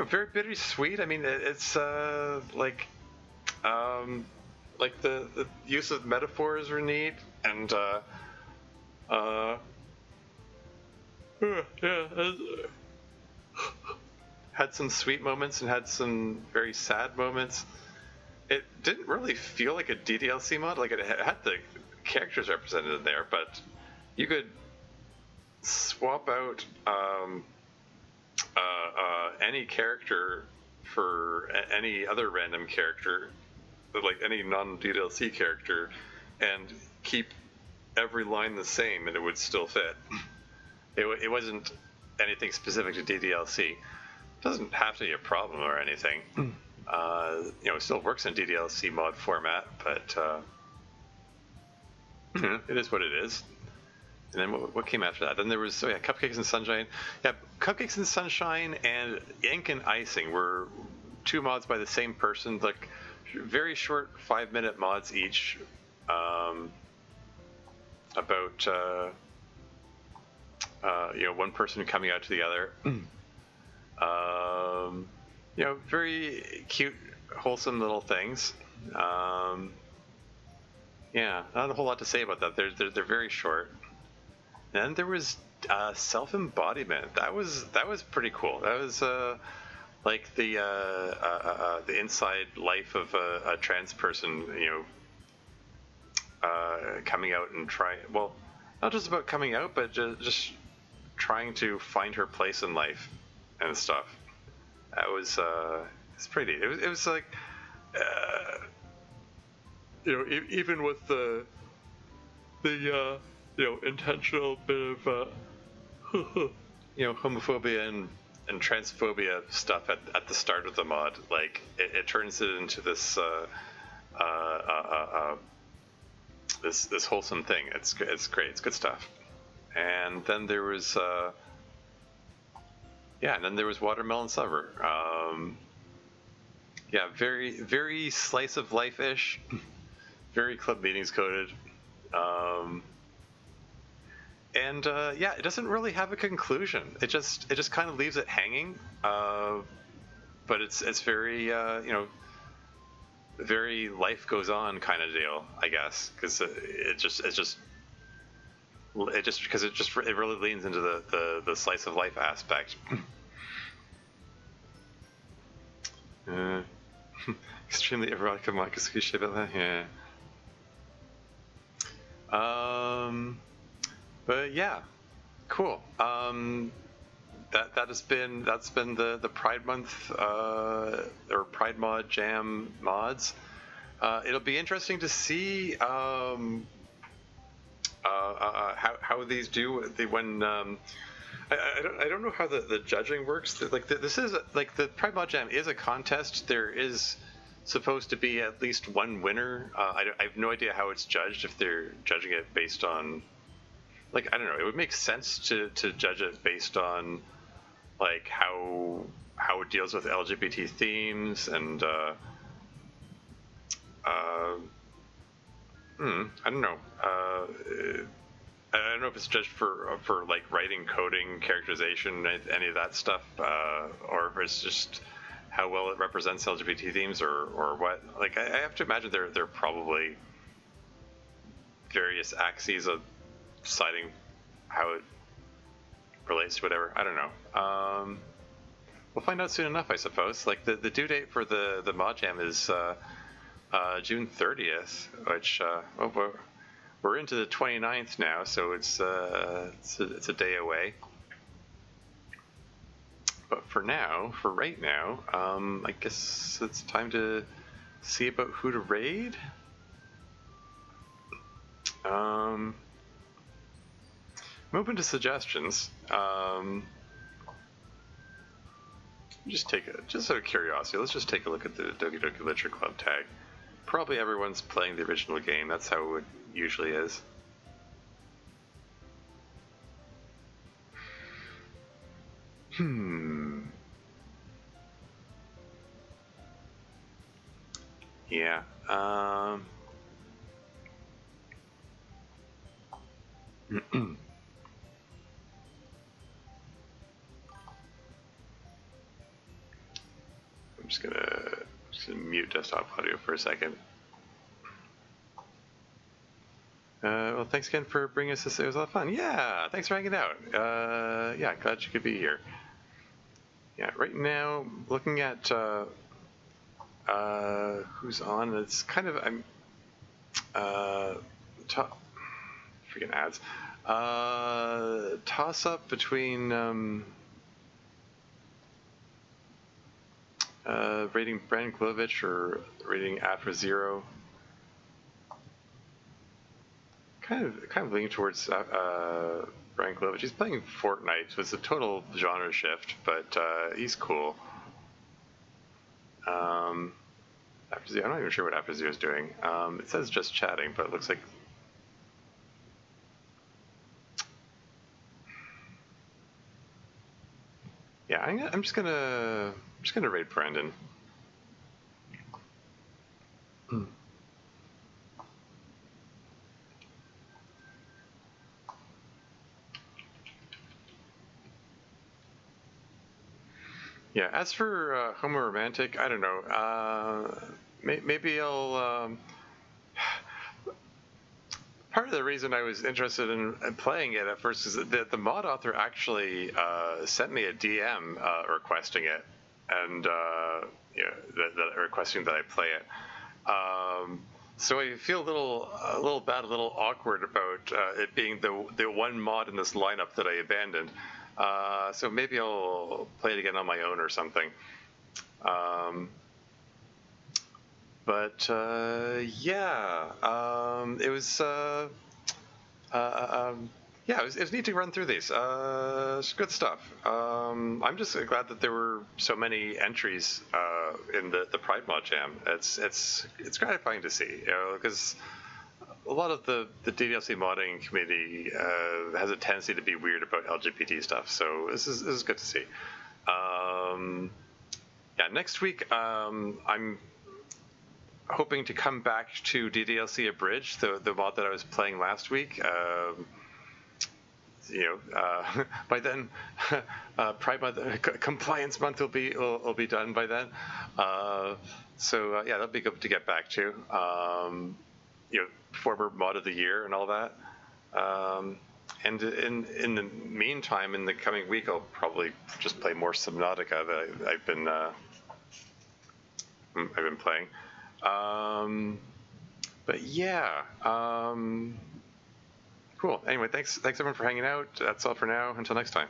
Very bittersweet. I mean, it's like the use of metaphors are neat, and yeah, had some sweet moments and had some very sad moments. It didn't really feel like a DDLC mod. Like, it had the characters represented in there, but you could swap out any character for any other random character, like any non-DDLC character, and keep every line the same, and it would still fit. It wasn't anything specific to DDLC. It doesn't have to be a problem or anything. It still works in DDLC mod format, but it is what it is. And then what came after that? Then there was Cupcakes and Sunshine. Yeah, Cupcakes and Sunshine and Ink and Icing were two mods by the same person, like very short 5-minute mods each, about one person coming out to the other. Very cute, wholesome little things. Yeah, not a whole lot to say about that. They're very short. Then there was Self-Embodiment. That was pretty cool. That was like the inside life of a trans person, coming out and trying. Well, not just about coming out, but just trying to find her place in life and stuff. That was it's pretty neat. It was like even with the intentional bit of homophobia and transphobia stuff at the start of the mod, like it turns it into this this wholesome thing. It's great. It's good stuff. And then there was Watermelon Summer. Very very slice of life ish, very club meetings coded. It doesn't really have a conclusion. It just kind of leaves it hanging. But it's very very life goes on kind of deal, I guess, because it really leans into the slice of life aspect. Extremely erotic manga ship. Yeah. But yeah, cool. That's been the Pride Month or Pride Mod Jam mods. It'll be interesting to see how these do when I don't know how the judging works. Like this is like the Pride Mod Jam is a contest. There is supposed to be at least one winner. I have no idea how it's judged, if they're judging it based on, like, I don't know. It would make sense to judge it based on like how it deals with LGBT themes and I don't know. I don't know if it's judged for like writing, coding, characterization, any of that stuff, or if it's just how well it represents LGBT themes, or what. Like, I have to imagine there are probably various axes of deciding how it relates to whatever. I don't know. We'll find out soon enough, I suppose. Like the due date for the Mod Jam is June 30th, which we're into the 29th now, so it's a day away. But for right now, I guess it's time to see about who to raid. I'm open to suggestions. Just out of curiosity, let's just take a look at the Doki Doki Literature Club tag. Probably everyone's playing the original game. That's how it usually is. Yeah. I'm just gonna mute desktop audio for a second. Well, thanks again for bringing us this. It was a lot of fun. Yeah, thanks for hanging out. Yeah, glad you could be here. Yeah, right now, looking at who's on, it's kind of, freaking ads. Toss up between rating Brandon Glovich or rating After Zero. Kind of leaning towards Brian Glovich. He's playing Fortnite, so it's a total genre shift, but he's cool. After Zero, I'm not even sure what After Zero is doing. It says just chatting, but it looks like. Yeah, I'm just gonna raid Brandon. Yeah, as for Homoromantic, I don't know. Maybe I'll. Part of the reason I was interested in playing it at first is that the mod author actually sent me a DM requesting it, and requesting that I play it. So I feel a little bad, a little awkward about it being the one mod in this lineup that I abandoned. So maybe I'll play it again on my own or something. But yeah, it was yeah, it was neat to run through these. It's good stuff. I'm just glad that there were so many entries in the Pride Mod Jam. It's gratifying to see, because a lot of the DDLC modding community has a tendency to be weird about LGBT stuff. So this is good to see. Yeah, next week I'm hoping to come back to DDLC Abridged, the mod that I was playing last week. By then, Pride Month, Compliance Month will be done by then. So yeah, that'll be good to get back to. Former mod of the year and all that. And in the meantime, in the coming week, I'll probably just play more Subnautica that I've been playing. But yeah, cool. Anyway, thanks everyone for hanging out. That's all for now. Until next time.